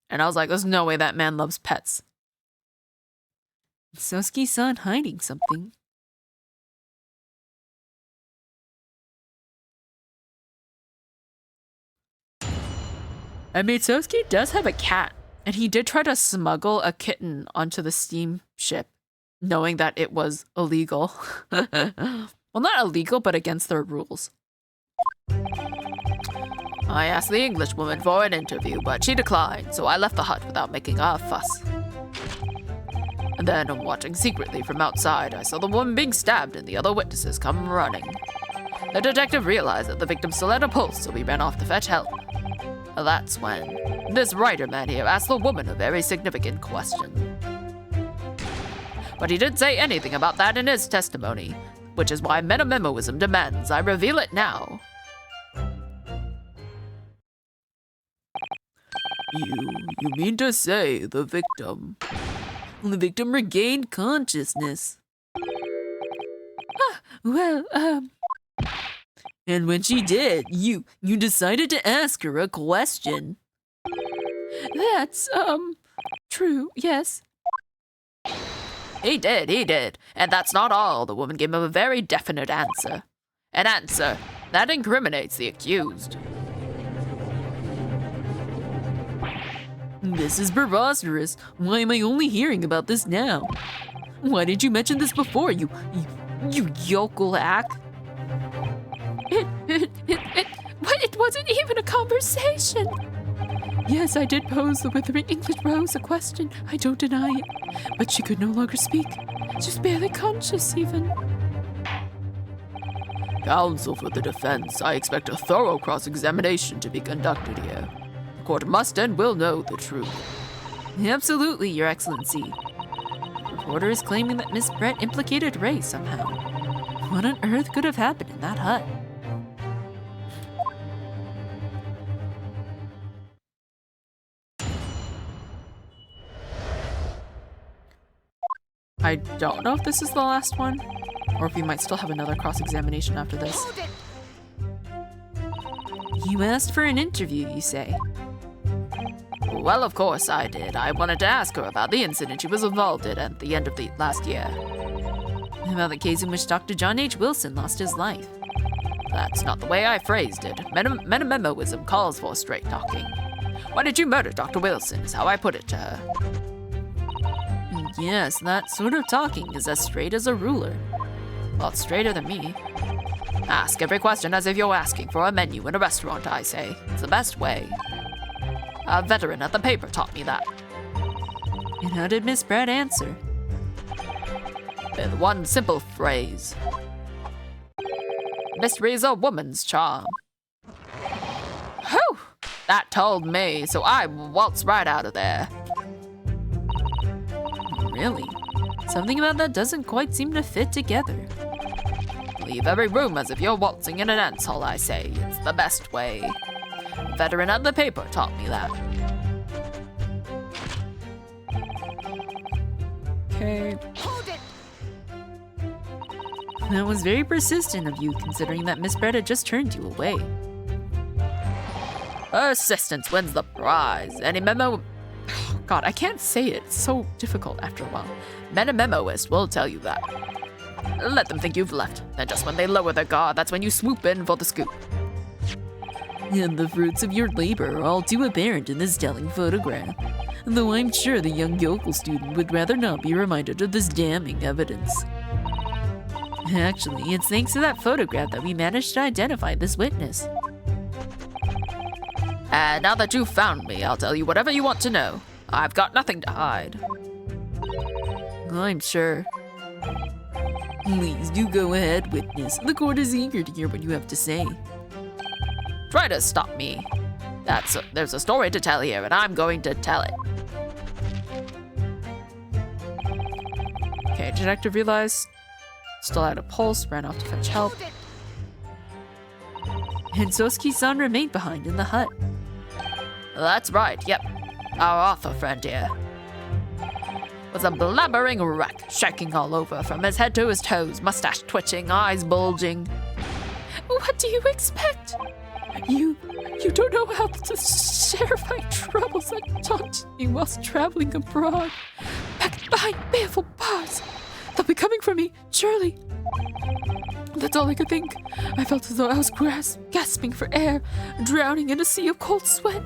And I was like, there's no way that man loves pets. Sosuke-san hiding something. I mean, Sosuke does have a cat. And he did try to smuggle a kitten onto the steamship, knowing that it was illegal. Well, not illegal, but against their rules. I asked the Englishwoman for an interview, but she declined, so I left the hut without making a fuss. And then, watching secretly from outside, I saw the woman being stabbed and the other witnesses come running. The detective realized that the victim still had a pulse, so he ran off to fetch help. That's when this writer man here asked the woman a very significant question. But he didn't say anything about that in his testimony, which is why metamemoism demands I reveal it now. You mean to say the victim regained consciousness? Well, And when she did, you decided to ask her a question. that's, true, yes. He did. And that's not all. The woman gave him a very definite answer. An answer that incriminates the accused. This is preposterous. Why am I only hearing about this now? Why did you mention this before, you yokel hack? It wasn't even a conversation. Yes, I did pose the withering English rose a question. I don't deny it. But she could no longer speak. She was barely conscious, even. Counsel for the defense, I expect a thorough cross-examination to be conducted here. The court must and will know the truth. Absolutely, Your Excellency. The reporter is claiming that Miss Brett implicated Ray somehow. What on earth could have happened in that hut? I don't know if this is the last one, or if we might still have another cross-examination after this. You asked for an interview, you say? Well, of course I did. I wanted to ask her about the incident she was involved in at the end of the last year. About the case in which Dr. John H. Wilson lost his life. That's not the way I phrased it. Metamemoism calls for straight talking. Why did you murder Dr. Wilson, is how I put it to her. Yes, that sort of talking is as straight as a ruler. Well, it's straighter than me. Ask every question as if you're asking for a menu in a restaurant, I say. It's the best way. A veteran at the paper taught me that. And how did Miss Brett answer? With one simple phrase. Mystery's a woman's charm. Whew! That told me, so I waltzed right out of there. really. Something about that doesn't quite seem to fit together. Leave every room as if you're waltzing in an ants hall, I say. It's the best way. A veteran at the paper taught me that. Okay. That was very persistent of you, considering that Miss Brett had just turned you away. Persistence wins the prize. Any memo... God, I can't say it. It's so difficult after a while. Metamemoist will tell you that. Let them think you've left. Then just when they lower their guard, that's when you swoop in for the scoop. And the fruits of your labor are all too apparent in this telling photograph. Though I'm sure the young yokel student would rather not be reminded of this damning evidence. Actually, it's thanks to that photograph that we managed to identify this witness. And now that you've found me, I'll tell you whatever you want to know. I've got nothing to hide. I'm sure. Please do go ahead, witness. The court is eager to hear what you have to say. Try to stop me. There's a story to tell here, and I'm going to tell it. Okay, detective realized. Still had a pulse, ran off to fetch help. And Sosuke-san remained behind in the hut. That's right, yep. Our author friend here was a blabbering wreck, shaking all over from his head to his toes, mustache twitching, eyes bulging. What do you expect? You don't know how to share my troubles that taunted me whilst traveling abroad. Back behind baleful bars. They'll be coming for me, surely. That's all I could think. I felt as though I was gasping for air, drowning in a sea of cold sweat.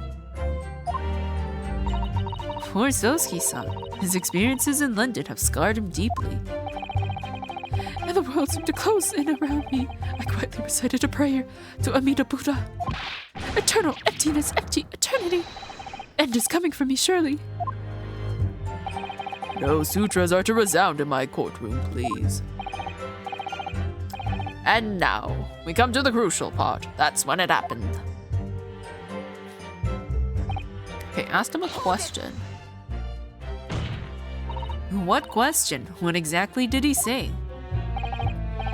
Poor Sosuke-san. His experiences in London have scarred him deeply. And the world seemed to close in around me. I quietly recited a prayer to Amida Buddha. Eternal emptiness, empty eternity. End is coming for me, surely. No sutras are to resound in my courtroom, please. And now, we come to the crucial part. That's when it happened. Okay, asked him a question. What question? What exactly did he say?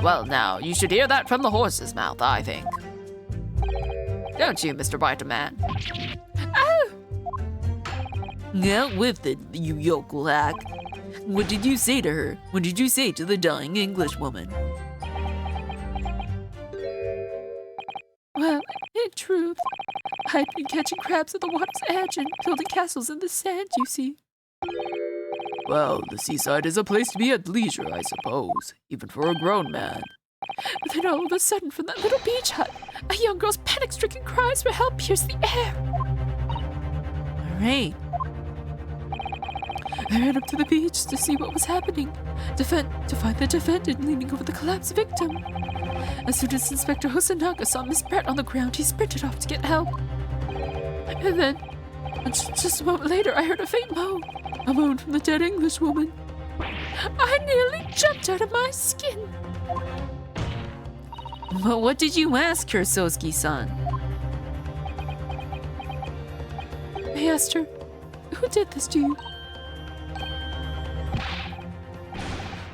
Well, now, you should hear that from the horse's mouth, I think. Don't you, Mr. Brighterman? Out with it, you yokel hack. What did you say to her? What did you say to the dying Englishwoman? Well, in truth, I'd been catching crabs at the water's edge and building castles in the sand, you see. Well, the seaside is a place to be at leisure, I suppose, even for a grown man. But then all of a sudden, from that little beach hut, a young girl's panic-stricken cries for help pierced the air. Alright. I ran up to the beach to see what was happening, to find the defendant leaning over the collapsed victim. As soon as Inspector Hosanaga saw Miss Brett on the ground, he sprinted off to get help. And then, just a moment later, I heard a faint moan. A moan from the dead Englishwoman. I nearly jumped out of my skin. But what did you ask her, Sosuke-san? I asked her, who did this to you?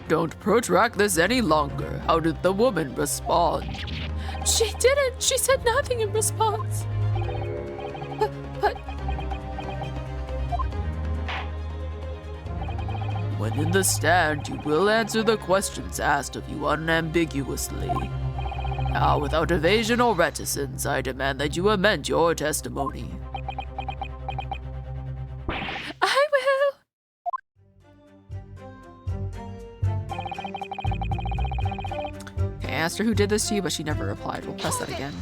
Don't protract this any longer. How did the woman respond? She didn't. She said nothing in response. But When in the stand, you will answer the questions asked of you unambiguously. Now, without evasion or reticence, I demand that you amend your testimony. I will. Okay, I asked her who did this to you, but she never replied. We'll press that again.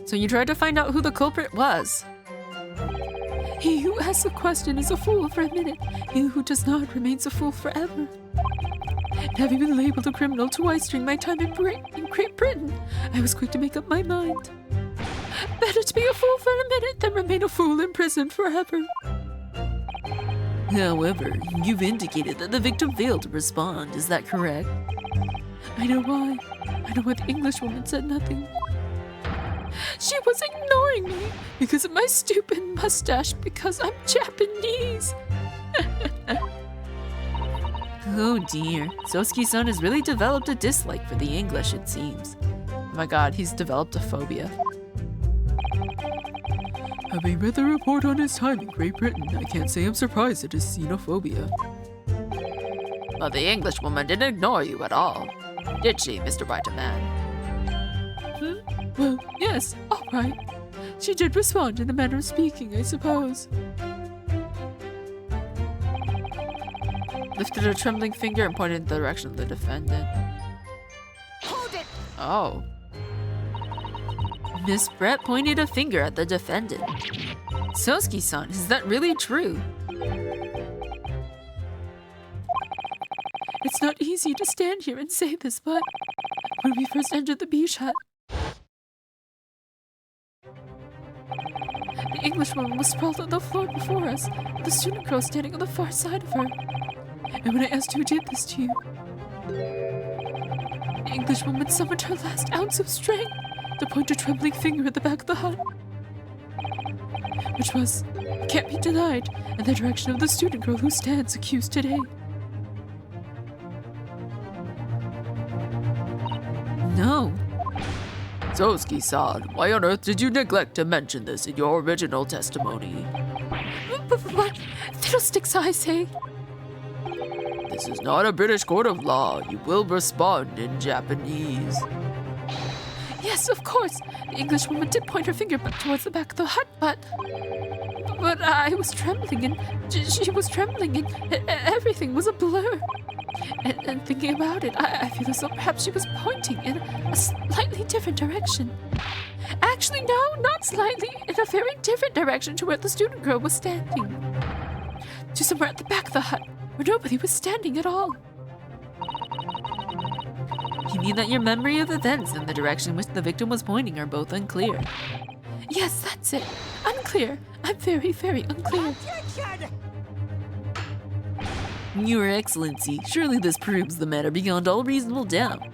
So you tried to find out who the culprit was. He who asks a question is a fool for a minute. He who does not remains a fool forever. Having been labeled a criminal twice during my time in Great Britain, I was quick to make up my mind. Better to be a fool for a minute than remain a fool in prison forever. However, you've indicated that the victim failed to respond. Is that correct? I know why. I know why the Englishwoman said nothing. She was ignoring me because of my stupid mustache because I'm Japanese. Oh dear, Sosuke-san has really developed a dislike for the English, it seems. Oh my god, he's developed a phobia. Having read the report on his time in Great Britain, I can't say I'm surprised at his xenophobia. But the Englishwoman didn't ignore you at all, did she, Mr. Writer Man? Well, yes, all right. She did respond in the manner of speaking, I suppose. Lifted a trembling finger and pointed in the direction of the defendant. Hold it! Oh. Miss Brett pointed a finger at the defendant. Sosuke-san, is that really true? It's not easy to stand here and say this, but when we first entered the beach hut, the Englishwoman was sprawled on the floor before us, with the student girl standing on the far side of her. And when I asked who did this to you, the Englishwoman summoned her last ounce of strength to point a trembling finger at the back of the hut, which was, can't be denied, in the direction of the student girl who stands accused today. No. Sosuke-san, why on earth did you neglect to mention this in your original testimony? What? Fiddlesticks, I say. This is not a British court of law. You will respond in Japanese. Yes, of course. The Englishwoman did point her finger back towards the back of the hut, but I was trembling, and she was trembling, and everything was a blur. And thinking about it, I feel as though perhaps she was pointing in a slightly different direction. Actually, no, not slightly, in a very different direction to where the student girl was standing. To somewhere at the back of the hut, where nobody was standing at all. You mean that your memory of events and the direction in which the victim was pointing are both unclear? Yes, that's it. Unclear. I'm very, very unclear. Your Excellency, surely this proves the matter beyond all reasonable doubt.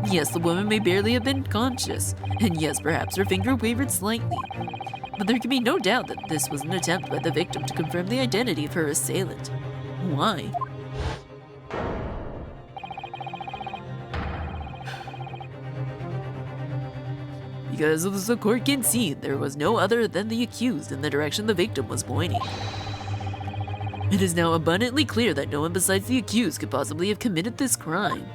Yes, the woman may barely have been conscious, and yes, perhaps her finger wavered slightly. But there can be no doubt that this was an attempt by the victim to confirm the identity of her assailant. Why? Because as the court can see, there was no other than the accused in the direction the victim was pointing. It is now abundantly clear that no one besides the accused could possibly have committed this crime.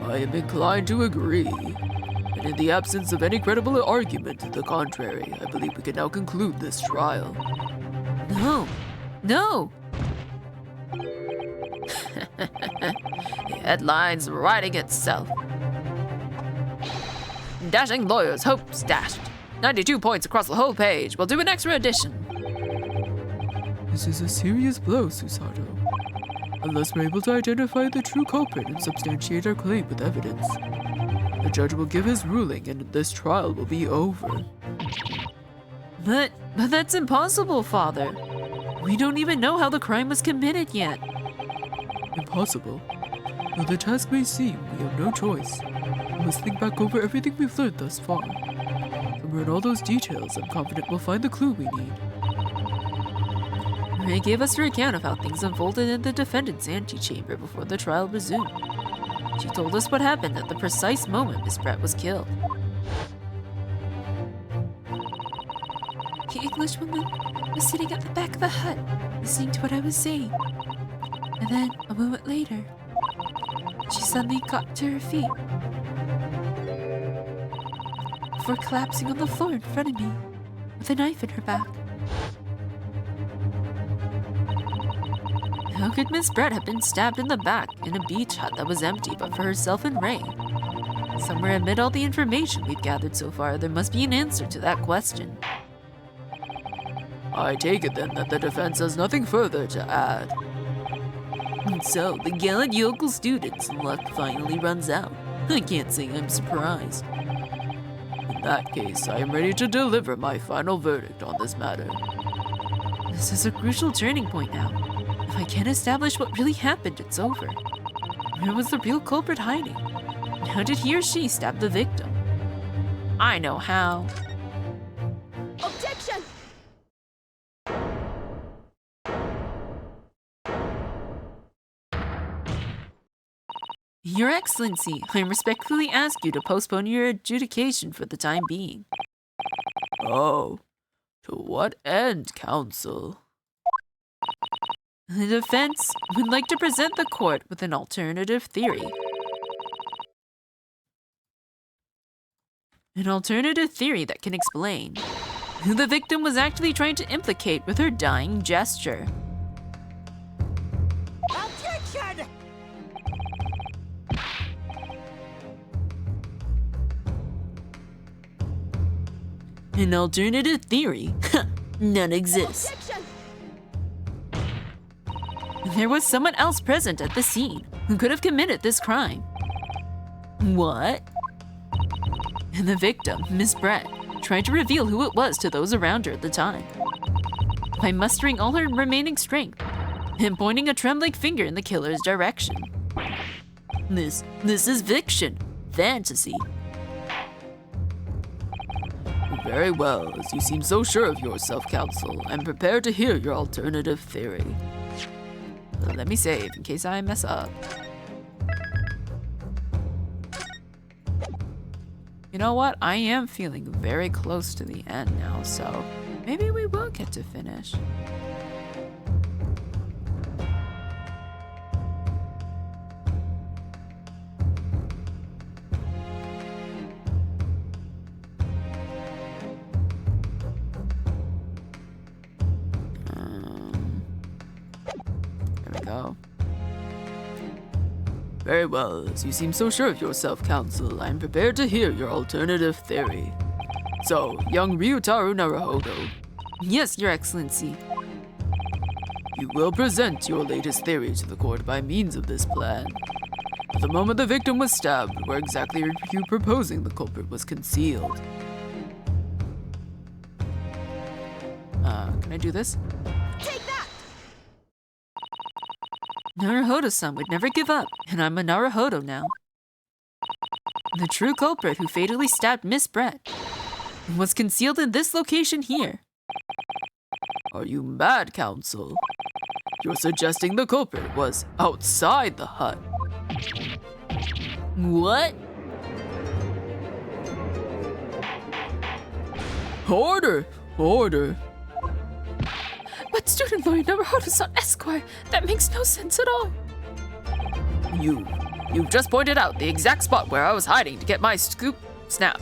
I am inclined to agree. And in the absence of any credible argument to the contrary, I believe we can now conclude this trial. No! No! The headline's writing itself. Dashing lawyers, hopes dashed. 92 points across the whole page. We'll do an extra edition. This is a serious blow, Susato. Unless we're able to identify the true culprit and substantiate our claim with evidence, the judge will give his ruling and this trial will be over. But that's impossible, Father. We don't even know how the crime was committed yet. Impossible? Though the task may seem, we have no choice. We must think back over everything we've learned thus far. Somewhere in all those details, I'm confident we'll find the clue we need. Ray gave us her account of how things unfolded in the defendant's antechamber before the trial resumed. She told us what happened at the precise moment Miss Brett was killed. The Englishwoman was sitting at the back of the hut, listening to what I was saying. And then, a moment later, she suddenly got to her feet before collapsing on the floor in front of me with a knife in her back. How could Miss Brett have been stabbed in the back in a beach hut that was empty but for herself and Ray? Somewhere amid all the information we've gathered so far, there must be an answer to that question. I take it then that the defense has nothing further to add. And so, the gallant yokel student's luck finally runs out. I can't say I'm surprised. In that case, I am ready to deliver my final verdict on this matter. This is a crucial turning point now. If I can't establish what really happened, it's over. Where was the real culprit hiding? And how did he or she stab the victim? I know how. Objection! Your Excellency, I respectfully ask you to postpone your adjudication for the time being. Oh, to what end, counsel? The defense would like to present the court with an alternative theory. An alternative theory that can explain who the victim was actually trying to implicate with her dying gesture. Objection! An alternative theory? None exists. Objection! There was someone else present at the scene who could have committed this crime. What? And the victim, Miss Brett, tried to reveal who it was to those around her at the time. By mustering all her remaining strength and pointing a trembling finger in the killer's direction. This is fiction, fantasy. Very well, as you seem so sure of yourself, counsel, I'm prepared to hear your alternative theory. Let me save in case I mess up. You know what? I am feeling very close to the end now, so maybe we will get to finish. There we go. Very well, as you seem so sure of yourself, counsel, I'm prepared to hear your alternative theory. So, young Ryutaru Naruhodo, Yes, Your Excellency. you will present your latest theory to the court by means of this plan. At the moment the victim was stabbed, where exactly are you proposing the culprit was concealed? Can I do this? Take that! Naruhodo-san would never give up, and I'm a Naruhodo now. The true culprit who fatally stabbed Miss Brett was concealed in this location here. Are you mad, counsel? You're suggesting the culprit was outside the hut. What? Order! Order! But Student Lawyer Naruhodo-san Esquire, that makes no sense at all. You've just pointed out the exact spot where I was hiding to get my scoop snap.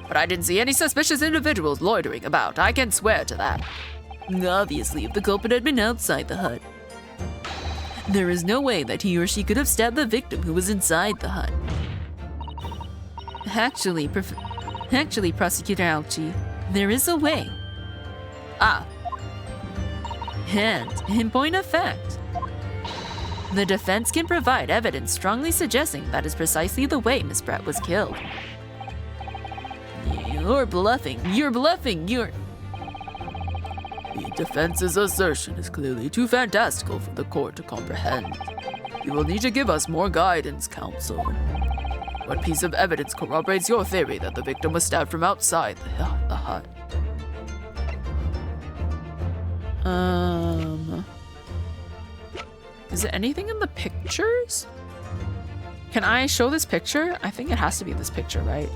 But I didn't see any suspicious individuals loitering about, I can swear to that. Obviously, if the culprit had been outside the hut, there is no way that he or she could have stabbed the victim who was inside the hut. Actually, Prosecutor Alchi, there is a way. And, in point of fact, the defense can provide evidence strongly suggesting that is precisely the way Miss Brett was killed. You're bluffing. The defense's assertion is clearly too fantastical for the court to comprehend. You will need to give us more guidance, counsel. What piece of evidence corroborates your theory that the victim was stabbed from outside the hut? Is it anything in the pictures? Can I show this picture? I think it has to be this picture, right?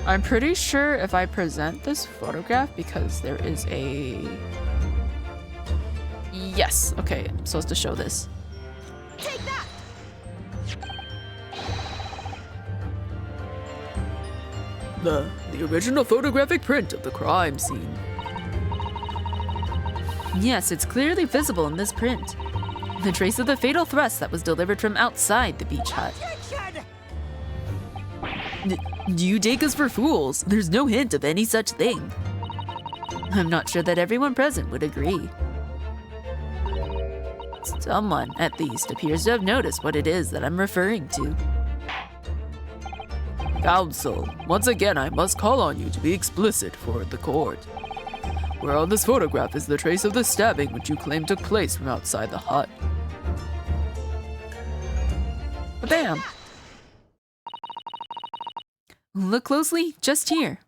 I'm pretty sure if I present this photograph, because there is a... Yes, okay, I'm supposed to show this. Take that! The original photographic print of the crime scene. Yes, it's clearly visible in this print. The trace of the fatal thrust that was delivered from outside the beach hut. Do you take us for fools? There's no hint of any such thing. I'm not sure that everyone present would agree. Someone, at least, appears to have noticed what it is that I'm referring to. Counsel, once again I must call on you to be explicit for the court. Where on this photograph is the trace of the stabbing which you claim took place from outside the hut? Bam! Look closely, just here.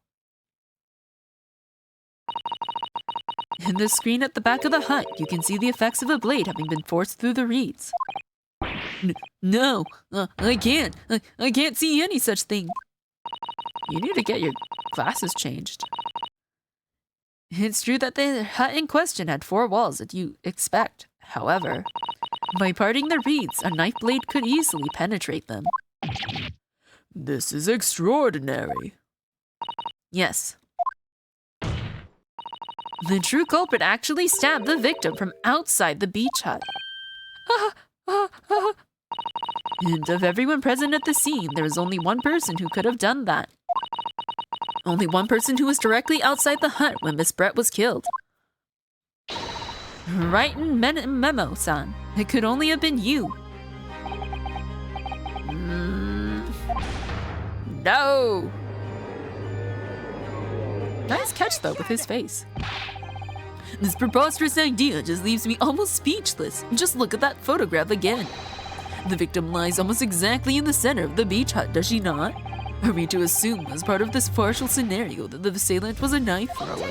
In the screen at the back of the hut, you can see the effects of a blade having been forced through the reeds. No, I can't. I can't see any such thing. You need to get your glasses changed. It's true that the hut in question had 4 walls that you expect. However, by parting the reeds, a knife blade could easily penetrate them. This is extraordinary. Yes. The true culprit actually stabbed the victim from outside the beach hut. And of everyone present at the scene, there was only one person who could have done that. Only one person who was directly outside the hut when Miss Brett was killed. Right in Memo-san, it could only have been you. No! Nice catch though with his face. This preposterous idea just leaves me almost speechless. Just look at that photograph again. The victim lies almost exactly in the center of the beach hut, does she not? Are we to assume, as part of this partial scenario, that the assailant was a knife thrower?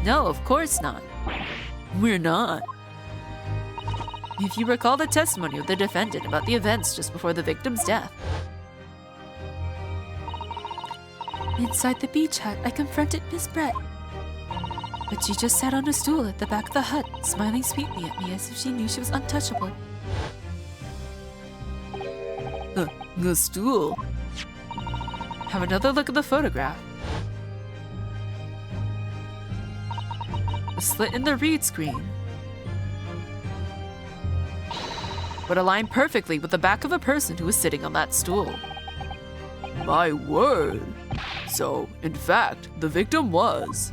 No, of course not. We're not. If you recall the testimony of the defendant about the events just before the victim's death. Inside the beach hut, I confronted Miss Brett. But she just sat on a stool at the back of the hut, smiling sweetly at me as if she knew she was untouchable. The stool. Have another look at the photograph. A slit in the reed screen would align perfectly with the back of a person who was sitting on that stool. My word. So, in fact, the victim was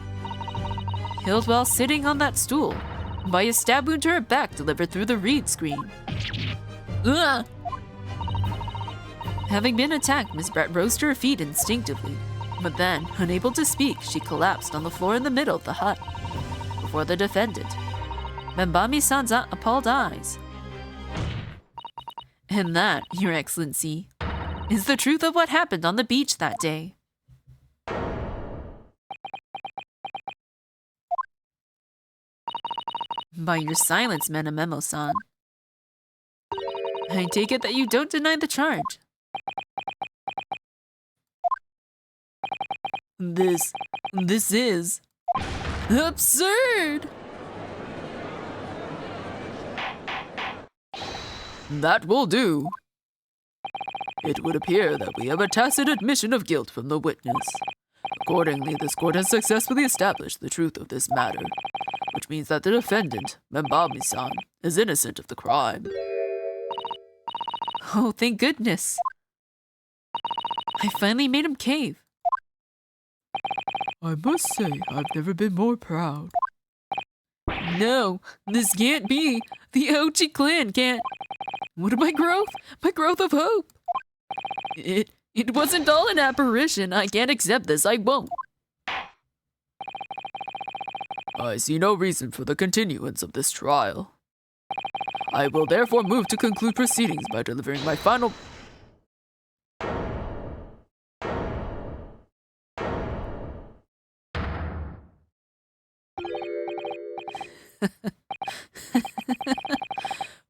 killed while sitting on that stool by a stab wound to her back delivered through the reed screen. Ugh! Having been attacked, Miss Brett rose to her feet instinctively, but then, unable to speak, she collapsed on the floor in the middle of the hut before the defendant, Membami-san's appalled eyes. And that, Your Excellency, is the truth of what happened on the beach that day. By your silence, Menamemo-san, I take it that you don't deny the charge. This is absurd! That will do. It would appear that we have a tacit admission of guilt from the witness. Accordingly, this court has successfully established the truth of this matter, which means that the defendant, Membami-san, is innocent of the crime. Oh, thank goodness. I finally made him cave. I must say, I've never been more proud. No, this can't be. The Ochi clan can't. What of my growth? My growth of hope. It wasn't all an apparition. I can't accept this. I won't. I see no reason for the continuance of this trial. I will therefore move to conclude proceedings by delivering my final...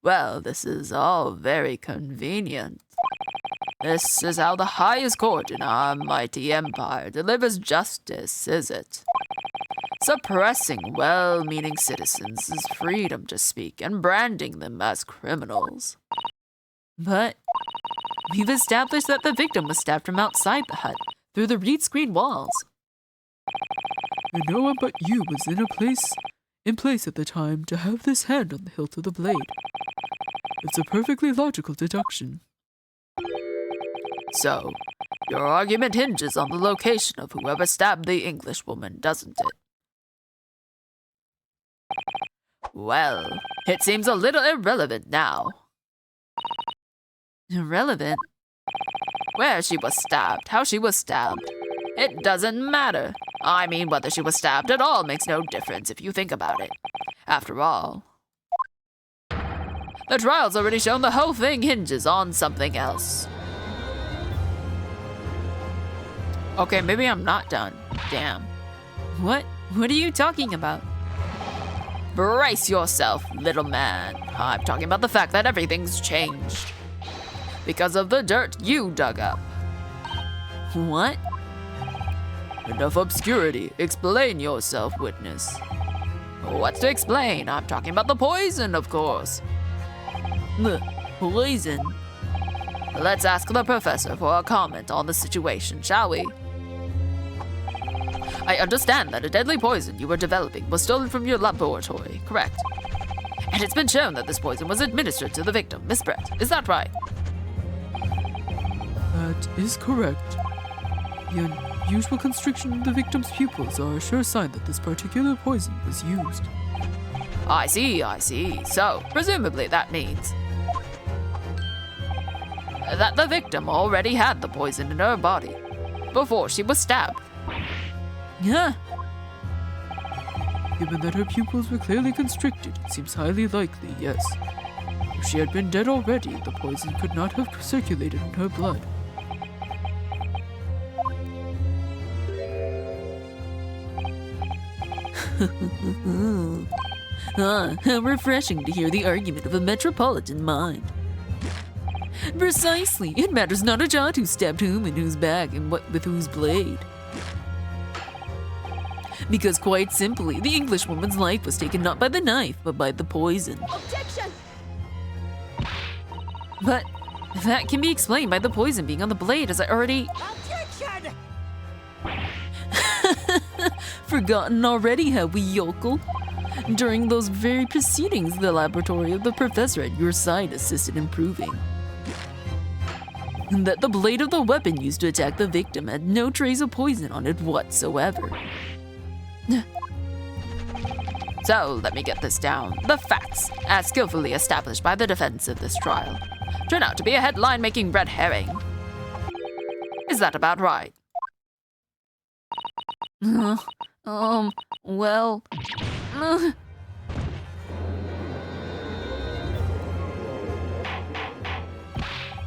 Well, this is all very convenient. This is how the highest court in our mighty empire delivers justice, is it? Suppressing well-meaning citizens is freedom to speak and branding them as criminals. But we've established that the victim was stabbed from outside the hut, through the reed screen walls. And no one but you was in place at the time to have this hand on the hilt of the blade. It's a perfectly logical deduction. So, your argument hinges on the location of whoever stabbed the Englishwoman, doesn't it? Well, it seems a little irrelevant now. Irrelevant? Where she was stabbed, how she was stabbed. It doesn't matter. I mean, whether she was stabbed at all makes no difference if you think about it. After all, the trial's already shown the whole thing hinges on something else. Okay, maybe I'm not done. Damn. What? What are you talking about? Brace yourself, little man. I'm talking about the fact that everything's changed. Because of the dirt you dug up. What? Enough obscurity. Explain yourself, witness. What's to explain? I'm talking about the poison, of course. The poison? Let's ask the professor for a comment on the situation, shall we? I understand that a deadly poison you were developing was stolen from your laboratory, correct? And it's been shown that this poison was administered to the victim, Miss Brett. Is that right? That is correct. The unusual constriction in the victim's pupils are a sure sign that this particular poison was used. I see, I see. So, presumably that means that the victim already had the poison in her body before she was stabbed. Huh? Given that her pupils were clearly constricted, it seems highly likely, yes. If she had been dead already, the poison could not have circulated in her blood. How refreshing to hear the argument of a metropolitan mind. Precisely. It matters not a jot who stabbed whom and whose back and what with whose blade. Because quite simply, the Englishwoman's life was taken not by the knife, but by the poison. Objection! But that can be explained by the poison being on the blade, as I already Objection! forgotten already, have we, yokel? During those very proceedings, the laboratory of the professor at your side assisted in proving that the blade of the weapon used to attack the victim had no trace of poison on it whatsoever. So, let me get this down. The facts, as skillfully established by the defense of this trial, turn out to be a headline-making red herring. Is that about right? Well...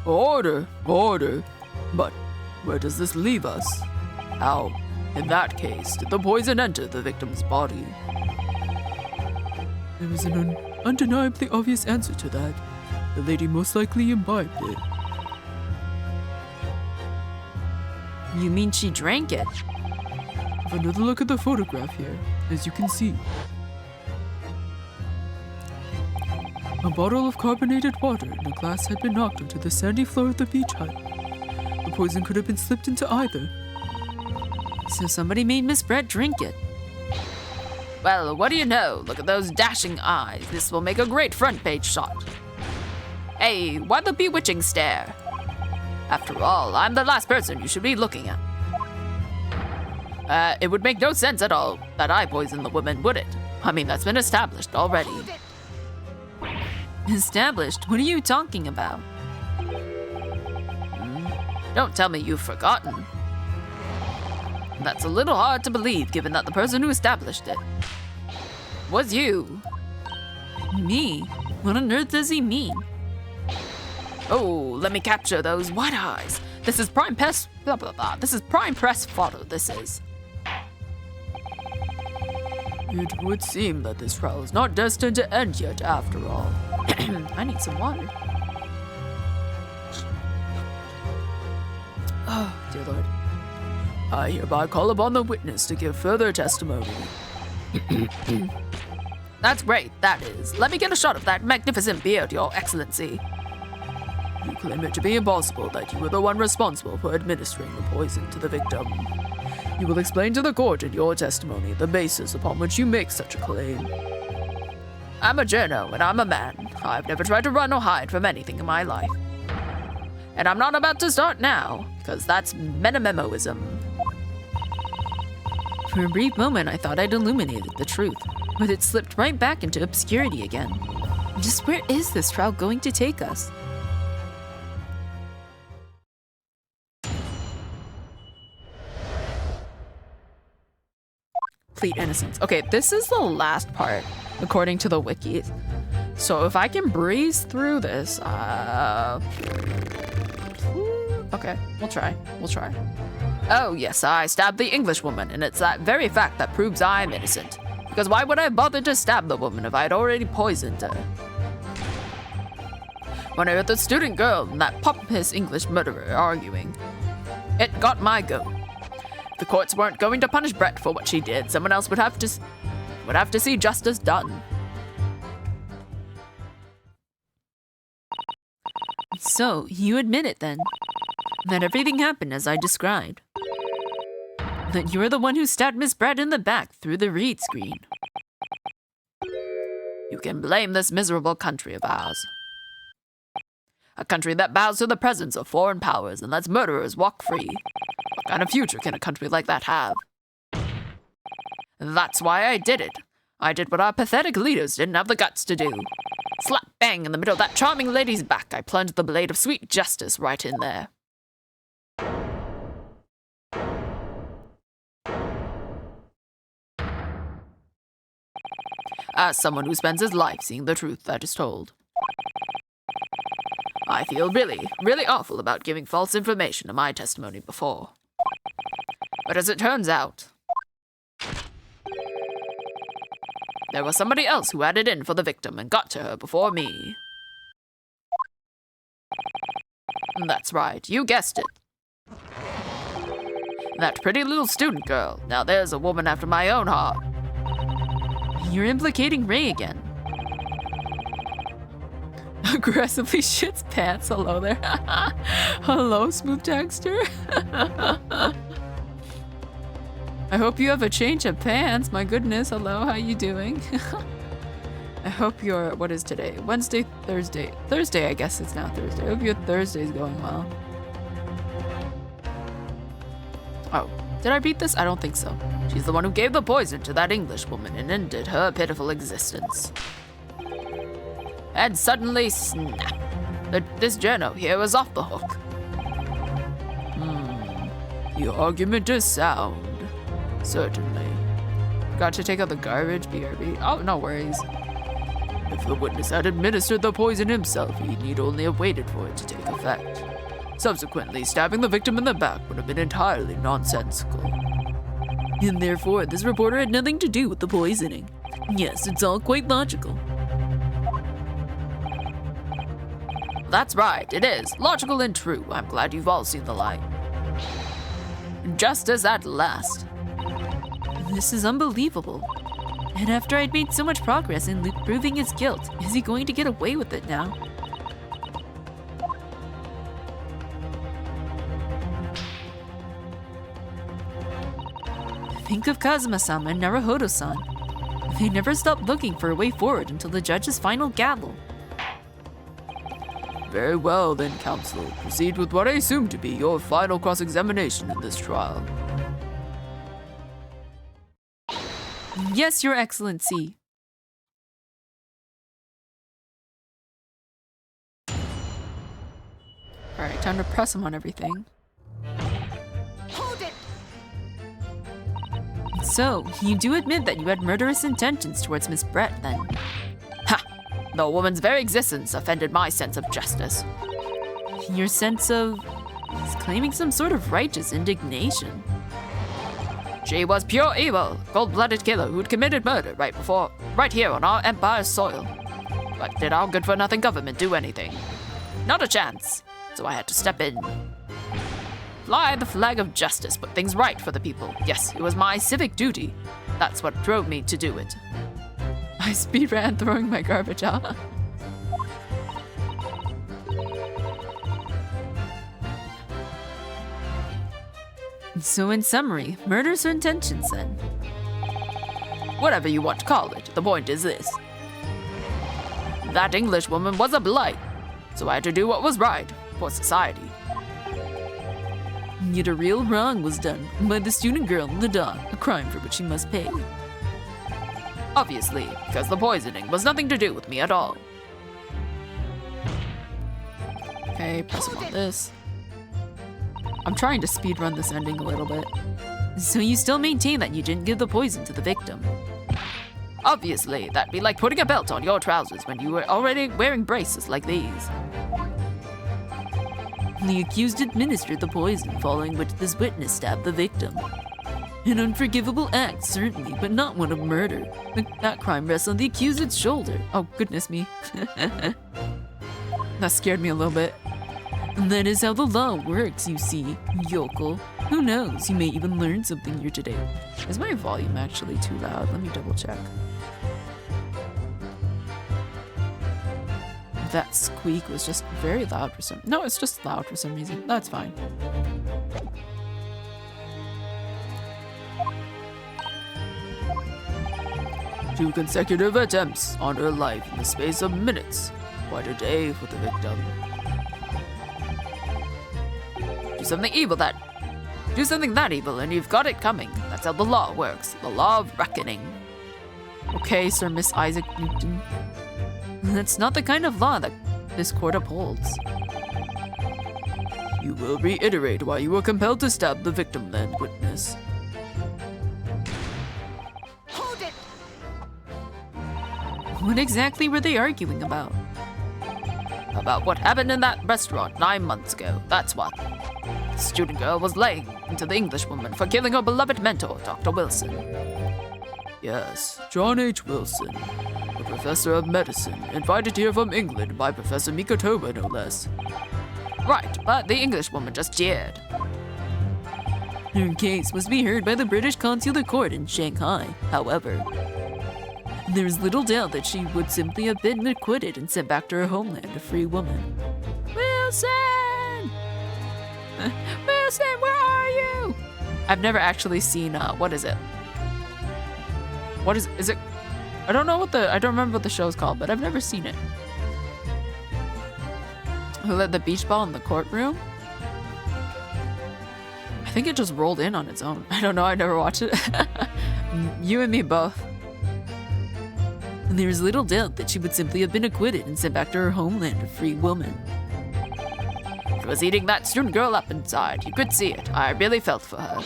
Order, order. But where does this leave us? How, in that case, did the poison enter the victim's body? There is an undeniably obvious answer to that. The lady most likely imbibed it. You mean she drank it? Have another look at the photograph here, as you can see. A bottle of carbonated water in a glass had been knocked onto the sandy floor of the beach hut. The poison could have been slipped into either. So somebody made Miss Brett drink it. Well, what do you know? Look at those dashing eyes. This will make a great front page shot. Hey, why the bewitching stare? After all, I'm the last person you should be looking at. It would make no sense at all that I poisoned the woman, would it? I mean, that's been established already. Established? What are you talking about? Don't tell me you've forgotten. That's a little hard to believe, given that the person who established it was you. Me? What on earth does he mean? Oh, let me capture those white eyes. This is prime press, blah, blah, blah. This is prime press photo, this is. It would seem that this trial is not destined to end yet, after all. I need some water. Oh, dear Lord. I hereby call upon the witness to give further testimony. That's great, that is. Let me get a shot of that magnificent beard, Your Excellency. You claim it to be impossible that you were the one responsible for administering the poison to the victim. You will explain to the court in your testimony the basis upon which you make such a claim. I'm a journo and I'm a man. I've never tried to run or hide from anything in my life. And I'm not about to start now, because that's metamemoism. For a brief moment, I thought I'd illuminated the truth, but it slipped right back into obscurity again. Just where is this trial going to take us? Complete innocence. Okay, this is the last part, according to the wiki. So if I can breeze through this, okay, we'll try. Oh, yes, I stabbed the Englishwoman, and it's that very fact that proves I'm innocent. Because why would I bother to stab the woman if I had already poisoned her? When I heard the student girl and that pompous English murderer arguing, it got my goat. If the courts weren't going to punish Brett for what she did, someone else would have to see justice done. So, you admit it then? That everything happened as I described? That you're the one who stabbed Miss Brett in the back through the read screen? You can blame this miserable country of ours. A country that bows to the presence of foreign powers and lets murderers walk free. What kind of future can a country like that have? That's why I did it. I did what our pathetic leaders didn't have the guts to do. Slap bang in the middle of that charming lady's back, I plunged the blade of sweet justice right in there. As someone who spends his life seeing the truth that is told, I feel really, really awful about giving false information to my testimony before. But as it turns out, there was somebody else who had it in for the victim and got to her before me. That's right, you guessed it. That pretty little student girl. Now there's a woman after my own heart. You're implicating Ray again. Aggressively shits pants. Hello there. Hello, Smooth Texture. I hope you have a change of pants. My goodness. Hello, how you doing? I hope your, what is today? Wednesday, Thursday. Thursday, I guess it's now Thursday. I hope your Thursday's going well. Oh, did I beat this? I don't think so. She's the one who gave the poison to that English woman and ended her pitiful existence. And suddenly, snap! This journo here was off the hook. Your argument is sound. Certainly. Got to take out the garbage, BRB. Oh, no worries. If the witness had administered the poison himself, he need only have waited for it to take effect. Subsequently, stabbing the victim in the back would have been entirely nonsensical. And therefore, this reporter had nothing to do with the poisoning. Yes, it's all quite logical. That's right, it is. Logical and true. I'm glad you've all seen the light. Justice at last. This is unbelievable. And after I'd made so much progress in Luke proving his guilt, is he going to get away with it now? Think of Kazuma-sama and Naruhodo-san. They never stopped looking for a way forward until the judge's final gavel. Very well then, counsel. Proceed with what I assume to be your final cross-examination in this trial. Yes, Your Excellency. Alright, time to press him on everything. Hold it! So, you do admit that you had murderous intentions towards Miss Brett, then? Ha! The woman's very existence offended my sense of justice. Your sense of... He's claiming some sort of righteous indignation. She was pure evil, cold-blooded killer who'd committed murder right here on our empire's soil. But did our good-for-nothing government do anything? Not a chance, so I had to step in. Fly the flag of justice, put things right for the people. Yes, it was my civic duty. That's what drove me to do it. I speed ran throwing my garbage out. So in summary, murders are intentions then? Whatever you want to call it, the point is this. That Englishwoman was a blight, so I had to do what was right for society. Yet a real wrong was done by the student girl and the dog, a crime for which she must pay. Obviously, because the poisoning was nothing to do with me at all. Okay, press him on this. I'm trying to speedrun this ending a little bit. So you still maintain that you didn't give the poison to the victim? Obviously, that'd be like putting a belt on your trousers when you were already wearing braces like these. The accused administered the poison, following which this witness stabbed the victim. An unforgivable act, certainly, but not one of murder. That crime rests on the accused's shoulder. Oh, goodness me. That scared me a little bit. That is how the law works, you see, yokel. Who knows, you may even learn something here today. Is my volume actually too loud? Let me double check. That squeak was just very loud for some— no, it's just loud for some reason. That's fine. Two consecutive attempts on her life in the space of minutes. Quite a day for the victim. Do something evil that. Do something that evil and you've got it coming. That's how the law works. The law of reckoning. Okay, Sir Miss Isaac Newton. That's not the kind of law that this court upholds. You will reiterate why you were compelled to stab the victim then, witness. Hold it! What exactly were they arguing about? About what happened in that restaurant 9 months ago, that's what. The student girl was laying into the Englishwoman for killing her beloved mentor, Dr. Wilson. Yes, John H. Wilson, a professor of medicine, invited here from England by Professor Mikotoba, no less. Right, but the Englishwoman just jeered. Her case must be heard by the British Consular Court in Shanghai, however. There is little doubt that she would simply have been acquitted and sent back to her homeland a free woman. Wilson! Wilson, where are you? I've never actually seen, what is it? What is it? I don't remember what the show's called, but I've never seen it. Who let the beach ball in the courtroom? I think it just rolled in on its own. I don't know, I never watched it. You and me both. And there is little doubt that she would simply have been acquitted and sent back to her homeland a free woman. It was eating that student girl up inside. You could see it. I really felt for her.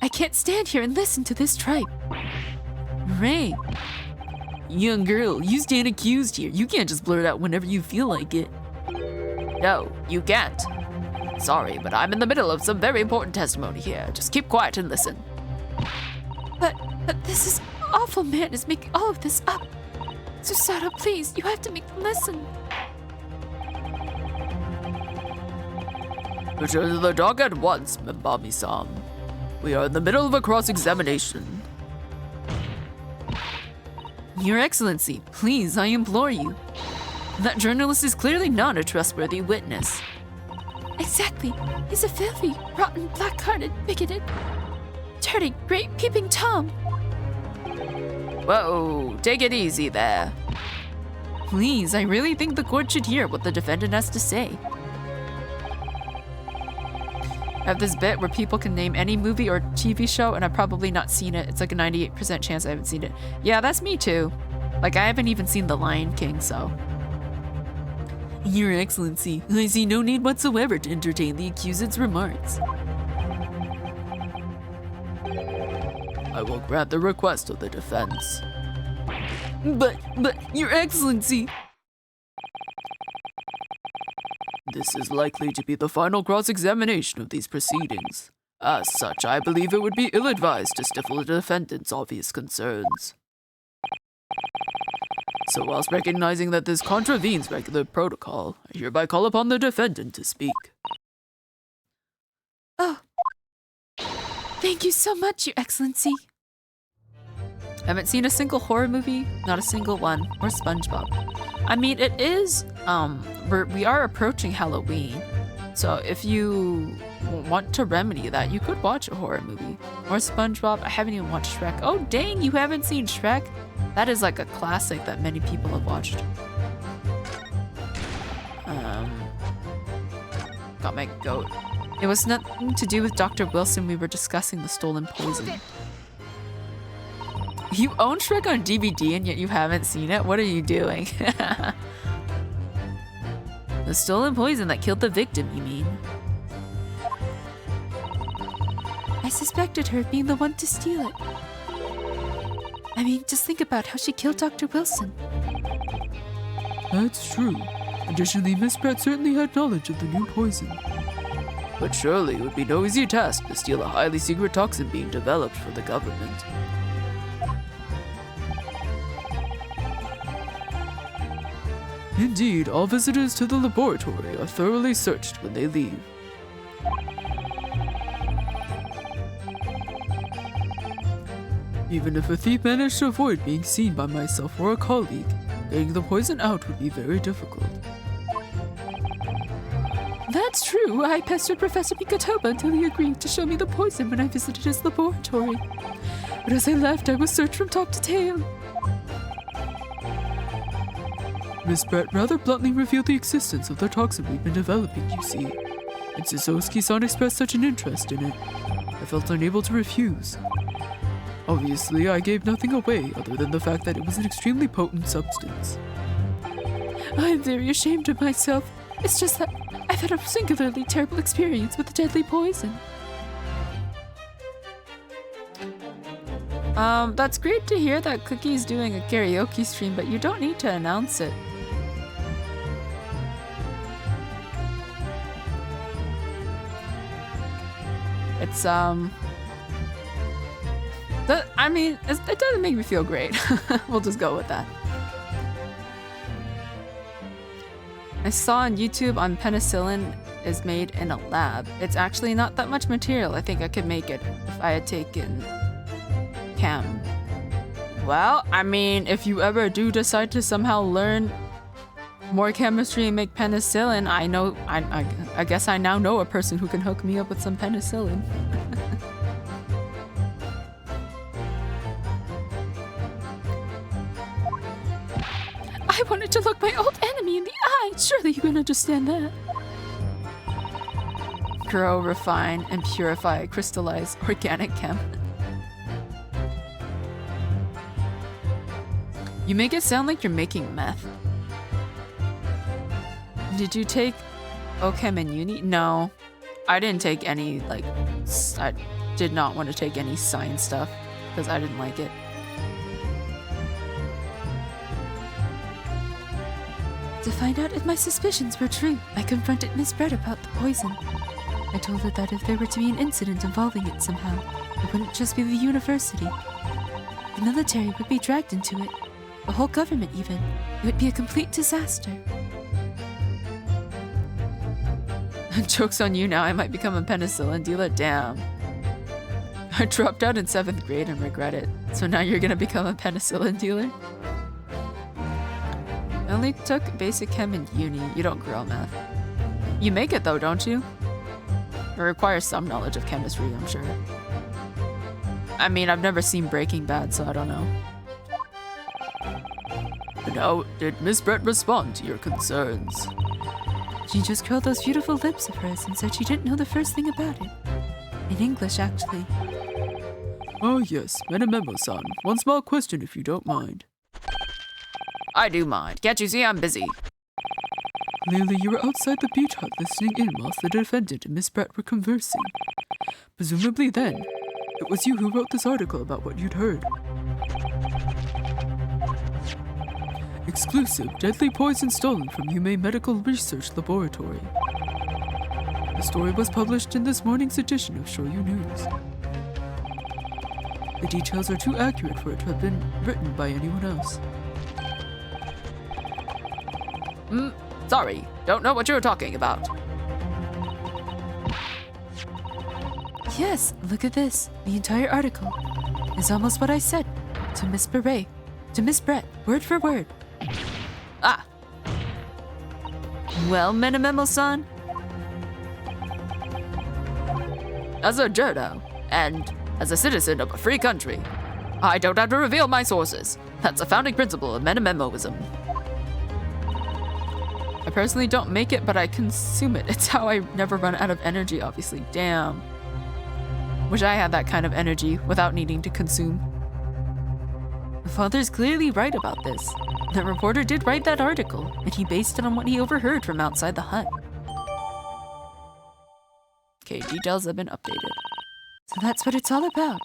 I can't stand here and listen to this tripe. Ray, young girl, you stand accused here. You can't just blurt out whenever you feel like it. No, you can't. Sorry, but I'm in the middle of some very important testimony here. Just keep quiet and listen. But this is awful man is making all of this up. Susato, please, you have to make them listen. Return to the dock at once, Mbami-san. We are in the middle of a cross-examination. Your Excellency, please, I implore you. That journalist is clearly not a trustworthy witness. Exactly. He's a filthy, rotten, black-hearted, bigoted, dirty, great peeping Tom. Whoa, take it easy there. Please, I really think the court should hear what the defendant has to say. I have this bit where people can name any movie or TV show and I've probably not seen it. It's like a 98% chance I haven't seen it. Yeah, that's me too. Like, I haven't even seen The Lion King, so. Your Excellency, I see no need whatsoever to entertain the accused's remarks. I will grant the request of the defense. But, Your Excellency! This is likely to be the final cross-examination of these proceedings. As such, I believe it would be ill-advised to stifle the defendant's obvious concerns. So whilst recognizing that this contravenes regular protocol, I hereby call upon the defendant to speak. Oh. Thank you so much, Your Excellency. I haven't seen a single horror movie, not a single one, or SpongeBob. I mean, it is, we are approaching Halloween, so if you want to remedy that, you could watch a horror movie. Or SpongeBob. I haven't even watched Shrek. Oh dang, you haven't seen Shrek? That is like a classic that many people have watched. Got my goat. It was nothing to do with Dr. Wilson, we were discussing the stolen poison. You own Shrek on DVD and yet you haven't seen it? What are you doing? The stolen poison that killed the victim, you mean? I suspected her of being the one to steal it. I mean, just think about how she killed Dr. Wilson. That's true. Additionally, Miss Brett certainly had knowledge of the new poison. But surely it would be no easy task to steal a highly secret toxin being developed for the government. Indeed, all visitors to the laboratory are thoroughly searched when they leave. Even if a thief managed to avoid being seen by myself or a colleague, getting the poison out would be very difficult. That's true. I pestered Professor Pikatoba until he agreed to show me the poison when I visited his laboratory. But as I left, I was searched from top to tail. Miss Brett rather bluntly revealed the existence of the toxin we've been developing, you see. And since Osuki-san expressed such an interest in it, I felt unable to refuse. Obviously, I gave nothing away other than the fact that it was an extremely potent substance. I'm very ashamed of myself. It's just that I've had a singularly terrible experience with deadly poison. That's great to hear that Cookie's doing a karaoke stream, but you don't need to announce it. It's, I mean, it doesn't make me feel great. We'll just go with that. I saw on YouTube on penicillin is made in a lab. It's actually not that much material. I think I could make it if I had taken chem. Well, I mean, if you ever do decide to somehow learn more chemistry and make penicillin, I guess I now know a person who can hook me up with some penicillin. I wanted to look my old enemy in the eye. Surely you can understand that. Grow, refine, and purify crystallized organic chem. You make it sound like you're making meth. Did you take OChem in uni? No. I didn't take any, I did not want to take any science stuff because I didn't like it. To find out if my suspicions were true, I confronted Miss Brett about the poison. I told her that if there were to be an incident involving it somehow, it wouldn't just be the university. The military would be dragged into it. The whole government even. It would be a complete disaster. Joke's on you now, I might become a penicillin dealer, damn. I dropped out in 7th grade and regret it. So now you're gonna become a penicillin dealer? I only took basic chem in uni. You don't grow meth. You make it though, don't you? It requires some knowledge of chemistry, I'm sure. I mean, I've never seen Breaking Bad, so I don't know. And how did Miss Brett respond to your concerns? She just curled those beautiful lips of hers and said she didn't know the first thing about it. In English, actually. Oh yes, Menememo-san. One small question if you don't mind. I do mind. Can't you see I'm busy? Clearly you were outside the beach hut listening in whilst the defendant and Miss Brett were conversing. Presumably then, it was you who wrote this article about what you'd heard. Exclusive, deadly poison stolen from Yume Medical Research Laboratory. The story was published in this morning's edition of Shoyu News. The details are too accurate for it to have been written by anyone else. Sorry, don't know what you're talking about. Yes, look at this. The entire article is almost what I said to Miss Beret, to Miss Brett, word for word. Ah. Well, Menememo-san. As a Jurdo, and as a citizen of a free country, I don't have to reveal my sources. That's a founding principle of Menememoism. I personally don't make it, but I consume it. It's how I never run out of energy, obviously. Damn. Wish I had that kind of energy without needing to consume. The father's clearly right about this. The reporter did write that article, and he based it on what he overheard from outside the hut. Okay, details have been updated. So that's what it's all about.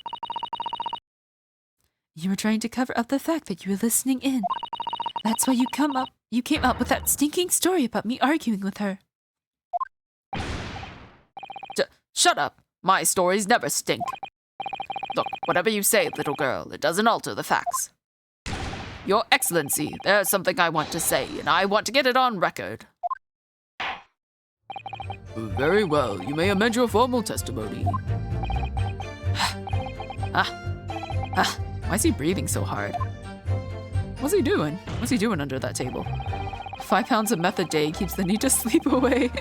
You were trying to cover up the fact that you were listening in. That's why you came up with that stinking story about me arguing with her. Shut up. My stories never stink. Look, whatever you say, little girl, it doesn't alter the facts. Your Excellency, there's something I want to say, and I want to get it on record. Very well. You may amend your formal testimony. Why is he breathing so hard? What's he doing? What's he doing under that table? 5 pounds of meth a day keeps the need to sleep away.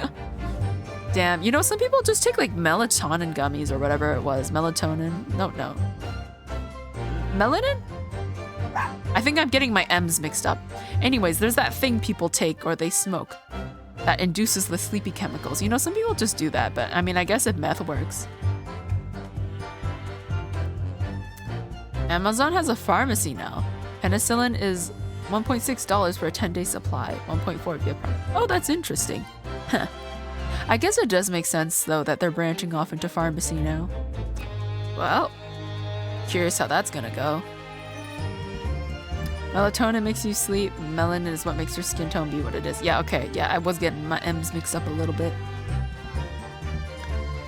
Damn, you know, some people just take like melatonin gummies or whatever it was. Melatonin? No. Melanin? I think I'm getting my M's mixed up. Anyways, there's that thing people take or they smoke that induces the sleepy chemicals. You know, some people just do that, but I mean, I guess if meth works. Amazon has a pharmacy now. Penicillin is $1.6 for a 10-day supply, 1.4 if you have problem. Oh, that's interesting. Huh. I guess it does make sense, though, that they're branching off into pharmacy now. Well, curious how that's gonna go. Melatonin makes you sleep. Melanin is what makes your skin tone be what it is. Yeah, okay. Yeah, I was getting my M's mixed up a little bit.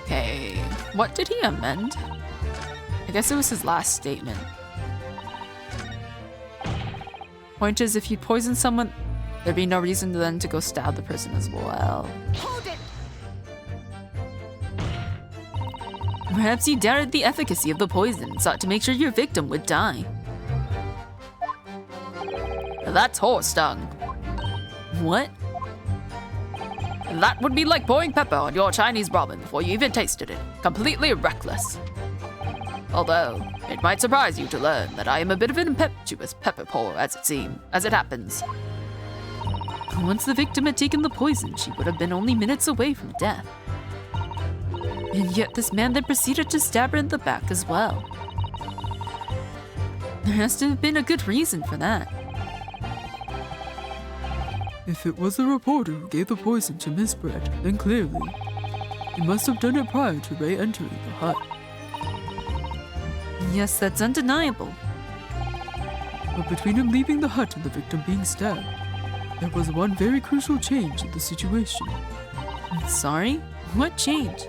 Okay. What did he amend? I guess it was his last statement. Point is, if you poison someone, there'd be no reason then to go stab the person as well. Hold it! Perhaps you doubted the efficacy of the poison and sought to make sure your victim would die. That's horse dung. What? That would be like pouring pepper on your Chinese ramen before you even tasted it. Completely reckless. Although, it might surprise you to learn that I am a bit of an impetuous pepper pour as it happens. Once the victim had taken the poison, she would have been only minutes away from death. And yet this man then proceeded to stab her in the back as well. There has to have been a good reason for that. If it was the reporter who gave the poison to Miss Brett, then clearly, he must have done it prior to Ray entering the hut. Yes, that's undeniable. But between him leaving the hut and the victim being stabbed, there was one very crucial change in the situation. Sorry? What change?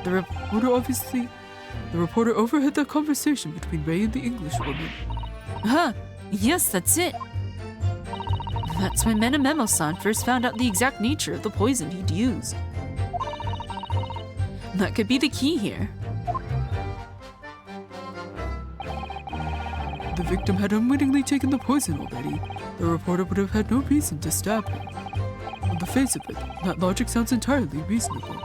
The reporter overheard the conversation between Ray and the Englishwoman. Yes, that's it. That's when Memo-san first found out the exact nature of the poison he'd used. That could be the key here. The victim had unwittingly taken the poison already. The reporter would have had no reason to stab her. On the face of it, that logic sounds entirely reasonable.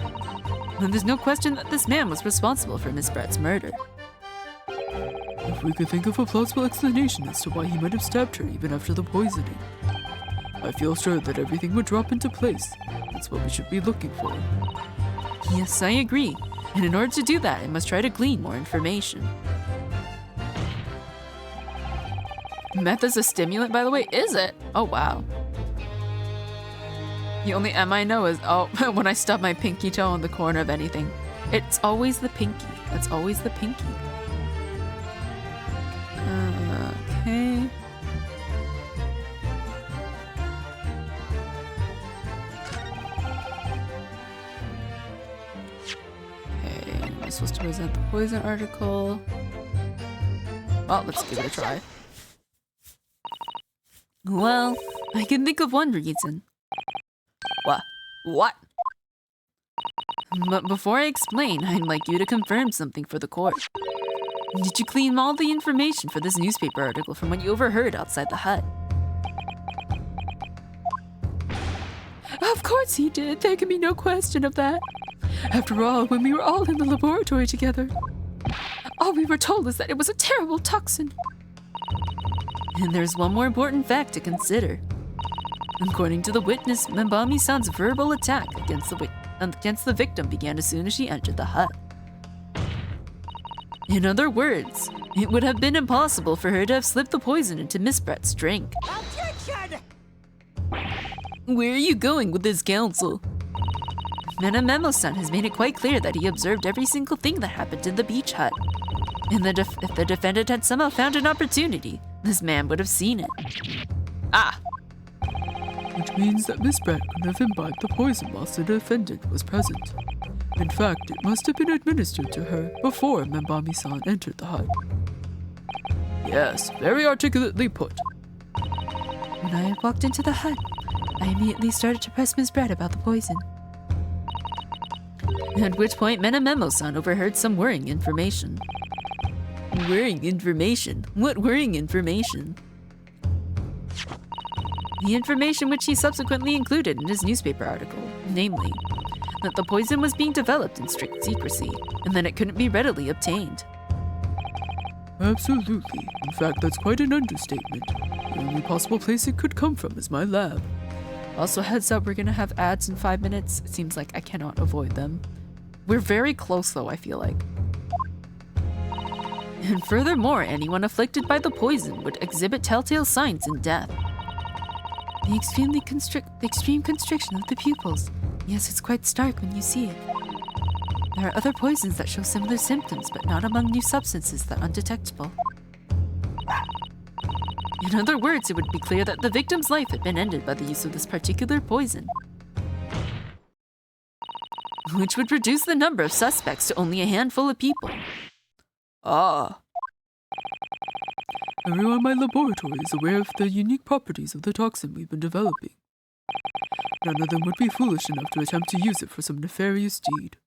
And there's no question that this man was responsible for Miss Brett's murder. If we could think of a plausible explanation as to why he might have stabbed her even after the poisoning, I feel sure that everything would drop into place. That's what we should be looking for. Yes, I agree. And in order to do that, I must try to glean more information. Meth is a stimulant, by the way? Is it? Oh, wow. The only M I know is, when I stub my pinky toe on the corner of anything. It's always the pinky. That's always the pinky. Okay. Okay, am I supposed to present the poison article? Well, let's give it a try. Well, I can think of one reason. What? But before I explain, I'd like you to confirm something for the court. Did you clean all the information for this newspaper article from what you overheard outside the hut? Of course he did. There can be no question of that. After all, when we were all in the laboratory together, all we were told is that it was a terrible toxin. And there's one more important fact to consider. According to the witness, Membami-san's verbal attack against the victim began as soon as she entered the hut. In other words, it would have been impossible for her to have slipped the poison into Miss Brett's drink. Objection! Where are you going with this, counsel? Menamemo-san has made it quite clear that he observed every single thing that happened in the beach hut. And if the defendant had somehow found an opportunity, this man would have seen it. Ah! Which means that Miss Brett could have imbibed the poison whilst the defendant was present. In fact, it must have been administered to her before Membami-san entered the hut. Yes, very articulately put. When I walked into the hut, I immediately started to press Miss Brett about the poison. At which point Menamemo-san overheard some worrying information. Worrying information? What worrying information? The information which he subsequently included in his newspaper article, namely, that the poison was being developed in strict secrecy, and that it couldn't be readily obtained. Absolutely. In fact, that's quite an understatement. The only possible place it could come from is my lab. Also, heads up, we're gonna have ads in 5 minutes. It seems like I cannot avoid them. We're very close though, I feel like. And furthermore, anyone afflicted by the poison would exhibit telltale signs in death. The extreme constriction of the pupils. Yes, it's quite stark when you see it. There are other poisons that show similar symptoms, but not among new substances that are undetectable. In other words, it would be clear that the victim's life had been ended by the use of this particular poison, which would reduce the number of suspects to only a handful of people. Ah. Everyone in my laboratory is aware of the unique properties of the toxin we've been developing. None of them would be foolish enough to attempt to use it for some nefarious deed.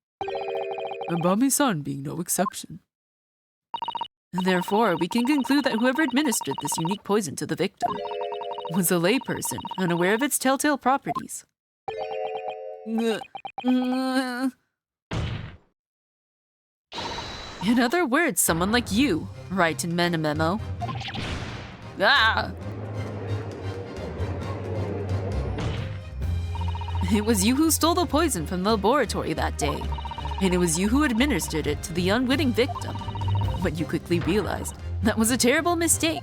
Membami-san being no exception. Therefore, we can conclude that whoever administered this unique poison to the victim was a layperson, unaware of its telltale properties. In other words, someone like you, right in Menamemo. Ah! It was you who stole the poison from the laboratory that day, and it was you who administered it to the unwitting victim. But you quickly realized that was a terrible mistake.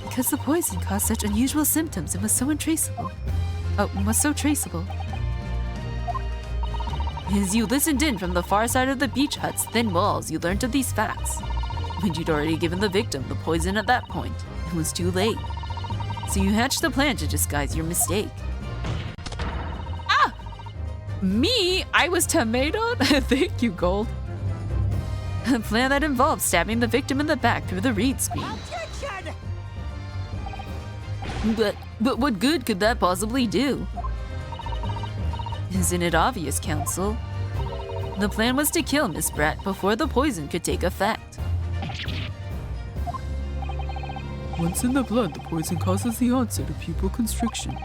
Because the poison caused such unusual symptoms and was so untraceable. As you listened in from the far side of the beach hut's thin walls, you learned of these facts. But you'd already given the victim the poison at that point. It was too late. So you hatched a plan to disguise your mistake. Ah! Me? I was tomatoed? Thank you, Gold. A plan that involved stabbing the victim in the back through the reed screen. But what good could that possibly do? Isn't it obvious, Counsel? The plan was to kill Miss Brett before the poison could take effect. Once in the blood, the poison causes the onset of pupil constriction.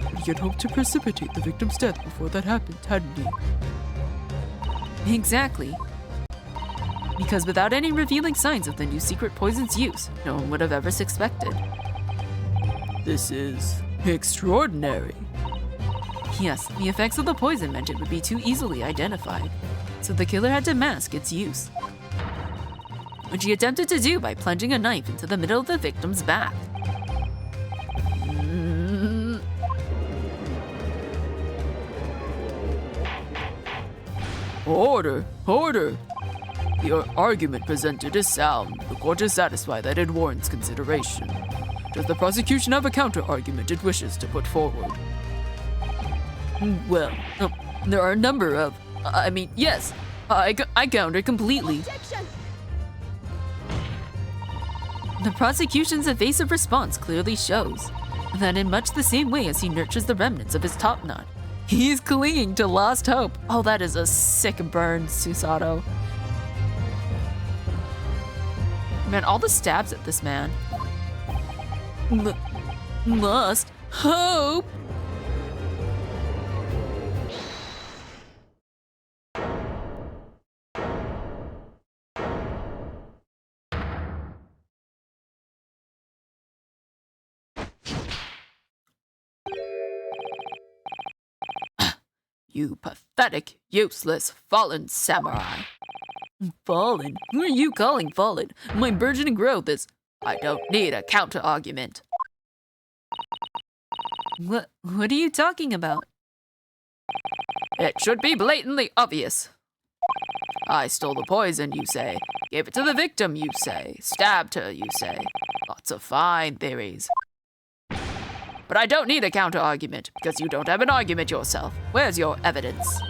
But he had hoped to precipitate the victim's death before that happened, hadn't he? Exactly. Because without any revealing signs of the new secret poison's use, no one would have ever suspected. This is extraordinary. Yes, the effects of the poison meant it would be too easily identified, so the killer had to mask its use, which he attempted to do by plunging a knife into the middle of the victim's back. Order! Order! The argument presented is sound. The court is satisfied that it warrants consideration. Does the prosecution have a counter-argument it wishes to put forward? Well, there are a number of... yes, I counter completely. The prosecution's evasive response clearly shows that in much the same way as he nurtures the remnants of his top knot, he's clinging to lost hope. Oh, that is a sick burn, Susato. Man, all the stabs at this man. Lost hope? You pathetic, useless, fallen samurai. Fallen? Who are you calling fallen? My burgeoning growth is... I don't need a counter-argument. What are you talking about? It should be blatantly obvious. I stole the poison, you say. Gave it to the victim, you say. Stabbed her, you say. Lots of fine theories. But I don't need a counter-argument, because you don't have an argument yourself. Where's your evidence?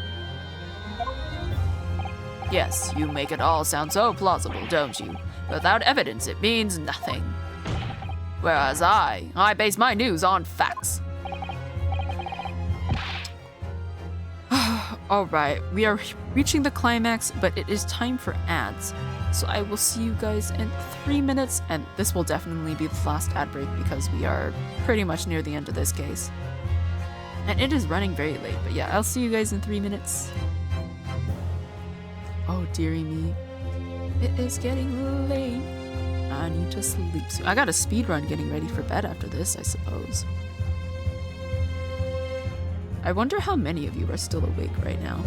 Yes, you make it all sound so plausible, don't you? Without evidence, it means nothing. Whereas I base my news on facts. Alright, we are reaching the climax, but it is time for ads. So I will see you guys in 3 minutes, and this will definitely be the last ad break because we are pretty much near the end of this case. And it is running very late, but yeah, I'll see you guys in 3 minutes. Oh, dearie me. It is getting late. I need to sleep soon. I got a speed run getting ready for bed after this, I suppose. I wonder how many of you are still awake right now.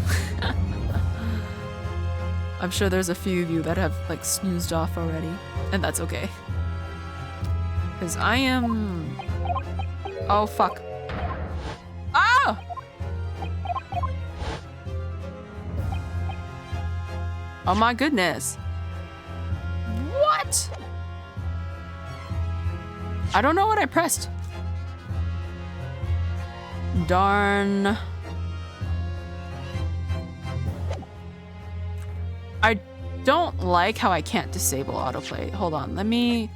I'm sure there's a few of you that have like snoozed off already, and that's okay. Because I am... Oh, fuck. Ah! Oh my goodness. What? I don't know what I pressed. Darn. I don't like how I can't disable autoplay. Hold on, let me...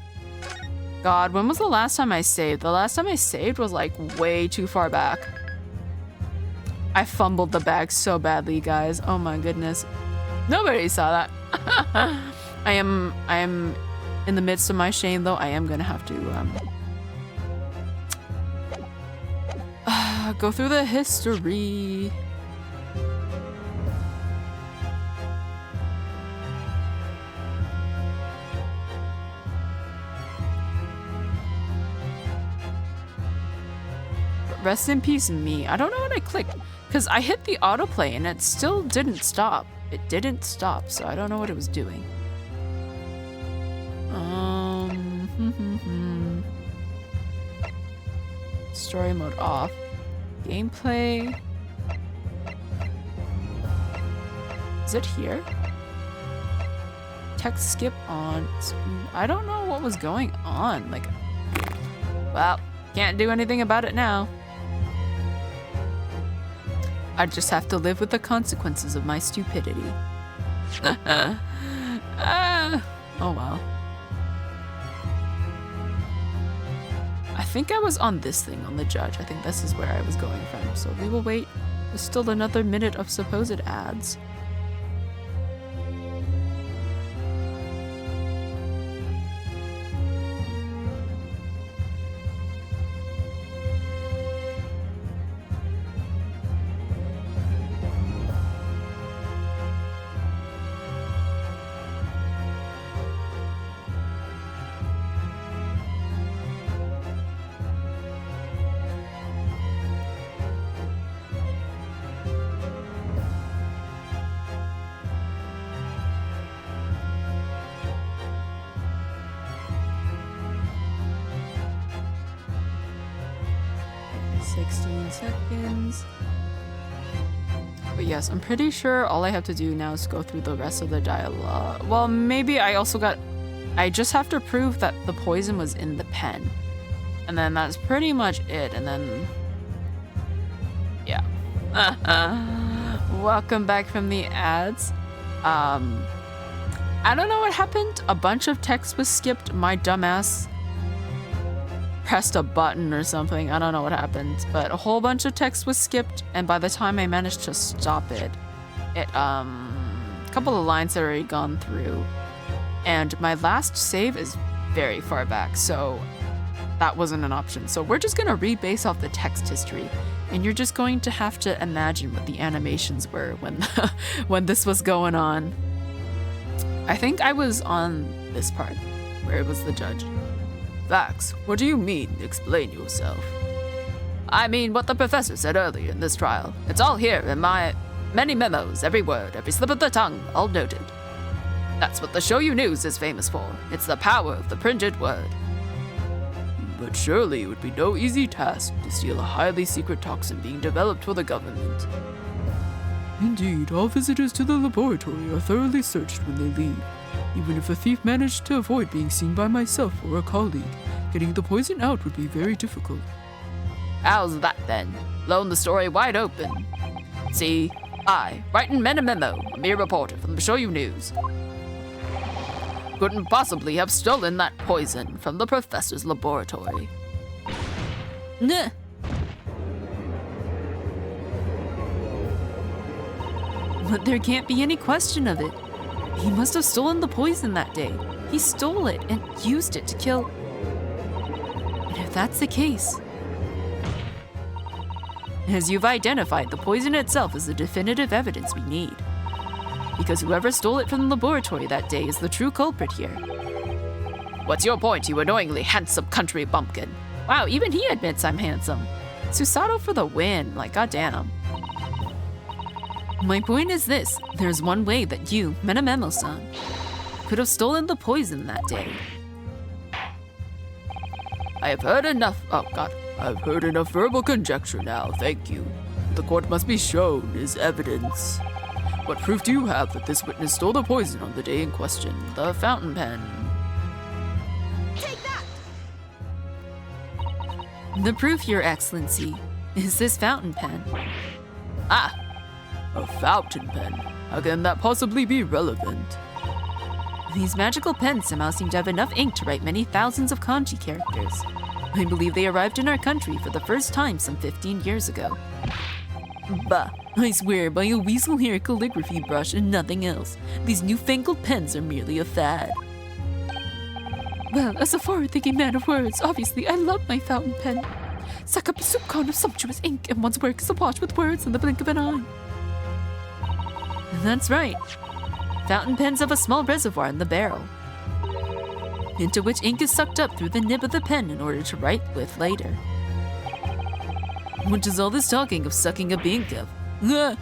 God, when was the last time I saved? The last time I saved was like way too far back. I fumbled the bag so badly, guys. Oh my goodness. Nobody saw that. I am in the midst of my shame though. I am gonna have to go through the history. Rest in peace, me. I don't know what I clicked because I hit the autoplay and it still didn't stop. It didn't stop, so I don't know what it was doing. Story mode off. Gameplay. Is it here? Text skip on. I don't know what was going on. Like, well, can't do anything about it now. I just have to live with the consequences of my stupidity. Oh well. I think I was on this thing, on the judge. I think this is where I was going from. So we will wait. There's still another minute of supposed ads. Seconds. But yes, I'm pretty sure all I have to do now is go through the rest of the dialogue. Well, maybe I just have to prove that the poison was in the pen. And then that's pretty much it. And then, yeah. Welcome back from the ads. I don't know what happened. A bunch of text was skipped. My dumbass pressed a button or something. I don't know what happened, but a whole bunch of text was skipped, and by the time I managed to stop it, a couple of lines had already gone through, and my last save is very far back, so that wasn't an option. So we're just gonna rebase off the text history, and you're just going to have to imagine what the animations were when when this was going on. I think I was on this part where it was the judge. Facts. What do you mean? Explain yourself. I mean what the professor said earlier in this trial. It's all here in my many memos, every word, every slip of the tongue, all noted. That's what the Show You News is famous for. It's the power of the printed word. But surely it would be no easy task to steal a highly secret toxin being developed for the government. Indeed, all visitors to the laboratory are thoroughly searched when they leave. Even if a thief managed to avoid being seen by myself or a colleague, getting the poison out would be very difficult. How's that then? Blowing the story wide open. See, I, writing men a memo, a mere reporter from the Show You News, couldn't possibly have stolen that poison from the professor's laboratory. Nah. But there can't be any question of it. He must have stolen the poison that day. He stole it and used it to kill. And if that's the case, As you've identified, the poison itself is the definitive evidence we need. Because whoever stole it from the laboratory that day is the true culprit here. What's your point, you annoyingly handsome country bumpkin? Wow, even he admits I'm handsome. Susato for the win, like goddamn. my point is this. There's one way that you, Menamemo-san, could have stolen the poison that day. I have heard enough. Oh god. I've heard enough verbal conjecture now, thank you. The court must be shown as evidence. What proof do you have that this witness stole the poison on the day in question? The fountain pen. Take that! The proof, Your Excellency, is this fountain pen. Ah, A fountain pen? How can that possibly be relevant? These magical pens somehow seem to have enough ink to write many thousands of kanji characters. I believe they arrived in our country for the first time some 15 years ago. Bah, I swear by a weasel hair calligraphy brush and nothing else. These newfangled pens are merely a fad. Well, as a forward-thinking man of words, obviously I love my fountain pen. Suck up a soup cone of sumptuous ink, and one's work is awash with words in the blink of an eye. That's right. Fountain pens have a small reservoir in the barrel, into which ink is sucked up through the nib of the pen in order to write with later. Which is all this talking of sucking up ink of? Ugh.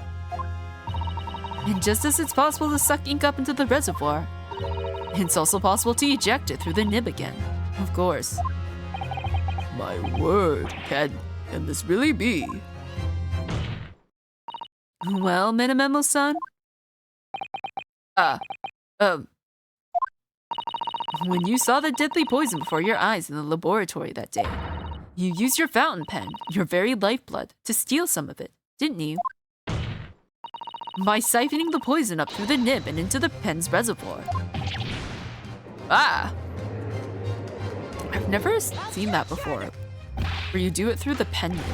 And just as it's possible to suck ink up into the reservoir, it's also possible to eject it through the nib again, of course. My word, can this really be? Well, Menamemo-san, when you saw the deadly poison before your eyes in the laboratory that day, you used your fountain pen, your very lifeblood, to steal some of it, didn't you? By siphoning the poison up through the nib and into the pen's reservoir. ah. I've never seen that before, where you do it through the pen nib.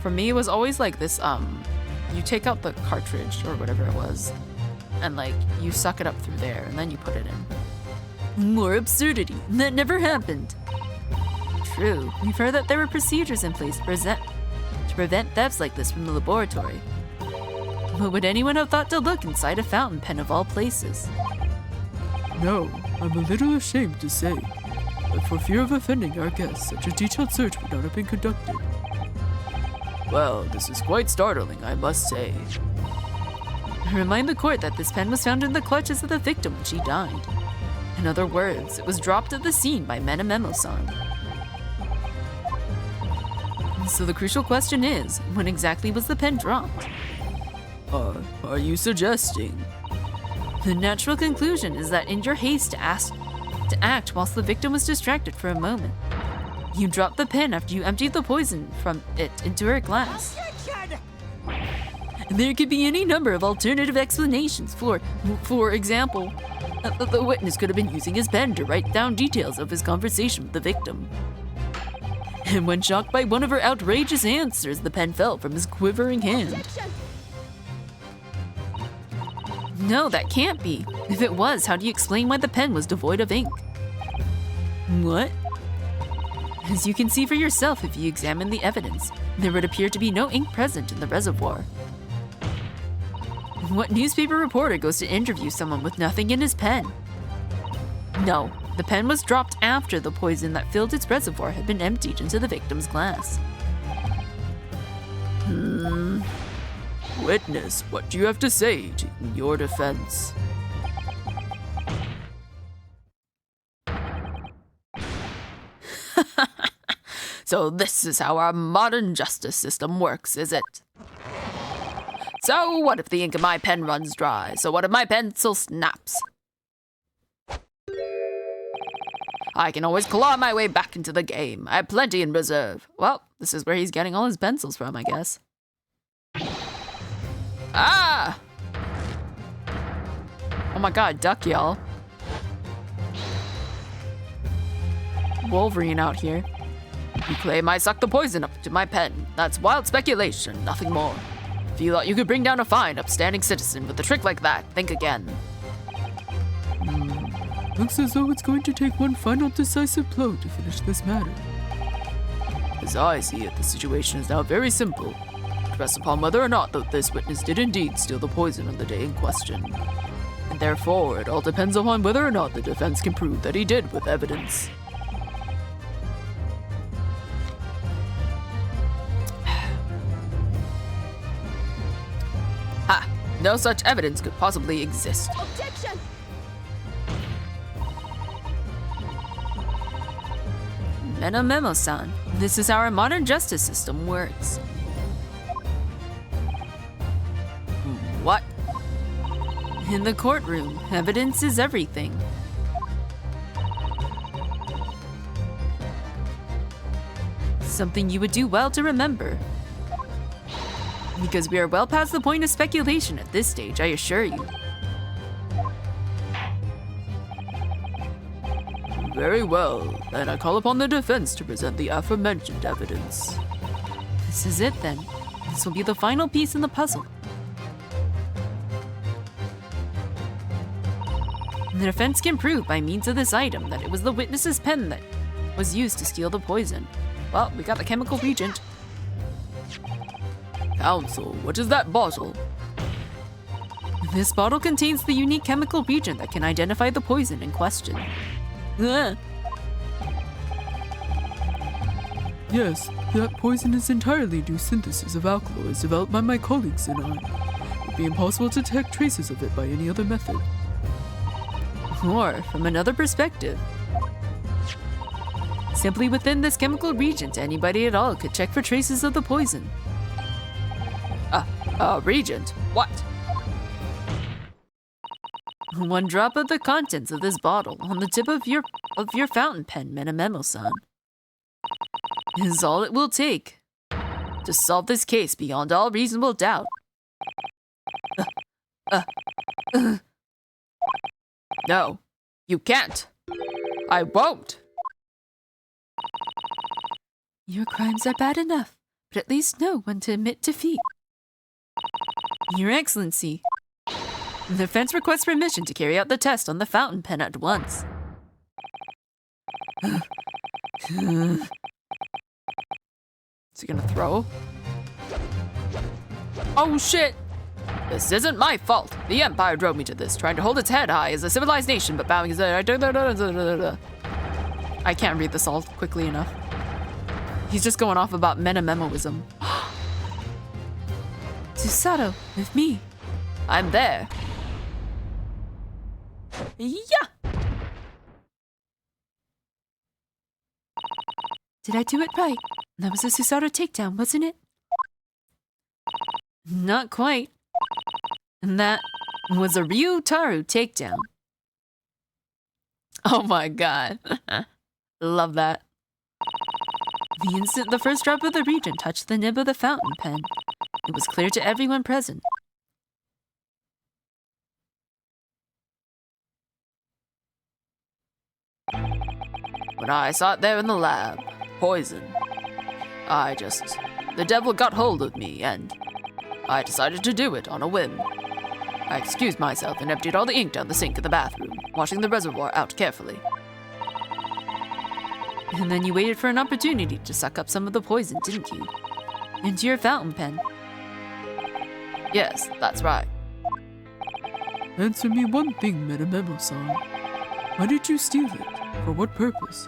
For me, it was always like this, you take out the cartridge or whatever it was, and like, you suck it up through there, and then you put it in. More absurdity. That never happened. True, we've heard that there were procedures in place to prevent thefts like this from the laboratory. But would anyone have thought to look inside a fountain pen of all places? No, I'm a little ashamed to say, but for fear of offending our guests, such a detailed search would not have been conducted. Well, this is quite startling, I must say. Remind the court that this pen was found in the clutches of the victim when she died. In other words, it was dropped at the scene by Menamemo-san. So the crucial question is, when exactly was the pen dropped? Are you suggesting? The natural conclusion is that in your haste to act whilst the victim was distracted for a moment, you dropped the pen after you emptied the poison from it into her glass. There could be any number of alternative explanations. For example, the witness could have been using his pen to write down details of his conversation with the victim. And when shocked by one of her outrageous answers, the pen fell from his quivering hand. No, that can't be. If it was, how do you explain why the pen was devoid of ink? What? As you can see for yourself if you examine the evidence, there would appear to be no ink present in the reservoir. What newspaper reporter goes to interview someone with nothing in his pen? No, the pen was dropped after the poison that filled its reservoir had been emptied into the victim's glass. Witness, what do you have to say in your defense? So this is how our modern justice system works, is it? So what if the ink in my pen runs dry? So what if my pencil snaps? I can always claw my way back into the game. I have plenty in reserve. Well, this is where he's getting all his pencils from, I guess. Ah! Oh my god, duck, y'all. Wolverine out here. You claim I sucked the poison up to my pen. That's wild speculation, nothing more. If you thought you could bring down a fine, upstanding citizen with a trick like that, think again. Looks as though it's going to take one final decisive blow to finish this matter. As I see it, the situation is now very simple. It rests upon whether or not that this witness did indeed steal the poison on the day in question. And therefore, it all depends upon whether or not the defense can prove that he did with evidence. Ha! No such evidence could possibly exist. Objection! Memo-san, this is how our modern justice system works. What? In the courtroom, evidence is everything. Something you would do well to remember. Because we are well past the point of speculation at this stage, I assure you. Very well, then I call upon the defense to present the aforementioned evidence. This is it then. This will be the final piece in the puzzle. The defense can prove by means of this item that it was the witness's pen that was used to steal the poison. Well, we got the chemical reagent. Counsel, what is that bottle? This bottle contains the unique chemical reagent that can identify the poison in question. Yes, that poison is entirely due synthesis of alkaloids developed by my colleagues and I. It would be impossible to detect traces of it by any other method. Or, from another perspective, simply within this chemical reagent, anybody at all could check for traces of the poison. Reagent? What? One drop of the contents of this bottle on the tip of your fountain pen, Memo-san, is all it will take to solve this case beyond all reasonable doubt. No, you can't. I won't. Your crimes are bad enough, but at least know when to admit defeat. Your Excellency, the defense requests permission to carry out the test on the fountain pen at once. Is he gonna throw? Oh shit! This isn't my fault. The Empire drove me to this, trying to hold its head high as a civilized nation, but bowing his head. I can't read this all quickly enough. He's just going off about meta-memoism. Susato, with me. I'm there. Yeah! Did I do it right? That was a Susato takedown, wasn't it? Not quite. And that was a Ryutaru takedown. Oh my god. Love that. The instant the first drop of the reagent touched the nib of the fountain pen, it was clear to everyone present. When I saw it there in the lab, poison, the devil got hold of me and I decided to do it on a whim. I excused myself and emptied all the ink down the sink in the bathroom, washing the reservoir out carefully. And then you waited for an opportunity to suck up some of the poison, didn't you? Into your fountain pen. Yes, that's right. Answer me one thing, Memo-san. Why did you steal it? For what purpose?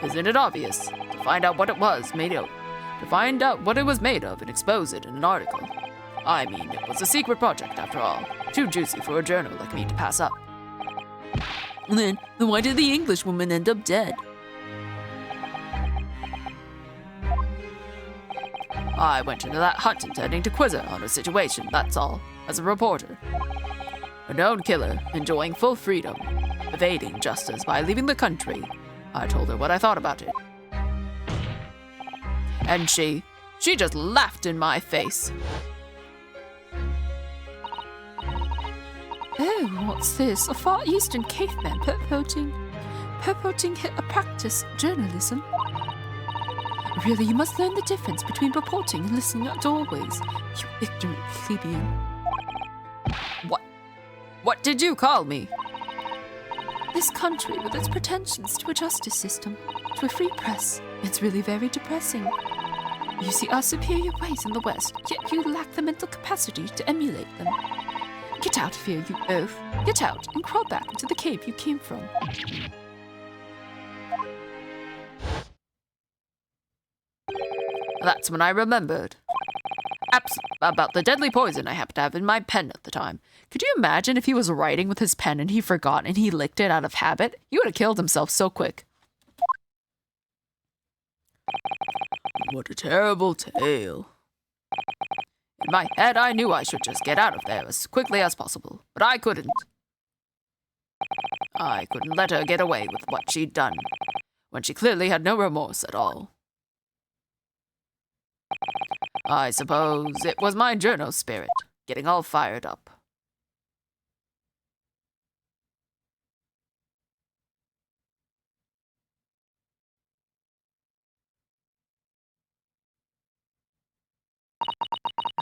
Isn't it obvious? To find out what it was made of. To find out what it was made of and expose it in an article. I mean, it was a secret project after all. Too juicy for a journal like me to pass up. Then why did the Englishwoman end up dead? I went into that hut intending to quiz her on her situation, that's all, as a reporter. A known killer, enjoying full freedom, evading justice by leaving the country. I told her what I thought about it. And she just laughed in my face. Oh, what's this? A Far Eastern caveman purporting a practice journalism. Really, you must learn the difference between reporting and listening at doorways, you ignorant plebeian. What did you call me? This country, with its pretensions to a justice system, to a free press, it's really very depressing. You see our superior ways in the West, yet you lack the mental capacity to emulate them. Get out of here, you oaf. Get out and crawl back into the cave you came from. That's when I remembered. About the deadly poison I happened to have in my pen at the time. Could you imagine if he was writing with his pen and he forgot and he licked it out of habit? He would have killed himself so quick. What a terrible tale. In my head, I knew I should just get out of there as quickly as possible, but I couldn't. I couldn't let her get away with what she'd done, when she clearly had no remorse at all. I suppose it was my journo spirit, getting all fired up.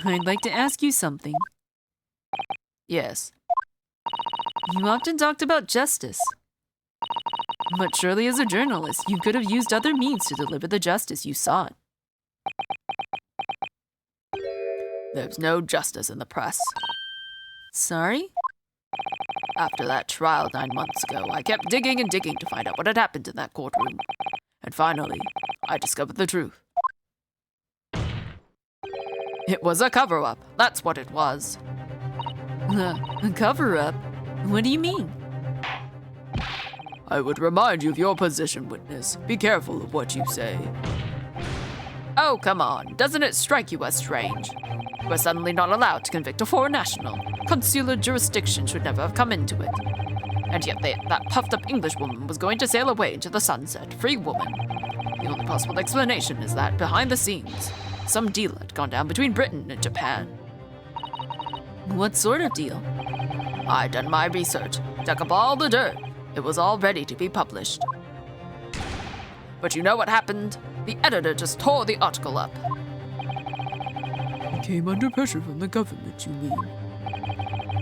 I'd like to ask you something. Yes. You often talked about justice. But surely as a journalist, you could have used other means to deliver the justice you sought. There's no justice in the press. Sorry? After that trial 9 months ago, I kept digging and digging to find out what had happened in that courtroom. And finally, I discovered the truth. It was a cover-up. That's what it was. A cover-up? What do you mean? I would remind you of your position, witness. Be careful of what you say. Oh, come on. Doesn't it strike you as strange? We're suddenly not allowed to convict a foreign national. Consular jurisdiction should never have come into it. And yet that puffed-up Englishwoman was going to sail away into the sunset, free woman. The only possible explanation is that, behind the scenes, some deal had gone down between Britain and Japan. What sort of deal? I'd done my research, dug up all the dirt. It was all ready to be published. But you know what happened? The editor just tore the article up. He came under pressure from the government, you mean?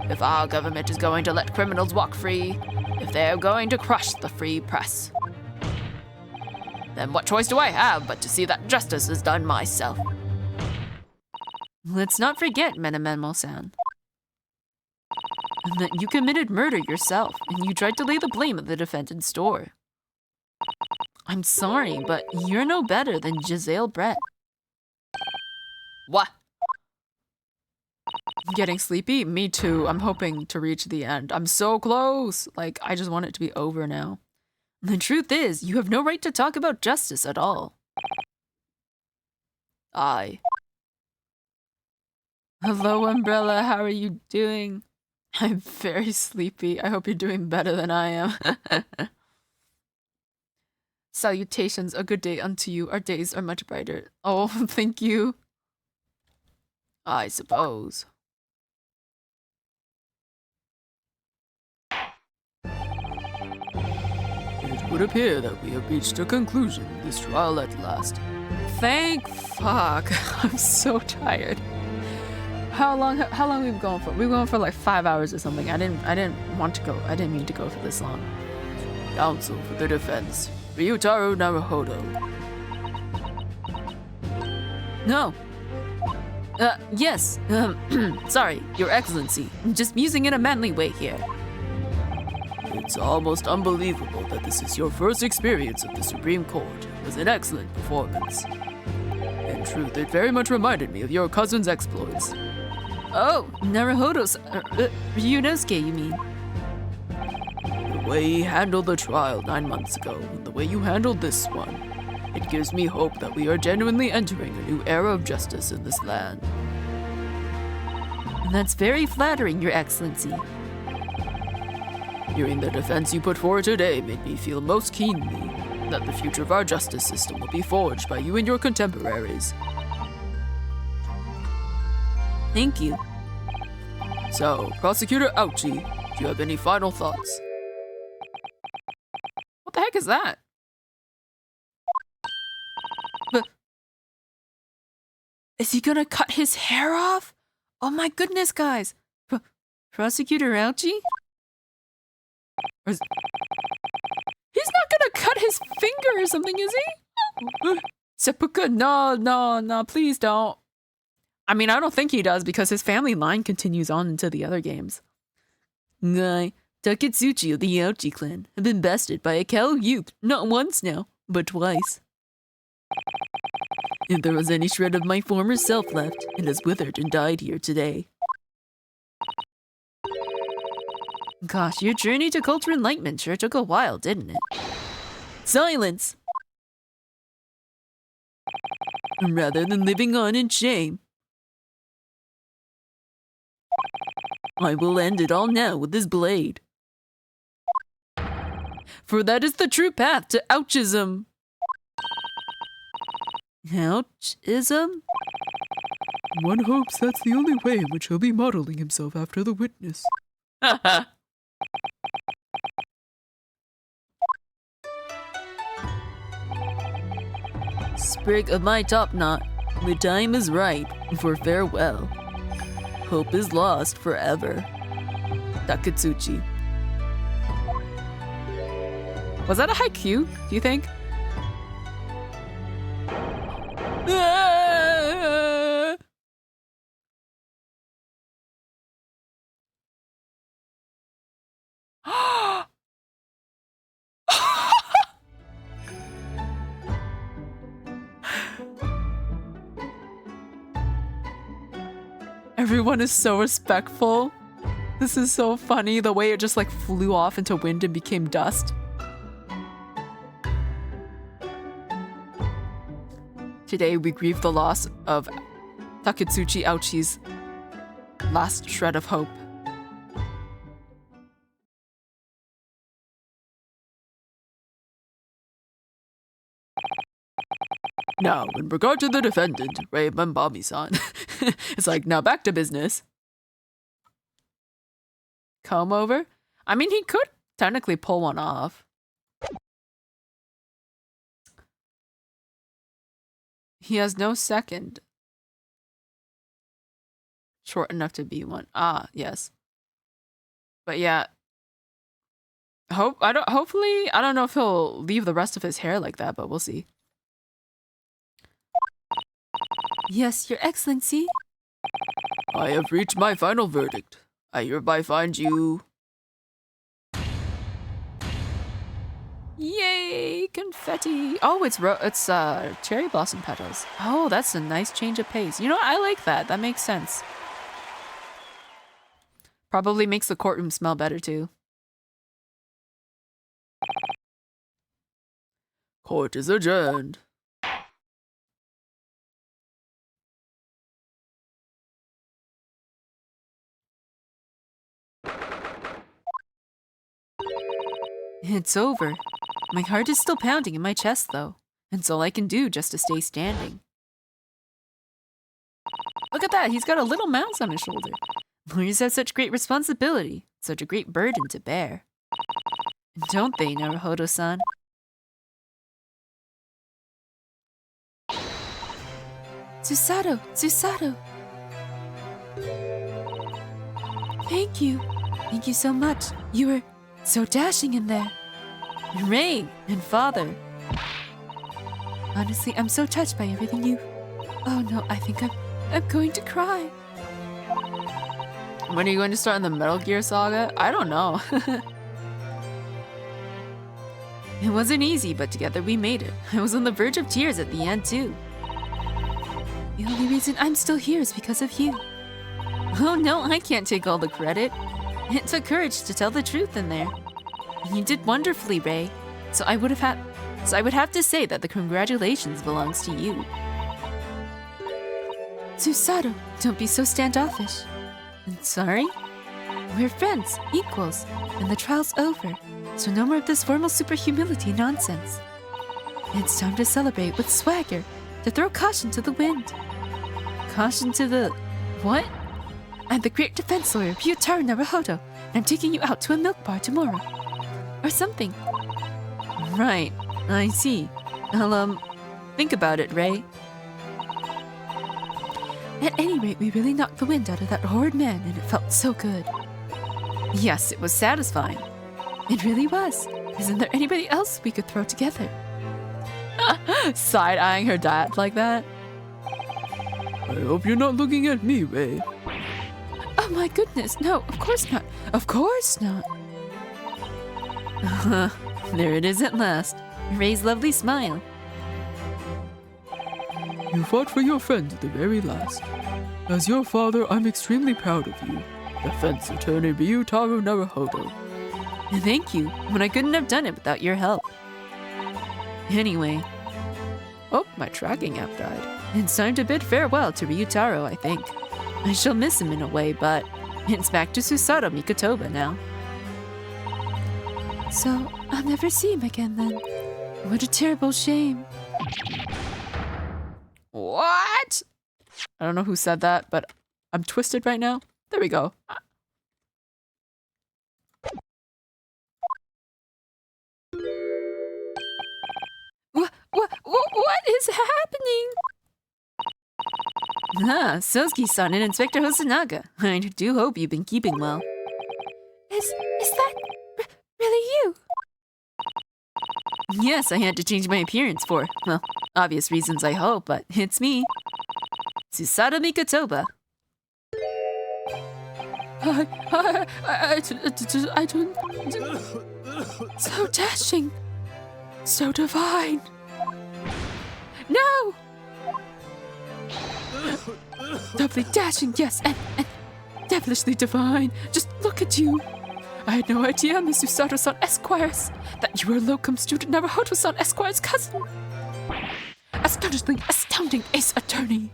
If our government is going to let criminals walk free, if they're going to crush the free press, then what choice do I have but to see that justice is done myself? Let's not forget, Menememo-san, that you committed murder yourself, and you tried to lay the blame at the defendant's door. I'm sorry, but you're no better than Giselle Brett. What? I'm getting sleepy? Me too. I'm hoping to reach the end. I'm so close. Like, I just want it to be over now. The truth is, you have no right to talk about justice at all. Hello, Umbrella. How are you doing? I'm very sleepy. I hope you're doing better than I am. Salutations, a good day unto you. Our days are much brighter. Oh, thank you. I suppose. It would appear that we have reached a conclusion in this trial at last. Thank fuck. I'm so tired. How long we been going for? We were going for like 5 hours or something. I didn't want to go. I didn't mean to go for this long. Counsel for the defense. Ryutaro Naruhodo. No. Yes. Sorry, Your Excellency. I'm just musing in a manly way here. It's almost unbelievable that this is your first experience of the Supreme Court. It was an excellent performance. In truth, it very much reminded me of your cousin's exploits. Oh, Naruhodo's... Ryunosuke, you mean? The way he handled the trial 9 months ago, and the way you handled this one. It gives me hope that we are genuinely entering a new era of justice in this land. And that's very flattering, Your Excellency. Hearing the defense you put forward today made me feel most keenly that the future of our justice system will be forged by you and your contemporaries. Thank you. So, Prosecutor Ouchie, do you have any final thoughts? What the heck is that? But is he gonna cut his hair off? Oh my goodness, guys! Prosecutor Ouchie? He's not gonna cut his finger or something, is he? Seppuku, no, please don't. I mean, I don't think he does because his family line continues on into the other games. I, Taketsuchi of the Ouchie clan, have been bested by a cow youth not once now, but twice. If there was any shred of my former self left, it has withered and died here today. Gosh, your journey to culture enlightenment sure took a while, didn't it? Silence! Rather than living on in shame, I will end it all now with this blade. For that is the true path to Ouchism. Ouchism? One hopes that's the only way in which he'll be modeling himself after the witness. Haha. Sprig of my top knot, the time is ripe for farewell. Hope is lost forever. Taketsuchi. Was that a haiku, do you think? Everyone is so respectful. This is so funny, the way it just like flew off into wind and became dust. Today we grieve the loss of Taketsuchi Ouchie's last shred of hope. Now, in regard to the defendant, Rei Mambami-san, it's like, now back to business. Comb over? I mean, he could technically pull one off. He has no second. Short enough to be one. Ah, yes. But yeah. Hopefully, I don't know if he'll leave the rest of his hair like that, but we'll see. Yes, Your Excellency. I have reached my final verdict. I hereby find you... Yay, confetti. Oh, it's cherry blossom petals. Oh, that's a nice change of pace. You know what? I like that. That makes sense. Probably makes the courtroom smell better too. Court is adjourned. It's over. My heart is still pounding in my chest, though. It's all I can do just to stay standing. Look at that. He's got a little mouse on his shoulder. Lawyers have such great responsibility, such a great burden to bear. Don't they, Naruhodo-san? Susato, Susato. Thank you. Thank you so much. You were so dashing in there. Ray and father. Honestly, I'm so touched by everything you... Oh no, I think I'm going to cry. When are you going to start in the Metal Gear Saga? I don't know. It wasn't easy, but together we made it. I was on the verge of tears at the end, too. The only reason I'm still here is because of you. Oh no, I can't take all the credit. It took courage to tell the truth in there. You did wonderfully, Ray. So I would have had... So I would have to say that the congratulations belongs to you. Susato, don't be so standoffish. Sorry? We're friends, equals, and the trial's over, so no more of this formal super-humility nonsense. It's time to celebrate with swagger, to throw caution to the wind. Caution to the... what? I'm the great defense lawyer, Ryutaro Naruhodo, and I'm taking you out to a milk bar tomorrow. Or something. Right, I see. I'll, think about it, Ray. At any rate, we really knocked the wind out of that horrid man, and it felt so good. Yes, it was satisfying. It really was. Isn't there anybody else we could throw together? Side-eyeing her dad like that. I hope you're not looking at me, Ray. Oh my goodness, no, of course not. Of course not. There it is at last. Ray's lovely smile. You fought for your friends at the very last. As your father, I'm extremely proud of you. Defense attorney Ryutaro Naruhodo. Thank you, but I couldn't have done it without your help. Anyway, Oh, my tracking app died. it's time to bid farewell to Ryutaro, I think. I shall miss him in a way, but it's back to Susato Mikotoba now. So, I'll never see him again then. What a terrible shame. What? I don't know who said that, but I'm twisted right now. There we go. What is happening? Ah, Sosuke-san and Inspector Hosonaga. I do hope you've been keeping well. Is that really you? Yes, I had to change my appearance for, well, obvious reasons I hope, but it's me. Susato Mikotoba. I don't... So dashing. So divine. No! Doubly dashing, yes, and devilishly divine. Just look at you. I had no idea, Miss Susato-san Esquires, that you were a locum student Naruhodo-san Esquire's cousin. Astonishingly astounding ace attorney.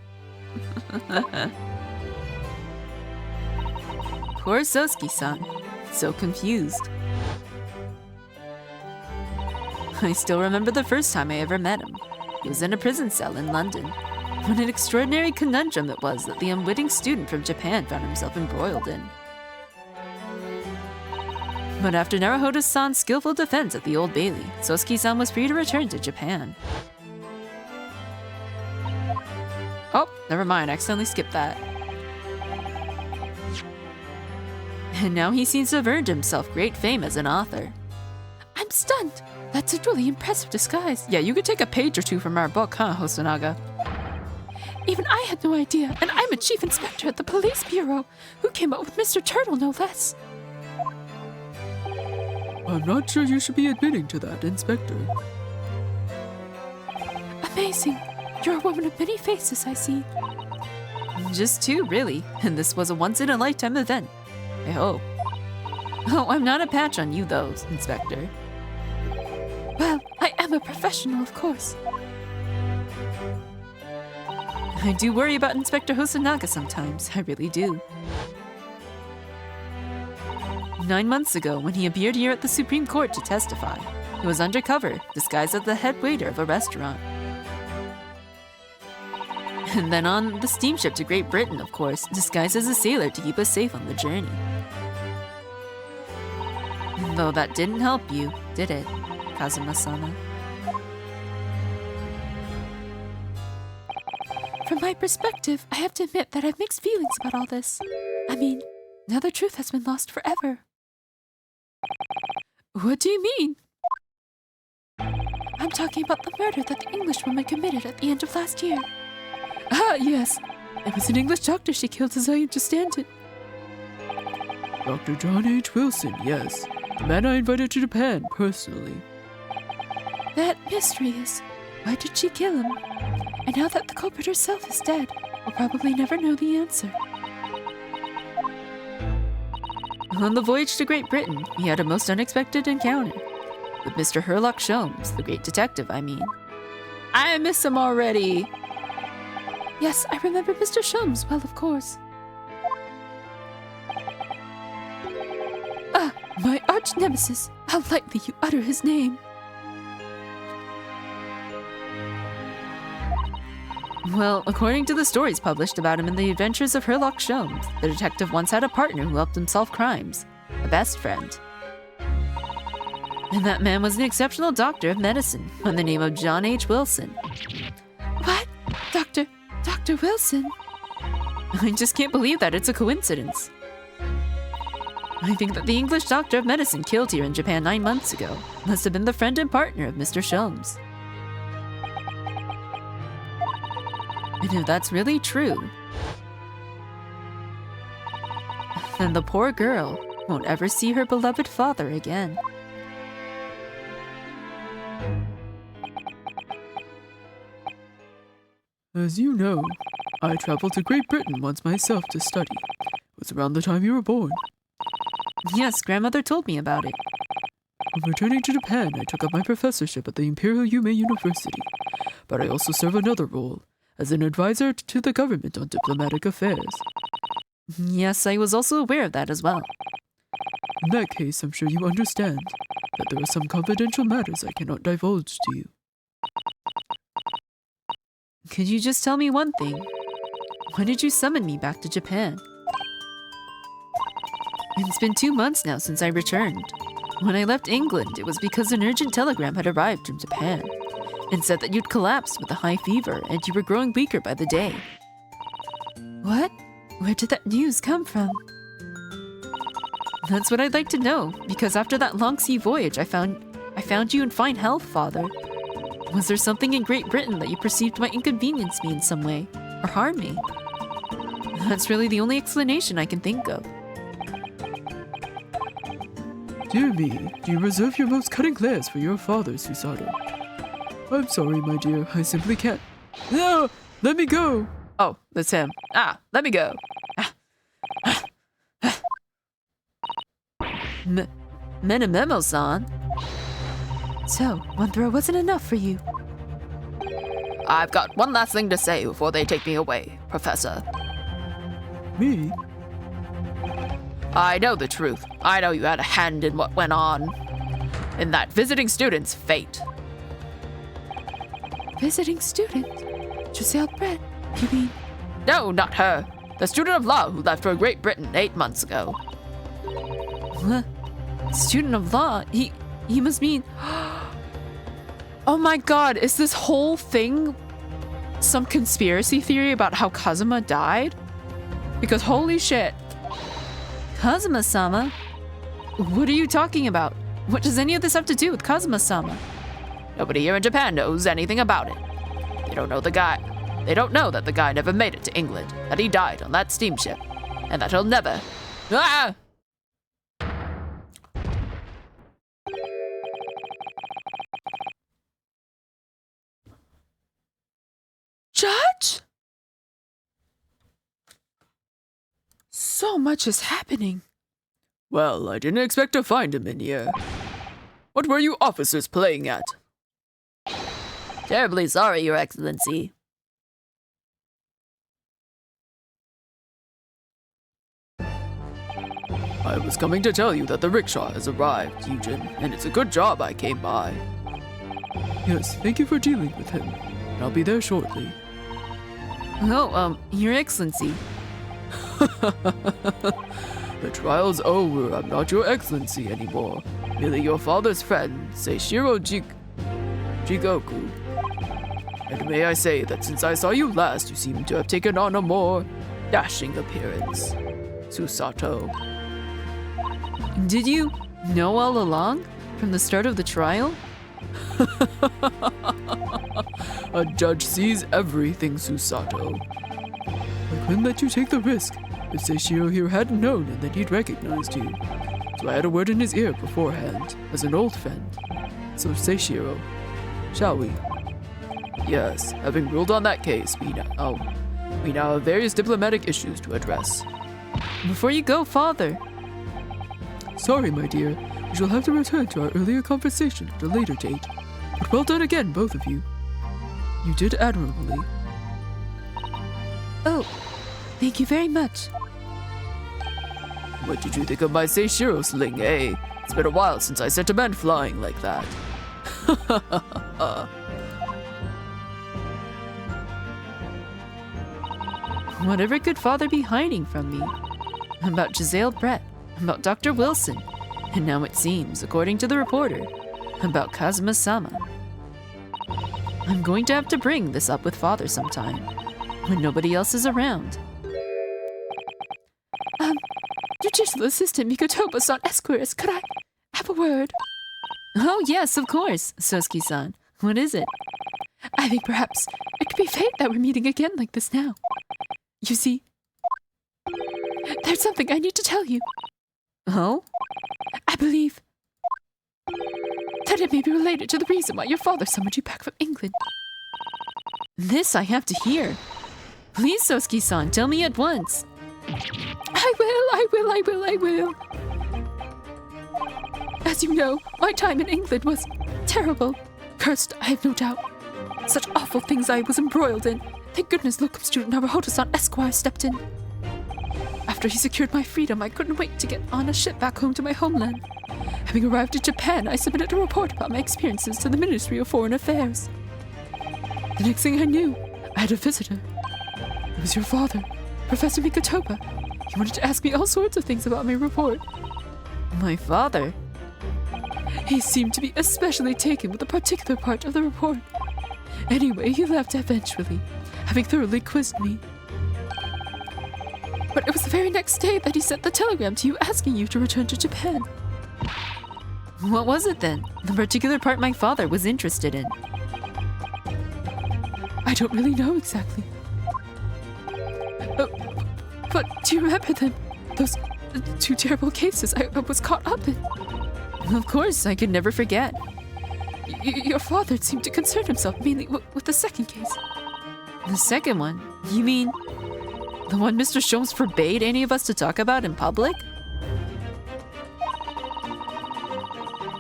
Poor Sosuke-san. So confused. I still remember the first time I ever met him. He was in a prison cell in London. What an extraordinary conundrum it was that the unwitting student from Japan found himself embroiled in. But after Naruhodo-san's skillful defense at the Old Bailey, Sosuke-san was free to return to Japan. Oh, never mind. I accidentally skipped that. And now he seems to have earned himself great fame as an author. I'm stunned. That's a really impressive disguise. Yeah, you could take a page or two from our book, huh, Hosonaga? Even I had no idea, and I'm a chief inspector at the police bureau, who came up with Mr. Turtle, no less. I'm not sure you should be admitting to that, Inspector. Amazing. You're a woman of many faces, I see. Just two, really, and this was a once-in-a-lifetime event. I hope. Oh, I'm not a patch on you, though, Inspector. Well, I am a professional, of course. I do worry about Inspector Hosonaga sometimes, I really do. 9 months ago, when he appeared here at the Supreme Court to testify, he was undercover, disguised as the head waiter of a restaurant. And then on the steamship to Great Britain, of course, disguised as a sailor to keep us safe on the journey. Though that didn't help you, did it, Kazuma-sama? From my perspective, I have to admit that I have mixed feelings about all this. I mean, now the truth has been lost forever. What do you mean? I'm talking about the murder that the Englishwoman committed at the end of last year. Ah, yes. It was an English doctor she killed, as I understand it. Dr. John H. Wilson, yes. The man I invited to Japan, personally. That mystery is, why did she kill him? And now that the culprit herself is dead, we'll probably never know the answer. On the voyage to Great Britain, he had a most unexpected encounter. With Mr. Herlock Sholmes, the great detective, I mean. I miss him already. Yes, I remember Mr. Sholmes well, of course. Ah, my arch nemesis. How lightly you utter his name. Well, according to the stories published about him in the Adventures of Herlock Sholmes, the detective once had a partner who helped him solve crimes. A best friend. And that man was an exceptional doctor of medicine by the name of John H. Wilson. What? Dr. Wilson? I just can't believe that it's a coincidence. I think that the English doctor of medicine killed here in Japan 9 months ago must have been the friend and partner of Mr. Sholmes. And if that's really true, then the poor girl won't ever see her beloved father again. As you know, I traveled to Great Britain once myself to study. It was around the time you were born. Yes, grandmother told me about it. On returning to Japan, I took up my professorship at the Imperial Yume University, but I also serve another role, as an advisor to the government on diplomatic affairs. Yes, I was also aware of that as well. In that case, I'm sure you understand that there are some confidential matters I cannot divulge to you. Could you just tell me one thing? Why did you summon me back to Japan? It's been 2 months now since I returned. When I left England, it was because an urgent telegram had arrived from Japan and said that you'd collapsed with a high fever and you were growing weaker by the day. What? Where did that news come from? That's what I'd like to know, because after that long sea voyage, I found you in fine health, Father. Was there something in Great Britain that you perceived might inconvenience me in some way, or harm me? That's really the only explanation I can think of. Dear me, do you reserve your most cutting glares for your father, Susato? I'm sorry, my dear, I simply can't. No! Let me go! Oh, that's him. Let me go. Menememo-san? So, one throw wasn't enough for you. I've got one last thing to say before they take me away, Professor. Me? I know the truth. I know you had a hand in what went on. In that visiting student's fate. Visiting student? Giselle Brett, you mean? No, not her. The student of law who left for Great Britain 8 months ago. What? Student of law? He must mean... Oh my god, is this whole thing some conspiracy theory about how Kazuma died? Because holy shit. Kazuma-sama? What are you talking about? What does any of this have to do with Kazuma-sama? Nobody here in Japan knows anything about it. They don't know the guy. They don't know that the guy never made it to England, that he died on that steamship, and that he'll never... Ah! Judge? So much is happening. Well, I didn't expect to find him in here. What were you officers playing at? Terribly sorry, Your Excellency. I was coming to tell you that the rickshaw has arrived, Eugen, and it's a good job I came by. Yes, thank you for dealing with him. I'll be there shortly. Oh, Your Excellency. The trial's over. I'm not your excellency anymore. Merely your father's friend, Seishiro Jigoku. And may I say that since I saw you last, you seem to have taken on a more dashing appearance. Susato. Did you know all along? From the start of the trial? A judge sees everything, Susato. I couldn't let you take the risk. If Seishiro here hadn't known, and then he'd recognized you. So I had a word in his ear beforehand, as an old friend. So Seishiro, shall we? Yes, having ruled on that case, we now have various diplomatic issues to address. Before you go, Father. Sorry, my dear. We shall have to return to our earlier conversation at a later date. But well done again, both of you. You did admirably. Oh, thank you very much. What did you think of my Seishiro sling, eh? It's been a while since I sent a man flying like that. Whatever could father be hiding from me? About Giselle Brett, about Dr. Wilson, and now it seems, according to the reporter, about Kazuma-sama. I'm going to have to bring this up with father sometime, when nobody else is around. Judicial Assistant Mikotoba-san Esquires, could I have a word? Oh yes, of course, Sosuke-san. What is it? I think perhaps it could be fate that we're meeting again like this now. You see, there's something I need to tell you. Oh? I believe that it may be related to the reason why your father summoned you back from England. This I have to hear. Please, Sosuke-san, tell me at once. I will. As you know, my time in England was terrible. Cursed, I have no doubt. Such awful things I was embroiled in. Thank goodness locum student Naruhodo-san Esquire stepped in. After he secured my freedom, I couldn't wait to get on a ship back home to my homeland. Having arrived in Japan, I submitted a report about my experiences to the Ministry of Foreign Affairs. The next thing I knew, I had a visitor. It was your father, Professor Mikotoba. He wanted to ask me all sorts of things about my report. My father? He seemed to be especially taken with a particular part of the report. Anyway, he left eventually, having thoroughly quizzed me. But it was the very next day that he sent the telegram to you asking you to return to Japan. What was it then? The particular part my father was interested in. I don't really know exactly. But do you remember them? Those two terrible cases I was caught up in. Of course, I could never forget. Your father seemed to concern himself mainly with the second case. The second one? You mean the one Mr. Sholmes forbade any of us to talk about in public?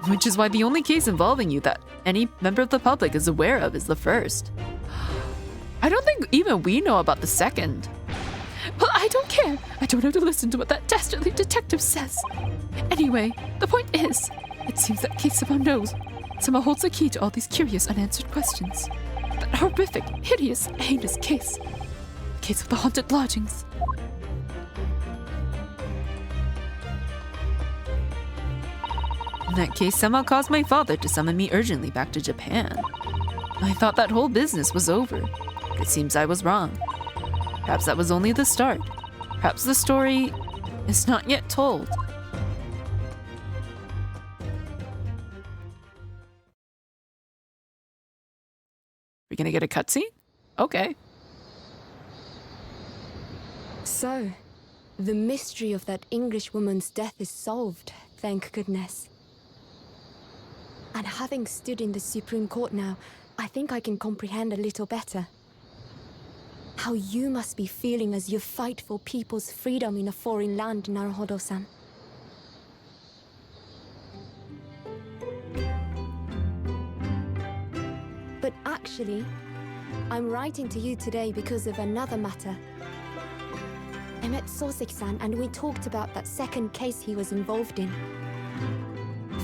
Which is why the only case involving you that any member of the public is aware of is the first. I don't think even we know about the second. Well, I don't care. I don't have to listen to what that dastardly detective says. Anyway, the point is, it seems that case somehow holds the key to all these curious unanswered questions. That horrific, hideous, heinous case. Case of the haunted lodgings. That case somehow caused my father to summon me urgently back to Japan. I thought that whole business was over, but it seems I was wrong. Perhaps that was only the start. Perhaps the story is not yet told. We're gonna get a cutscene? Okay. So, the mystery of that English woman's death is solved, thank goodness. And having stood in the Supreme Court now, I think I can comprehend a little better. How you must be feeling as you fight for people's freedom in a foreign land, Naruhodo-san. But actually, I'm writing to you today because of another matter. I met Soseki-san and we talked about that second case he was involved in.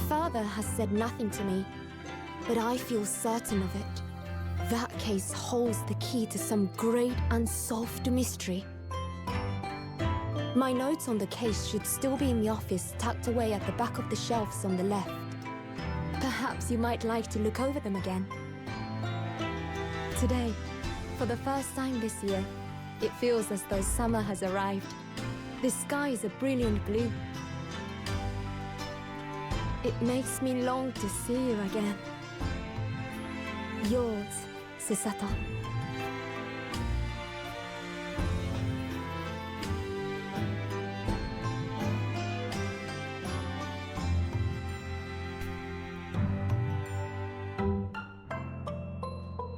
Father has said nothing to me, but I feel certain of it. That case holds the key to some great unsolved mystery. My notes on the case should still be in the office, tucked away at the back of the shelves on the left. Perhaps you might like to look over them again. Today, for the first time this year, it feels as though summer has arrived. The sky is a brilliant blue. It makes me long to see you again. Yours, Susato.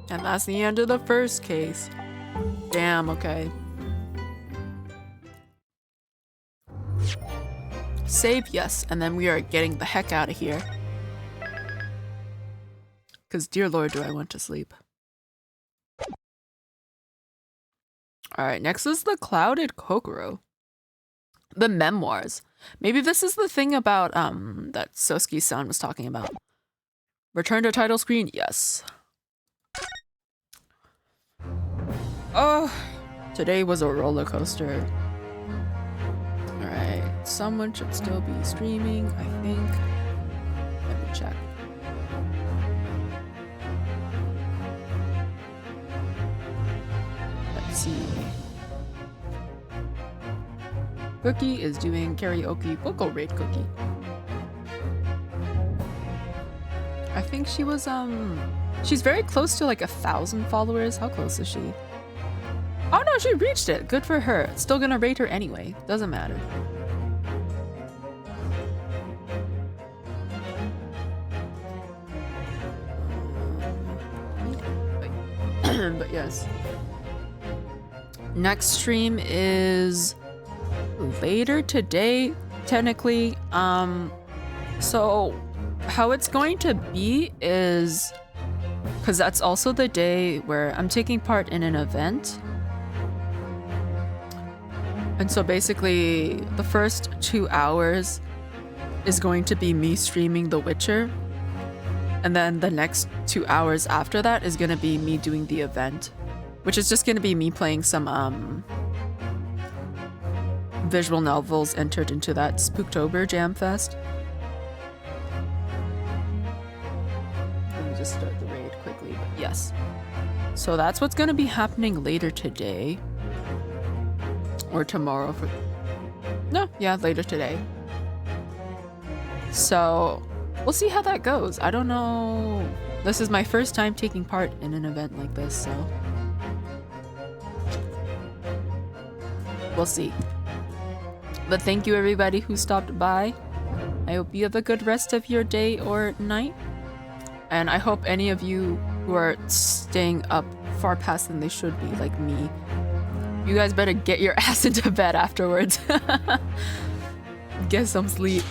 And that's the end of the first case. Damn, okay. Save, yes, and then we are getting the heck out of here. Because dear lord, do I want to sleep. Alright, next is the Clouded Kokoro. The memoirs. Maybe this is the thing about that Sosuke-san was talking about. Return to title screen, yes. Oh, today was a roller coaster. Alright, someone should still be streaming, I think. Let me check. Let's see. Cookie is doing karaoke vocal rate cookie. I think she was she's very close to like 1,000 followers. How close is she? Oh no, she reached it. Good for her. Still gonna rate her anyway. Doesn't matter. But yes. Next stream is later today, technically. So how it's going to be is, because that's also the day where I'm taking part in an event. And so basically the first 2 hours is going to be me streaming The Witcher. And then the next 2 hours after that is going to be me doing the event, which is just going to be me playing some visual novels entered into that Spooktober Jam Fest. Let me just start the raid quickly, but yes. So that's what's going to be happening later today. Or tomorrow for... No, yeah, later today. So we'll see how that goes. I don't know. This is my first time taking part in an event like this, so we'll see. But thank you everybody who stopped by. I hope you have a good rest of your day or night. And I hope any of you who are staying up far past than they should be, like me, you guys better get your ass into bed afterwards. Get some sleep.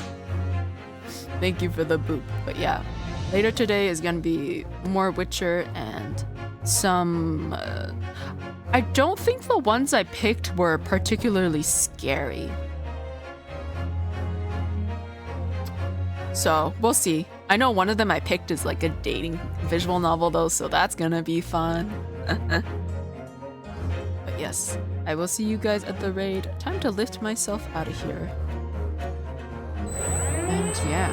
Thank you for the boop. But yeah, later today is gonna be more Witcher and some... I don't think the ones I picked were particularly scary. So we'll see. I know one of them I picked is like a dating visual novel though, so that's gonna be fun. But yes, I will see you guys at the raid. Time to lift myself out of here. And yeah,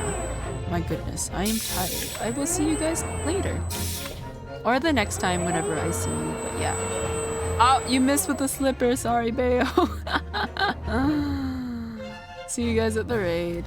my goodness, I am tired. I will see you guys later. Or the next time whenever I see you, but yeah. Oh, you missed with the slipper, sorry, Bayo. See you guys at the raid.